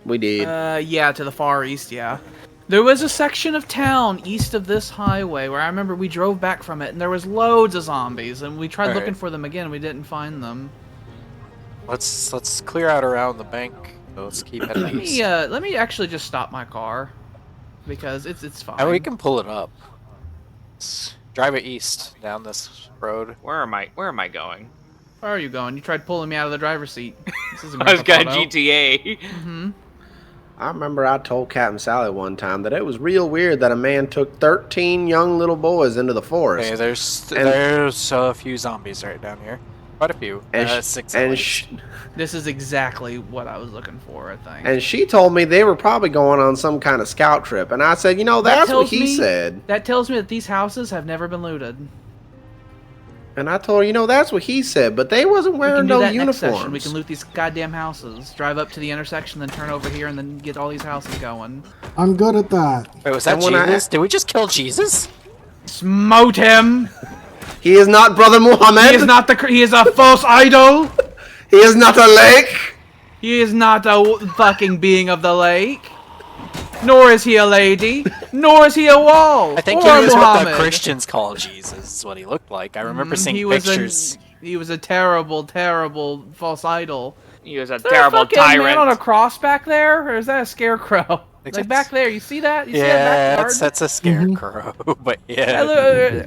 Speaker 5: we did.
Speaker 2: Yeah, to the far east, yeah. There was a section of town east of this highway where I remember we drove back from it, and there was loads of zombies, and we tried
Speaker 1: Alright.
Speaker 2: looking for them again, and we didn't find them.
Speaker 1: Let's clear out around the bank. So let's keep heading east.
Speaker 2: Let me actually just stop my car, because it's fine.
Speaker 1: And we can pull it up. Let's drive it east down this road.
Speaker 4: Where am I going?
Speaker 2: Where are you going? You tried pulling me out of the driver's seat. This is a
Speaker 4: I was
Speaker 2: Grand
Speaker 4: got
Speaker 2: Theft Auto.
Speaker 4: GTA.
Speaker 2: Mm-hmm.
Speaker 5: I remember I told Captain Sally one time that it was real weird that a man took 13 young little boys into the forest.
Speaker 1: Okay, there's
Speaker 5: And-
Speaker 1: a few zombies right down here. Quite a few.
Speaker 5: And,
Speaker 1: 6 at
Speaker 5: and,
Speaker 1: least.
Speaker 5: sh-
Speaker 2: This is exactly what I was looking for, I think.
Speaker 5: and she told me they were probably going on some kind of scout trip. And I said, you know,
Speaker 2: That
Speaker 5: that's what
Speaker 2: tells
Speaker 5: he
Speaker 2: me-
Speaker 5: said.
Speaker 2: That tells me that these houses have never been looted.
Speaker 5: And I told her, that's what he said, but they wasn't
Speaker 2: We
Speaker 5: wearing
Speaker 2: can do
Speaker 5: no
Speaker 2: that next
Speaker 5: uniforms.
Speaker 2: session. We can loot these goddamn houses. Drive up to the intersection, then turn over here, and then get all these houses going.
Speaker 3: I'm good at that.
Speaker 1: Wait, was that
Speaker 5: And when I-
Speaker 1: Jesus? Did we just kill Jesus?
Speaker 2: Smote him!
Speaker 5: He is not Brother Muhammad.
Speaker 2: He is not the. He is a false idol.
Speaker 5: He is not a lake.
Speaker 2: He is not a fucking being of the lake. Nor is he a lady. Nor is he a wall.
Speaker 1: I think
Speaker 2: or
Speaker 1: he was
Speaker 2: Muhammad.
Speaker 1: what the Christians call Jesus, is what he looked like. I remember seeing
Speaker 2: he was
Speaker 1: pictures.
Speaker 2: He was a terrible, terrible false idol.
Speaker 4: He was a
Speaker 2: Is there
Speaker 4: terrible
Speaker 2: a fucking man on a
Speaker 4: tyrant.
Speaker 2: cross back there, or is that a scarecrow? Like back there, you see that? You see that
Speaker 1: Yeah,
Speaker 2: backyard?
Speaker 1: that's a scarecrow, but yeah.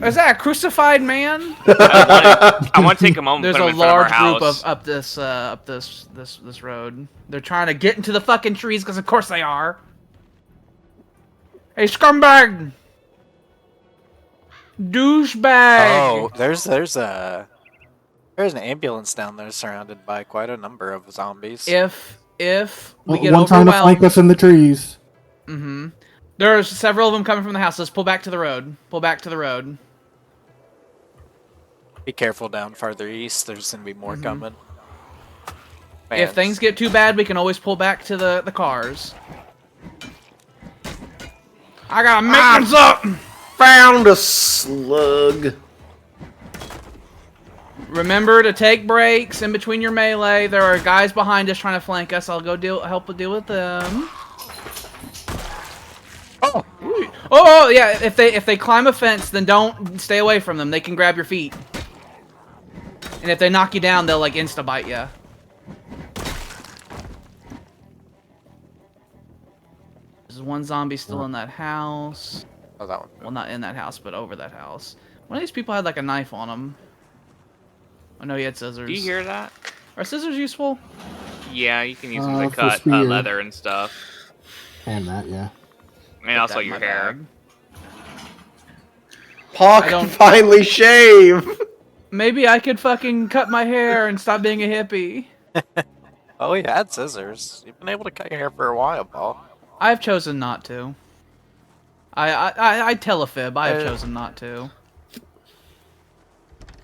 Speaker 2: Is that a crucified man?
Speaker 4: I want to take a moment.
Speaker 2: There's
Speaker 4: and put
Speaker 2: a
Speaker 4: him in front
Speaker 2: large
Speaker 4: of our
Speaker 2: group
Speaker 4: house.
Speaker 2: up this road. They're trying to get into the fucking trees because of course they are. Hey, scumbag! Douchebag!
Speaker 1: Oh, there's an ambulance down there surrounded by quite a number of zombies.
Speaker 2: If we get
Speaker 3: One trying to flank
Speaker 2: overwhelmed,
Speaker 3: us in the trees.
Speaker 2: there's several of them coming from the house. Let's pull back to the road. Pull back to the road.
Speaker 1: Be careful down farther east. There's gonna be more coming. Man,
Speaker 2: If things get too bad, we can always pull back to the cars. I gotta make this up.
Speaker 5: Found a slug.
Speaker 2: Remember to take breaks in between your melee. There are guys behind us trying to flank us. I'll go help deal with them. Oh yeah. If they climb a fence, then don't stay away from them. They can grab your feet. And if they knock you down, they'll like insta bite you. There's one zombie still in that house.
Speaker 1: oh, that one.
Speaker 2: Well, not in that house, but over that house. One of these people had like a knife on him. Oh no, he had scissors.
Speaker 4: Do you hear that?
Speaker 2: Are scissors useful?
Speaker 4: Yeah, you can use them to
Speaker 3: For
Speaker 4: cut
Speaker 3: spear.
Speaker 4: leather and stuff,
Speaker 3: And that, yeah.
Speaker 4: and also
Speaker 2: That in
Speaker 4: your
Speaker 2: my
Speaker 4: hair.
Speaker 2: bag.
Speaker 5: Paul
Speaker 2: I
Speaker 5: can
Speaker 2: don't-
Speaker 5: finally shave.
Speaker 2: Maybe I could fucking cut my hair and stop being a hippie.
Speaker 1: Oh, you had scissors. You've been able to cut your hair for a while, Paul.
Speaker 2: I've chosen not to. I tell a fib. I have
Speaker 1: Uh,
Speaker 2: chosen not to.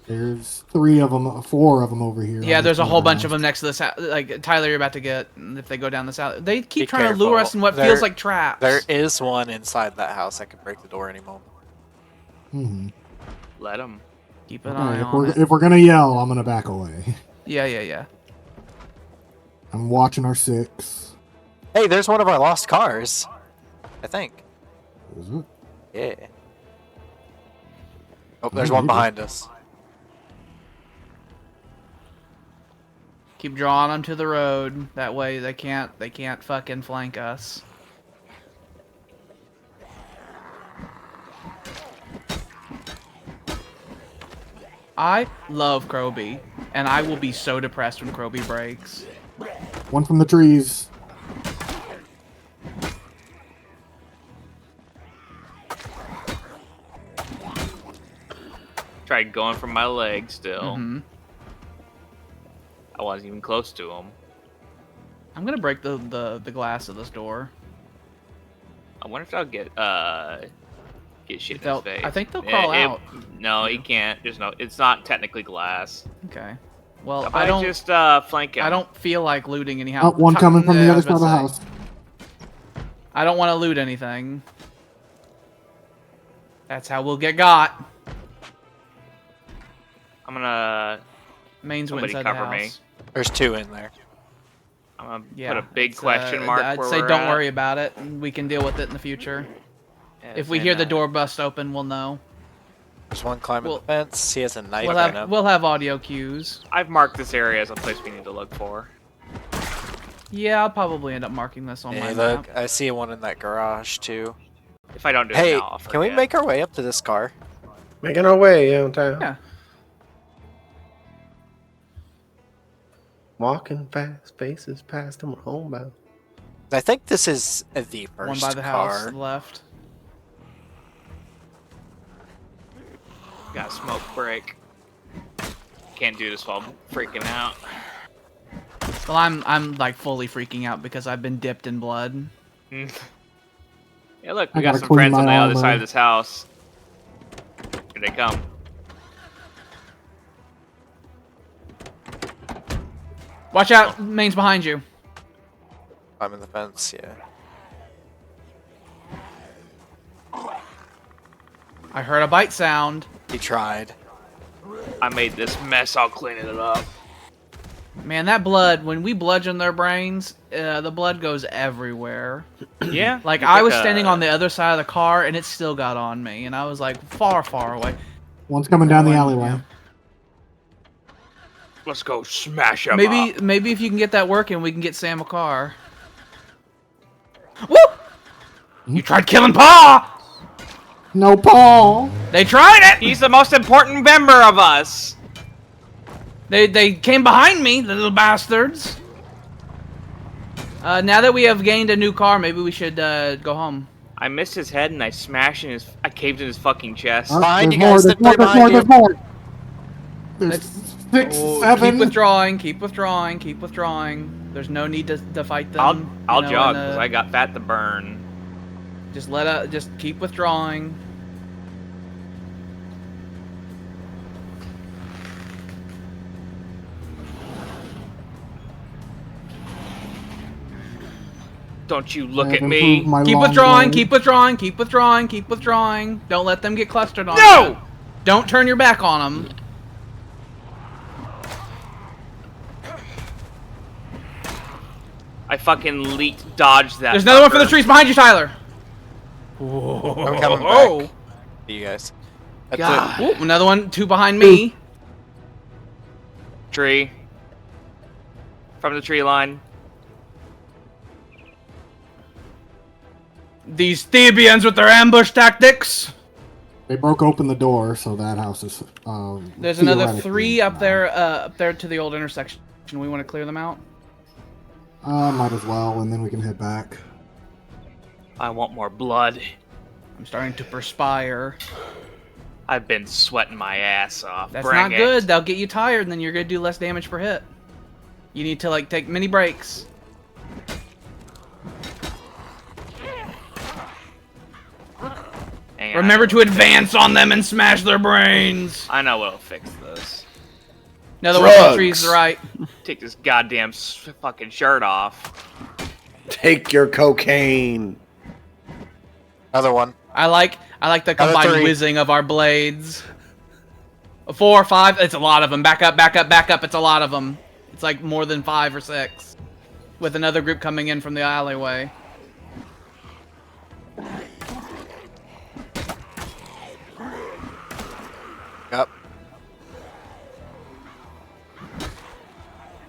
Speaker 3: There's 4 of them over here.
Speaker 2: Yeah,
Speaker 3: on
Speaker 2: there's
Speaker 3: this
Speaker 2: a whole bunch
Speaker 3: house.
Speaker 2: of them next to this house. Like Tyler, you're about to get. If they go down this alley, they keep
Speaker 1: Be
Speaker 2: trying to lure
Speaker 1: careful.
Speaker 2: us in what
Speaker 1: There-
Speaker 2: feels like traps.
Speaker 1: There is one inside that house that could break the door any moment.
Speaker 3: Mhm.
Speaker 4: Let them.
Speaker 2: Keep an
Speaker 3: Okay,
Speaker 2: eye
Speaker 3: if
Speaker 2: on
Speaker 3: we're
Speaker 2: it.
Speaker 3: if we're gonna yell, I'm gonna back away.
Speaker 2: Yeah.
Speaker 3: I'm watching our 6.
Speaker 1: Hey, there's one of our lost cars. I think.
Speaker 3: Is it?
Speaker 1: Yeah. Oh, there's
Speaker 3: Oh,
Speaker 1: one
Speaker 3: maybe.
Speaker 1: behind us.
Speaker 2: Keep drawing them to the road. That way they can't fucking flank us. I love Kroby, and I will be so depressed when Kroby breaks.
Speaker 3: One from the trees.
Speaker 4: Tried going for my leg still.
Speaker 2: Mhm.
Speaker 4: I wasn't even close to him.
Speaker 2: I'm gonna break the glass of this door.
Speaker 4: I wonder if they'll get shit in
Speaker 2: They'll-
Speaker 4: his face.
Speaker 2: I think they'll crawl out.
Speaker 4: No, he can't. There's no. It's not technically glass.
Speaker 2: Okay. Well,
Speaker 4: I
Speaker 2: I don't.
Speaker 4: just flank him.
Speaker 2: I don't feel like looting any
Speaker 3: Oh,
Speaker 2: house.
Speaker 3: one coming from the
Speaker 2: I
Speaker 3: other
Speaker 2: was
Speaker 3: side of the
Speaker 2: about to say,
Speaker 3: house.
Speaker 2: I don't want to loot anything. That's how we'll get got.
Speaker 4: I'm gonna.
Speaker 2: Main's went
Speaker 4: Somebody
Speaker 2: inside the
Speaker 4: cover me.
Speaker 2: house.
Speaker 1: There's 2 in there.
Speaker 4: I'm gonna
Speaker 2: Yeah,
Speaker 4: put a big
Speaker 2: it's,
Speaker 4: question mark.
Speaker 2: I'd
Speaker 4: where
Speaker 2: say
Speaker 4: we're
Speaker 2: don't
Speaker 4: at.
Speaker 2: worry about it. And we can deal with it in the future.
Speaker 4: Yeah,
Speaker 2: If we
Speaker 4: saying
Speaker 2: hear the
Speaker 4: that.
Speaker 2: door bust open, we'll know.
Speaker 1: There's one climbing
Speaker 2: Well,
Speaker 1: the fence. He has a knife
Speaker 2: We'll
Speaker 1: in
Speaker 2: have
Speaker 1: him.
Speaker 2: we'll have audio cues.
Speaker 4: I've marked this area as a place we need to look for.
Speaker 2: Yeah, I'll probably end up marking this on my
Speaker 1: Hey, look,
Speaker 2: map.
Speaker 1: I see one in that garage too.
Speaker 4: If I don't do it
Speaker 1: Hey,
Speaker 4: now, I'll
Speaker 1: can we
Speaker 4: forget.
Speaker 1: make our way up to this car?
Speaker 5: Making our way downtown.
Speaker 2: Yeah.
Speaker 5: Walking fast, faces past them, homebound.
Speaker 1: I think this is the
Speaker 2: One
Speaker 1: first
Speaker 2: by the house
Speaker 1: car.
Speaker 2: to the left.
Speaker 4: Got a smoke break. Can't do this while I'm freaking out.
Speaker 2: Well, I'm like fully freaking out because I've been dipped in blood.
Speaker 4: Yeah, look,
Speaker 3: I
Speaker 4: we got
Speaker 3: gotta
Speaker 4: some
Speaker 3: clean
Speaker 4: friends on the
Speaker 3: my
Speaker 4: other
Speaker 3: armor.
Speaker 4: side of this house. Here they come.
Speaker 2: Watch out, main's behind you.
Speaker 1: I'm in the fence, yeah.
Speaker 2: I heard a bite sound.
Speaker 1: He tried.
Speaker 4: I made this mess. I'll clean it up.
Speaker 2: Man, that blood, when we bludgeon their brains, the blood goes everywhere.
Speaker 4: Yeah.
Speaker 2: Like,
Speaker 4: you
Speaker 2: I
Speaker 4: pick
Speaker 2: was
Speaker 4: a-
Speaker 2: standing on the other side of the car, and it still got on me, and I was, like, far, far away.
Speaker 3: One's coming down the
Speaker 2: One,
Speaker 3: alleyway.
Speaker 2: yeah.
Speaker 4: Let's go smash him
Speaker 2: Maybe
Speaker 4: up.
Speaker 2: maybe if you can get that working, we can get Sam a car. Woo! You tried killing Pa!
Speaker 3: No, Paul.
Speaker 2: They tried it!
Speaker 4: He's the most important member of us.
Speaker 2: They came behind me, the little bastards. Now that we have gained a new car, maybe we should go home.
Speaker 4: I missed his head and I smashed in his. I caved in his fucking chest.
Speaker 1: Behind
Speaker 3: There's
Speaker 1: you
Speaker 3: more,
Speaker 1: guys,
Speaker 3: there's
Speaker 1: they're
Speaker 3: more, there's
Speaker 1: behind
Speaker 3: more,
Speaker 1: you.
Speaker 3: there's more. There's
Speaker 2: Oh,
Speaker 3: 6, 7.
Speaker 2: Keep withdrawing, keep withdrawing, keep withdrawing. There's no need to fight them.
Speaker 4: I'll
Speaker 2: you know,
Speaker 4: jog
Speaker 2: and,
Speaker 4: because I got fat to burn.
Speaker 2: just keep withdrawing.
Speaker 4: Don't you look
Speaker 3: I've
Speaker 4: at
Speaker 3: improved
Speaker 4: me.
Speaker 3: my
Speaker 2: Keep
Speaker 3: long
Speaker 2: withdrawing,
Speaker 3: blade.
Speaker 2: keep withdrawing, keep withdrawing, keep withdrawing. Don't let them get clustered on
Speaker 4: No!
Speaker 2: you. Don't turn your back on them.
Speaker 4: I fucking leaped, dodged that.
Speaker 2: There's another one for the
Speaker 4: fucker.
Speaker 2: trees behind you, Tyler.
Speaker 1: I'm coming
Speaker 2: Oh,
Speaker 1: back. To you guys. That's
Speaker 2: God.
Speaker 1: it.
Speaker 2: Ooh, another one, two behind me.
Speaker 4: Tree. From the tree line.
Speaker 2: These Thebians with their ambush tactics.
Speaker 3: They broke open the door, so that house is.
Speaker 2: There's another
Speaker 3: theoretically
Speaker 2: 3 up
Speaker 3: now.
Speaker 2: there to the old intersection. We want to clear them out.
Speaker 3: Might as well, and then we can head back.
Speaker 4: I want more blood.
Speaker 2: I'm starting to perspire.
Speaker 4: I've been sweating my ass off.
Speaker 2: That's
Speaker 4: Bring
Speaker 2: not
Speaker 4: it.
Speaker 2: good. They'll get you tired, and then you're gonna do less damage per hit. You need to like take mini breaks.
Speaker 4: Hang on,
Speaker 2: Remember to advance on them and smash their brains.
Speaker 4: I know what'll fix this.
Speaker 2: Another one from the
Speaker 5: Drugs.
Speaker 2: trees to the right.
Speaker 4: Take this goddamn fucking shirt off.
Speaker 5: Take your cocaine.
Speaker 1: Another one.
Speaker 2: I like the
Speaker 1: Another
Speaker 2: combined
Speaker 1: 3.
Speaker 2: whizzing of our blades. 4, 5. It's a lot of them. Back up, back up, back up. It's a lot of them. It's like more than 5 or 6. With another group coming in from the alleyway.
Speaker 1: Yep.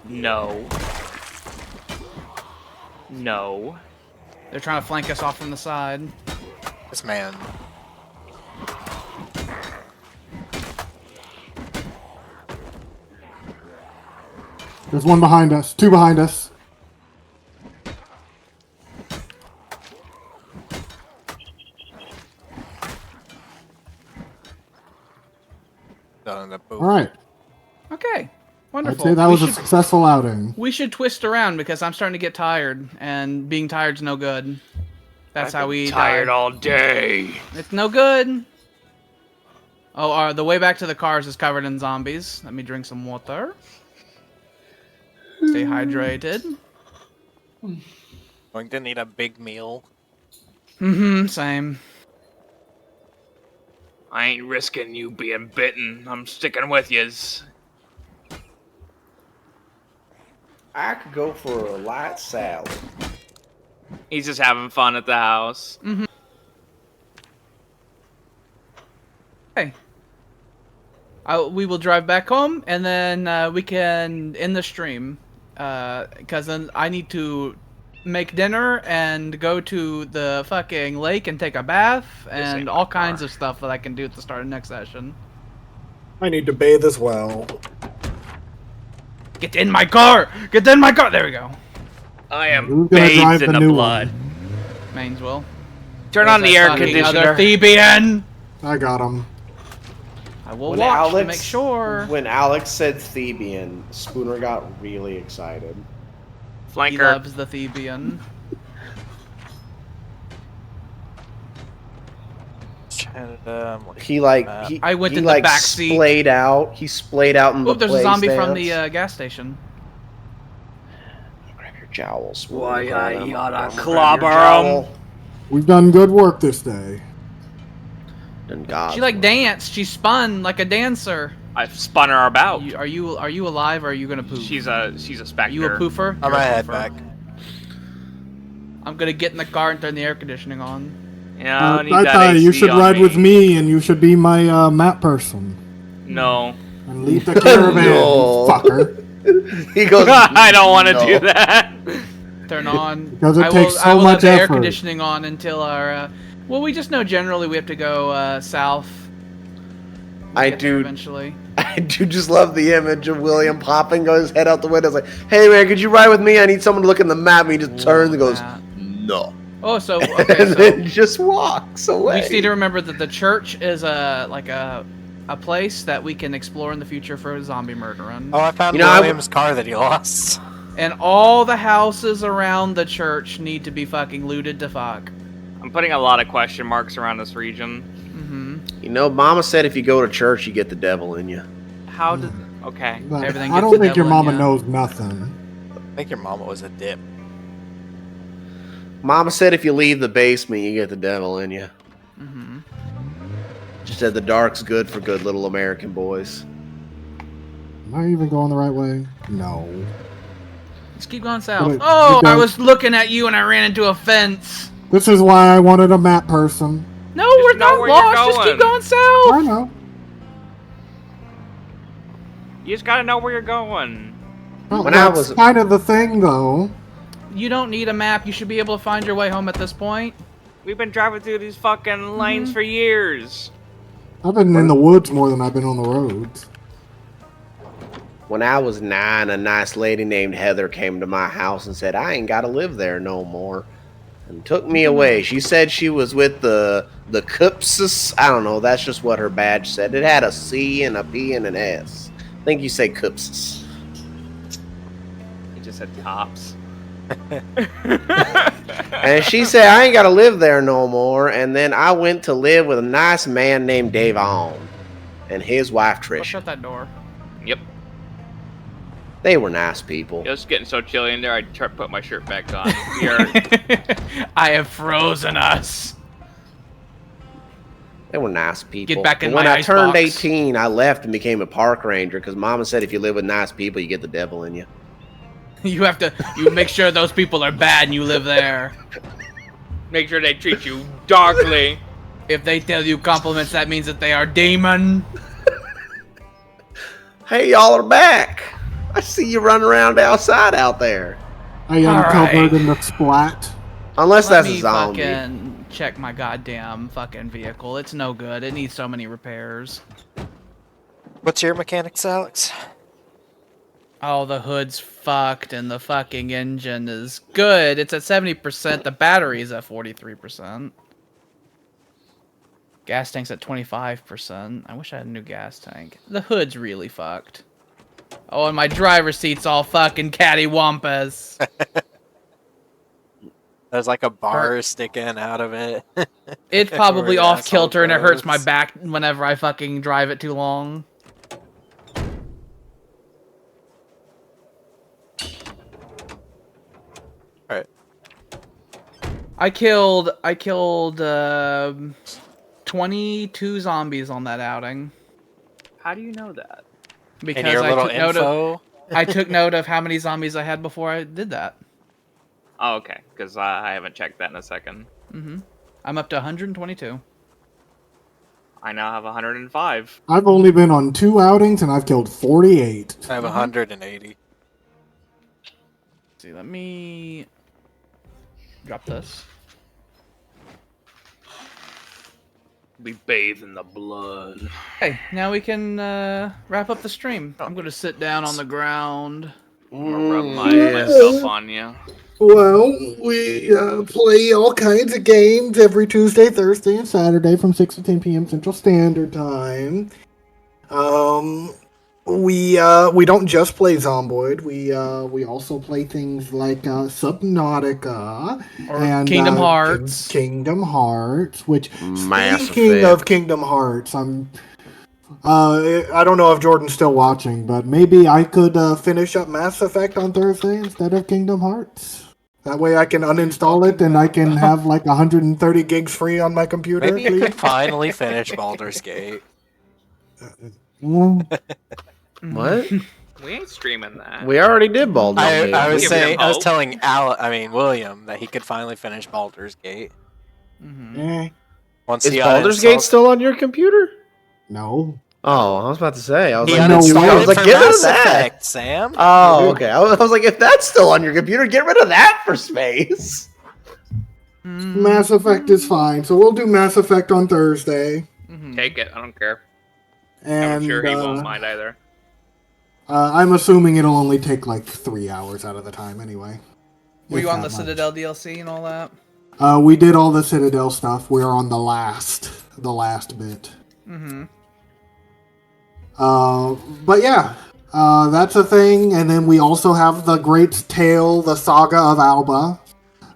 Speaker 4: No. No.
Speaker 2: They're trying to flank us off from the side.
Speaker 1: This man.
Speaker 3: There's one behind us. 2 behind us.
Speaker 1: Done in the booth.
Speaker 3: All right.
Speaker 2: Okay.
Speaker 3: I'd
Speaker 2: Wonderful.
Speaker 3: say that was a
Speaker 2: we, should,
Speaker 3: successful outing.
Speaker 2: we should twist around because I'm starting to get tired, and being tired's no good. That's
Speaker 4: I've
Speaker 2: how
Speaker 4: been
Speaker 2: we
Speaker 4: tired
Speaker 2: die.
Speaker 4: all day.
Speaker 2: It's no good. Oh, the way back to the cars is covered in zombies. Let me drink some water. Stay hydrated.
Speaker 1: Going to need a big meal.
Speaker 2: Mm-hmm, same.
Speaker 4: I ain't risking you being bitten. I'm sticking with yous.
Speaker 5: I could go for a light salad.
Speaker 4: He's just having fun at the house.
Speaker 2: Hey. We will drive back home, and then we can end the stream. Because then I need to make dinner and go to the fucking lake and take a bath
Speaker 4: ain't
Speaker 2: and
Speaker 4: my
Speaker 2: all kinds
Speaker 4: car.
Speaker 2: of stuff that I can do at the start of next session.
Speaker 3: I need to bathe as well.
Speaker 2: Get in my car! Get in my car! There we go.
Speaker 4: I am
Speaker 3: Who's gonna drive
Speaker 4: bathed in
Speaker 3: the
Speaker 4: the
Speaker 3: new
Speaker 4: blood.
Speaker 3: one?
Speaker 2: Mains will.
Speaker 4: Turn on the air
Speaker 2: Fucking
Speaker 4: conditioner.
Speaker 2: other Thebian!
Speaker 3: I got him.
Speaker 2: I will watch to make sure.
Speaker 5: When Alex said Thebian, Spooner got really excited.
Speaker 2: He
Speaker 4: Flanker.
Speaker 2: loves the Thebian.
Speaker 1: Canada. I'm like,
Speaker 5: He like
Speaker 2: I went
Speaker 5: he
Speaker 2: in the
Speaker 5: like
Speaker 2: back seat.
Speaker 5: splayed out. He splayed out in the
Speaker 2: Oop, there's a
Speaker 5: play
Speaker 2: zombie from
Speaker 5: stance.
Speaker 2: the gas station.
Speaker 5: Jowls.
Speaker 4: Why I gotta
Speaker 5: Grab your
Speaker 4: clobber 'em.
Speaker 5: jowl.
Speaker 3: We've done good work this day.
Speaker 5: And God.
Speaker 2: She like danced. She spun like a dancer.
Speaker 4: I've spun her about.
Speaker 2: Are you alive or are you gonna poof?
Speaker 4: She's a specter.
Speaker 2: Are you a poofer?
Speaker 1: I'm
Speaker 2: You're
Speaker 1: gonna
Speaker 2: a
Speaker 1: head
Speaker 2: poofer.
Speaker 1: back.
Speaker 2: I'm gonna get in the car and turn the air conditioning on.
Speaker 4: Yeah, I don't need
Speaker 3: I
Speaker 4: that
Speaker 3: thought you
Speaker 4: AC
Speaker 3: should
Speaker 4: on
Speaker 3: ride with me, and you should be my map person.
Speaker 4: No.
Speaker 3: And lead the caravan,
Speaker 5: No.
Speaker 3: you fucker.
Speaker 5: He goes.
Speaker 4: I don't want to
Speaker 5: "No."
Speaker 4: do that.
Speaker 2: Turn on.
Speaker 3: Because it
Speaker 2: I
Speaker 3: takes
Speaker 2: will,
Speaker 3: so
Speaker 2: I will
Speaker 3: much
Speaker 2: have the air
Speaker 3: effort.
Speaker 2: conditioning on until our. Well, we just know generally we have to go south. We'll
Speaker 5: I
Speaker 2: get there
Speaker 5: do-
Speaker 2: eventually.
Speaker 5: I do just love the image of William popping, goes his head out the window, like, "Hey man, could you ride with me? I need someone to look in the map." And he just turns and goes,
Speaker 2: Matt.
Speaker 5: "No,"
Speaker 2: Oh, so
Speaker 5: and
Speaker 2: okay, so
Speaker 5: then just walks away.
Speaker 2: we just need to remember that the church is a place that we can explore in the future for zombie murdering.
Speaker 1: Oh, I found
Speaker 5: You know,
Speaker 1: William's car that he lost.
Speaker 2: And all the houses around the church need to be fucking looted to fuck.
Speaker 4: I'm putting a lot of question marks around this region.
Speaker 2: Mm-hmm.
Speaker 5: You know, Mama said if you go to church, you get the devil in you.
Speaker 4: How did? Okay.
Speaker 3: But
Speaker 2: Everything
Speaker 3: I
Speaker 2: gets
Speaker 3: don't
Speaker 2: the
Speaker 3: think your
Speaker 2: devil in
Speaker 3: mama
Speaker 2: ya.
Speaker 3: knows nothing.
Speaker 1: I think your mama was a dip.
Speaker 5: Mama said if you leave the basement, you get the devil in you.
Speaker 2: Mm-hmm.
Speaker 5: She said the dark's good for good little American boys.
Speaker 3: Am I even going the right way? No.
Speaker 2: Let's keep going south.
Speaker 3: Wait,
Speaker 2: Oh,
Speaker 3: you
Speaker 2: I
Speaker 3: don't-
Speaker 2: was looking at you and I ran into a fence.
Speaker 3: This is why I wanted a map person.
Speaker 2: No,
Speaker 4: Just
Speaker 2: we're
Speaker 4: know
Speaker 2: not
Speaker 4: where you're
Speaker 2: lost. Just keep
Speaker 4: going.
Speaker 2: going south.
Speaker 3: I know.
Speaker 4: You just gotta know where you're going.
Speaker 3: Well,
Speaker 5: When I
Speaker 3: that's
Speaker 5: was-
Speaker 3: kind of the thing, though.
Speaker 2: You don't need a map. You should be able to find your way home at this point.
Speaker 4: We've been driving through these fucking lanes for years.
Speaker 3: I've been in the woods more than I've been on the roads.
Speaker 5: When I was 9, a nice lady named Heather came to my house and said, "I ain't got to live there no more," and took me away. She said she was with the Cupsis. I don't know. That's just what her badge said. It had a C and a P and an S. I think you say Cupsis.
Speaker 4: It just said cops.
Speaker 5: And she said, "I ain't got to live there no more." And then I went to live with a nice man named Davon and his wife
Speaker 2: Go
Speaker 5: Trish.
Speaker 2: shut that door.
Speaker 4: Yep.
Speaker 5: They were nice people.
Speaker 4: It was getting so chilly in there, I tried to put my shirt back on. We are
Speaker 2: I have frozen us.
Speaker 5: They were nice people.
Speaker 2: Get back in
Speaker 5: But when
Speaker 2: my
Speaker 5: I turned
Speaker 2: icebox.
Speaker 5: 18, I left and became a park ranger because Mama said if you live with nice people, you get the devil in you.
Speaker 2: You have to. You make sure those people are bad and you live there.
Speaker 4: make sure they treat you darkly.
Speaker 2: If they tell you compliments, that means that they are demon.
Speaker 5: Hey, y'all are back. I see you running around outside out there.
Speaker 3: I uncovered
Speaker 2: right.
Speaker 3: in the splat.
Speaker 5: Unless
Speaker 2: Let
Speaker 5: that's
Speaker 2: me
Speaker 5: a zombie.
Speaker 2: fucking check my goddamn fucking vehicle. It's no good. It needs so many repairs.
Speaker 1: What's your mechanics, Alex?
Speaker 2: Oh, the hood's fucked and the fucking engine is good. It's at 70%. The battery's at 43%. Gas tank's at 25%. I wish I had a new gas tank. The hood's really fucked. Oh, and my driver's seat's all fucking cattywampus.
Speaker 1: There's like a bar sticking out of it.
Speaker 2: It's probably
Speaker 1: Where the
Speaker 2: off
Speaker 1: asshole
Speaker 2: kilter and it hurts my
Speaker 1: goes.
Speaker 2: back whenever I fucking drive it too long.
Speaker 1: Alright.
Speaker 2: I killed 22 zombies on that outing
Speaker 4: How do you know that?
Speaker 2: because
Speaker 1: And your
Speaker 2: I
Speaker 1: little
Speaker 2: took note of
Speaker 1: info.
Speaker 2: I took note of how many zombies I had before I did that.
Speaker 4: Oh, okay, because I haven't checked that in a second.
Speaker 2: I'm up to 122.
Speaker 4: I now have 105.
Speaker 3: I've only been on 2 outings and I've killed 48.
Speaker 1: I have 180.
Speaker 2: Let's see, let me drop this.
Speaker 4: We bathe in the blood.
Speaker 2: Okay, now we can wrap up the stream. I'm gonna sit down on the ground.
Speaker 4: I'm gonna rub
Speaker 5: yes.
Speaker 4: myself on you.
Speaker 3: Well, we play all kinds of games every Tuesday, Thursday, and Saturday from 6 to 10 p.m. Central Standard Time. We don't just play Zomboid. We also play things like Subnautica
Speaker 2: Or
Speaker 3: and
Speaker 2: Kingdom Hearts.
Speaker 3: Kingdom Hearts, which
Speaker 5: Mass
Speaker 3: speaking
Speaker 5: Effect.
Speaker 3: of Kingdom Hearts, I'm I don't know if Jordan's still watching, but maybe I could finish up Mass Effect on Thursday instead of Kingdom Hearts. That way I can uninstall it and I can have like 130 gigs free on my computer.
Speaker 1: Maybe you could finally finish Baldur's Gate.
Speaker 3: Mm,
Speaker 5: What?
Speaker 4: We ain't streaming that.
Speaker 5: We already did Baldur's Gate.
Speaker 1: I was
Speaker 4: Give him
Speaker 1: saying, I was
Speaker 4: hope.
Speaker 1: telling William that he could finally finish Baldur's Gate.
Speaker 2: Mhm.
Speaker 3: eh,
Speaker 1: Once
Speaker 5: Is
Speaker 1: he
Speaker 5: Baldur's Gate
Speaker 1: uninstalls-
Speaker 5: still on your computer?
Speaker 3: no.
Speaker 5: Oh, I was about to say. I was
Speaker 1: He
Speaker 5: like,
Speaker 3: no,
Speaker 1: uninstalled
Speaker 3: I was
Speaker 1: it
Speaker 5: like,
Speaker 1: for
Speaker 5: get rid of
Speaker 1: Mass
Speaker 5: that.
Speaker 1: Effect, Sam.
Speaker 5: Oh, okay. I was like, if that's still on your computer, get rid of that for space.
Speaker 3: Mass Effect is fine, so we'll do Mass Effect on Thursday.
Speaker 2: Mhm.
Speaker 4: Take it. I don't care.
Speaker 3: And
Speaker 4: I'm sure he won't mind either.
Speaker 3: I'm assuming it'll only take like 3 hours out of the time anyway.
Speaker 2: Were
Speaker 3: If
Speaker 2: you on
Speaker 3: that
Speaker 2: the
Speaker 3: much.
Speaker 2: Citadel DLC and all that?
Speaker 3: We did all the Citadel stuff. We're on the last bit.
Speaker 2: Mm-hmm.
Speaker 3: But yeah, that's a thing. And then we also have the Great Tale, the Saga of Alba.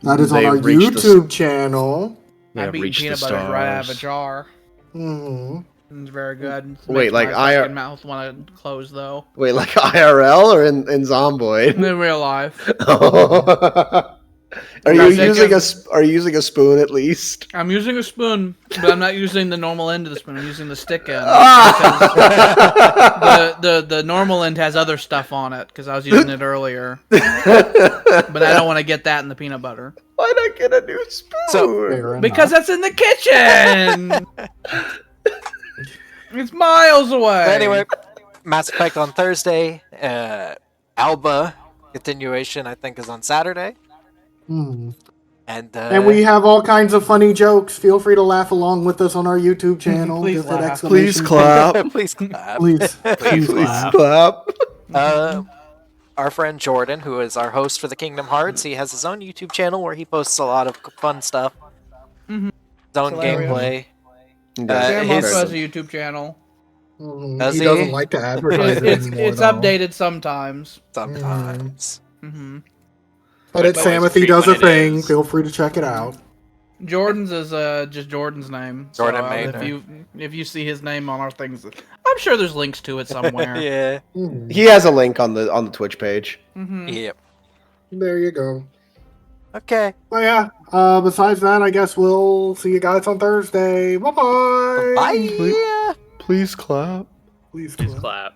Speaker 3: That is on
Speaker 5: They've
Speaker 3: our
Speaker 5: reached the
Speaker 3: YouTube channel.
Speaker 5: They
Speaker 2: I
Speaker 5: have
Speaker 2: beat
Speaker 5: reached
Speaker 2: peanut
Speaker 5: the
Speaker 2: butter right out of a
Speaker 5: stars.
Speaker 2: jar.
Speaker 3: hmm
Speaker 2: It's very good.
Speaker 5: Wait,
Speaker 2: Makes
Speaker 5: like
Speaker 2: my
Speaker 5: I-
Speaker 2: fucking mouth want to close though.
Speaker 5: Wait, like IRL or in Zomboid?
Speaker 2: In real life,
Speaker 5: Are you
Speaker 2: Now, take
Speaker 5: using
Speaker 2: a-
Speaker 5: Are you using a spoon at least?
Speaker 2: I'm using a spoon, but I'm not using the normal end of the spoon. I'm using the stick end.
Speaker 5: Ah!
Speaker 2: The normal end has other stuff on it because I was using it earlier, but I don't want to get that in the peanut butter
Speaker 5: Why not get a new spoon?
Speaker 1: So-
Speaker 2: because that's in the kitchen. It's miles away.
Speaker 1: But anyway, Mass Effect on Thursday. Alba continuation, I think, is on Saturday.
Speaker 3: Mhm.
Speaker 1: And
Speaker 3: And we have all kinds of funny jokes. Feel free to laugh along with us on our YouTube channel.
Speaker 2: Please
Speaker 3: Just hit
Speaker 2: laugh.
Speaker 3: exclamation
Speaker 5: Please clap.
Speaker 1: please clap.
Speaker 3: Please, please
Speaker 5: Please
Speaker 3: clap.
Speaker 5: clap.
Speaker 1: Our friend Jordan, who is our host for the Kingdom Hearts, he has his own YouTube channel where he posts a lot of fun stuff.
Speaker 2: Mhm.
Speaker 1: His own
Speaker 2: Hilarious.
Speaker 1: gameplay.
Speaker 2: Sam
Speaker 1: his-
Speaker 2: also has a YouTube channel.
Speaker 1: Does
Speaker 3: He
Speaker 1: he?
Speaker 3: doesn't like to advertise it anymore.
Speaker 2: It's
Speaker 3: though.
Speaker 2: updated sometimes.
Speaker 1: Sometimes.
Speaker 2: Mm-hmm.
Speaker 3: But it's
Speaker 4: But
Speaker 3: Sam if
Speaker 4: it's
Speaker 3: he does a
Speaker 4: when it
Speaker 3: thing.
Speaker 4: is.
Speaker 3: Feel free to check it out.
Speaker 2: Jordan's is just Jordan's name.
Speaker 1: Jordan
Speaker 2: so,
Speaker 1: made
Speaker 2: if
Speaker 1: her.
Speaker 2: if you see his name on our things, I'm sure there's links to it somewhere.
Speaker 1: Yeah.
Speaker 3: Mhm.
Speaker 5: He has a link on the Twitch page.
Speaker 2: Mm-hmm.
Speaker 1: Yep.
Speaker 3: There you go.
Speaker 1: Okay.
Speaker 3: Well, yeah. Besides that, I guess we'll see you guys on Thursday. Bye-bye.
Speaker 1: Bye.
Speaker 5: Please clap.
Speaker 3: Please
Speaker 4: Please
Speaker 3: clap.
Speaker 4: clap.